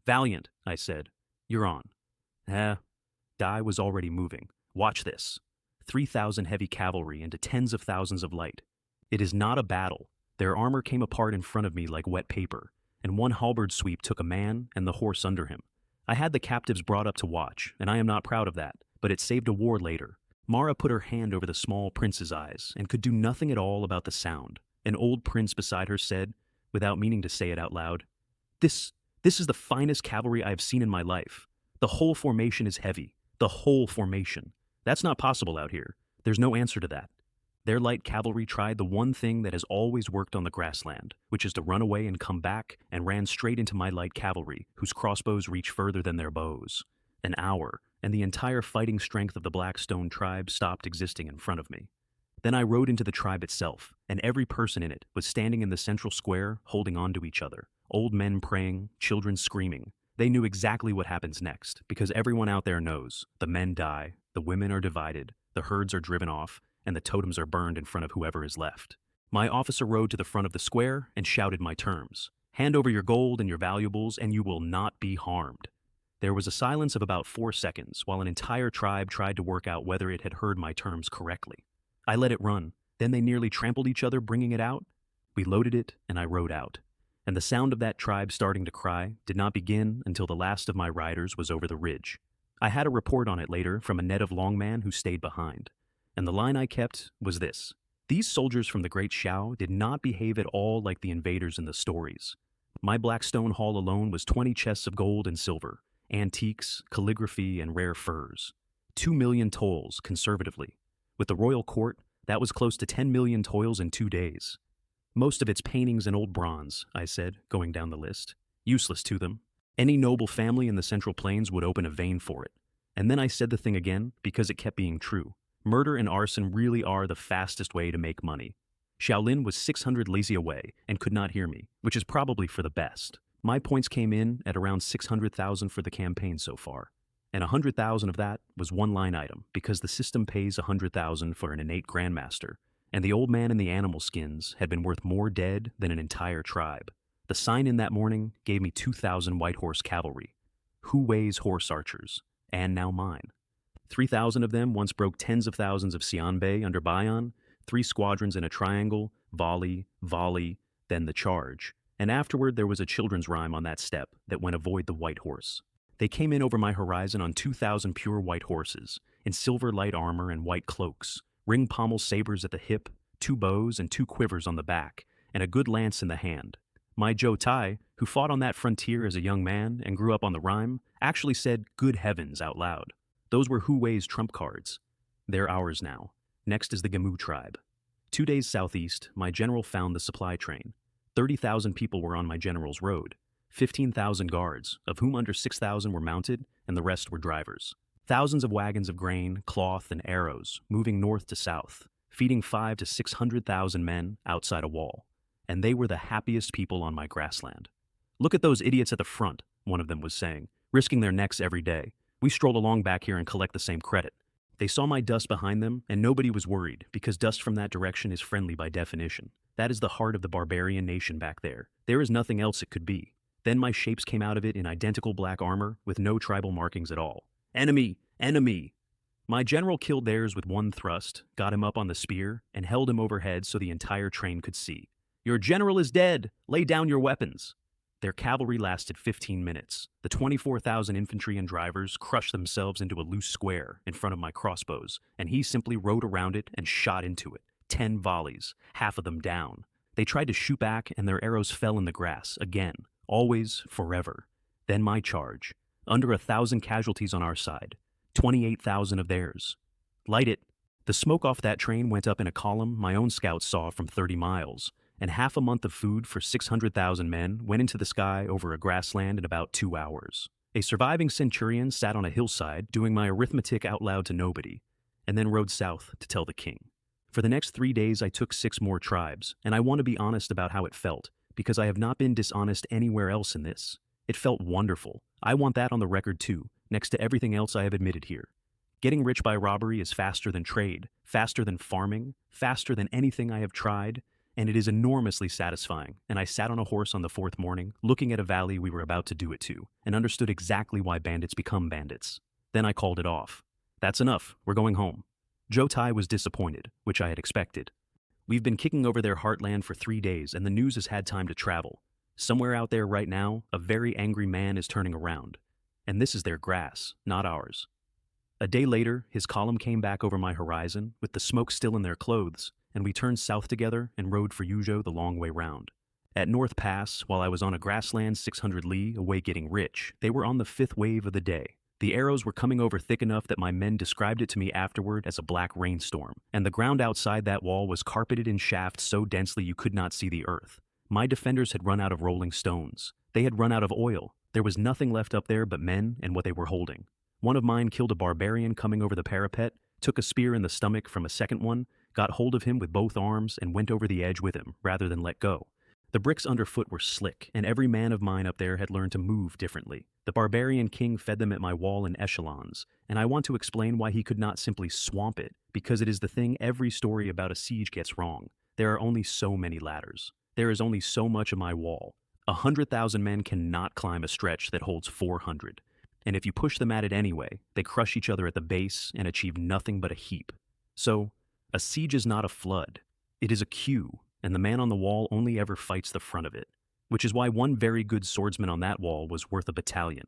Valiant, I said. You're on. Dai was already moving. Watch this. 3,000 heavy cavalry into tens of thousands of light. It is not a battle. Their armor came apart in front of me like wet paper, and one halberd sweep took a man and the horse under him. I had the captives brought up to watch, and I am not proud of that, but it saved a war later. Mara put her hand over the small prince's eyes and could do nothing at all about the sound. An old prince beside her said, without meaning to say it out loud, This is the finest cavalry I have seen in my life. The whole formation is heavy. The whole formation. That's not possible out here. There's no answer to that. Their light cavalry tried the one thing that has always worked on the grassland, which is to run away and come back, and ran straight into my light cavalry, whose crossbows reach further than their bows. An hour, and the entire fighting strength of the Blackstone tribe stopped existing in front of me. Then I rode into the tribe itself, and every person in it was standing in the central square, holding on to each other. Old men praying, children screaming. They knew exactly what happens next, because everyone out there knows. The men die, the women are divided, the herds are driven off, and the totems are burned in front of whoever is left. My officer rode to the front of the square and shouted my terms. Hand over your gold and your valuables, and you will not be harmed. There was a silence of about 4 seconds while an entire tribe tried to work out whether it had heard my terms correctly. I let it run, Then they nearly trampled each other bringing it out. We loaded it, and I rode out. And the sound of that tribe starting to cry did not begin until the last of my riders was over the ridge. I had a report on it later from a native longman who stayed behind. And the line I kept was this: these soldiers from the Great Xiao did not behave at all like the invaders in the stories. My Blackstone Hall alone was 20 chests of gold and silver, antiques, calligraphy, and rare furs. 2 million toils, conservatively. With the royal court, that was close to 10 million toils in 2 days. Most of it's paintings and old bronze, I said, going down the list. Useless to them. Any noble family in the Central Plains would open a vein for it. And then I said the thing again because it kept being true. Murder and arson really are the fastest way to make money. Shaolin was 600 lazy away and could not hear me, which is probably for the best. My points came in at around 600,000 for the campaign so far. And 100,000 of that was one line item because the system pays 100,000 for an innate grandmaster. And the old man in the animal skins had been worth more dead than an entire tribe. The sign in that morning gave me 2,000 white horse cavalry. Hu Wei's horse archers, and now mine. 3,000 of them once broke tens of thousands of Xianbei under Bayan, 3 squadrons in a triangle, volley, then the charge. And afterward there was a children's rhyme on that step that went avoid the white horse. They came in over my horizon on 2,000 pure white horses, in silver light armor and white cloaks, ring pommel sabers at the hip, 2 bows and 2 quivers on the back, and a good lance in the hand. My Zhou Tai, who fought on that frontier as a young man and grew up on the rhyme, actually said "good heavens" out loud. Those were Hu Wei's trump cards. They're ours now. Next is the Gamu tribe. 2 days southeast, my general found the supply train. 30,000 people were on my general's road. 15,000 guards, of whom under 6,000 were mounted, and the rest were drivers. Thousands of wagons of grain, cloth, and arrows moving north to south, feeding 500,000 to 600,000 men outside a wall. And they were the happiest people on my grassland. "Look at those idiots at the front," one of them was saying, "risking their necks every day. We stroll along back here and collect the same credit." They saw my dust behind them, and nobody was worried, because dust from that direction is friendly by definition. That is the heart of the barbarian nation back there. There is nothing else it could be. Then my shapes came out of it in identical black armor, with no tribal markings at all. "Enemy! Enemy!" My general killed theirs with one thrust, got him up on the spear, and held him overhead so the entire train could see. "Your general is dead! Lay down your weapons!" Their cavalry lasted 15 minutes. The 24,000 infantry and drivers crushed themselves into a loose square in front of my crossbows, and he simply rode around it and shot into it. 10 volleys, half of them down. They tried to shoot back, and their arrows fell in the grass, again, always, forever. Then my charge. Under 1,000 casualties on our side. 28,000 of theirs. "Light it." The smoke off that train went up in a column my own scouts saw from 30 miles, and half a month of food for 600,000 men went into the sky over a grassland in about 2 hours. A surviving centurion sat on a hillside doing my arithmetic out loud to nobody, and then rode south to tell the king. For the next 3 days I took 6 more tribes, and I want to be honest about how it felt, because I have not been dishonest anywhere else in this. It felt wonderful. I want that on the record too, next to everything else I have admitted here. Getting rich by robbery is faster than trade, faster than farming, faster than anything I have tried, and it is enormously satisfying, and I sat on a horse on the 4th morning, looking at a valley we were about to do it to, and understood exactly why bandits become bandits. Then I called it off. "That's enough, we're going home." Zhou Tai was disappointed, which I had expected. "We've been kicking over their heartland for 3 days, and the news has had time to travel. Somewhere out there right now, a very angry man is turning around. And this is their grass, not ours." A day later, his column came back over my horizon, with the smoke still in their clothes, and we turned south together and rode for Yuzhou the long way round. At North Pass, while I was on a grassland 600 li away getting rich, they were on the 5th wave of the day. The arrows were coming over thick enough that my men described it to me afterward as a black rainstorm, and the ground outside that wall was carpeted in shafts so densely you could not see the earth. My defenders had run out of rolling stones. They had run out of oil. There was nothing left up there but men and what they were holding. One of mine killed a barbarian coming over the parapet, took a spear in the stomach from a second one, got hold of him with both arms, and went over the edge with him, rather than let go. The bricks underfoot were slick, and every man of mine up there had learned to move differently. The barbarian king fed them at my wall in echelons, and I want to explain why he could not simply swamp it, because it is the thing every story about a siege gets wrong. There are only so many ladders. There is only so much of my wall. 100,000 men cannot climb a stretch that holds 400. And if you push them at it anyway, they crush each other at the base and achieve nothing but a heap. So, a siege is not a flood. It is a queue, and the man on the wall only ever fights the front of it, which is why one very good swordsman on that wall was worth a battalion.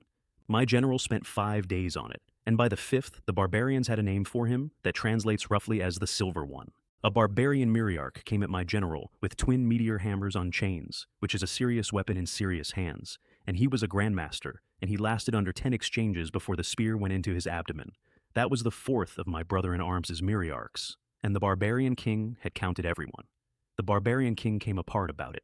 My general spent 5 days on it, and by the 5th, the barbarians had a name for him that translates roughly as the Silver One. A barbarian myriarch came at my general with twin meteor hammers on chains, which is a serious weapon in serious hands, and he was a grandmaster, and he lasted under 10 exchanges before the spear went into his abdomen. That was the 4th of my brother-in-arms' myriarchs, and the barbarian king had counted everyone. The barbarian king came apart about it.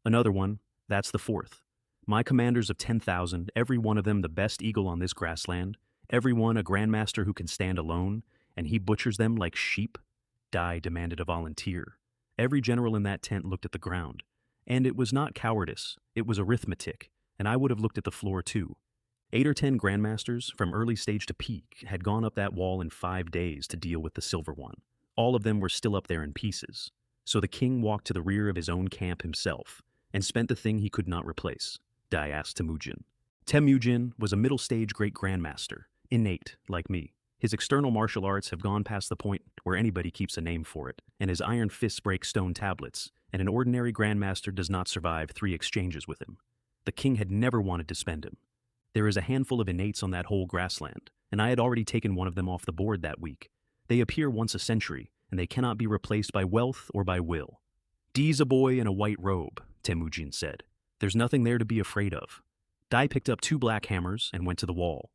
Another one, that's the 4th. My commanders of 10,000, every one of them the best eagle on this grassland, every one a grandmaster who can stand alone, and he butchers them like sheep. Dai demanded a volunteer. Every general in that tent looked at the ground. And it was not cowardice, it was arithmetic, and I would have looked at the floor too. 8 or 10 grandmasters, from early stage to peak, had gone up that wall in 5 days to deal with the Silver One. All of them were still up there in pieces. So the king walked to the rear of his own camp himself, and spent the thing he could not replace. Dai asked Temujin. Temujin was a middle-stage great grandmaster, innate, like me. His external martial arts have gone past the point where anybody keeps a name for it, and his iron fists break stone tablets, and an ordinary grandmaster does not survive 3 exchanges with him. The king had never wanted to spend him. There is a handful of innates on that whole grassland, and I had already taken one of them off the board that week. They appear once a century, and they cannot be replaced by wealth or by will. D's a boy in a white robe, Temujin said. There's nothing there to be afraid of. Dai picked up 2 black hammers and went to the wall.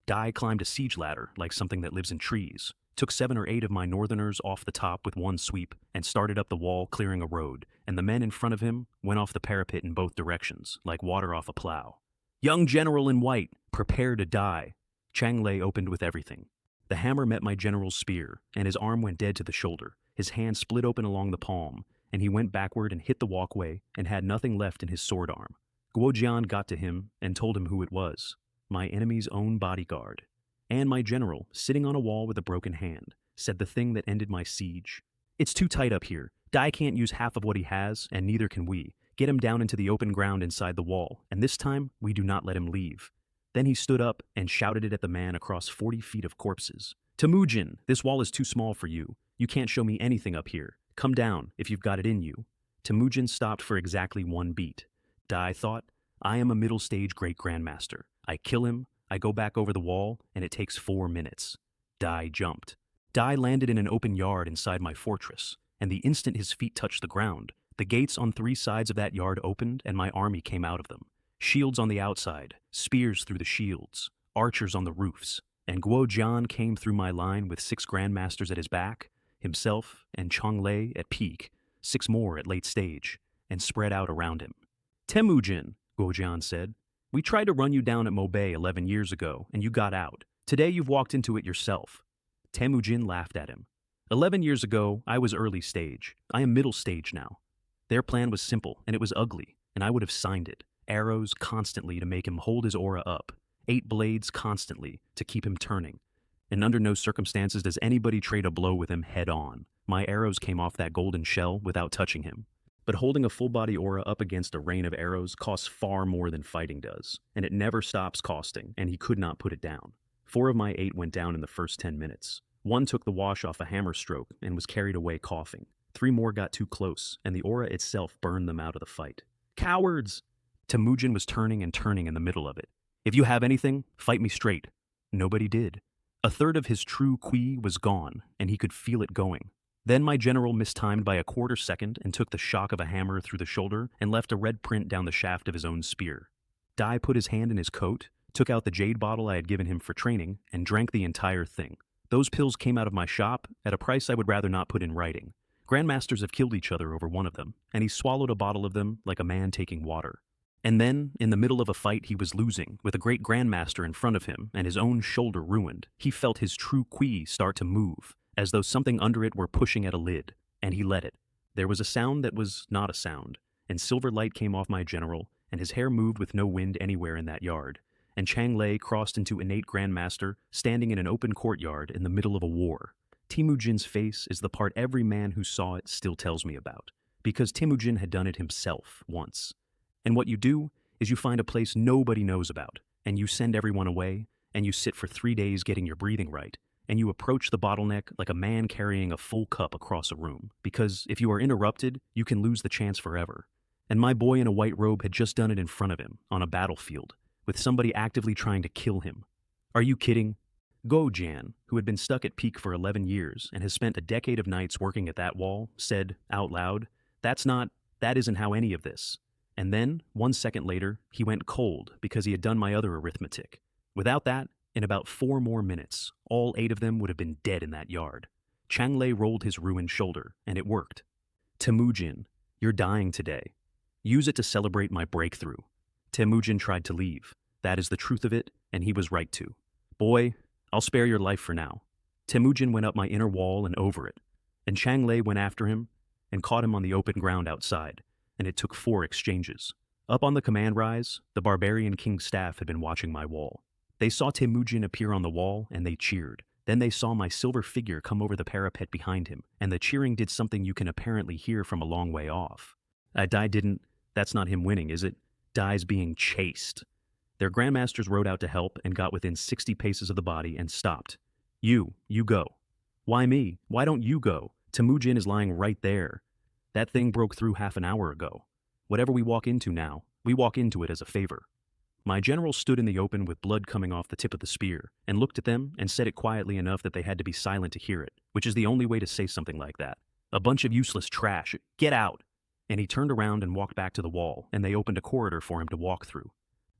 Dai climbed a siege ladder like something that lives in trees, took 7 or 8 of my northerners off the top with one sweep, and started up the wall clearing a road, and the men in front of him went off the parapet in both directions, like water off a plow. Young general in white, prepare to die. Chang Lei opened with everything. The hammer met my general's spear, and his arm went dead to the shoulder. His hand split open along the palm, and he went backward and hit the walkway and had nothing left in his sword arm. Guojian got to him and told him who it was. My enemy's own bodyguard. And my general, sitting on a wall with a broken hand, said the thing that ended my siege. It's too tight up here. Dai can't use half of what he has, and neither can we. Get him down into the open ground inside the wall, and this time we do not let him leave. Then he stood up and shouted it at the man across 40 feet of corpses. Temujin, this wall is too small for you. You can't show me anything up here. Come down, if you've got it in you. Temujin stopped for exactly 1 beat. Dai thought, I am a middle-stage great grandmaster. I kill him, I go back over the wall, and it takes 4 minutes. Dai jumped. Dai landed in an open yard inside my fortress, and the instant his feet touched the ground, the gates on 3 sides of that yard opened and my army came out of them. Shields on the outside, spears through the shields, archers on the roofs, and Guojian came through my line with 6 grandmasters at his back, himself and Chang Lei at peak, 6 more at late stage, and spread out around him. Temujin, Guojian said, we tried to run you down at Mobei 11 years ago, and you got out. Today you've walked into it yourself. Temujin laughed at him. 11 years ago, I was early stage. I am middle stage now. Their plan was simple, and it was ugly, and I would have signed it. Arrows constantly to make him hold his aura up. 8 blades constantly to keep him turning. And under no circumstances does anybody trade a blow with him head on. My arrows came off that golden shell without touching him. But holding a full-body aura up against a rain of arrows costs far more than fighting does, and it never stops costing, and he could not put it down. 4 of my 8 went down in the first 10 minutes. 1 took the wash off a hammer stroke and was carried away coughing. 3 more got too close, and the aura itself burned them out of the fight. Cowards! Temujin was turning and turning in the middle of it. If you have anything, fight me straight. Nobody did. A third of his true Qi was gone, and he could feel it going. Then my general mistimed by a quarter second and took the shock of a hammer through the shoulder and left a red print down the shaft of his own spear. Dai put his hand in his coat, took out the jade bottle I had given him for training, and drank the entire thing. Those pills came out of my shop at a price I would rather not put in writing. Grandmasters have killed each other over one of them, and he swallowed a bottle of them like a man taking water. And then, in the middle of a fight he was losing, with a great grandmaster in front of him and his own shoulder ruined, he felt his true Qi start to move, as though something under it were pushing at a lid, and he let it. There was a sound that was not a sound, and silver light came off my general, and his hair moved with no wind anywhere in that yard, and Chang Lei crossed into Innate Grandmaster, standing in an open courtyard in the middle of a war. Temujin's face is the part every man who saw it still tells me about, because Temujin had done it himself once. And what you do is you find a place nobody knows about, and you send everyone away, and you sit for 3 days getting your breathing right, and you approach the bottleneck like a man carrying a full cup across a room, because if you are interrupted, you can lose the chance forever. And my boy in a white robe had just done it in front of him, on a battlefield, with somebody actively trying to kill him. Are you kidding? Go Jan, who had been stuck at peak for 11 years and has spent a decade of nights working at that wall, said, out loud, that isn't how any of this. And then, 1 second later, he went cold because he had done my other arithmetic. Without that, in about 4 more minutes, all 8 of them would have been dead in that yard. Changlei rolled his ruined shoulder, and it worked. Temujin, you're dying today. Use it to celebrate my breakthrough. Temujin tried to leave. That is the truth of it, and he was right to. Boy, I'll spare your life for now. Temujin went up my inner wall and over it, and Changlei went after him and caught him on the open ground outside, and it took 4 exchanges. Up on the command rise, the barbarian king's staff had been watching my wall. They saw Temujin appear on the wall, and they cheered. Then they saw my silver figure come over the parapet behind him, and the cheering did something you can apparently hear from a long way off. Dai didn't. That's not him winning, is it? Dai's being chased. Their grandmasters rode out to help and got within 60 paces of the body and stopped. You go. Why me? Why don't you go? Temujin is lying right there. That thing broke through half an hour ago. Whatever we walk into now, we walk into it as a favor. My general stood in the open with blood coming off the tip of the spear, and looked at them and said it quietly enough that they had to be silent to hear it, which is the only way to say something like that. A bunch of useless trash. Get out! And he turned around and walked back to the wall, and they opened a corridor for him to walk through.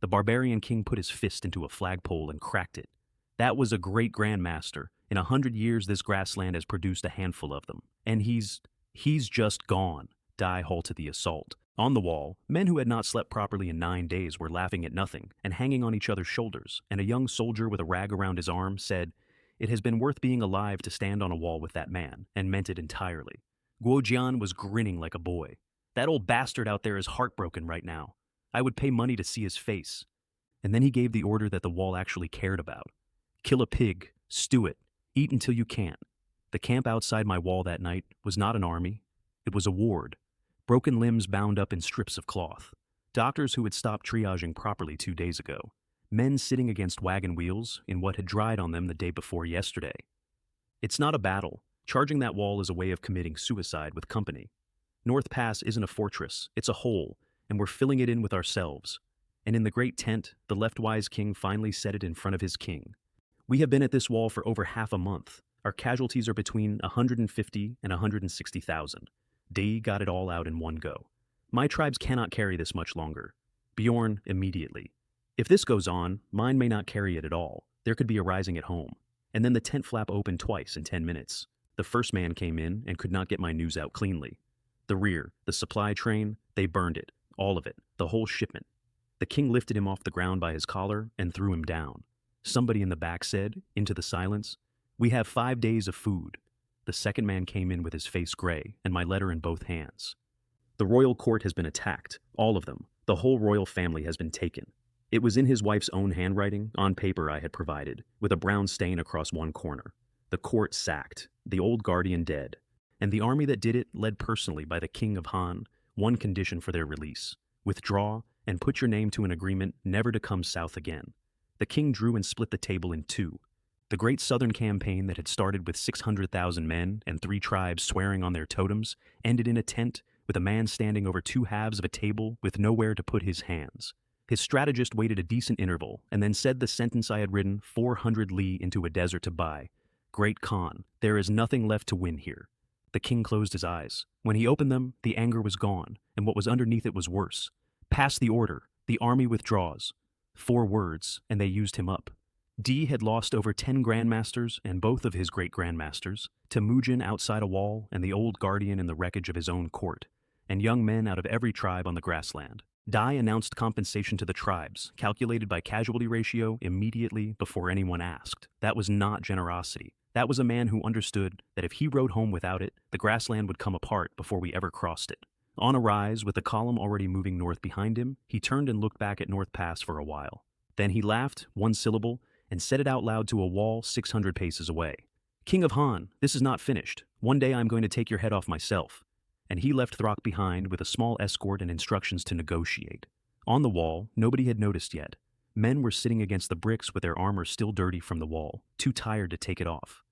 The barbarian king put his fist into a flagpole and cracked it. That was a great grandmaster. In 100 years, this grassland has produced a handful of them. And he's just gone. Dai halted the assault. On the wall, men who had not slept properly in 9 days were laughing at nothing and hanging on each other's shoulders, and a young soldier with a rag around his arm said, "It has been worth being alive to stand on a wall with that man," and meant it entirely. Guojian was grinning like a boy. That old bastard out there is heartbroken right now. I would pay money to see his face. And then he gave the order that the wall actually cared about. Kill a pig, stew it, eat until you can't. The camp outside my wall that night was not an army. It was a ward. Broken limbs bound up in strips of cloth. Doctors who had stopped triaging properly 2 days ago. Men sitting against wagon wheels in what had dried on them the day before yesterday. It's not a battle. Charging that wall is a way of committing suicide with company. North Pass isn't a fortress, it's a hole, and we're filling it in with ourselves. And in the great tent, the left-wise king finally said it in front of his king. We have been at this wall for over half a month. Our casualties are between 150 and 160,000. Dei got it all out in one go. My tribes cannot carry this much longer. Bjorn, immediately. If this goes on, mine may not carry it at all. There could be a rising at home. And then the tent flap opened twice in 10 minutes. The first man came in and could not get my news out cleanly. The rear, the supply train, they burned it. All of it. The whole shipment. The king lifted him off the ground by his collar and threw him down. Somebody in the back said, into the silence, "We have 5 days of food." The second man came in with his face gray and my letter in both hands. The royal court has been attacked. All of them. The whole royal family has been taken. It was in his wife's own handwriting, on paper I had provided, with a brown stain across one corner. The court sacked. The old guardian dead. And the army that did it, led personally by the king of Han, one condition for their release: withdraw and put your name to an agreement never to come south again. The king drew and split the table in 2. The great southern campaign that had started with 600,000 men and 3 tribes swearing on their totems ended in a tent with a man standing over 2 halves of a table with nowhere to put his hands. His strategist waited a decent interval and then said the sentence I had written 400 li into a desert to buy. Great Khan, there is nothing left to win here. The king closed his eyes. When he opened them, the anger was gone, and what was underneath it was worse. Pass the order. The army withdraws. 4 words, and they used him up. Dee had lost over 10 grandmasters and both of his great-grandmasters, Temujin outside a wall and the old guardian in the wreckage of his own court, and young men out of every tribe on the grassland. Dai announced compensation to the tribes, calculated by casualty ratio, immediately before anyone asked. That was not generosity. That was a man who understood that if he rode home without it, the grassland would come apart before we ever crossed it. On a rise, with the column already moving north behind him, he turned and looked back at North Pass for a while. Then he laughed, 1 syllable, and said it out loud to a wall 600 paces away. "King of Han, this is not finished. One day I'm going to take your head off myself." And he left Throck behind with a small escort and instructions to negotiate. On the wall, nobody had noticed yet. Men were sitting against the bricks with their armor still dirty from the wall, too tired to take it off.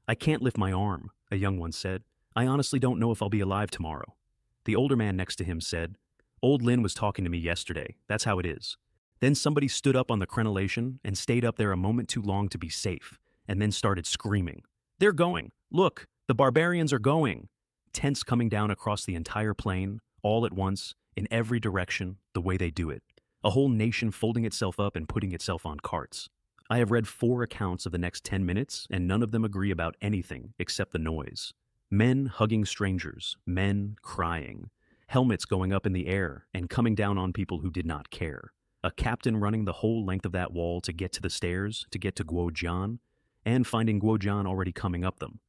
"I can't lift my arm," a young one said. "I honestly don't know if I'll be alive tomorrow." The older man next to him said, "Old Lin was talking to me yesterday. That's how it is." Then somebody stood up on the crenellation and stayed up there a moment too long to be safe, and then started screaming. "They're going! Look! The barbarians are going!" Tents coming down across the entire plain, all at once, in every direction, the way they do it. A whole nation folding itself up and putting itself on carts. I have read 4 accounts of the next 10 minutes, and none of them agree about anything except the noise. Men hugging strangers, men crying, helmets going up in the air and coming down on people who did not care. A captain running the whole length of that wall to get to the stairs, to get to Guojian, and finding Guojian already coming up them.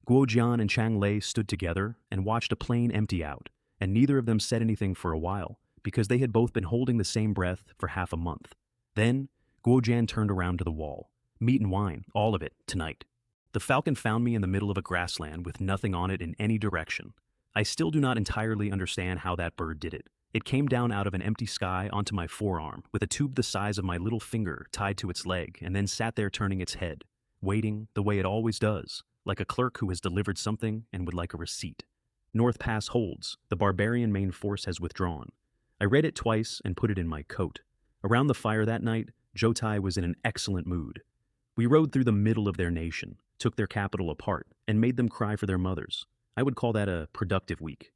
Guojian and Chang Lei stood together and watched a plane empty out, and neither of them said anything for a while, because they had both been holding the same breath for half a month. Then, Guojian turned around to the wall. "Meat and wine, all of it, tonight." The falcon found me in the middle of a grassland with nothing on it in any direction. I still do not entirely understand how that bird did it. It came down out of an empty sky onto my forearm with a tube the size of my little finger tied to its leg and then sat there turning its head, waiting the way it always does, like a clerk who has delivered something and would like a receipt. North Pass holds. The barbarian main force has withdrawn. I read it twice and put it in my coat. Around the fire that night, Jotai was in an excellent mood. We rode through the middle of their nation, took their capital apart, and made them cry for their mothers. I would call that a productive week.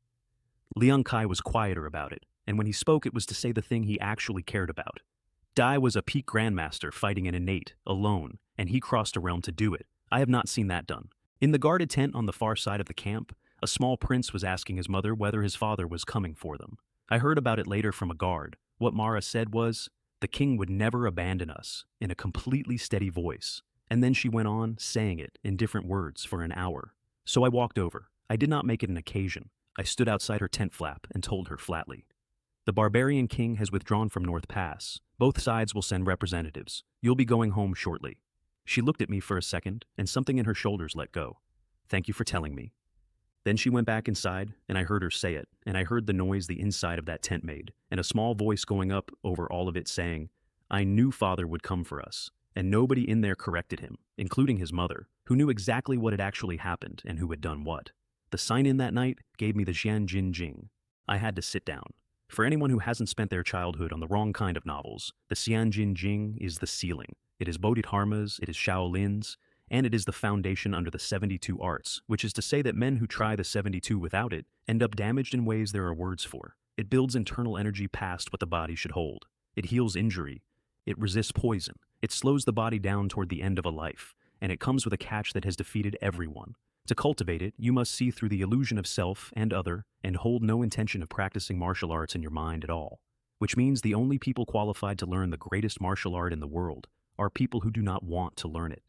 Liang Kai was quieter about it, and when he spoke it was to say the thing he actually cared about. Dai was a peak grandmaster fighting an innate, alone, and he crossed a realm to do it. I have not seen that done. In the guarded tent on the far side of the camp, a small prince was asking his mother whether his father was coming for them. I heard about it later from a guard. What Mara said was, "The king would never abandon us," in a completely steady voice. And then she went on, saying it in different words for an hour. So I walked over. I did not make it an occasion. I stood outside her tent flap and told her flatly. "The barbarian king has withdrawn from North Pass. Both sides will send representatives. You'll be going home shortly." She looked at me for a second, and something in her shoulders let go. "Thank you for telling me." Then she went back inside, and I heard her say it, and I heard the noise the inside of that tent made, and a small voice going up over all of it saying, "I knew father would come for us," and nobody in there corrected him, including his mother, who knew exactly what had actually happened and who had done what. The sign-in that night gave me the Xianjin Jing. I had to sit down. For anyone who hasn't spent their childhood on the wrong kind of novels, the Xianjin Jing is the ceiling. It is Bodhidharma's, it is Shaolin's, and it is the foundation under the 72 arts, which is to say that men who try the 72 without it end up damaged in ways there are words for. It builds internal energy past what the body should hold. It heals injury. It resists poison. It slows the body down toward the end of a life, and it comes with a catch that has defeated everyone. To cultivate it, you must see through the illusion of self and other and hold no intention of practicing martial arts in your mind at all, which means the only people qualified to learn the greatest martial art in the world are people who do not want to learn it.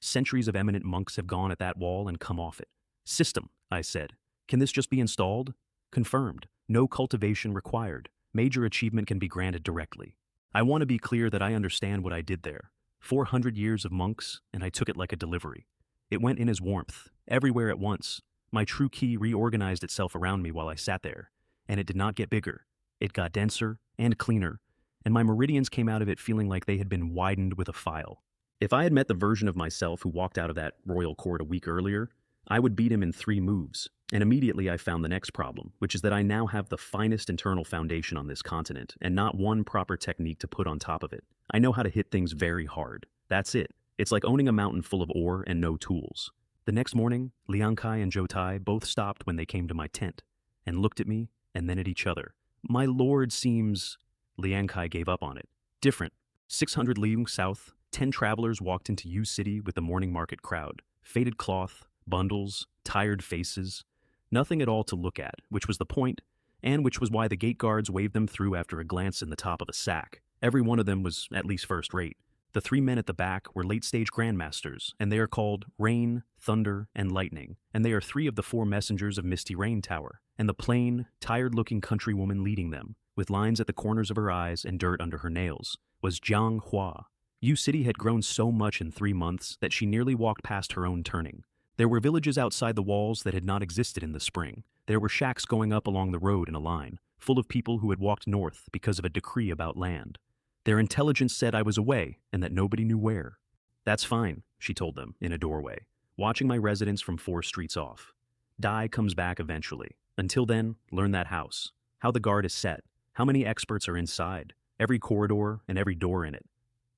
Centuries of eminent monks have gone at that wall and come off it. "System," I said. "Can this just be installed?" "Confirmed. No cultivation required. Major achievement can be granted directly." I want to be clear that I understand what I did there. 400 years of monks, and I took it like a delivery. It went in as warmth, everywhere at once. My true ki reorganized itself around me while I sat there, and it did not get bigger. It got denser and cleaner, and my meridians came out of it feeling like they had been widened with a file. If I had met the version of myself who walked out of that royal court a week earlier, I would beat him in 3 moves, and immediately I found the next problem, which is that I now have the finest internal foundation on this continent, and not one proper technique to put on top of it. I know how to hit things very hard. That's it. It's like owning a mountain full of ore and no tools. The next morning, Liang Kai and Jotai both stopped when they came to my tent, and looked at me, and then at each other. "My lord seems..." Liang Kai gave up on it. "Different. 600 leagues south, 10 travelers walked into U City with the morning market crowd. Faded cloth, bundles, tired faces. Nothing at all to look at, which was the point, and which was why the gate guards waved them through after a glance in the top of a sack. Every one of them was at least first rate. The 3 men at the back were late-stage grandmasters, and they are called Rain, Thunder, and Lightning, and they are 3 of the 4 messengers of Misty Rain Tower, and the plain, tired-looking countrywoman leading them, with lines at the corners of her eyes and dirt under her nails, was Jiang Hua. U City had grown so much in 3 months that she nearly walked past her own turning. There were villages outside the walls that had not existed in the spring. There were shacks going up along the road in a line, full of people who had walked north because of a decree about land. Their intelligence said I was away and that nobody knew where. That's fine, she told them in a doorway, watching my residence from 4 streets off. Dai comes back eventually. Until then, learn that house, how the guard is set, how many experts are inside, every corridor and every door in it.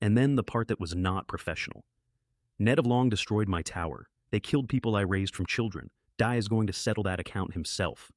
And then the part that was not professional. Ned have long destroyed my tower. They killed people I raised from children. Dai is going to settle that account himself.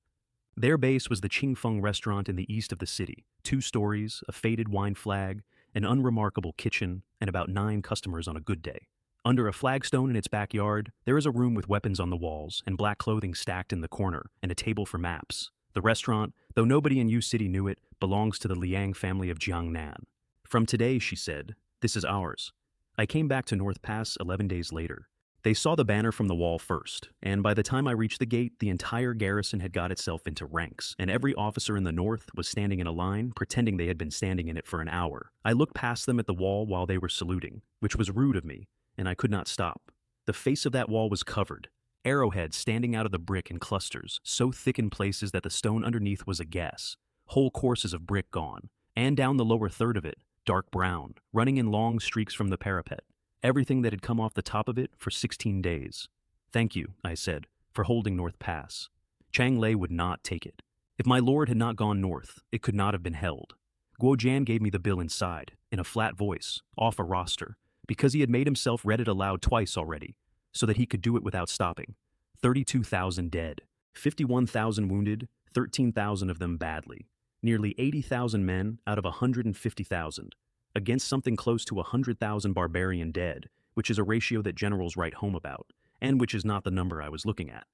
Their base was the Qingfeng restaurant in the east of the city, 2 stories, a faded wine flag, an unremarkable kitchen, and about 9 customers on a good day. Under a flagstone in its backyard, there is a room with weapons on the walls and black clothing stacked in the corner and a table for maps. The restaurant, though nobody in U City knew it, belongs to the Liang family of Jiangnan. From today, she said, this is ours. I came back to North Pass 11 days later. They saw the banner from the wall first, and by the time I reached the gate, the entire garrison had got itself into ranks, and every officer in the north was standing in a line, pretending they had been standing in it for an hour. I looked past them at the wall while they were saluting, which was rude of me, and I could not stop. The face of that wall was covered, arrowheads standing out of the brick in clusters, so thick in places that the stone underneath was a guess, whole courses of brick gone, and down the lower third of it, dark brown, running in long streaks from the parapet. Everything that had come off the top of it for 16 days. Thank you, I said, for holding North Pass. Chang Lei would not take it. If my lord had not gone north, it could not have been held. Guo Jian gave me the bill inside, in a flat voice, off a roster, because he had made himself read it aloud twice already, so that he could do it without stopping. 32,000 dead, 51,000 wounded, 13,000 of them badly. Nearly 80,000 men out of 150,000. Against something close to 100,000 barbarian dead, which is a ratio that generals write home about, and which is not the number I was looking at.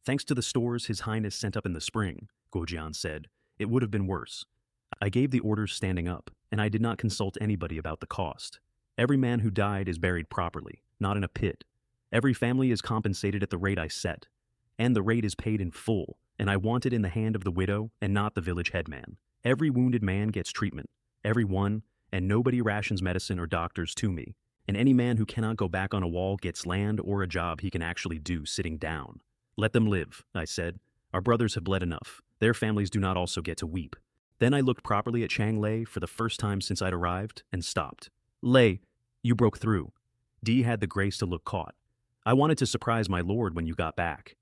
Thanks to the stores His Highness sent up in the spring, Guojian said, it would have been worse. I gave the orders standing up, and I did not consult anybody about the cost. Every man who died is buried properly, not in a pit. Every family is compensated at the rate I set, and the rate is paid in full, and I want it in the hand of the widow and not the village headman. Every wounded man gets treatment, every one, and nobody rations medicine or doctors to me, and any man who cannot go back on a wall gets land or a job he can actually do sitting down. Let them live, I said. Our brothers have bled enough. Their families do not also get to weep. Then I looked properly at Chang Lei for the first time since I'd arrived and stopped. Lei, you broke through. Di had the grace to look caught. I wanted to surprise my lord when you got back.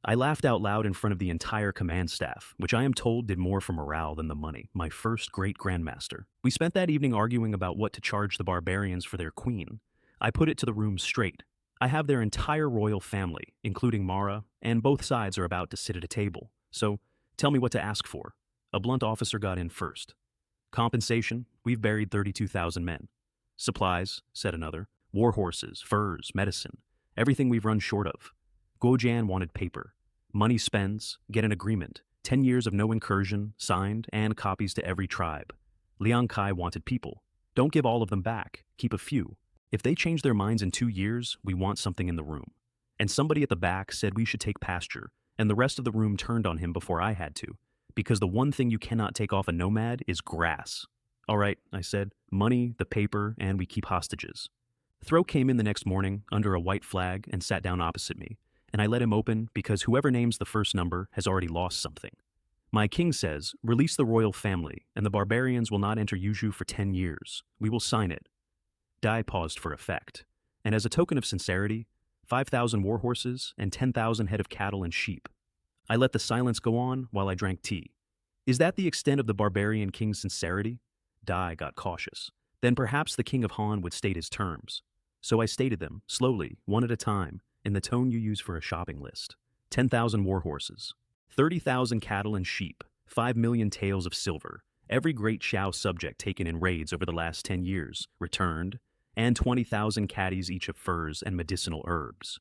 I laughed out loud in front of the entire command staff, which I am told did more for morale than the money, my first Great Grandmaster. We spent that evening arguing about what to charge the barbarians for their queen. I put it to the room straight. I have their entire royal family, including Mara, and both sides are about to sit at a table. So, tell me what to ask for. A blunt officer got in first. Compensation, we've buried 32,000 men. Supplies, said another. War horses, furs, medicine. Everything we've run short of. Guojian wanted paper. Money spends, get an agreement, 10 years of no incursion, signed, and copies to every tribe. Liang Kai wanted people. Don't give all of them back, keep a few. If they change their minds in 2 years, we want something in the room. And somebody at the back said we should take pasture, and the rest of the room turned on him before I had to, because the one thing you cannot take off a nomad is grass. All right, I said, money, the paper, and we keep hostages. Thro came in the next morning under a white flag and sat down opposite me, and I let him open because whoever names the first number has already lost something. My king says, release the royal family, and the barbarians will not enter Yuzhu for 10 years. We will sign it. Dai paused for effect, and as a token of sincerity, 5,000 war horses and 10,000 head of cattle and sheep. I let the silence go on while I drank tea. Is that the extent of the barbarian king's sincerity? Dai got cautious. Then perhaps the king of Han would state his terms. So I stated them, slowly, one at a time, in the tone you use for a shopping list. 10,000 war horses, 30,000 cattle and sheep, 5 million taels of silver, every great Xiao subject taken in raids over the last 10 years, returned, and 20,000 caddies each of furs and medicinal herbs.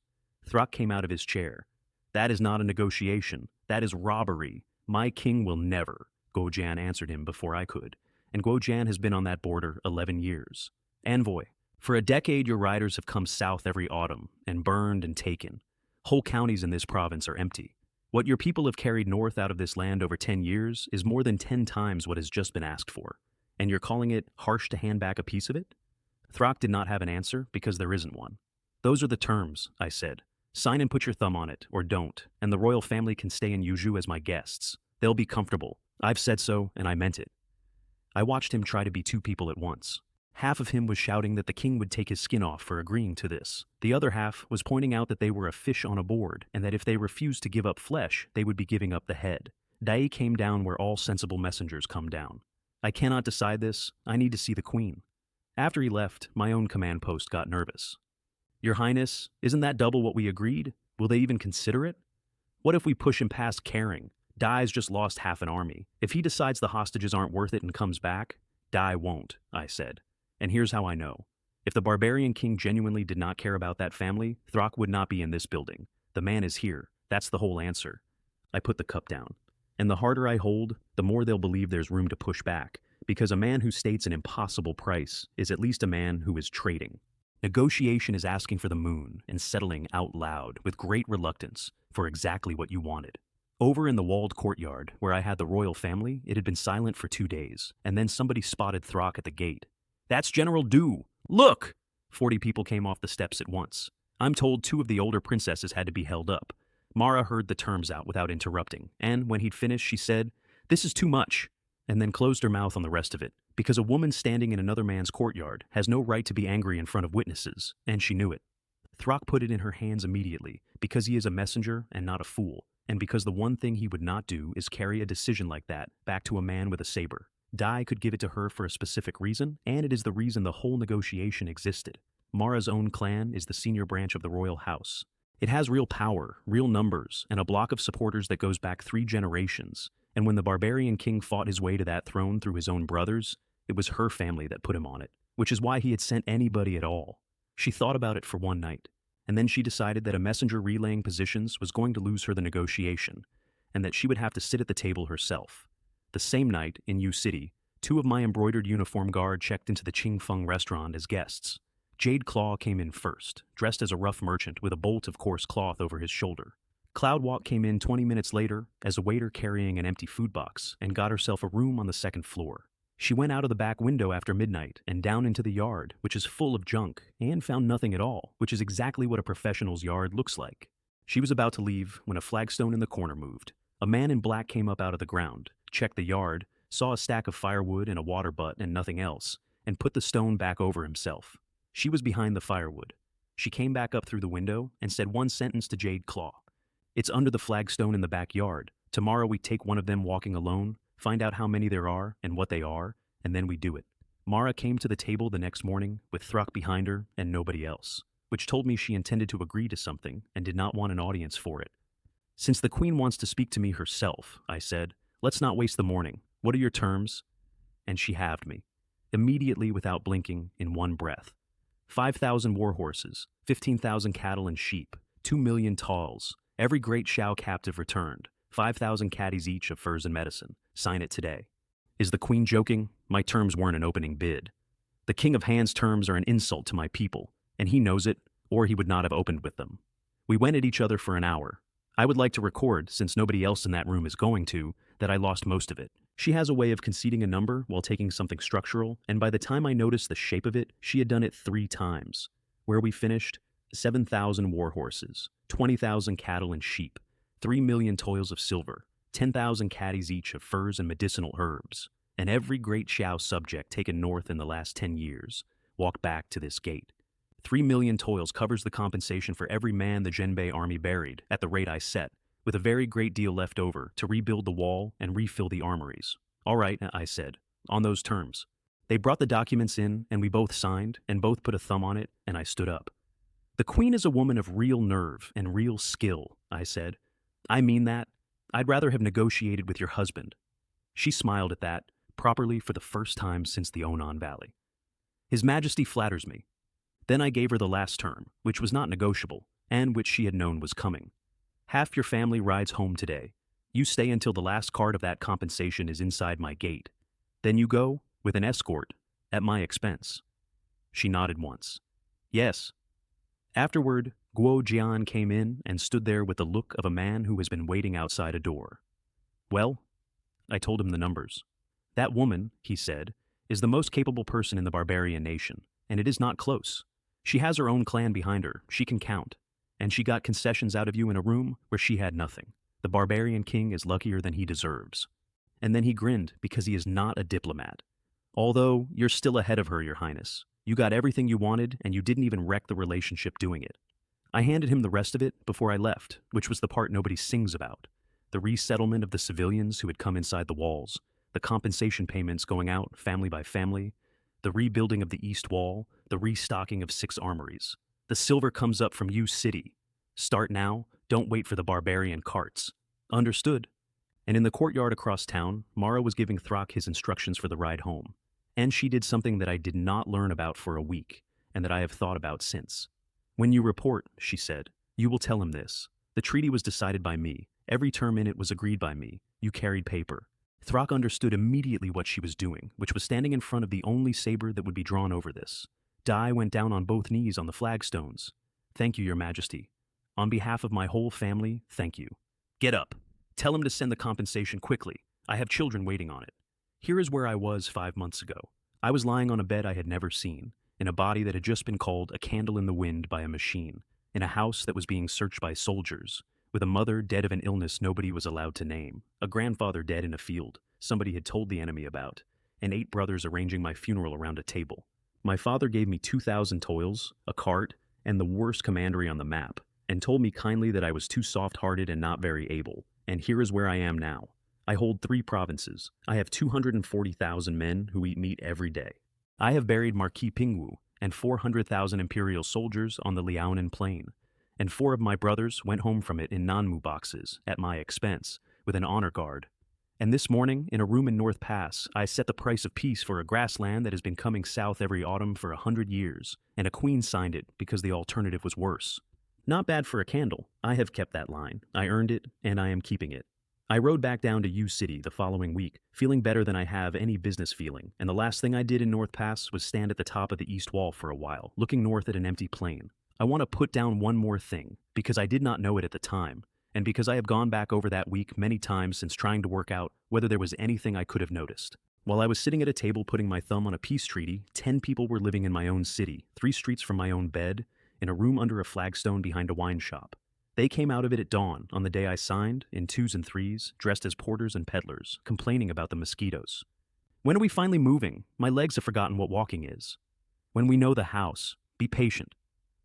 Thrak came out of his chair. That is not a negotiation. That is robbery. My king will never. Guojian answered him before I could, and Guojian has been on that border 11 years. Envoy. For a decade, your riders have come south every autumn and burned and taken. Whole counties in this province are empty. What your people have carried north out of this land over 10 years is more than 10 times what has just been asked for. And you're calling it harsh to hand back a piece of it? Thrak did not have an answer because there isn't one. Those are the terms, I said. Sign and put your thumb on it, or don't, and the royal family can stay in Yuzhu as my guests. They'll be comfortable. I've said so, and I meant it. I watched him try to be two people at once. Half of him was shouting that the king would take his skin off for agreeing to this. The other half was pointing out that they were a fish on a board, and that if they refused to give up flesh, they would be giving up the head. Dai came down where all sensible messengers come down. I cannot decide this. I need to see the queen. After he left, my own command post got nervous. Your Highness, isn't that double what we agreed? Will they even consider it? What if we push him past caring? Dai's just lost half an army. If he decides the hostages aren't worth it and comes back, Dai won't, I said. And here's how I know. If the barbarian king genuinely did not care about that family, Throck would not be in this building. The man is here. That's the whole answer. I put the cup down. And the harder I hold, the more they'll believe there's room to push back, because a man who states an impossible price is at least a man who is trading. Negotiation is asking for the moon and settling out loud with great reluctance for exactly what you wanted. Over in the walled courtyard, where I had the royal family, it had been silent for 2 days, and then somebody spotted Throck at the gate. That's General Du! Look! 40 people came off the steps at once. I'm told 2 of the older princesses had to be held up. Mara heard the terms out without interrupting, and when he'd finished, she said, "This is too much," and then closed her mouth on the rest of it, because a woman standing in another man's courtyard has no right to be angry in front of witnesses, and she knew it. Throck put it in her hands immediately, because he is a messenger and not a fool, and because the one thing he would not do is carry a decision like that back to a man with a saber. Dai could give it to her for a specific reason, and it is the reason the whole negotiation existed. Mara's own clan is the senior branch of the royal house. It has real power, real numbers, and a block of supporters that goes back 3 generations. And when the barbarian king fought his way to that throne through his own brothers, it was her family that put him on it, which is why he had sent anybody at all. She thought about it for one night, and then she decided that a messenger relaying positions was going to lose her the negotiation, and that she would have to sit at the table herself. The same night, in U City, 2 of my embroidered uniform guard checked into the Qing Feng restaurant as guests. Jade Claw came in first, dressed as a rough merchant with a bolt of coarse cloth over his shoulder. Cloudwalk came in 20 minutes later as a waiter carrying an empty food box and got herself a room on the 2nd floor. She went out of the back window after midnight and down into the yard, which is full of junk, and found nothing at all, which is exactly what a professional's yard looks like. She was about to leave when a flagstone in the corner moved. A man in black came up out of the ground, checked the yard, saw a stack of firewood and a water butt and nothing else, and put the stone back over himself. She was behind the firewood. She came back up through the window and said one sentence to Jade Claw. "It's under the flagstone in the backyard. Tomorrow we take one of them walking alone, find out how many there are and what they are, and then we do it." Mara came to the table the next morning with Throck behind her and nobody else, which told me she intended to agree to something and did not want an audience for it. "Since the queen wants to speak to me herself," I said, "let's not waste the morning. What are your terms?" And she halved me, immediately without blinking, in one breath. 5,000 war horses, 15,000 cattle and sheep, 2 million talls, every great Shao captive returned, 5,000 caddies each of furs and medicine. Sign it today. Is the queen joking? My terms weren't an opening bid. The King of Hands' terms are an insult to my people, and he knows it, or he would not have opened with them. We went at each other for an hour. I would like to record, since nobody else in that room is going to, that I lost most of it. She has a way of conceding a number while taking something structural, and by the time I noticed the shape of it, she had done it 3 times. Where we finished, 7,000 war horses, 20,000 cattle and sheep, 3 million toils of silver, 10,000 caddies each of furs and medicinal herbs, and every great Shao subject taken north in the last 10 years walked back to this gate. 3 million toils covers the compensation for every man the Zhenbei army buried at the rate I set, with a very great deal left over to rebuild the wall and refill the armories. All right, I said, on those terms. They brought the documents in, and we both signed, and both put a thumb on it, and I stood up. The queen is a woman of real nerve and real skill, I said. I mean that. I'd rather have negotiated with your husband. She smiled at that, properly for the first time since the Onan Valley. His Majesty flatters me. Then I gave her the last term, which was not negotiable, and which she had known was coming. Half your family rides home today. You stay until the last card of that compensation is inside my gate. Then you go, with an escort, at my expense. She nodded once. Yes. Afterward, Guo Jian came in and stood there with the look of a man who has been waiting outside a door. Well, I told him the numbers. That woman, he said, is the most capable person in the barbarian nation, and it is not close. She has her own clan behind her, she can count, and she got concessions out of you in a room where she had nothing. The barbarian king is luckier than he deserves. And then he grinned because he is not a diplomat. Although, you're still ahead of her, Your Highness. You got everything you wanted, and you didn't even wreck the relationship doing it. I handed him the rest of it before I left, which was the part nobody sings about. The resettlement of the civilians who had come inside the walls, the compensation payments going out family by family, the rebuilding of the East Wall, the restocking of 6 armories. The silver comes up from you city. Start now, don't wait for the barbarian carts. Understood. And in the courtyard across town, Mara was giving Thrak his instructions for the ride home. And she did something that I did not learn about for a week, and that I have thought about since. When you report, she said, you will tell him this. The treaty was decided by me. Every term in it was agreed by me. You carried paper. Thrak understood immediately what she was doing, which was standing in front of the only saber that would be drawn over this. Dai went down on both knees on the flagstones. Thank you, Your Majesty. On behalf of my whole family, thank you. Get up. Tell him to send the compensation quickly. I have children waiting on it. Here is where I was 5 months ago. I was lying on a bed I had never seen, in a body that had just been called a candle in the wind by a machine, in a house that was being searched by soldiers, with a mother dead of an illness nobody was allowed to name, a grandfather dead in a field somebody had told the enemy about, and 8 brothers arranging my funeral around a table. My father gave me 2,000 toils, a cart, and the worst commandery on the map, and told me kindly that I was too soft-hearted and not very able, and here is where I am now. I hold 3 provinces. I have 240,000 men who eat meat every day. I have buried Marquis Pingwu and 400,000 imperial soldiers on the Liaonan Plain, and 4 of my brothers went home from it in Nanmu boxes, at my expense, with an honor guard. And this morning, in a room in North Pass, I set the price of peace for a grassland that has been coming south every autumn for 100 years, and a queen signed it because the alternative was worse. Not bad for a candle. I have kept that line. I earned it, and I am keeping it. I rode back down to U City the following week, feeling better than I have any business feeling, and the last thing I did in North Pass was stand at the top of the East Wall for a while, looking north at an empty plain. I want to put down one more thing, because I did not know it at the time, and because I have gone back over that week many times since trying to work out whether there was anything I could have noticed. While I was sitting at a table putting my thumb on a peace treaty, 10 people were living in my own city, 3 streets from my own bed, in a room under a flagstone behind a wine shop. They came out of it at dawn, on the day I signed, in 2s and 3s, dressed as porters and peddlers, complaining about the mosquitoes. When are we finally moving? My legs have forgotten what walking is. When we know the house, be patient.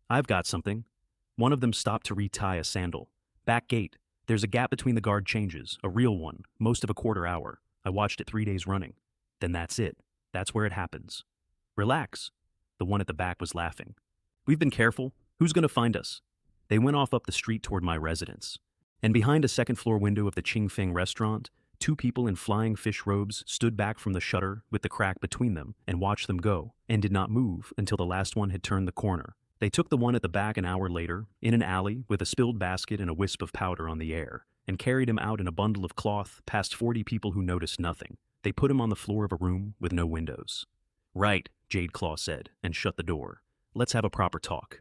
I've got something. One of them stopped to retie a sandal. Back gate. There's a gap between the guard changes, a real one, most of a quarter hour. I watched it 3 days running. Then that's it. That's where it happens. Relax. The one at the back was laughing. We've been careful. Who's going to find us? They went off up the street toward my residence. And behind a second-floor window of the Qingfeng restaurant, 2 people in flying fish robes stood back from the shutter with the crack between them and watched them go, and did not move until the last one had turned the corner. They took the one at the back an hour later, in an alley with a spilled basket and a wisp of powder on the air, and carried him out in a bundle of cloth past 40 people who noticed nothing. They put him on the floor of a room with no windows. Right, Jade Claw said, and shut the door. Let's have a proper talk.